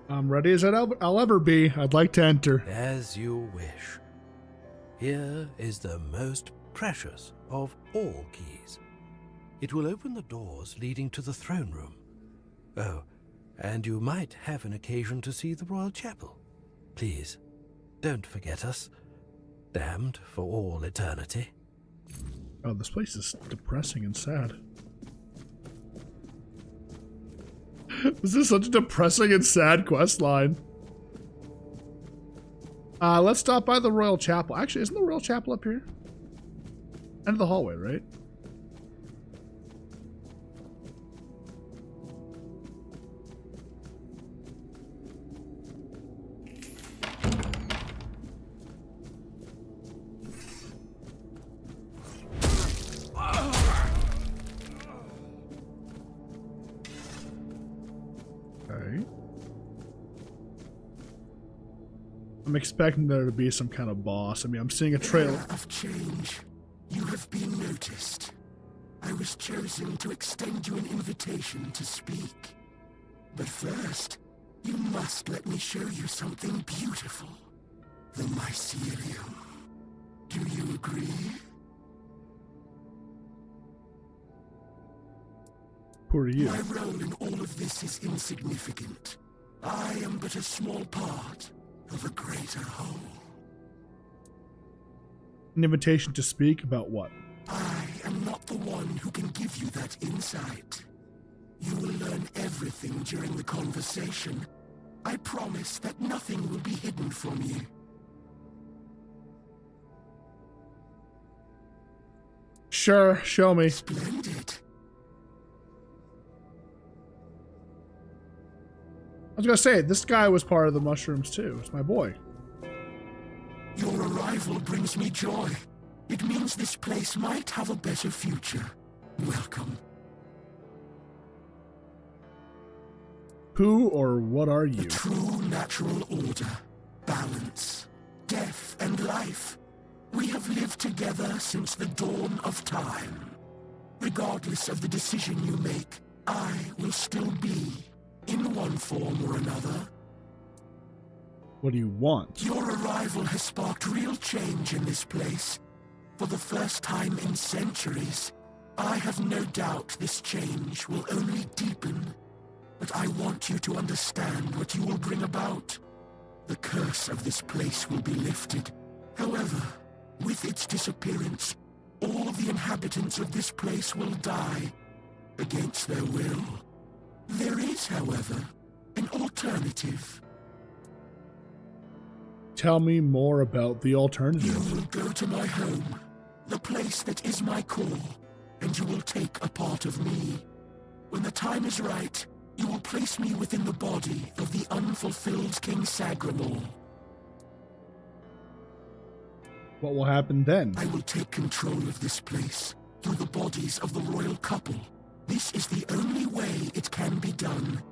I'm ready as I'll ever be. I'd like to enter. As you wish. Here is the most precious of all keys. It will open the doors leading to the throne room. Oh, and you might have an occasion to see the royal chapel. Please, don't forget us. Damned for all eternity. Oh, this place is depressing and sad. This is such a depressing and sad quest line. Let's stop by the royal chapel. Actually, isn't the royal chapel up here? End of the hallway, right? I'm expecting there to be some kind of boss. I mean, I'm seeing a trailer. Of change. You have been noticed. I was chosen to extend you an invitation to speak. But first, you must let me show you something beautiful. The mycelium. Do you agree? Who are you? My role in all of this is insignificant. I am but a small part of a greater whole. An invitation to speak about what? I am not the one who can give you that insight. You will learn everything during the conversation. I promise that nothing will be hidden from you. Sure, show me. Splendid. I was gonna say, this guy was part of the mushrooms too. It's my boy. Your arrival brings me joy. It means this place might have a better future. Welcome. Who or what are you? The true natural order, balance, death and life. We have lived together since the dawn of time. Regardless of the decision you make, I will still be, in one form or another. What do you want? Your arrival has sparked real change in this place. For the first time in centuries, I have no doubt this change will only deepen. But I want you to understand what you will bring about. The curse of this place will be lifted. However, with its disappearance, all the inhabitants of this place will die against their will. There is, however, an alternative. Tell me more about the alternative. You will go to my home, the place that is my core, and you will take a part of me. When the time is right, you will place me within the body of the unfulfilled King Sagramor. What will happen then? I will take control of this place through the bodies of the royal couple. This is the only way it can be done.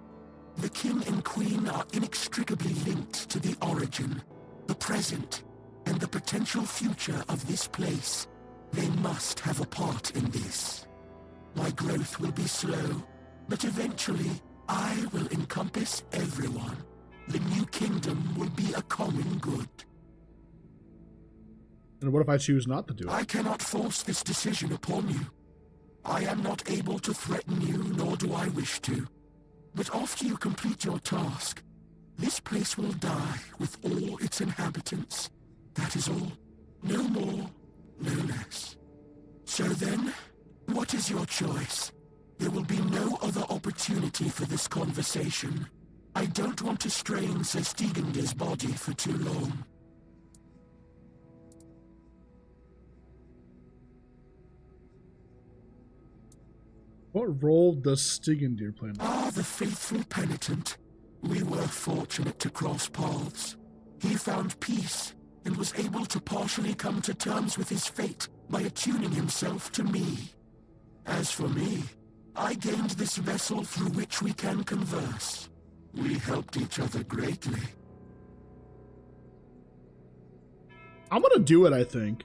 The king and queen are inextricably linked to the origin, the present, and the potential future of this place. They must have a part in this. My growth will be slow, but eventually I will encompass everyone. The new kingdom will be a common good. And what if I choose not to do it? I cannot force this decision upon you. I am not able to threaten you, nor do I wish to. But after you complete your task, this place will die with all its inhabitants. That is all. No more, no less. So then, what is your choice? There will be no other opportunity for this conversation. I don't want to strain Sir Stegender's body for too long. What role does Stigender play? Ah, the faithful penitent. We were fortunate to cross paths. He found peace and was able to partially come to terms with his fate by attuning himself to me. As for me, I gained this vessel through which we can converse. We helped each other greatly. I'm gonna do it, I think.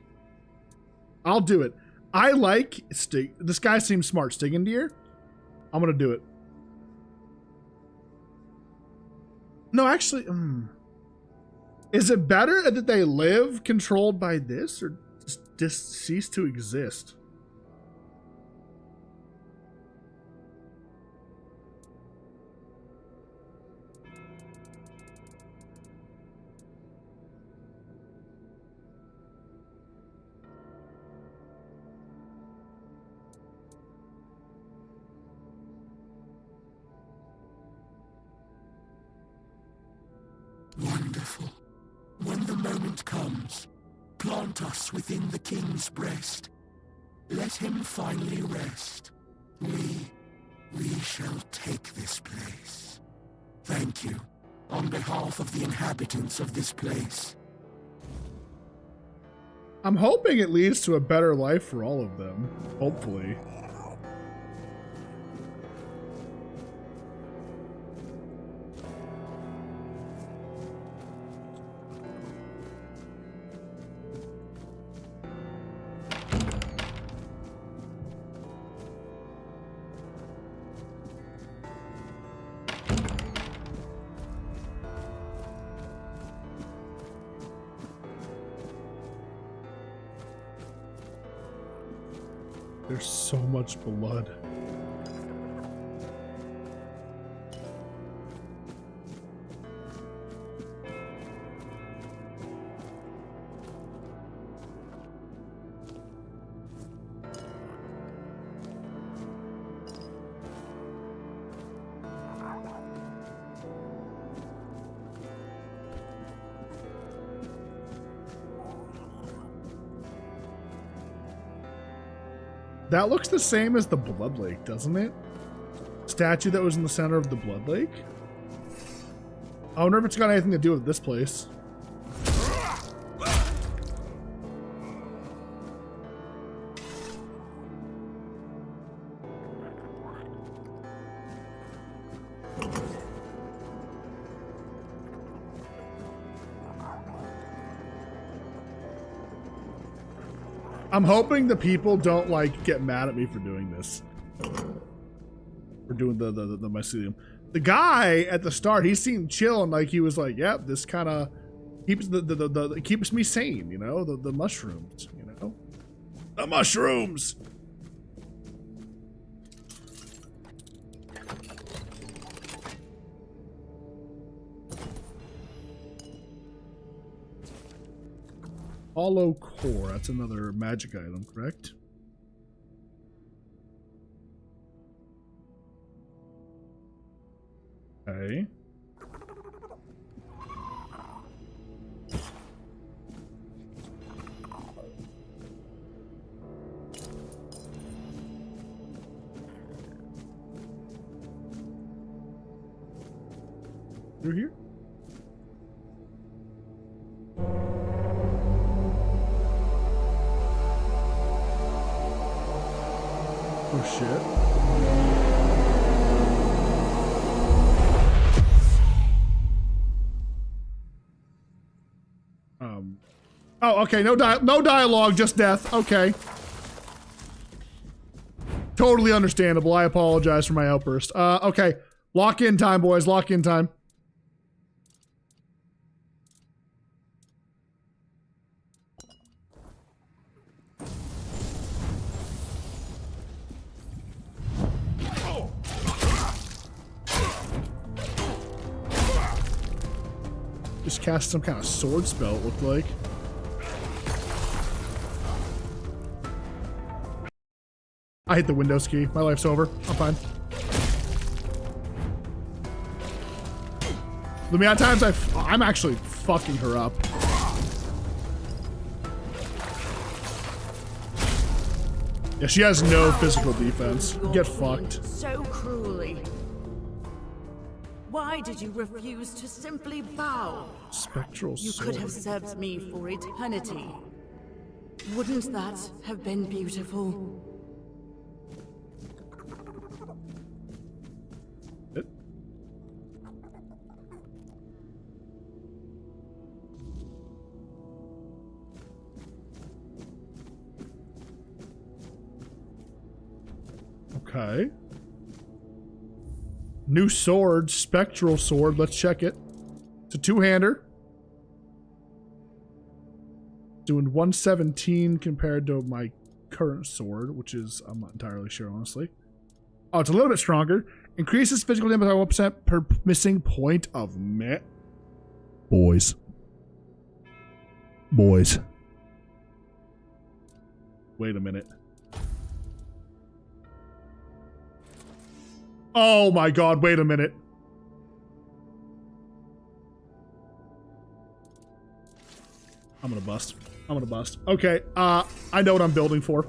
I'll do it. I like this guy seems smart. Stigender. I'm gonna do it. No, actually, is it better that they live controlled by this or just cease to exist? Wonderful. When the moment comes, plant us within the king's breast. Let him finally rest. We shall take this place. Thank you, on behalf of the inhabitants of this place. I'm hoping it leads to a better life for all of them. Hopefully. There's so much blood. That looks the same as the Blood Lake, doesn't it? Statue that was in the center of the Blood Lake? I wonder if it's got anything to do with this place. I'm hoping the people don't like get mad at me for doing this. For doing the mycelium. The guy at the start, he seemed chill and like he was like, "Yep, this kind of keeps the keeps me sane, you know, the mushrooms, you know, the mushrooms." Hollow core, that's another magic item, correct? Okay. Through here? Oh shit. Oh, okay. No dialogue, just death. Okay. Totally understandable. I apologize for my outburst. Okay. Lock in time, boys. Lock in time. Just cast some kind of sword spell, it looked like. I hit the Windows key. My life's over. I'm fine. The amount of times I'm actually fucking her up. Yeah, she has no physical defense. Get fucked. So cruelly. Why did you refuse to simply bow? Spectral You sword. could have served me for eternity. Wouldn't that have been beautiful? Okay. New sword, spectral sword. Let's check it. It's a two-hander. Doing 117 compared to my current sword, which is, I'm not entirely sure, honestly. Oh, it's a little bit stronger. Increases physical damage by 1% per missing point of met. Boys. Boys. Wait a minute. Oh my god, wait a minute. I'm gonna bust. I'm gonna bust. Okay, I know what I'm building for.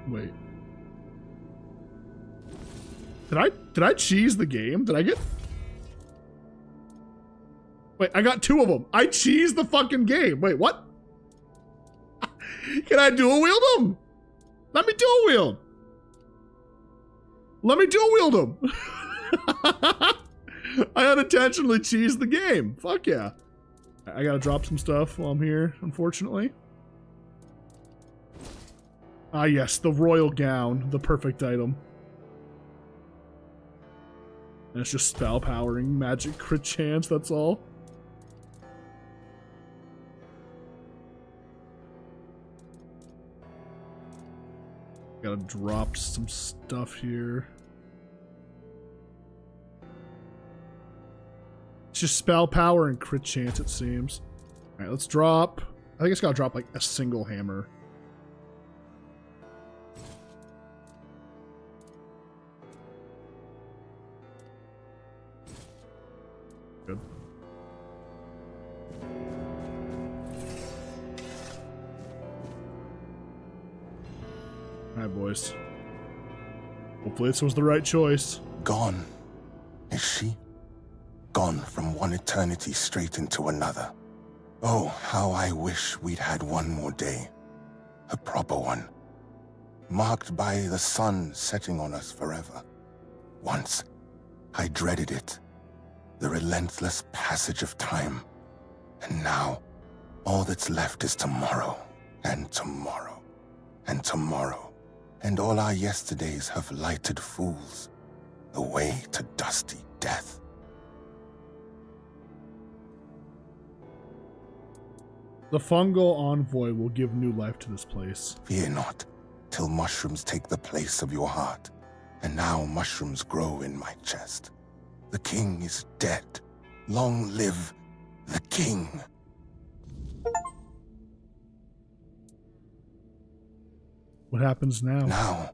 Wait. Did I cheese the game? Did I get... Wait, I got two of them. I cheesed the fucking game. Wait, what? Can I dual wield them? Let me dual wield. Let me dual wield them. I unintentionally cheesed the game. Fuck yeah. I gotta drop some stuff while I'm here, unfortunately. Ah yes, the royal gown, the perfect item. And it's just spell powering, magic crit chance, that's all. Gotta drop some stuff here. It's just spell power and crit chance, it seems. Alright, let's drop. I think it's gotta drop like a single hammer. Good. Alright, boys. Hopefully this was the right choice. Gone. Is she? Gone from one eternity straight into another. Oh, how I wish we'd had one more day. A proper one. Marked by the sun setting on us forever. Once, I dreaded it. The relentless passage of time. And now, all that's left is tomorrow, and tomorrow, and tomorrow. And all our yesterdays have lighted fools, the way to dusty death. The fungal envoy will give new life to this place. Fear not, till mushrooms take the place of your heart. And now mushrooms grow in my chest. The king is dead. Long live the king. What happens now?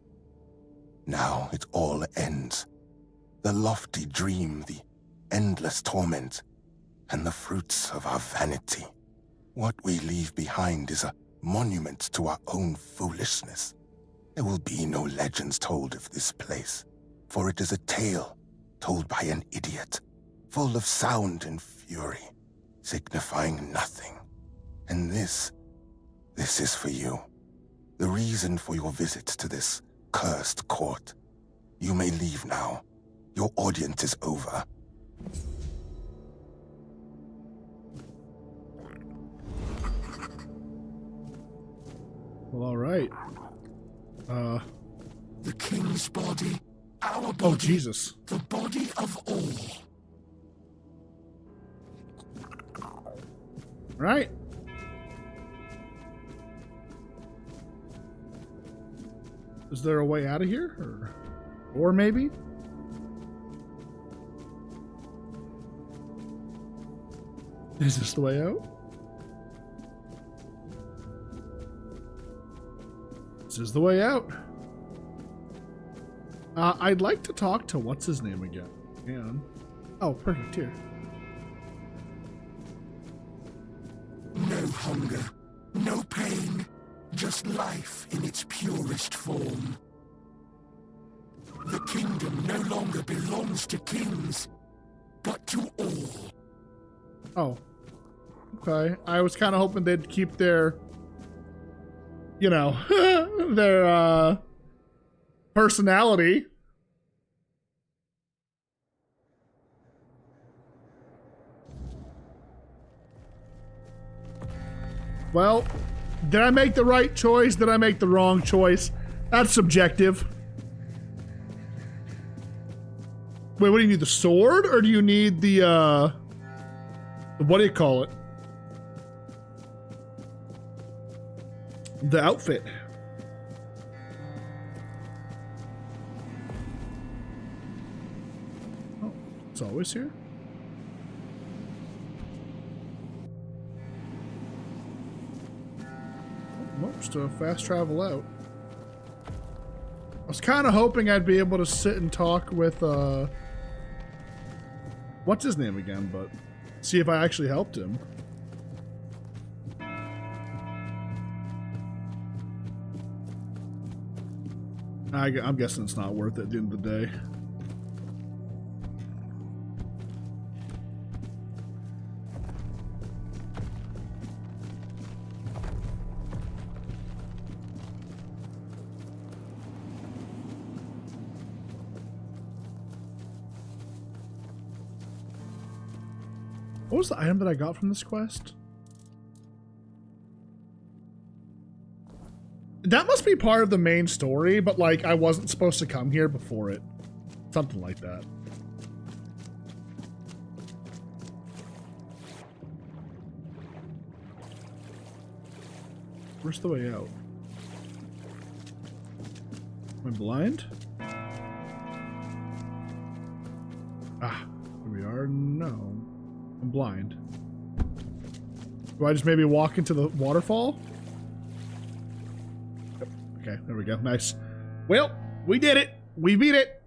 Now it all ends. The lofty dream, the endless torment, and the fruits of our vanity. What we leave behind is a monument to our own foolishness. There will be no legends told of this place, for it is a tale told by an idiot, full of sound and fury, signifying nothing. And this is for you. The reason for your visit to this cursed court. You may leave now. Your audience is over. Well, all right. The king's body, our body. Oh, Jesus. The body of all. Right. Is there a way out of here? Or maybe? Is this the way out? This is the way out. I'd like to talk to what's his name again. And oh, perfect, here. No hunger, no pain, just life in its purest form. The kingdom no longer belongs to kings, but to all. Oh. Okay. I was kind of hoping they'd keep their, you know, their personality. Well, did I make the right choice? Did I make the wrong choice? That's subjective. Wait, what do you need? The sword? Or do you need the, what do you call it? The outfit. Oh, it's always here? Well, just a fast travel out. I was kind of hoping I'd be able to sit and talk with, what's his name again, but see if I actually helped him. I'm guessing it's not worth it at the end of the day. What was the item that I got from this quest? That must be part of the main story, but like I wasn't supposed to come here before it. Something like that. Where's the way out? Am I blind? Ah, here we are. No. I'm blind. Do I just maybe walk into the waterfall? Okay, there we go. Nice. Well, we did it. We beat it.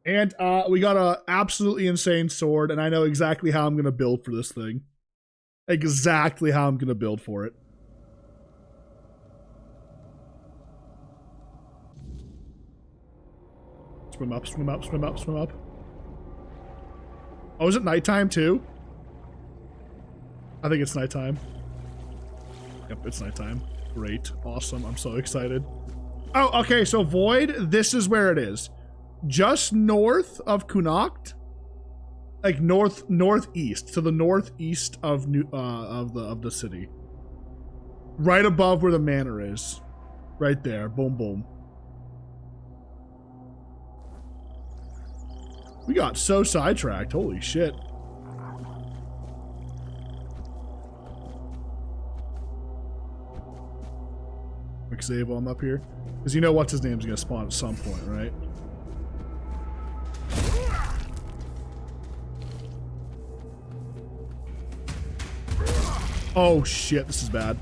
And we got a absolutely insane sword, and I know exactly how I'm going to build for this thing. Exactly how I'm going to build for it. Swim up, swim up, swim up, swim up. Oh, is it nighttime too? I think it's nighttime. Yep, it's nighttime. Great. Awesome. I'm so excited. Oh, okay, so Void, this is where it is. Just north of Connacht. Like northeast, to the northeast of the city. Right above where the manor is. Right there. Boom boom. We got so sidetracked. Holy shit. Quick save while I'm up here. Because you know what's his name's gonna spawn at some point, right? Oh shit, this is bad.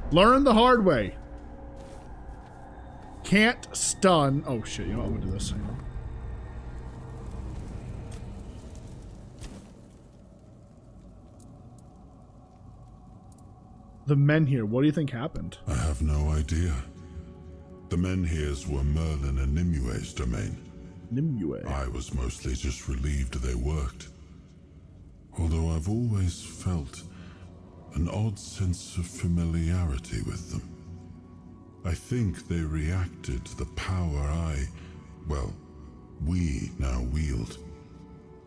Learn the hard way. Can't stun. Oh shit, you know what? I'm gonna do this. Hang on. The men here, what do you think happened? I have no idea. The Menhirs were Merlin and Nimue's domain. Nimue. I was mostly just relieved they worked. Although I've always felt an odd sense of familiarity with them. I think they reacted to the power we now wield.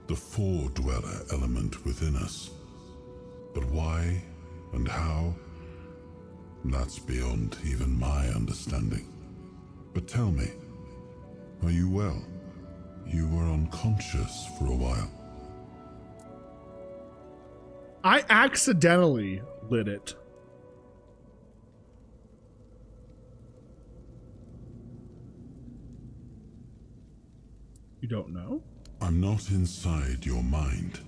The Four-Dweller element within us. But why and how? That's beyond even my understanding. But tell me, are you well? You were unconscious for a while. I accidentally lit it. You don't know? I'm not inside your mind.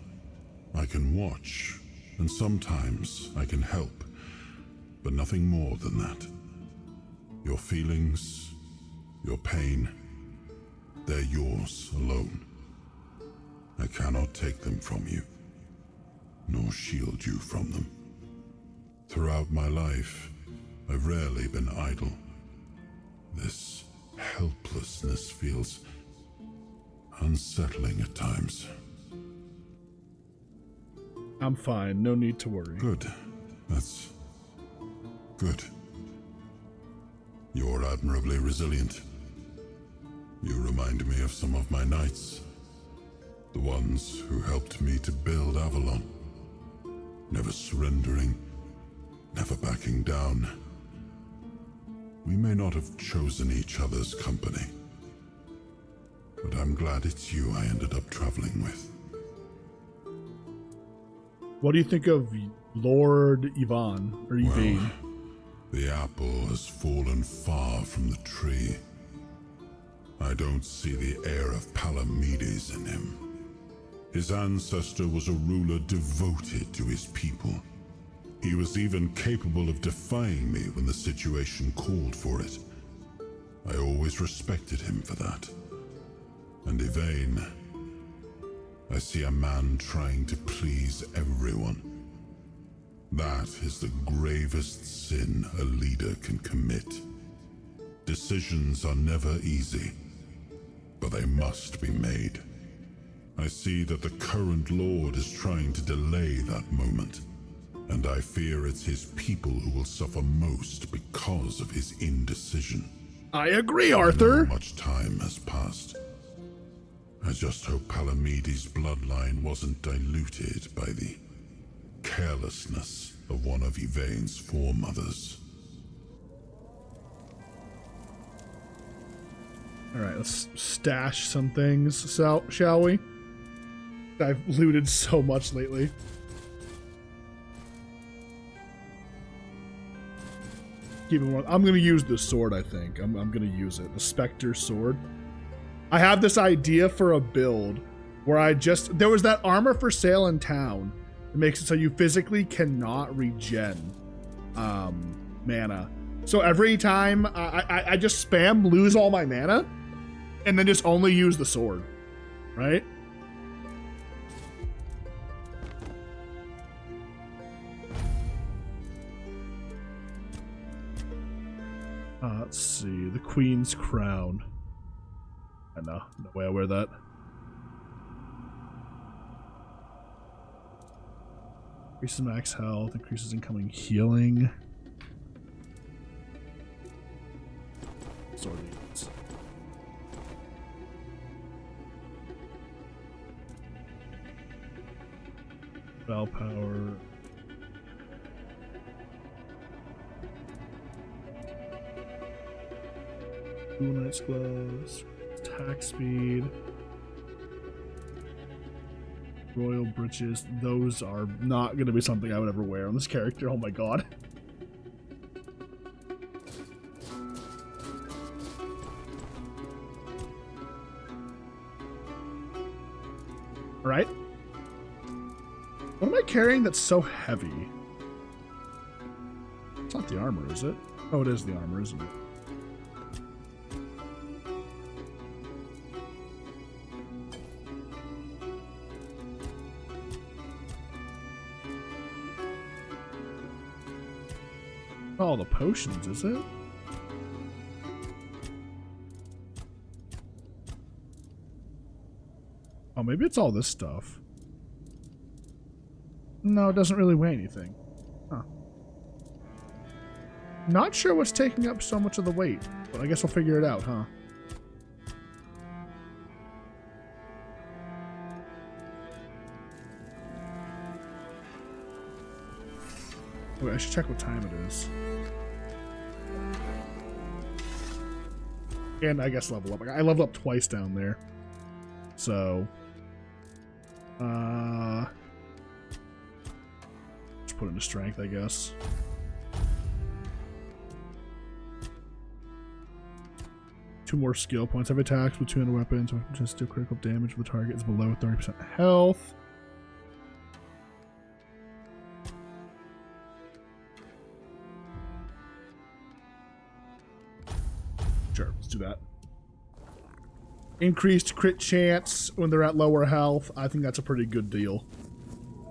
I can watch, and sometimes I can help, but nothing more than that. Your feelings, your pain, they're yours alone. I cannot take them from you. nor shield you from them. Throughout my life, I've rarely been idle. This helplessness feels unsettling at times. I'm fine. No need to worry. Good. That's good. You're admirably resilient. You remind me of some of my knights. The ones who helped me to build Avalon. Never surrendering, never backing down. We may not have chosen each other's company, but I'm glad it's you I ended up traveling with. What do you think of Lord Yvonne, or Yvain? Well, the apple has fallen far from the tree. I don't see the air of Palamedes in him. His ancestor was a ruler devoted to his people. He was even capable of defying me when the situation called for it. I always respected him for that. And Yvain, I see a man trying to please everyone. That is the gravest sin a leader can commit. Decisions are never easy, but they must be made. I see that the current Lord is trying to delay that moment, and I fear it's his people who will suffer most because of his indecision. I agree, Arthur. Not much time has passed. I just hope Palamedes' bloodline wasn't diluted by the carelessness of one of Yvain's foremothers. Alright, let's stash some things, shall we? I've looted so much lately. Keep it one. I'm going to use this sword, I think. I'm going to use it. The Spectre sword. I have this idea for a build where there was that armor for sale in town. It makes it so you physically cannot regen mana. So every time I just spam, lose all my mana, and then just only use the sword, right? Let's see, the Queen's Crown. No way I wear that. Increases max health, increases incoming healing. Sword needs. Spell power. Cool Knight's gloves. Attack speed. Royal breeches. Those are not going to be something I would ever wear on this character. Oh my god. Alright. What am I carrying that's so heavy? It's not the armor, is it? Oh, it is the armor, isn't it? All the potions, is it? Oh, maybe it's all this stuff. No, it doesn't really weigh anything. Huh. Not sure what's taking up so much of the weight, but I guess we'll figure it out, huh? Wait, I should check what time it is. And I guess level up. I leveled up twice down there. So, just put into strength, I guess. Two more skill points. Every attack with 200 weapons, just do critical damage if the target is below 30% health. Sure, let's do that. Increased crit chance when they're at lower health. I think that's a pretty good deal.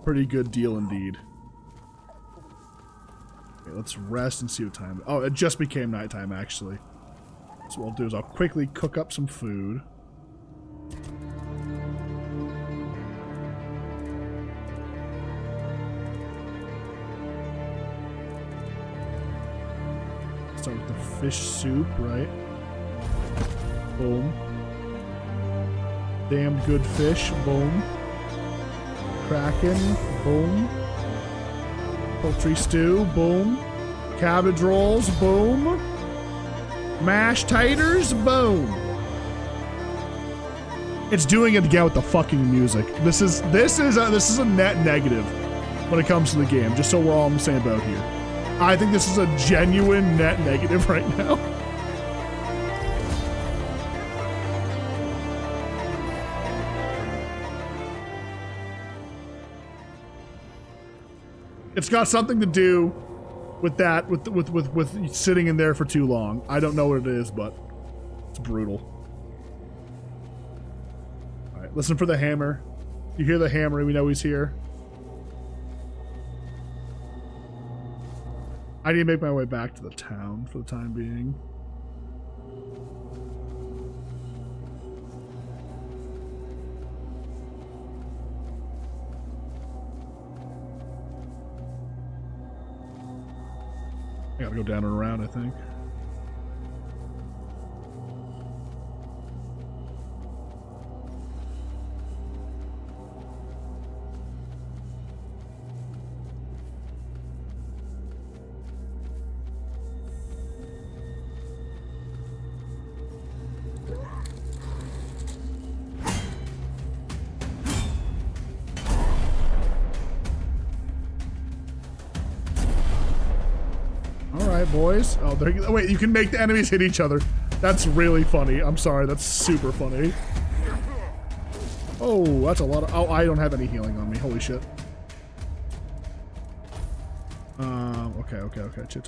Pretty good deal indeed. Okay, let's rest and see what time. Oh, it just became nighttime actually. So what I'll do is I'll quickly cook up some food. Start with the fish soup, right? Boom. Damn good fish, boom. Kraken, boom. Poultry stew, boom. Cabbage rolls, boom. Mashed taters, boom. It's doing it again with the fucking music. This is a net negative when it comes to the game, just so we're all on the same boat here. I think this is a genuine net negative right now. It's got something to do with that, with sitting in there for too long. I don't know what it is, but it's brutal. All right, listen for the hammer. You hear the hammer, we know he's here. I need to make my way back to the town for the time being. I gotta go down and around, I think. Boys. Oh, wait, you can make the enemies hit each other. That's really funny. I'm sorry, that's super funny. Oh, that's a lot of... Oh, I don't have any healing on me. Holy shit. Okay. Chill.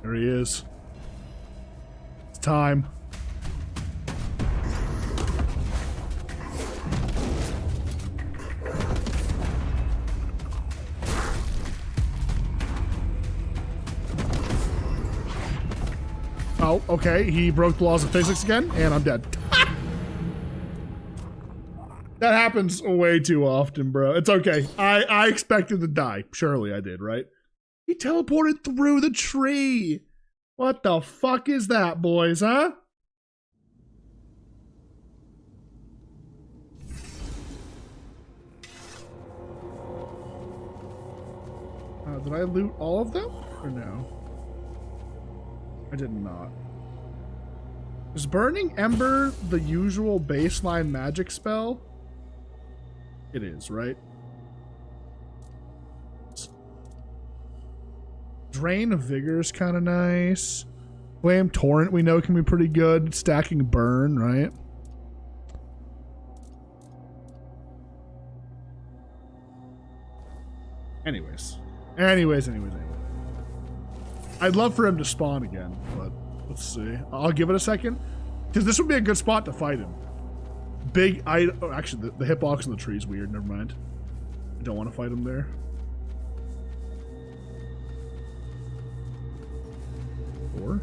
There he is. It's time. Oh, okay. He broke the laws of physics again, and I'm dead. That happens way too often, bro. It's okay. I expected to die. Surely I did, right? He teleported through the tree. What the fuck is that, boys, huh? Did I loot all of them? Or no? I did not. Is Burning Ember the usual baseline magic spell? It is, right? Drain of Vigor is kind of nice. Flame Torrent we know can be pretty good. Stacking Burn, right? Anyways. I'd love for him to spawn again, but let's see. I'll give it a second. Because this would be a good spot to fight him. Actually, the hitbox in the tree is weird. Never mind. I don't want to fight him there. Or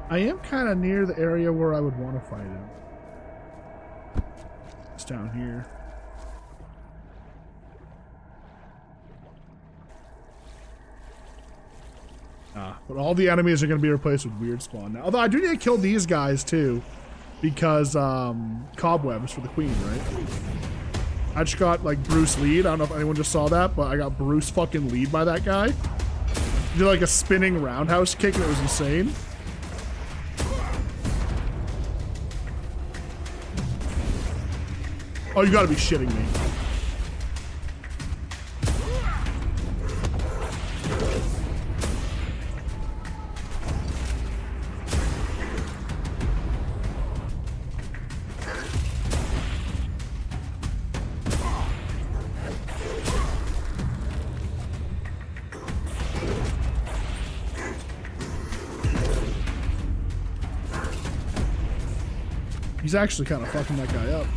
I am kind of near the area where I would want to fight him. It's down here. But all the enemies are going to be replaced with weird spawn now. Although I do need to kill these guys too. Because, cobwebs for the queen, right? I just got like Bruce lead. I don't know if anyone just saw that, but I got Bruce fucking lead by that guy. He did like a spinning roundhouse kick and it was insane. Oh, you gotta be shitting me. He's actually kind of fucking that guy up.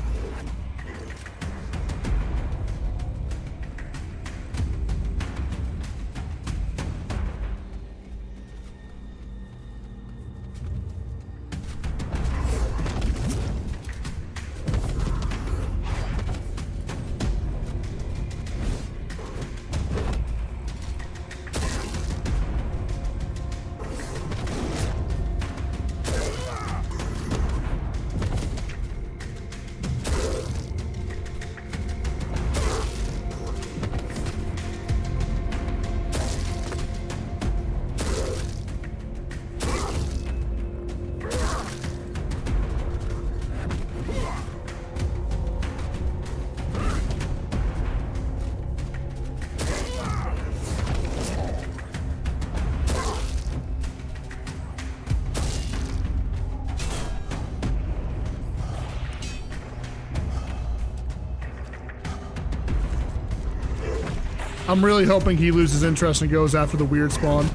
I'm really hoping he loses interest and goes after the weird spawn.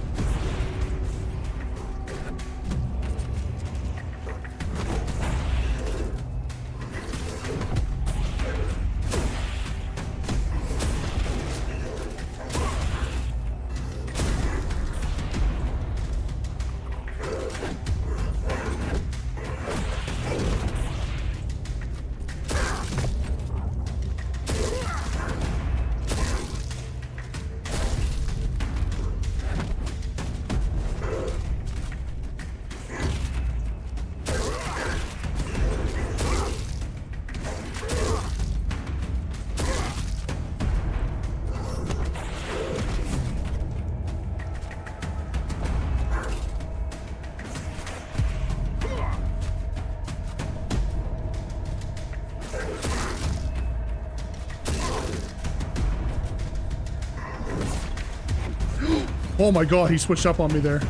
Oh my god, he switched up on me there.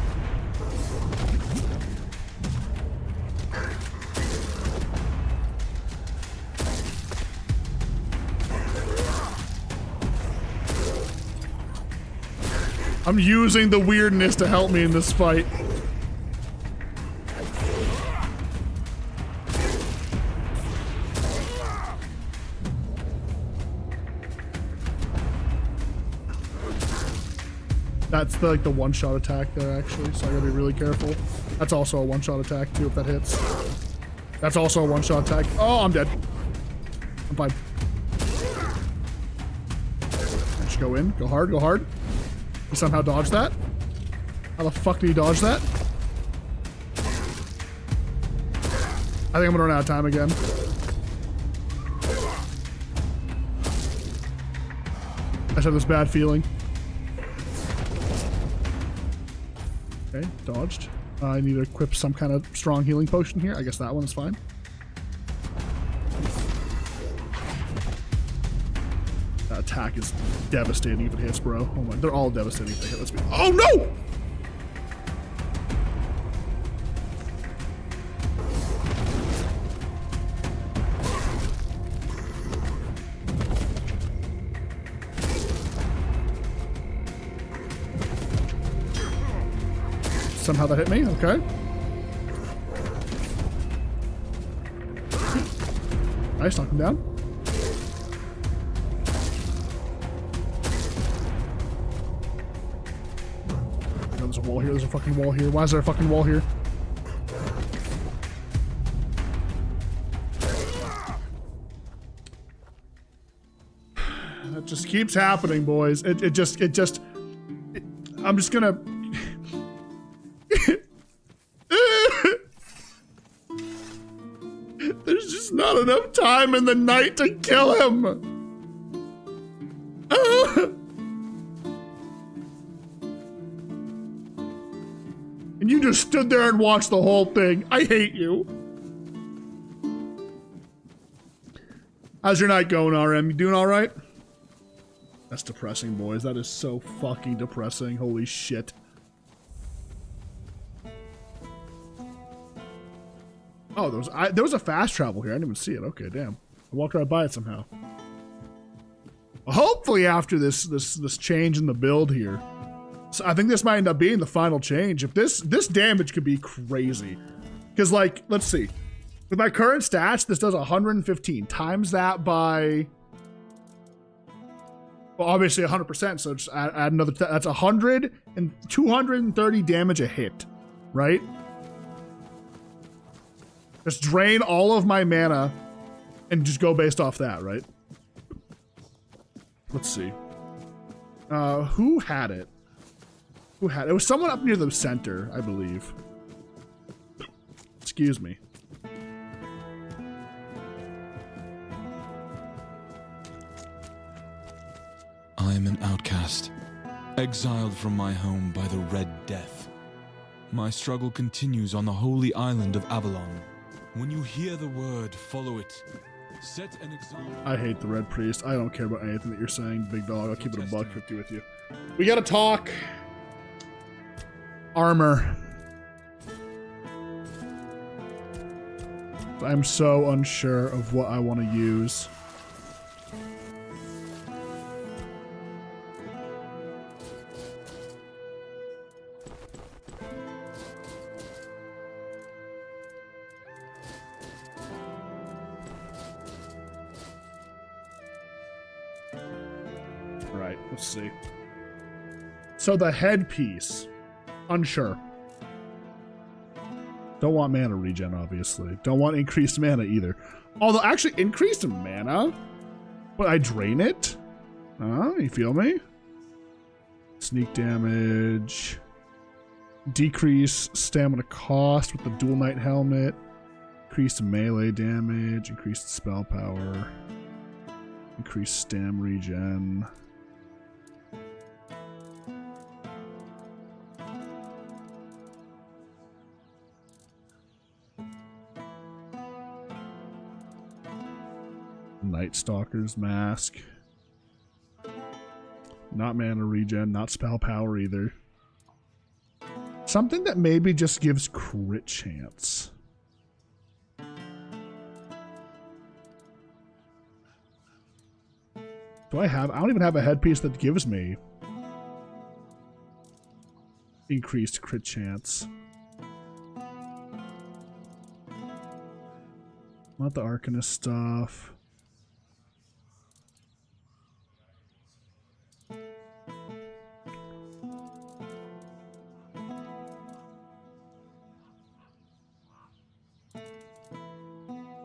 I'm using the weirdness to help me in this fight. That's the, like the one-shot attack there, actually, so I gotta be really careful. That's also a one-shot attack, too, if that hits. That's also a one-shot attack. Oh, I'm dead. I'm fine. Just go in. Go hard, go hard. He somehow dodged that? How the fuck did he dodge that? I think I'm gonna run out of time again. I just have this bad feeling. Okay, dodged. I need to equip some kind of strong healing potion here. I guess that one is fine. That attack is devastating if it hits, bro. Oh my, they're all devastating if they hit. Let's be. Oh no! Somehow that hit me, okay. Nice, knock him down. Oh, there's a wall here, there's a fucking wall here. Why is there a fucking wall here? That just keeps happening, boys. I'm just gonna... There's just not enough time in the night to kill him. just stood there and watched the whole thing. I hate you. How's your night going, RM? You doing all right? That's depressing, boys. That is so fucking depressing. Holy shit. Oh, there was a fast travel here. I didn't even see it. Okay, damn. I walked right by it somehow. Hopefully after this change in the build here. So I think this might end up being the final change. If this damage could be crazy. Because, like, let's see. With my current stats, this does 115. Times that by... Well, obviously 100%, so just add another... That's 100 and 230 damage a hit, right? Just drain all of my mana and just go based off that, right? Let's see. Who had it? Who had it? It was someone up near the center, I believe. Excuse me. I am an outcast, exiled from my home by the Red Death. My struggle continues on the holy island of Avalon. When you hear the word, follow it. Set an example. I hate the Red Priest. I don't care about anything that you're saying, big dog. I'll keep it a $1.50 with you. We gotta talk. Armor. I'm so unsure of what I want to use. Right, let's see. So the headpiece. Unsure. Don't want mana regen, obviously. Don't want increased mana either. Although, actually, increased mana? But I drain it? You feel me? Sneak damage. Decrease stamina cost with the dual knight helmet. Increased melee damage. Increased spell power. Increased stam regen. Night Stalker's Mask. Not mana regen, not spell power either. Something that maybe just gives crit chance. Do I have... I don't even have a headpiece that gives me increased crit chance. Not the Arcanist stuff.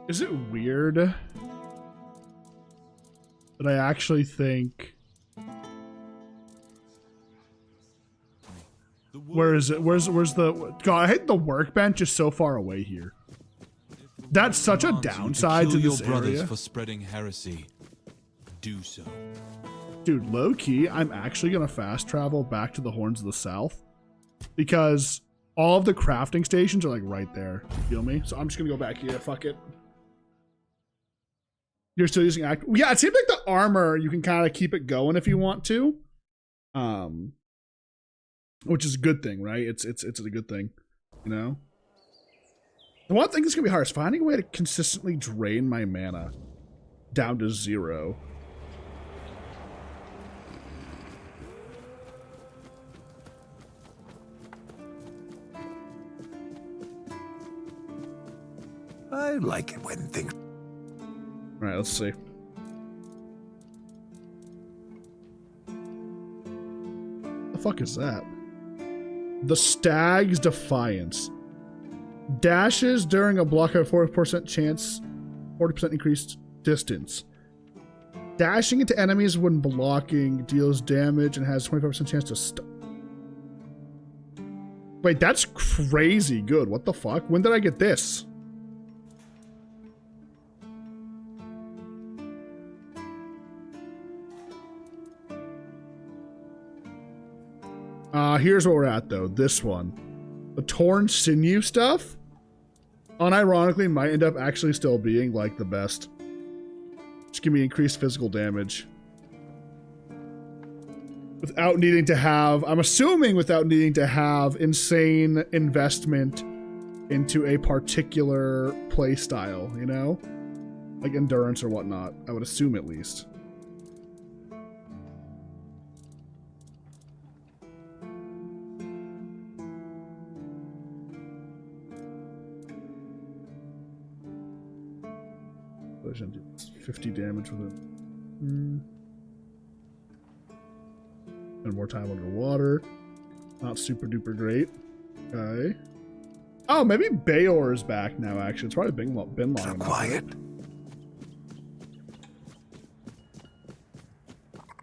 Is it weird that I actually think... Where is it? Where's the... God, I hate the workbench is so far away here. That's such a downside to this area. For spreading heresy, do so. Dude, low-key, I'm actually going to fast travel back to the Horns of the South. Because all of the crafting stations are like right there. You feel me? So I'm just going to go back here. Fuck it. You're still using act. Yeah, it seems like the armor you can kind of keep it going if you want to, which is a good thing, right? It's a good thing, you know. The one thing that's gonna be hard is finding a way to consistently drain my mana down to 0. I like it when things... Alright, let's see. The fuck is that? The Stag's Defiance. Dashes during a block at a 40% chance, 40% increased distance. Dashing into enemies when blocking deals damage and has 25% chance to stop. Wait, that's crazy good. What the fuck? When did I get this? Here's where we're at, though. This one. The torn sinew stuff, unironically, might end up actually still being like the best. Just give me increased physical damage. Without needing to have, I'm assuming without needing to have insane investment into a particular play style, you know? Like endurance or whatnot, I would assume at least. It's 50 damage with it. And more time underwater. Not super duper great. Okay. Oh, maybe Bayor is back now, actually. It's probably been long enough. Quiet.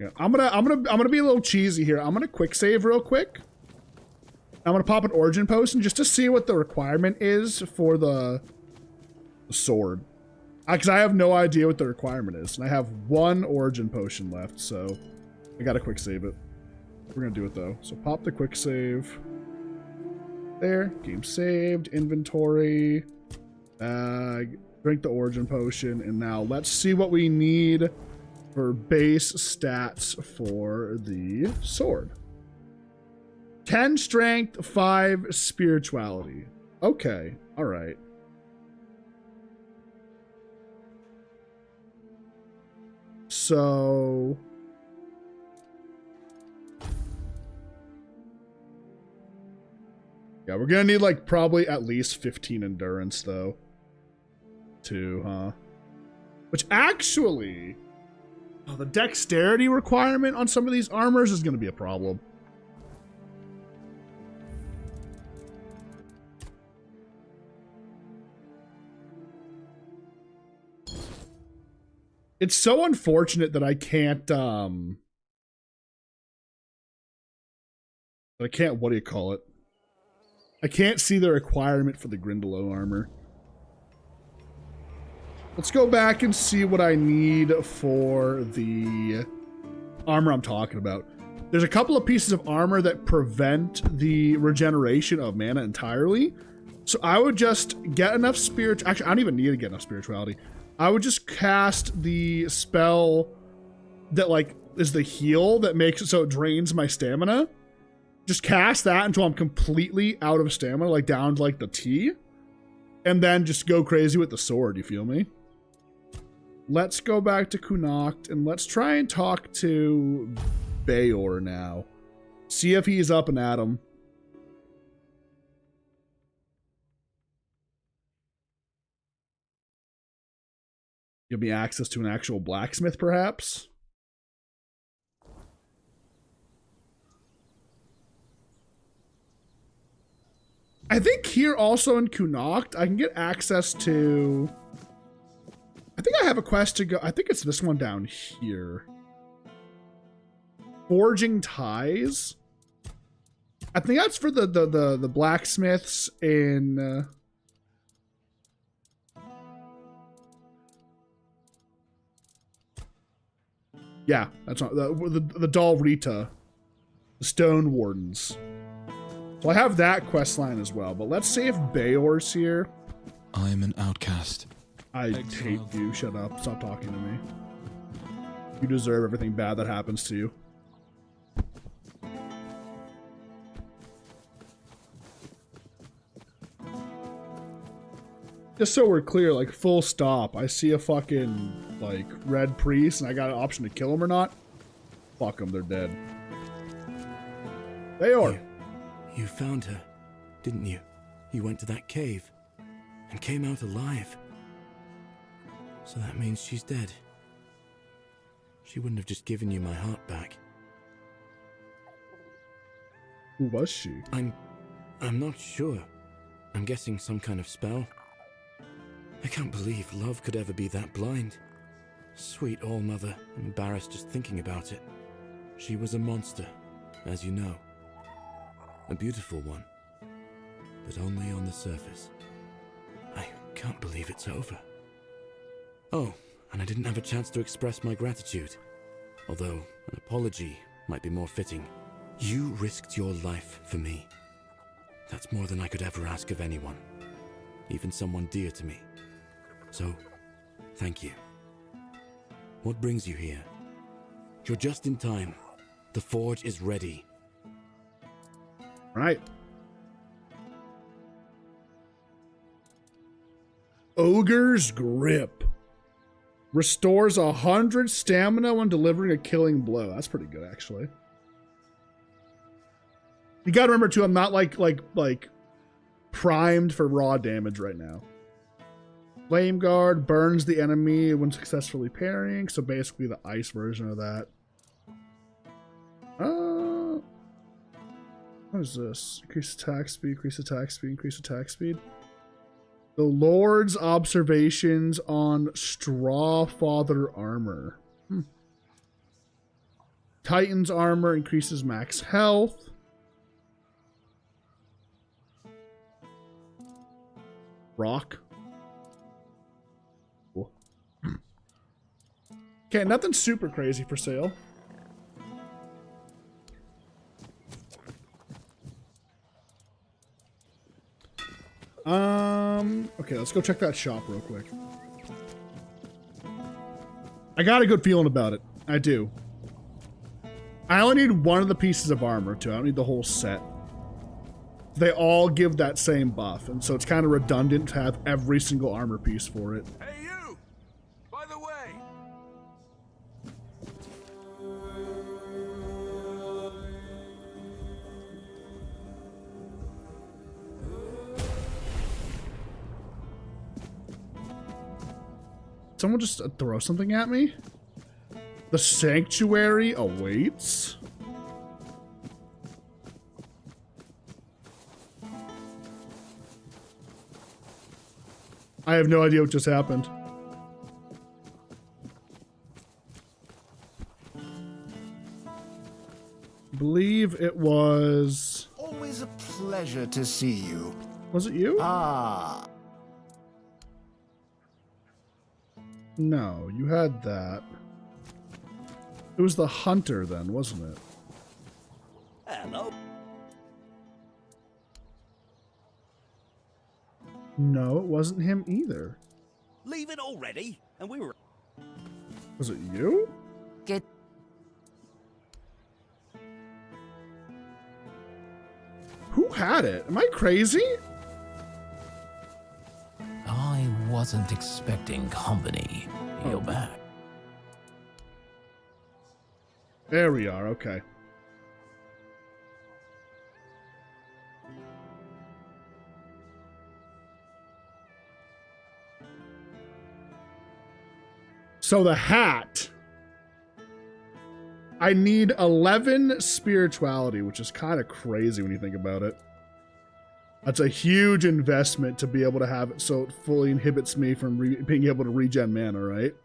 Yeah, I'm gonna be a little cheesy here. I'm gonna quick save real quick. I'm gonna pop an origin potion just to see what the requirement is for the sword. Because I have no idea what the requirement is. And I have one origin potion left, so I gotta quick save it. We're gonna do it though. So pop the quick save. There. Game saved. Inventory. Bag. Drink the origin potion. And now let's see what we need for base stats for the sword. 10 strength, 5 spirituality. Okay. Alright. So yeah, we're gonna need like probably at least 15 endurance though. Too, huh? Which actually, the dexterity requirement on some of these armors is gonna be a problem. It's so unfortunate that I can't, what do you call it? I can't see the requirement for the Grindelow armor. Let's go back and see what I need for the armor I'm talking about. There's a couple of pieces of armor that prevent the regeneration of mana entirely. So I would just get enough spirit. Actually, I don't even need to get enough spirituality. I would just cast the spell that like is the heal that makes it so it drains my stamina. Just cast that until I'm completely out of stamina, like down to like the T. And then just go crazy with the sword, you feel me? Let's go back to Connacht and let's try and talk to Bayor now. See if he's up and at him. Give me access to an actual blacksmith, perhaps? I think here also in Connacht, I can get access to... I think I have a quest to go... I think it's this one down here. Forging ties. I think that's for the blacksmiths in... yeah, that's not the Dal Rita, the Stone Wardens. So I have that quest line as well, but let's see if Bayor's here. I am an outcast. I hate you. Shut up. Stop talking to me. You deserve everything bad that happens to you. Just so we're clear, like, full stop. I see a fucking, like, red priest and I got an option to kill him or not. Fuck them, they're dead. Bayor! You found her, didn't you? You went to that cave and came out alive. So that means she's dead. She wouldn't have just given you my heart back. Who was she? I'm not sure. I'm guessing some kind of spell. I can't believe love could ever be that blind. Sweet All-Mother, I'm embarrassed just thinking about it. She was a monster, as you know. A beautiful one, but only on the surface. I can't believe it's over. Oh, and I didn't have a chance to express my gratitude. Although an apology might be more fitting. You risked your life for me. That's more than I could ever ask of anyone, even someone dear to me. So, thank you. What brings you here? You're just in time. The forge is ready. Right. Ogre's Grip. Restores 100 stamina when delivering a killing blow. That's pretty good, actually. You gotta remember, too, I'm not like primed for raw damage right now. Flame Guard burns the enemy when successfully parrying, so basically the ice version of that. What is this? Increase attack speed, increase attack speed, increase attack speed. The Lord's observations on Strawfather armor. Titan's armor increases max health. Rock. Cool. Okay, nothing super crazy for sale. Okay, let's go check that shop real quick. I got a good feeling about it. I do. I only need one of the pieces of armor, too. I don't need the whole set. They all give that same buff, and so it's kind of redundant to have every single armor piece for it. Hey, you! By the way! Someone just throw something at me? The sanctuary awaits? I have no idea what just happened. I believe it was... Always a pleasure to see you. Was it you? Ah. No, you had that. It was the hunter then, wasn't it? Hello. No, it wasn't him either. Leave it already, and we were... Was it you? Good. Who had it? Am I crazy? I wasn't expecting company. You're back. There we are, okay. So the hat. I need 11 spirituality, which is kind of crazy when you think about it. That's a huge investment to be able to have it so it fully inhibits me from being able to regen mana, right?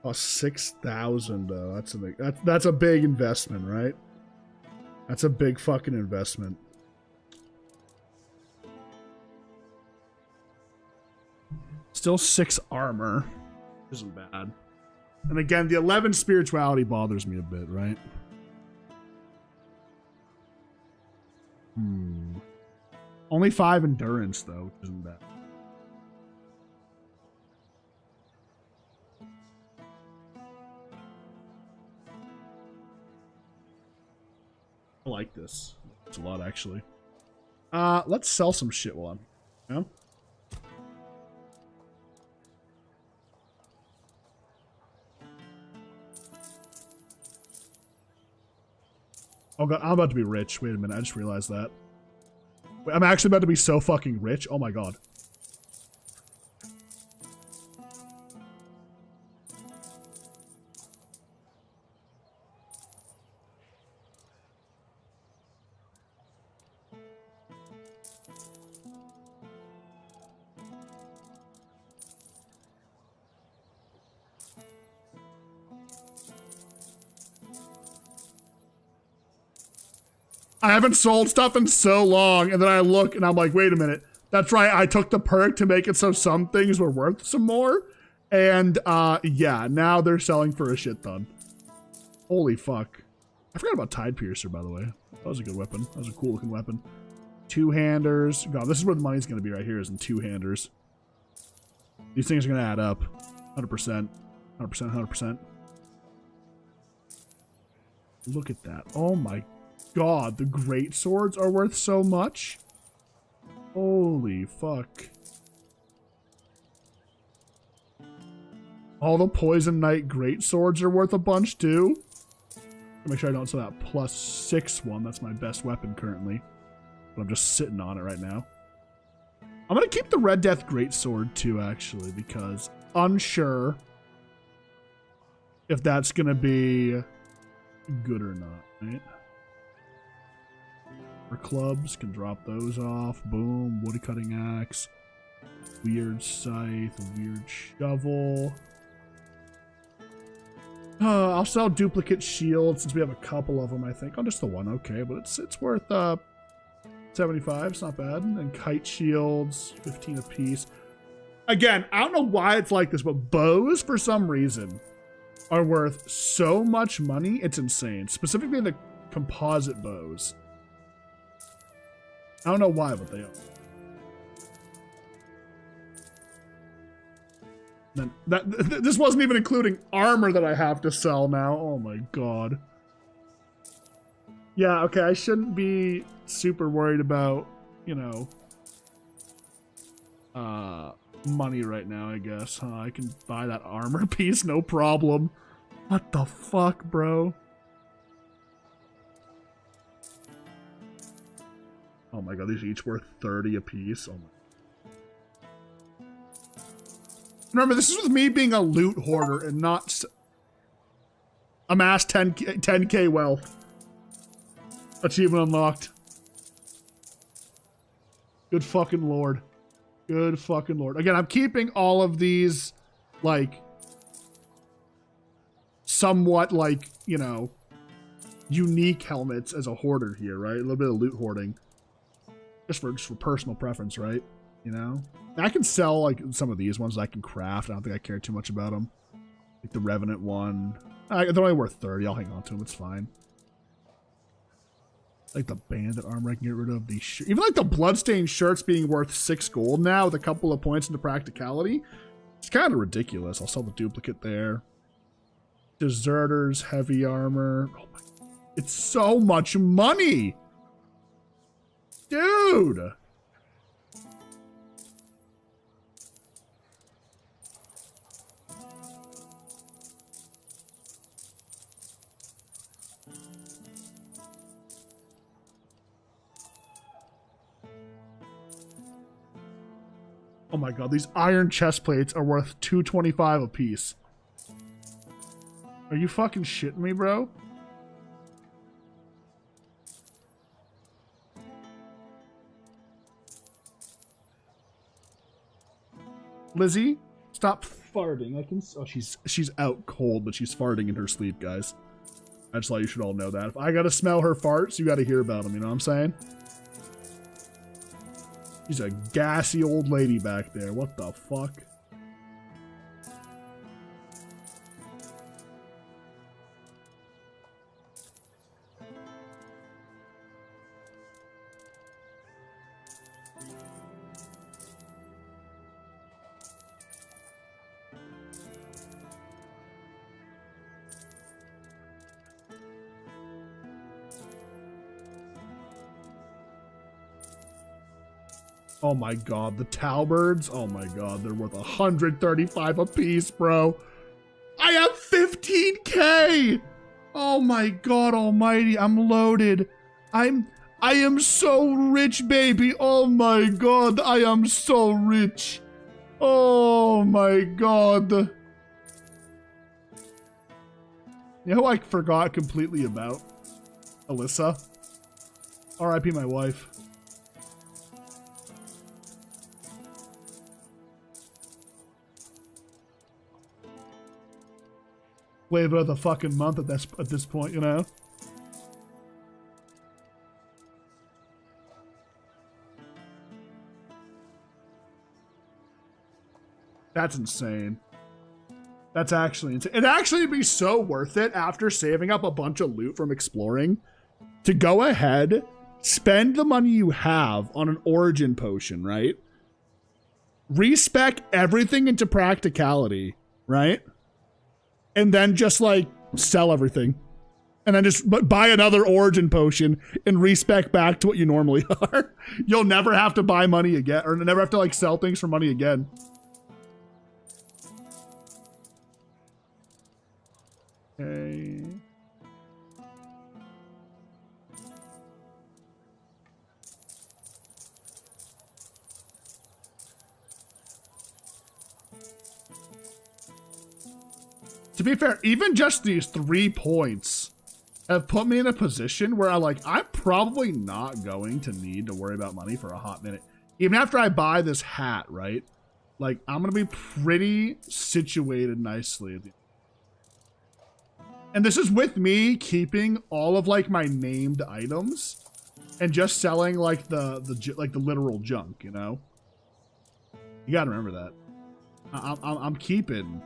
Oh, 6,000 though. That's a big investment, right? That's a big fucking investment. Still 6 armor. Isn't bad. And again, the 11 spirituality bothers me a bit, right? Only 5 endurance though, which isn't bad. I like this. It's a lot, actually. Let's sell some shit while I'm... You know? Oh god, I'm about to be rich. Wait a minute, I just realized that. Wait, I'm actually about to be so fucking rich. Oh my god. I haven't sold stuff in so long, and then I look and I'm like, wait a minute. That's right, I took the perk to make it so some things were worth some more. And yeah, now they're selling for a shit ton. Holy fuck. I forgot about Tide Piercer, by the way. That was a good weapon. That was a cool looking weapon. Two-handers. God, this is where the money's gonna be right here, is in two-handers. These things are gonna add up. 100%. 100%, 100%. Look at that. Oh my god, the great swords are worth so much. Holy fuck. All the Poison Knight great swords are worth a bunch too. Make sure I don't sell that +6 one. That's my best weapon currently. But I'm just sitting on it right now. I'm gonna keep the Red Death greatsword too, actually, because unsure if that's gonna be good or not, right? For clubs, can drop those off. Boom, wood cutting axe, weird scythe, weird shovel. I'll sell duplicate shields since we have a couple of them, I think. Oh, just the one, okay, but it's worth 75, it's not bad. And kite shields, 15 apiece. Again, I don't know why it's like this, but bows, for some reason, are worth so much money, it's insane. Specifically the composite bows. I don't know why, but they are. Then this wasn't even including armor that I have to sell now. Oh my god. Yeah, okay, I shouldn't be super worried about, you know, money right now, I guess. Huh? I can buy that armor piece, no problem. What the fuck, bro? Oh my god, these are each worth 30 apiece. Oh my. Remember, this is with me being a loot hoarder and not amass 10k wealth. Achievement unlocked. Good fucking lord. Good fucking lord. Again, I'm keeping all of these, like, somewhat, like, you know, unique helmets as a hoarder here, right? A little bit of loot hoarding. Just for personal preference, right? You know? I can sell, like, some of these ones that I can craft. I don't think I care too much about them. Like the Revenant one. They're only worth 30. I'll hang on to them. It's fine. Like the bandit armor, I can get rid of these. Even like the bloodstained shirts being worth 6 gold now with a couple of points into practicality. It's kind of ridiculous. I'll sell the duplicate there. Deserters, heavy armor. Oh my, it's so much money. Dude. Oh my god, these iron chest plates are worth 225 a piece. Are you fucking shitting me, bro? Lizzie, stop farting. I can. Oh, she's out cold, but she's farting in her sleep, guys. I just thought you should all know that. If I gotta smell her farts, you gotta hear about them. You know what I'm saying? She's a gassy old lady back there. What the fuck? Oh my god, the Talbirds. Oh my god, they're worth 135 a piece, bro. I have 15k. Oh my god almighty, I'm loaded. I am so rich, baby. Oh my god, I am so rich. Oh my god. You know who I forgot completely about? Alyssa. R.I.P. my wife. Flavor of the fucking month at this point, you know? That's insane. That's actually insane. It'd actually be so worth it after saving up a bunch of loot from exploring to go ahead, spend the money you have on an origin potion, right? Respec everything into practicality, right? And then just like sell everything. And then just buy another origin potion and respec back to what you normally are. You'll never have to buy money again, or never have to like sell things for money again. Okay. To be fair, even just these 3 points have put me in a position where I'm probably not going to need to worry about money for a hot minute. Even after I buy this hat, right? Like, I'm going to be pretty situated nicely. And this is with me keeping all of like my named items and just selling like the literal junk, you know? You gotta remember that. I'm keeping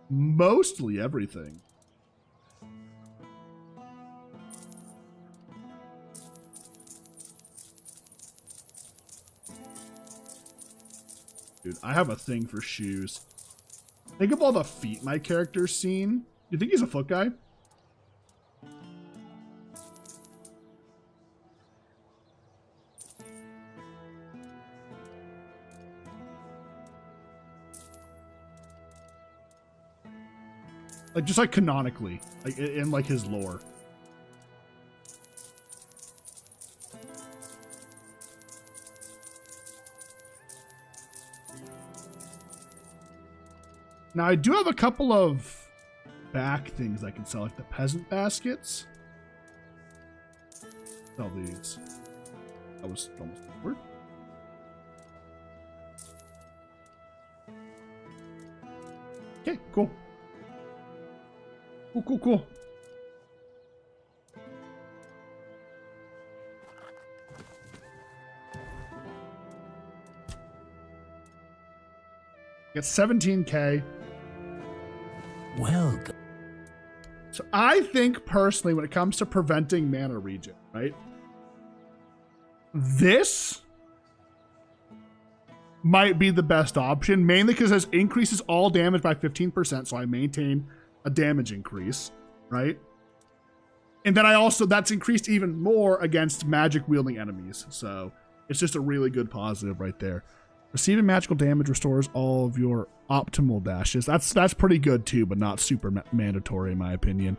mostly everything. Dude, I have a thing for shoes. Think of all the feet my character's seen. You think he's a foot guy? Like, just like canonically, like in like his lore. Now I do have a couple of back things I can sell, like the peasant baskets. Sell these. That was almost awkward. Okay, cool. Cool. Get 17K. Well, so I think personally, when it comes to preventing mana regen, right? This might be the best option, mainly because it increases all damage by 15%, so I maintain a damage increase, right? And then I also, that's increased even more against magic wielding enemies. So it's just a really good positive right there. Receiving magical damage restores all of your optimal dashes. That's pretty good too, but not super mandatory in my opinion.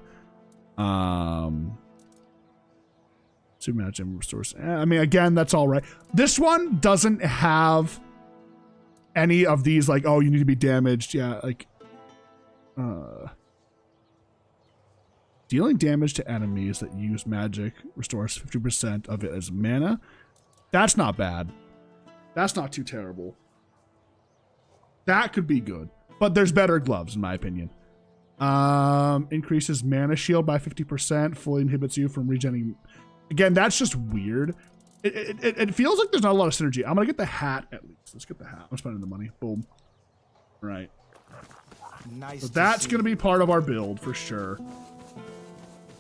Super magic damage restores. I mean, again, that's all right. This one doesn't have any of these like, oh, you need to be damaged. Yeah, like, dealing damage to enemies that use magic restores 50% of it as mana. That's not bad. That's not too terrible. That could be good. But there's better gloves, in my opinion. Increases mana shield by 50%. Fully inhibits you from regenerating. Again, that's just weird. It feels like there's not a lot of synergy. I'm going to get the hat at least. Let's get the hat. I'm spending the money. Boom. All right. Nice. So that's going to be part of our build for sure.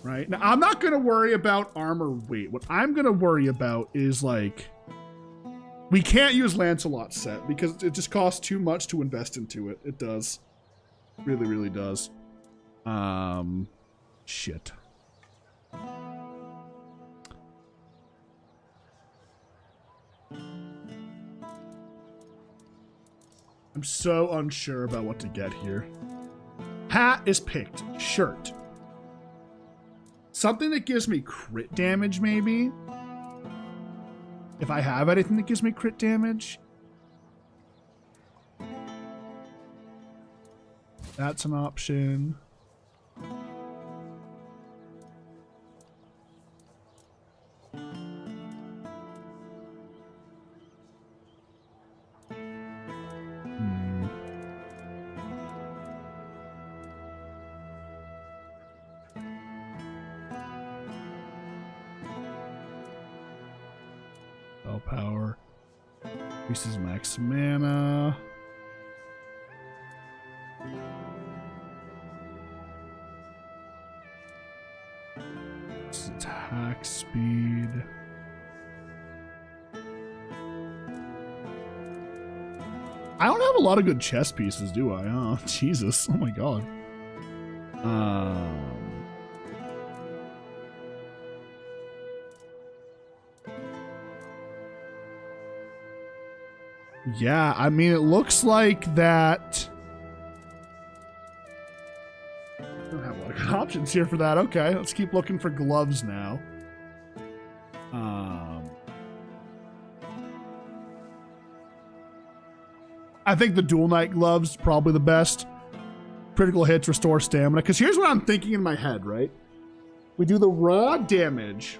Right? Now, I'm not going to worry about armor weight. What I'm going to worry about is like... We can't use Lancelot's set because it just costs too much to invest into it. It does. Really, really does. Shit. I'm so unsure about what to get here. Hat is picked. Shirt. Something that gives me crit damage, maybe? If I have anything that gives me crit damage. That's an option. Power increases max mana. I don't have a lot of good chess pieces, do I? Oh, Jesus. Oh my god. Yeah, I mean, it looks like that. I don't have a lot of good options here for that. Okay, let's keep looking for gloves now. I think the Dual Knight gloves probably the best. Critical hits, restore stamina. Because here's what I'm thinking in my head, right? We do the raw damage,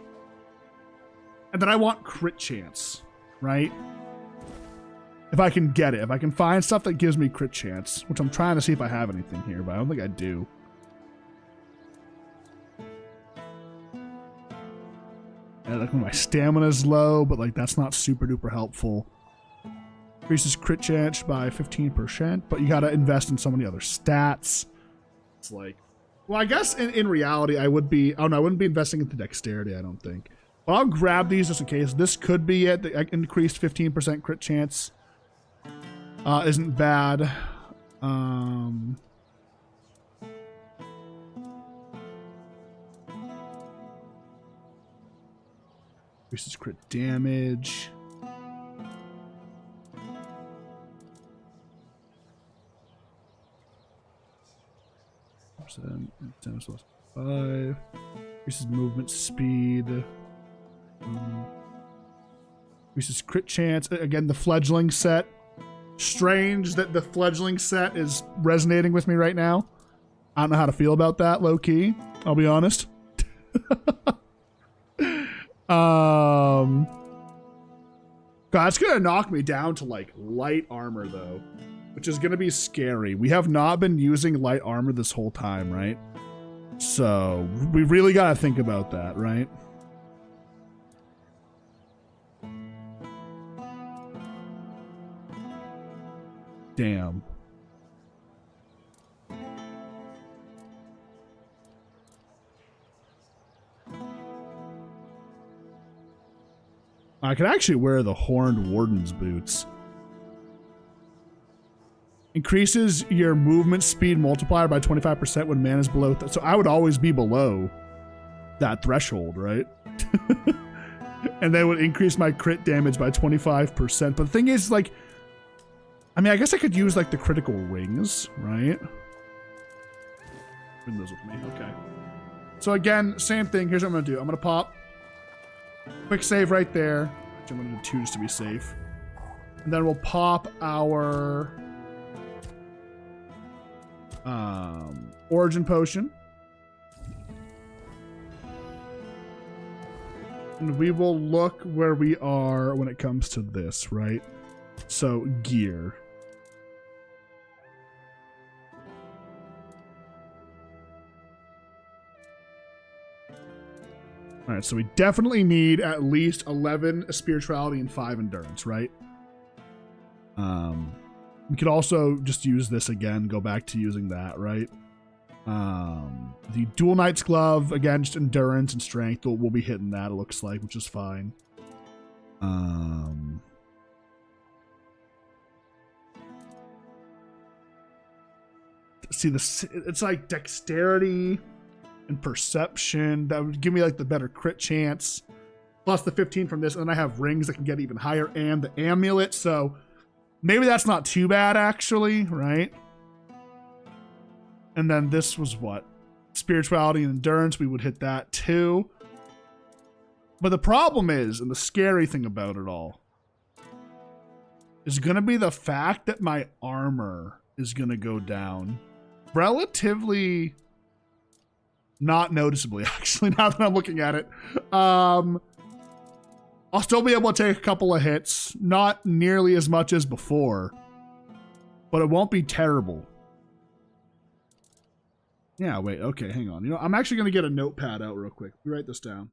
and then I want crit chance, right? If I can get it. If I can find stuff that gives me crit chance, which I'm trying to see if I have anything here, but I don't think I do. And like when my stamina's low, but like that's not super duper helpful. Increases crit chance by 15%, but you gotta invest in so many other stats. It's like, well, I guess in reality, I would be, oh no, I wouldn't be investing into dexterity, I don't think. But I'll grab these just in case. This could be it. The increased 15% crit chance isn't bad. Increases crit damage. Damage loss 5. Increases movement speed. Increases crit chance. Again, the fledgling set. Strange that the fledgling set is resonating with me right now. I don't know how to feel about that, low key. I'll be honest. God, it's gonna knock me down to like light armor though, which is gonna be scary. We have not been using light armor this whole time, right? So we really gotta think about that, right? Damn. I could actually wear the Horned Warden's boots. Increases your movement speed multiplier by 25% when mana is below. So I would always be below that threshold, right? And that would increase my crit damage by 25%. But the thing is, like, I mean, I guess I could use, like, the critical rings, right? Bring those with me. Okay. So again, same thing. Here's what I'm going to do. I'm going to pop. Quick save right there. Actually, I'm going to do 2 just to be safe. And then we'll pop our origin potion. And we will look where we are when it comes to this, right? So, gear. All right, so we definitely need at least 11 spirituality and 5 endurance, right? We could also just use this again, go back to using that, right? The Dual Knight's Glove, again, just endurance and strength. We'll be hitting that, it looks like, which is fine. See, it's like dexterity and perception. That would give me like the better crit chance. Plus the 15 from this, and then I have rings that can get even higher, and the amulet, so maybe that's not too bad, actually, right? And then this was what? Spirituality and endurance, we would hit that too. But the problem is, and the scary thing about it all, is going to be the fact that my armor is going to go down relatively, not noticeably, actually, now that I'm looking at it. I'll still be able to take a couple of hits, not nearly as much as before, but it won't be terrible. Yeah, wait, okay, hang on. You know, I'm actually going to get a notepad out real quick. Let me write this down.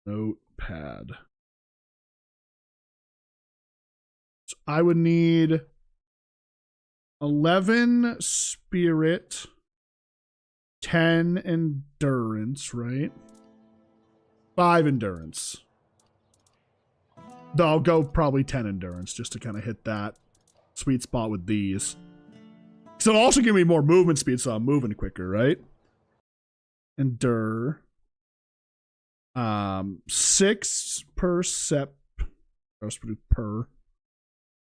Notepad. So I would need 11 spirit, 10 endurance, right? 5 endurance. Though I'll go probably 10 endurance just to kind of hit that sweet spot with these. So it'll also give me more movement speed, so I'm moving quicker, right? Endure. 6 per.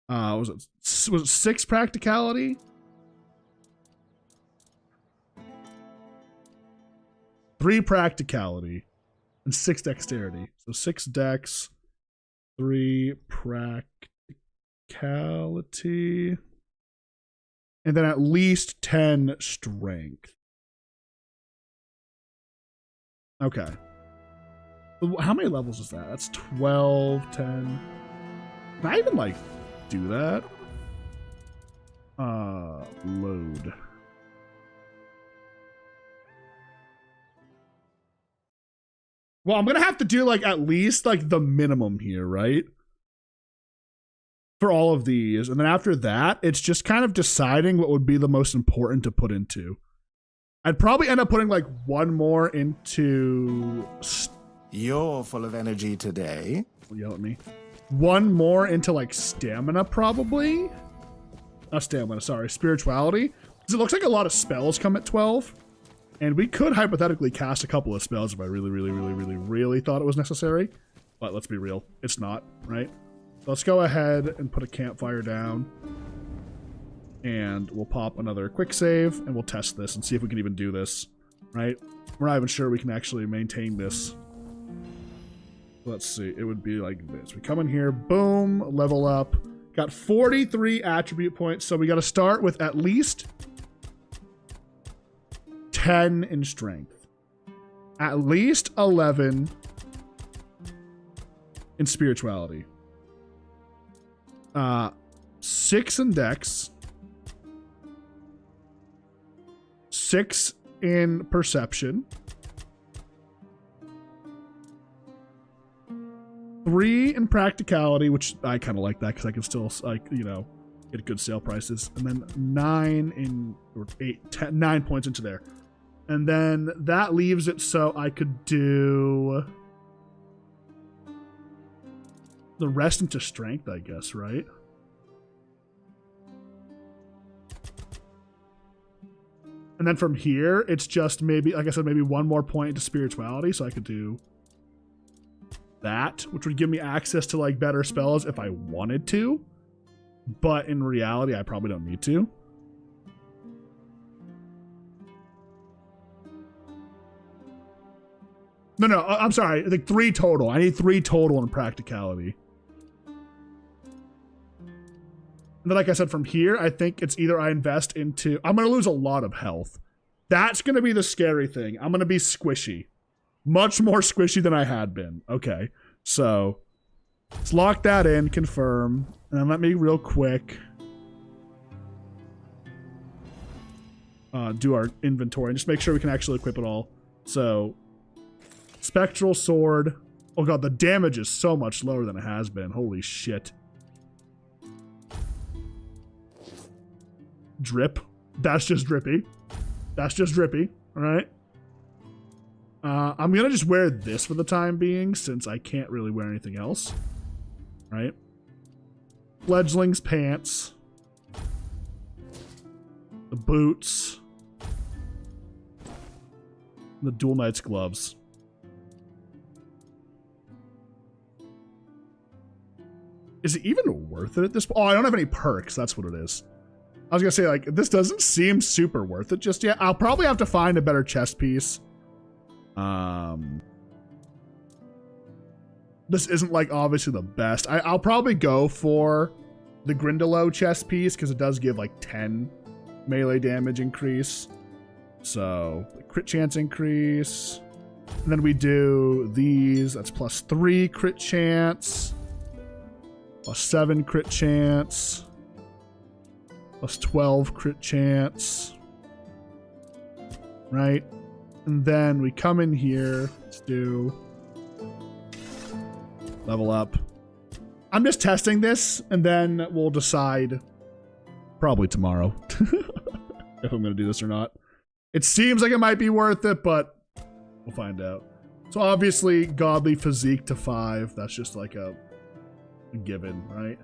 Was it 6 practicality? 3 practicality and 6 dexterity. So 6 dex, 3 practicality, and then at least 10 strength. Okay. How many levels is that? That's 12, 10. Can I even, like, do that? Load. Well, I'm gonna have to do, like, at least, like, the minimum here, right? For all of these. And then after that, it's just kind of deciding what would be the most important to put into. I'd probably end up putting, like, one more into... You're full of energy today. Don't yell at me. One more into, like, stamina, probably? Not stamina, sorry. Spirituality. Because it looks like a lot of spells come at 12. And we could hypothetically cast a couple of spells if I really thought it was necessary. But let's be real. It's not, right? Let's go ahead and put a campfire down. And we'll pop another quick save. And we'll test this and see if we can even do this. Right? We're not even sure we can actually maintain this. Let's see. It would be like this. We come in here. Boom. Level up. Got 43 attribute points. So we got to start with at least 10 in strength. At least 11 in spirituality. 6 in dex. 6 in perception. 3 in practicality, which I kind of like that because I can still, like, you know, get good sale prices. And then 9 in, or 8, 10, 9 points into there. And then that leaves it so I could do the rest into strength, I guess, right? And then from here, it's just maybe, like I said, maybe one more point into spirituality, so I could do that, which would give me access to, like, better spells if I wanted to. But in reality, I probably don't need to. No, I'm sorry. Like 3 total. I need 3 total in practicality. And then, like I said, from here, I think it's either I invest into... I'm going to lose a lot of health. That's going to be the scary thing. I'm going to be squishy. Much more squishy than I had been. Okay. So, let's lock that in, confirm. And then let me real quick do our inventory and just make sure we can actually equip it all. So... Spectral sword. Oh god, the damage is so much lower than it has been. Holy shit. Drip. That's just drippy. That's just drippy. Alright. I'm gonna just wear this for the time being since I can't really wear anything else. Right? Fledgling's pants. The boots. The Dual Knight's gloves. Is it even worth it at this point? Oh, I don't have any perks. That's what it is. I was going to say, like, this doesn't seem super worth it just yet. I'll probably have to find a better chest piece. This isn't, like, obviously the best. I'll probably go for the Grindelow chest piece because it does give, like, 10 melee damage increase. So, crit chance increase. And then we do these. That's plus 3 crit chance. Plus 7 crit chance. Plus 12 crit chance. Right? And then we come in here. Let's do level up. I'm just testing this, and then we'll decide probably tomorrow if I'm going to do this or not. It seems like it might be worth it, but we'll find out. So obviously, godly physique to 5. That's just like a a given, right?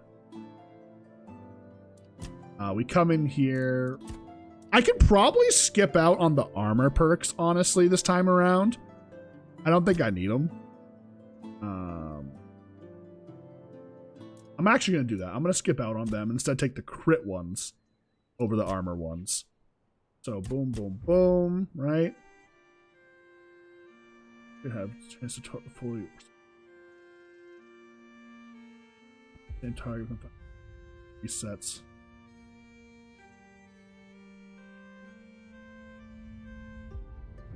We come in here. I could probably skip out on the armor perks, honestly, this time around. I don't think I need them. I'm actually going to do that. I'm going to skip out on them and instead take the crit ones over the armor ones. So boom, boom, boom, right? You have a chance to fully same target resets.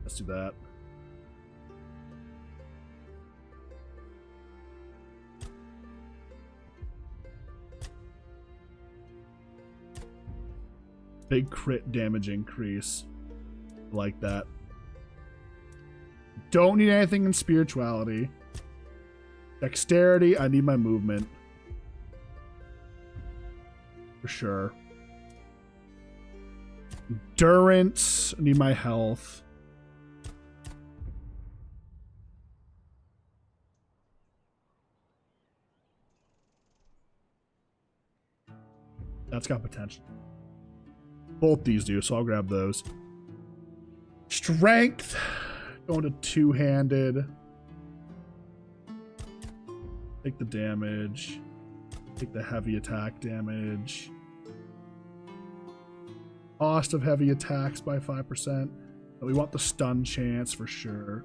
Let's do that. Big crit damage increase. Like that. Don't need anything in spirituality. Dexterity, I need my movement. For sure. Endurance, I need my health. That's got potential. Both these do, so I'll grab those. Strength. Going to two-handed. Take the damage. Take the heavy attack damage. Cost of heavy attacks by 5%. But we want the stun chance for sure.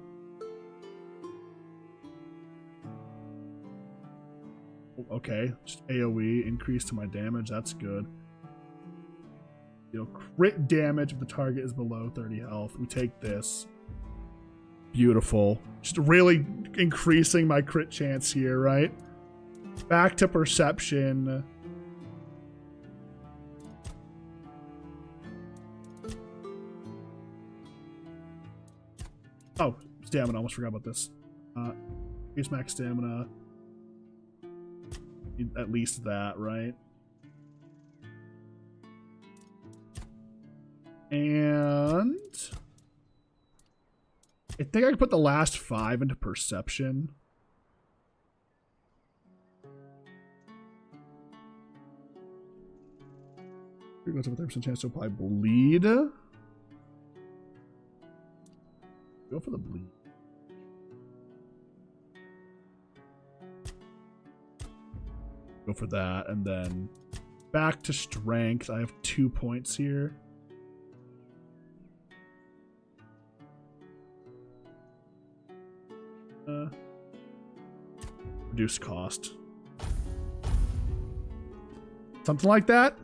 Okay, just AoE increase to my damage. That's good. Crit damage if the target is below 30 health. We take this. Beautiful. Just really increasing my crit chance here, right? Back to perception. Oh, stamina. Almost forgot about this. Increase max stamina. At least that, right? And I think I can put the last 5 into perception. Here goes with 30% chance to apply bleed. Go for the bleed. Go for that, and then back to strength. I have 2 points here. Reduce cost. Something like that.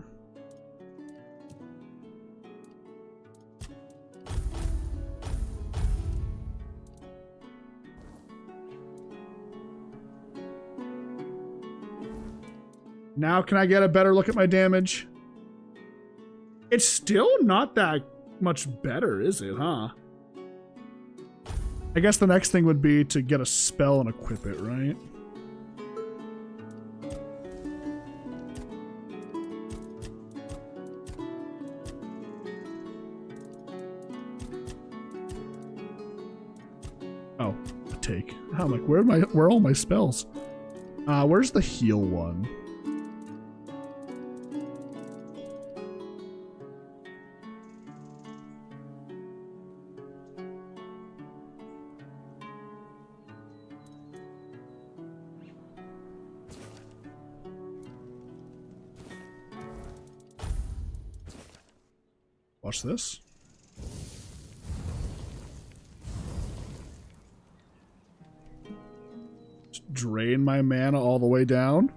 Now can I get a better look at my damage? It's still not that much better, is it, huh? I guess the next thing would be to get a spell and equip it, right? Oh, a take. I'm like, where are all my spells? Where's the heal one? Watch this. Just drain my mana all the way down.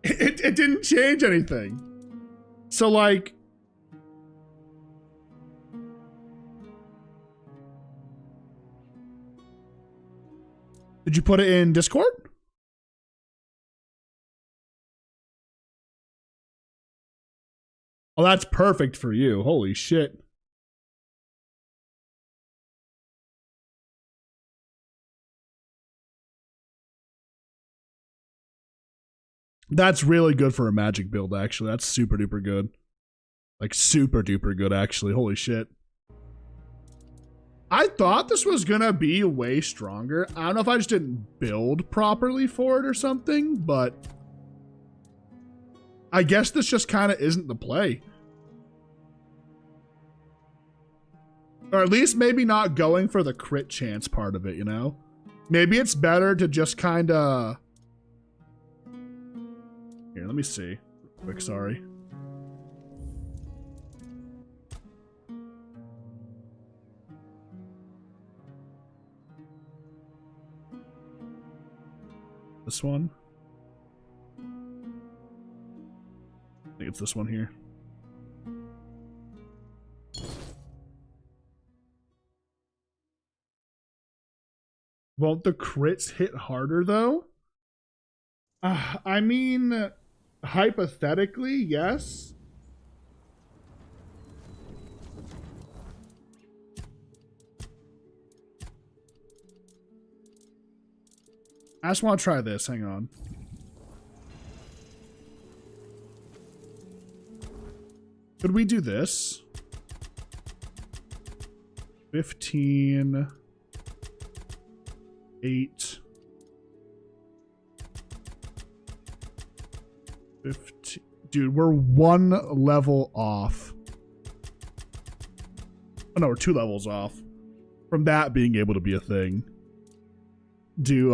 It didn't change anything. So, like... Did you put it in Discord? Oh, that's perfect for you. Holy shit. That's really good for a magic build, actually. That's super duper good. Like, super duper good, actually. Holy shit. I thought this was gonna be way stronger. I don't know if I just didn't build properly for it or something, but I guess this just kind of isn't the play. Or at least maybe not going for the crit chance part of it, you know? Maybe it's better to just kind of... Here, let me see. Quick, sorry. This one? I think it's this one here. Won't the crits hit harder, though? I mean, hypothetically, yes. I just want to try this. Hang on. Could we do this? 15... 8 15. Dude, we're 1 level off. Oh no, we're 2 levels off from that being able to be a thing. Do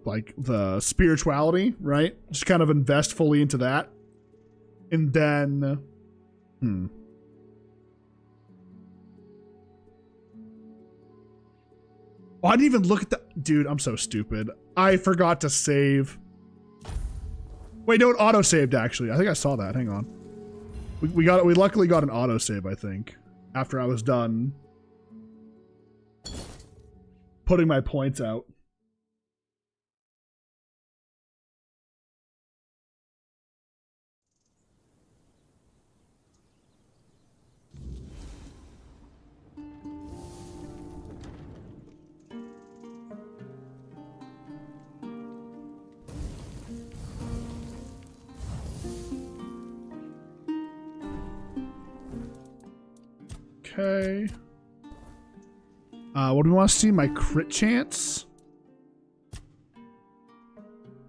like the spirituality, right? Just kind of invest fully into that. And then Oh, I didn't even look at the... Dude, I'm so stupid. I forgot to save. Wait, no, it auto-saved, actually. I think I saw that. Hang on. We luckily got an auto-save, I think, after I was done putting my points out. Okay. What do we want to see? My crit chance?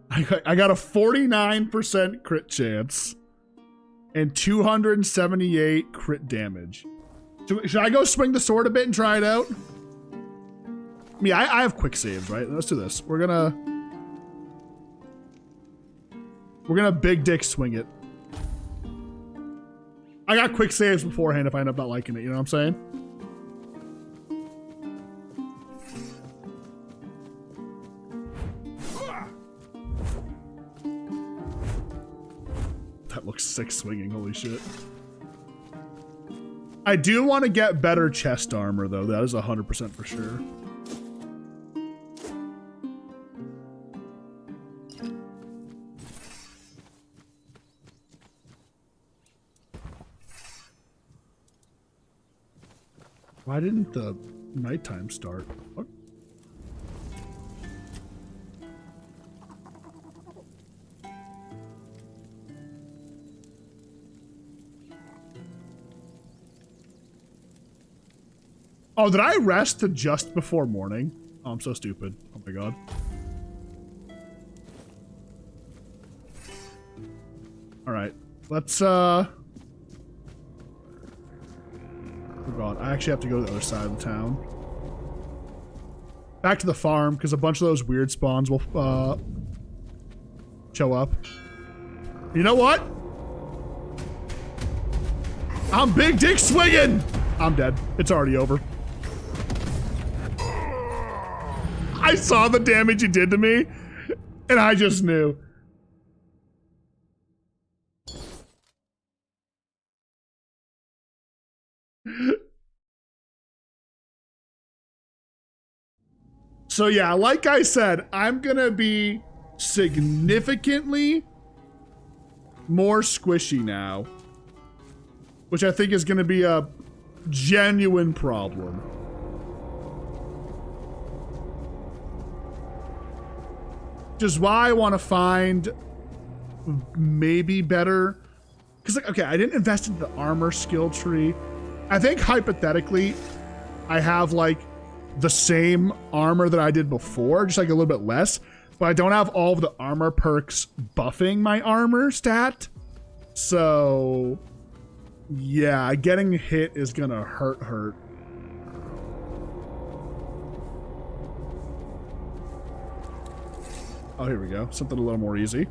I got a 49% crit chance and 278 crit damage. Should I go swing the sword a bit and try it out? I mean, I have quick saves, right? Let's do this. We're gonna big dick swing it. I got quick saves beforehand if I end up not liking it, you know what I'm saying? That looks sick swinging, holy shit. I do want to get better chest armor though, that is 100% for sure. Why didn't the nighttime start? What? Oh, did I rest to just before morning? Oh, I'm so stupid. Oh my god. Alright. Let's, Oh god, I actually have to go to the other side of the town. Back to the farm, because a bunch of those weird spawns will, show up. You know what? I'm big dick swinging! I'm dead. It's already over. I saw the damage he did to me, and I just knew. So yeah, like I said, I'm gonna be significantly more squishy now, which I think is gonna be a genuine problem. Which is why I want to find maybe better. Because, like, okay, I didn't invest into the armor skill tree. I think hypothetically, I have like the same armor that I did before, just like a little bit less. But I don't have all of the armor perks buffing my armor stat. So, yeah, getting hit is gonna hurt. Oh, here we go. Something a little more easy.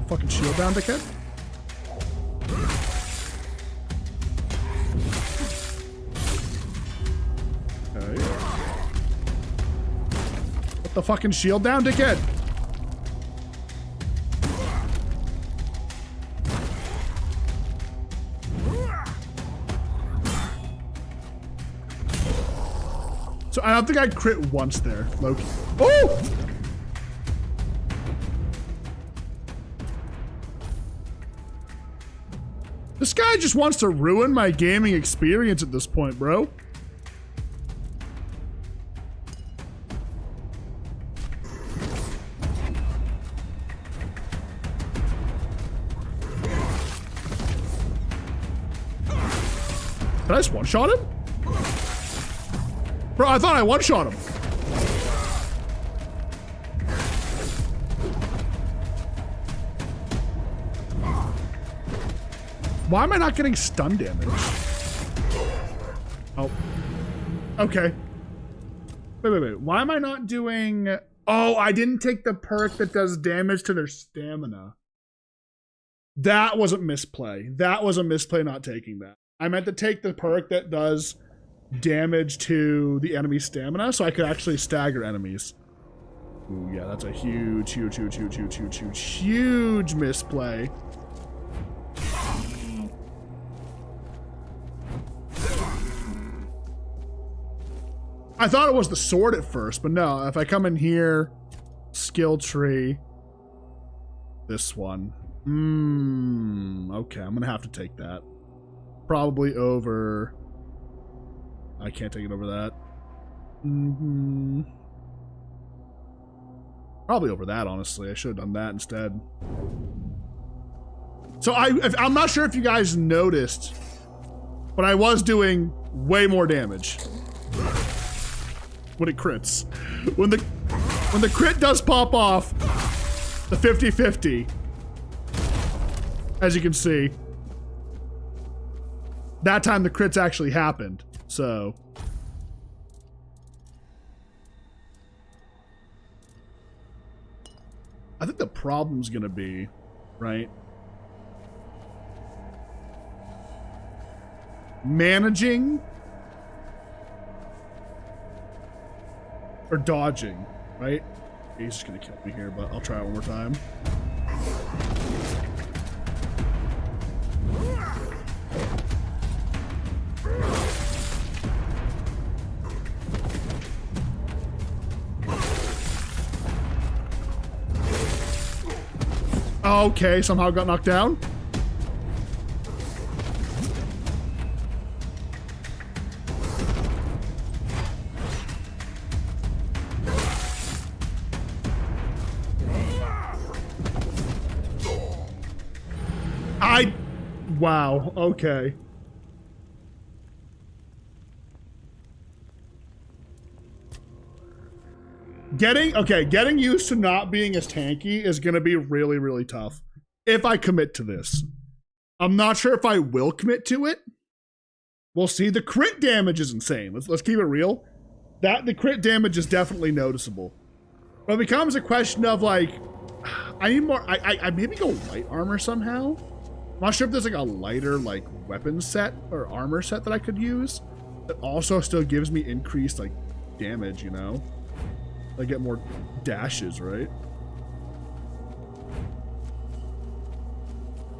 Fucking shield down, dickhead. Okay. Put the fucking shield down, dickhead. So I don't think I crit once there, Loki. Oh! This guy just wants to ruin my gaming experience at this point, bro. Did I just one-shot him? Bro, I thought I one-shot him. Why am I not getting stun damage? Oh. Okay. Wait. Why am I not doing... Oh, I didn't take the perk that does damage to their stamina. That was a misplay. That was a misplay not taking that. I meant to take the perk that does damage to the enemy's stamina so I could actually stagger enemies. Ooh, yeah, that's a huge misplay. I thought it was the sword at first, but no, if I come in here, skill tree, this one. Okay, I'm gonna have to take that. Probably over... I can't take it over that. Probably over that, honestly. I should have done that instead. So I'm not sure if you guys noticed, but I was doing way more damage when it crits. When the crit does pop off, the 50-50, as you can see, that time the crits actually happened. So I think the problem's gonna be, right, managing or dodging, right? He's just gonna kill me here, but I'll try it one more time. Okay, somehow got knocked down. Wow, okay. Getting used to not being as tanky is gonna be really, really tough if I commit to this. I'm not sure if I will commit to it. We'll see. The crit damage is insane. Let's keep it real. The crit damage is definitely noticeable. But it becomes a question of like, I need more. I maybe go light armor somehow. I'm not sure if there's like a lighter like weapon set or armor set that I could use that also still gives me increased like damage, you know? I get more dashes, right?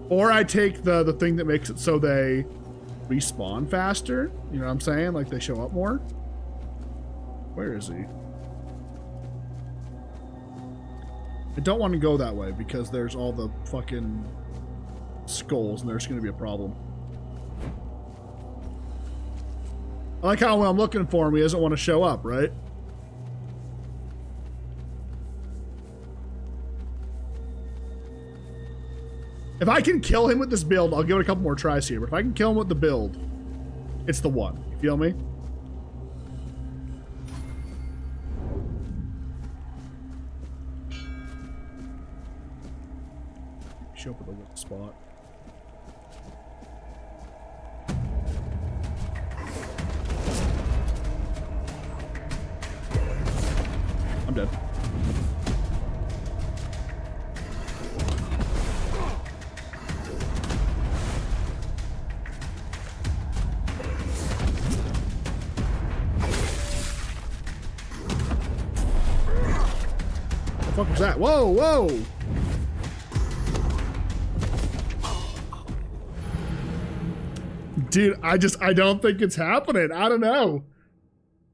Or I take the thing that makes it so they respawn faster. You know what I'm saying? Like they show up more. Where is he? I don't want to go that way because there's all the fucking skulls and there's going to be a problem. I like how when I'm looking for him, he doesn't want to show up, right? If I can kill him with this build, I'll give it a couple more tries here. But if I can kill him with the build, it's the one. You feel me? Show up at the one spot. I'm dead. What the fuck was that? Whoa, whoa! Dude, I don't think it's happening. I don't know.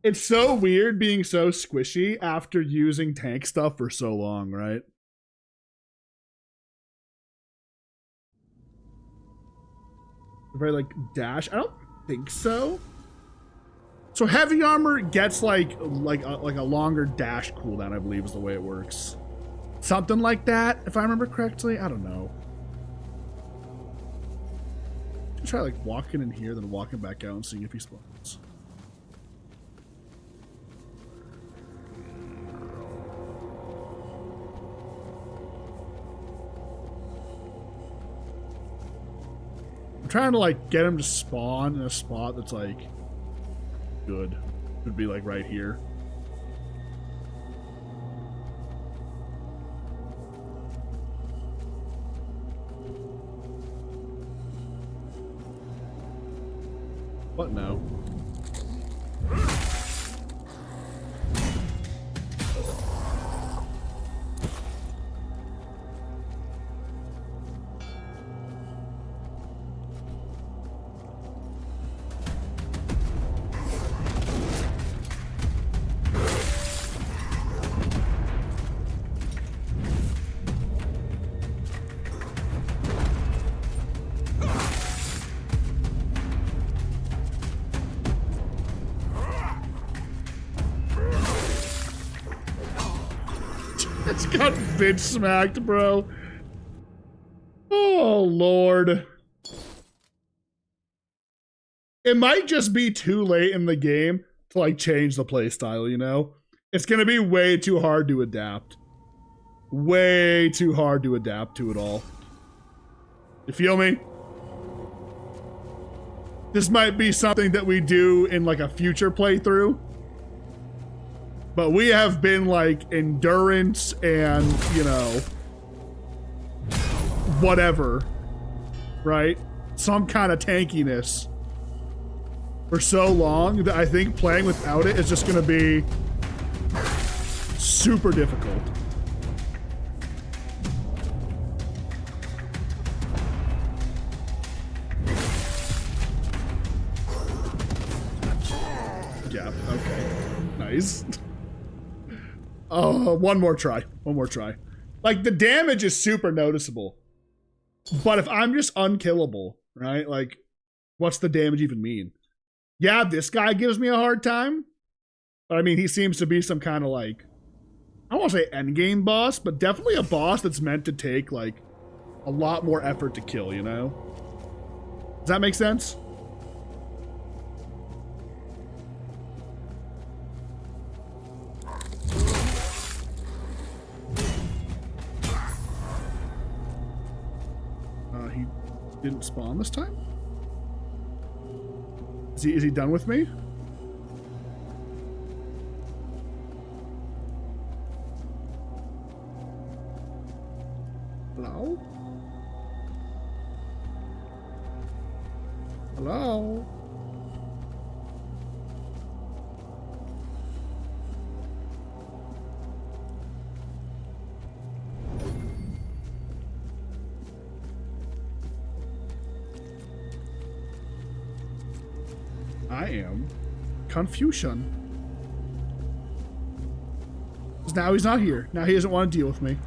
It's so weird being so squishy after using tank stuff for so long, right? Very like dash. I don't think so. So heavy armor gets like a longer dash cooldown, I believe is the way it works. Something like that, if I remember correctly. I don't know. Try like walking in here, then walking back out and seeing if he spawns. I'm trying to like get him to spawn in a spot that's like good. Would be like right here. What now? It's got bitch smacked, bro. Oh, Lord. It might just be too late in the game to, like, change the playstyle, you know? It's gonna be way too hard to adapt. Way too hard to adapt to it all. You feel me? This might be something that we do in, like, a future playthrough. But we have been like endurance and, you know, whatever, right? Some kind of tankiness for so long that I think playing without it is just going to be super difficult. Yeah, okay. Nice. Oh, one more try. One more try. Like, the damage is super noticeable. But if I'm just unkillable, right? Like, what's the damage even mean? Yeah, this guy gives me a hard time. But I mean, he seems to be some kind of like, I don't want to say endgame boss, but definitely a boss that's meant to take like a lot more effort to kill, you know? Does that make sense? He didn't spawn this time? Is he done with me? Hello? Hello? I am Confucian. 'Cause now he's not here. Now he doesn't want to deal with me.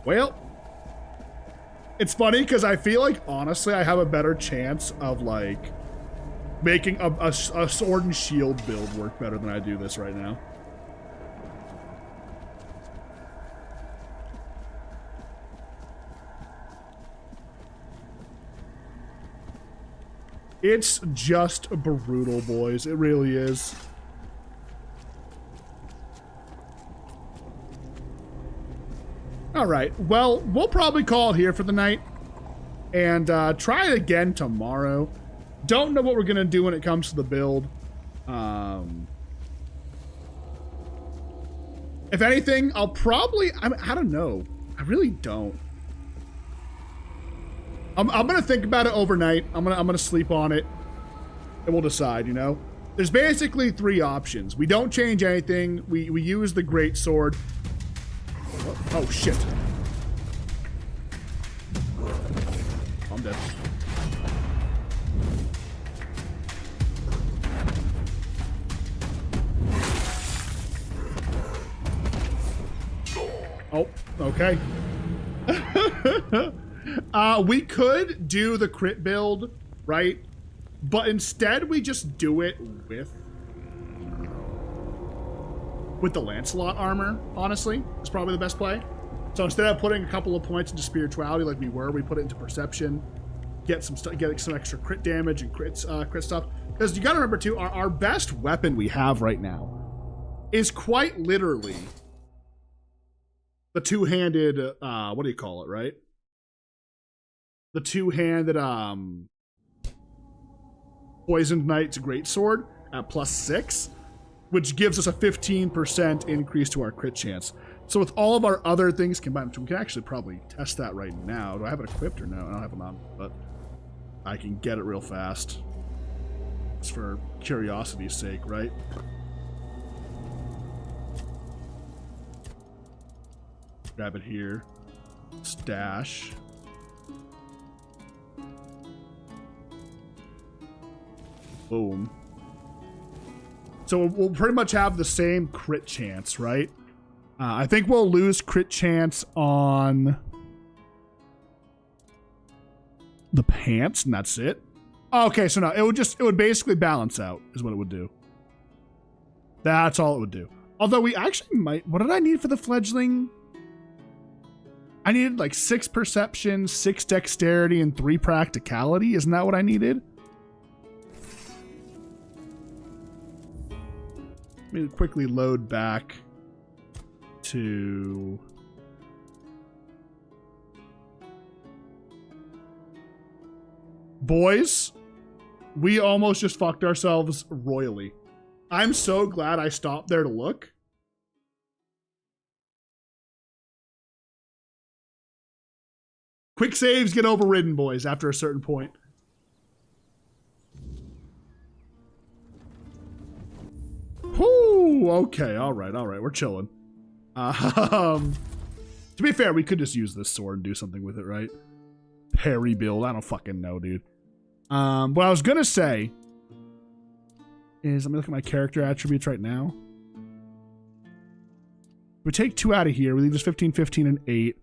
Well, it's funny because I feel like, honestly, I have a better chance of, like, making a sword and shield build work better than I do this right now. It's just brutal, boys. It really is. All right. Well, we'll probably call it here for the night and try it again tomorrow. Don't know what we're going to do when it comes to the build. If anything, I'll probably... I don't know. I really don't. I'm going to think about it overnight. I'm going to sleep on it. And we'll decide, you know? There's basically 3 options. We don't change anything. We use the great sword. Oh, shit. I'm dead. Oh, okay. We could do the crit build, right? But instead we just do it with the Lancelot armor, honestly. It's probably the best play. So instead of putting a couple of points into spirituality like we put it into perception, get some extra crit damage and crit stuff. Because you gotta remember too, our best weapon we have right now is quite literally the two-handed, what do you call it, right? The two-handed, Poisoned Knight's Greatsword at +6, which gives us a 15% increase to our crit chance. So with all of our other things combined, we can actually probably test that right now. Do I have it equipped or no? I don't have it on, but I can get it real fast. Just for curiosity's sake, right? Grab it here. Stash. Boom. So we'll pretty much have the same crit chance, right? I think we'll lose crit chance on the pants, and that's it. Okay, so no, it would basically balance out, is what it would do. That's all it would do. Although we actually might, what did I need for the fledgling? I needed like 6 perception, 6 dexterity, and 3 practicality. Isn't that what I needed? Let me quickly load back to... Boys, we almost just fucked ourselves royally. I'm so glad I stopped there to look. Quick saves get overridden, boys, after a certain point. Whoo! Okay, all right, we're chilling. To be fair, we could just use this sword and do something with it, right? Parry build, I don't fucking know, dude. What I was gonna say is, let me look at my character attributes right now. We take 2 out of here, we leave this 15, 15, and 8.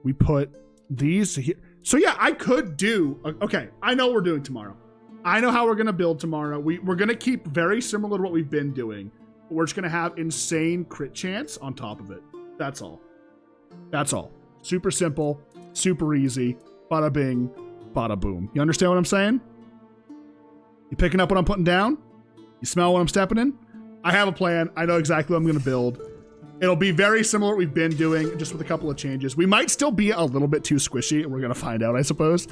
We put these here. So yeah, I could do, okay, I know what we're doing tomorrow. I know how we're gonna build tomorrow. We're gonna keep very similar to what we've been doing. But we're just gonna have insane crit chance on top of it. That's all. That's all. Super simple, super easy. Bada bing, bada boom. You understand what I'm saying? You picking up what I'm putting down? You smell what I'm stepping in? I have a plan. I know exactly what I'm gonna build. It'll be very similar to what we've been doing, just with a couple of changes. We might still be a little bit too squishy. We're gonna find out, I suppose.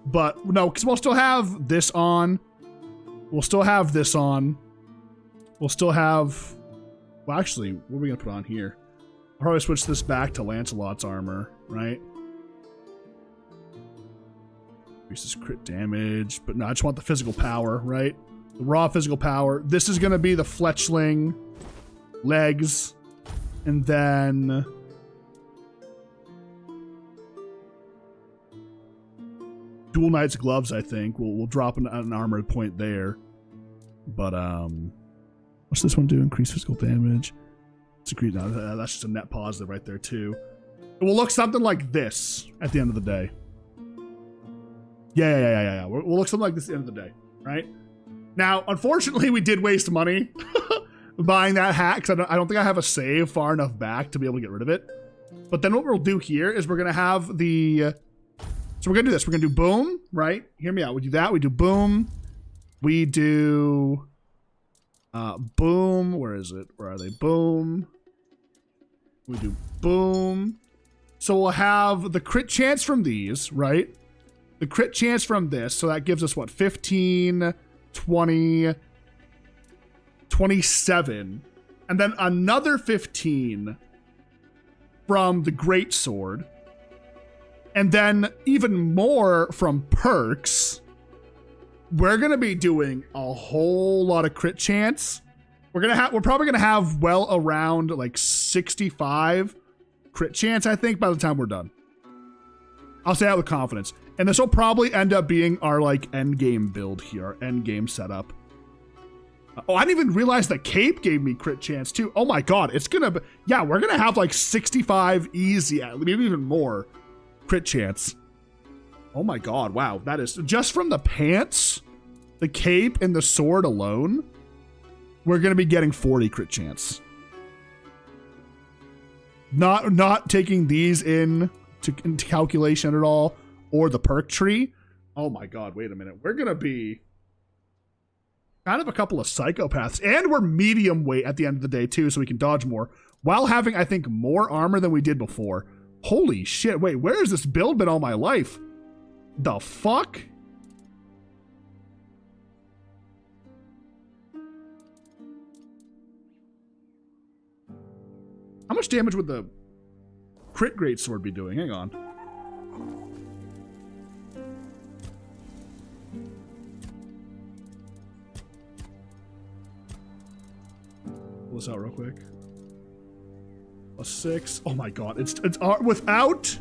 But no, because we'll still have this on. We'll still have this on. We'll still have... Well, actually, what are we gonna put on here? I'll probably switch this back to Lancelot's armor, right? Increases crit damage, but no, I just want the physical power, right? The raw physical power. This is gonna be the fletchling legs. And then Dual Knight's gloves, I think. We'll drop an armored point there. But what's this one do? Increase physical damage. It's agreed. No, that's just a net positive right there too. It will look something like this at the end of the day. Yeah. We'll look something like this at the end of the day, right? Now, unfortunately, we did waste money buying that hat because I don't think I have a save far enough back to be able to get rid of it. But then what we'll do here is we're going to have the... So we're going to do this. We're going to do boom, right? Hear me out. We do that. We do boom. We do... boom. Where is it? Where are they? Boom. We do boom. So we'll have the crit chance from these, right? The crit chance from this. So that gives us what? 15, 20, 27. And then another 15 from the great sword. And then even more from perks. We're going to be doing a whole lot of crit chance. We're probably going to have well around like 65 crit chance, I think, by the time we're done. I'll say that with confidence. And this will probably end up being our like end game build here, our end game setup. Oh, I didn't even realize the cape gave me crit chance too. Oh my God, it's going to be, yeah, we're going to have like 65 easy, maybe even more crit chance. Oh my God, wow. That is just from the pants, the cape, and the sword alone. We're going to be getting 40 crit chance. Not taking these into calculation at all, or the perk tree. Oh my God, wait a minute. We're going to be kind of a couple of psychopaths, and we're medium weight at the end of the day too, so we can dodge more, while having, I think, more armor than we did before. Holy shit, wait, where has this build been all my life? The fuck? How much damage would the crit greatsword be doing? Hang on. Pull this out real quick. A 6. Oh my God. It's without.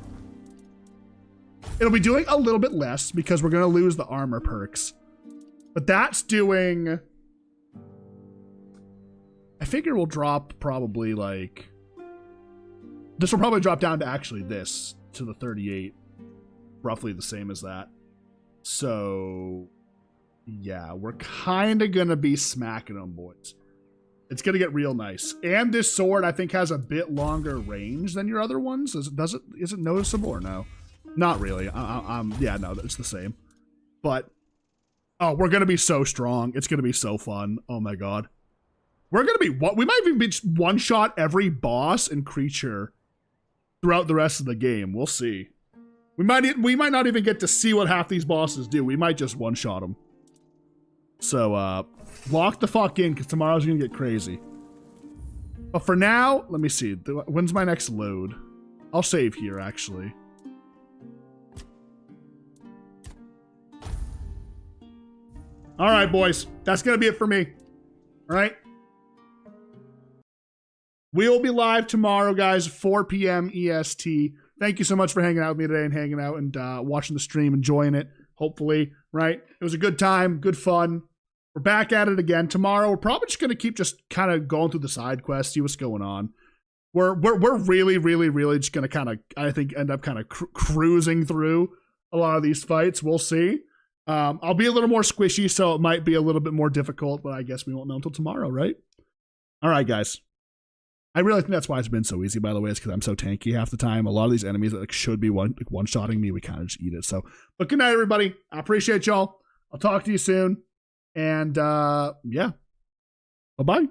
It'll be doing a little bit less because we're going to lose the armor perks. But that's doing... I figure we'll drop probably like... This will probably drop down to actually this, to the 38. Roughly the same as that. So... Yeah, we're kind of going to be smacking them, boys. It's going to get real nice. And this sword, I think, has a bit longer range than your other ones. Is it noticeable or no? Not really. Yeah, no, it's the same. But, oh, we're going to be so strong. It's going to be so fun. Oh my God. We're going to be, we might even be one-shot every boss and creature throughout the rest of the game. We'll see. We might not even get to see what half these bosses do. We might just one-shot them. So, lock the fuck in, because tomorrow's going to get crazy. But for now, let me see. When's my next load? I'll save here, actually. All right, boys. That's going to be it for me. All right? We will be live tomorrow, guys, 4 p.m. EST. Thank you so much for hanging out with me today and hanging out and watching the stream, enjoying it, hopefully, right? It was a good time, good fun. We're back at it again. Tomorrow, we're probably just going to keep just kind of going through the side quests, see what's going on. We're really, really, really just going to kind of, I think, end up kind of cruising through a lot of these fights. We'll see. I'll be a little more squishy, so it might be a little bit more difficult, but I guess we won't know until tomorrow, right? All right, guys. I really think that's why it's been so easy, by the way, is because I'm so tanky half the time. A lot of these enemies that should be one-shotting me, we kind of just eat it. So, but good night, everybody. I appreciate y'all. I'll talk to you soon. And, yeah. Bye-bye.